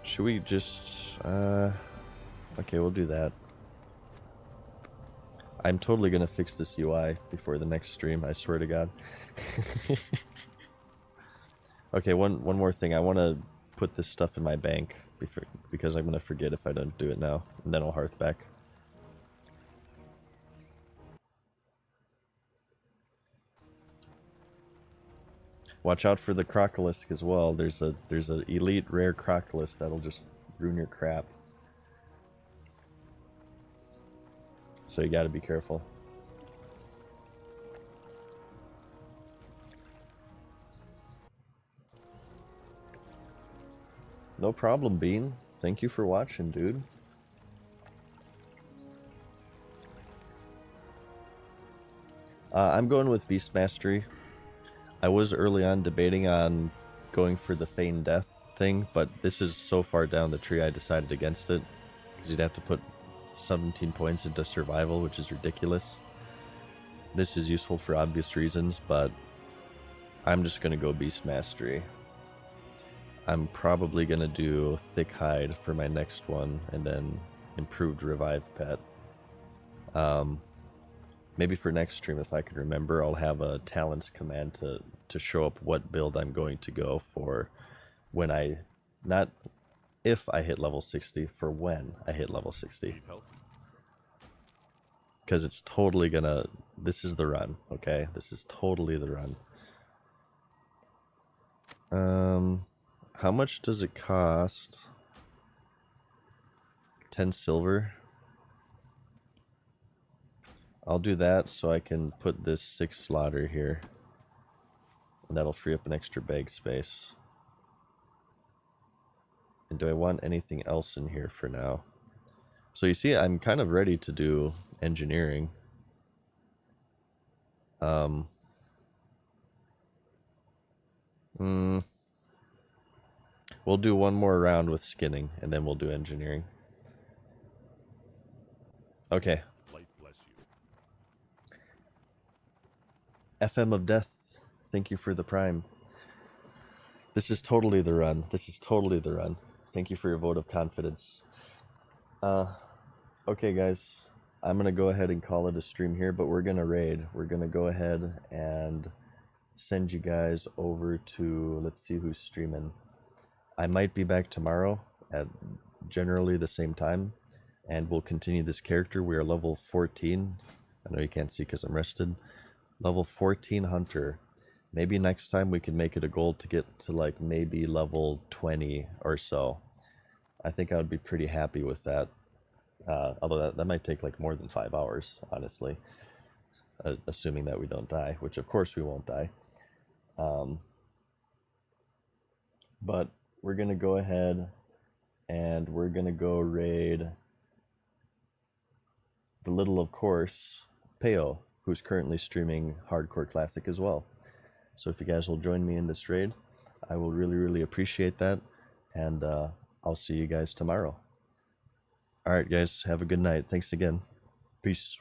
Speaker 1: Should we just... Okay, we'll do that. I'm totally gonna fix this UI before the next stream, I swear to God. Okay, one more thing. I want to put this stuff in my bank because I'm gonna forget if I don't do it now, and then I'll hearth back. Watch out for the Crocolisk as well. There's a elite rare Crocolisk that'll just ruin your crap. So you gotta be careful. No problem, Bean. Thank you for watching, dude. I'm going with Beast Mastery. I was early on debating on going for the Feign Death thing, but this is so far down the tree I decided against it. Because you'd have to put 17 points into survival, which is ridiculous. This is useful for obvious reasons, but I'm just going to go Beast Mastery. I'm probably going to do Thick Hide for my next one, and then Improved Revive Pet. Maybe for next stream, if I can remember, I'll have a Talents command to show up what build I'm going to go for when I... Not if I hit level 60, for when I hit level 60.
Speaker 4: Need help?
Speaker 1: Because it's totally gonna... This is the run, okay? This is totally the run. How much does it cost? 10 silver. I'll do that so I can put this 6 slaughter here. And that'll free up an extra bag space. And do I want anything else in here for now? So you see, I'm kind of ready to do engineering. We'll do one more round with skinning, and then we'll do engineering. Okay.
Speaker 4: Light bless you.
Speaker 1: FM of Death, thank you for the prime. This is totally the run. This is totally the run. Thank you for your vote of confidence. Okay, guys. I'm going to go ahead and call it a stream here, but we're going to raid. We're going to go ahead and send you guys over to... Let's see who's streaming. I might be back tomorrow at generally the same time, and we'll continue this character. We are level 14. I know you can't see because I'm rested. Level 14 Hunter. Maybe next time we can make it a goal to get to like maybe level 20 or so. I think I would be pretty happy with that. Although that might take like more than 5 hours, honestly. Assuming that we don't die, which of course we won't die. But we're going to go ahead and we're going to go raid the little, of course, Peo, who's currently streaming Hardcore Classic as well. So if you guys will join me in this raid, I will really, really appreciate that. And I'll see you guys tomorrow. All right, guys, have a good night. Thanks again. Peace.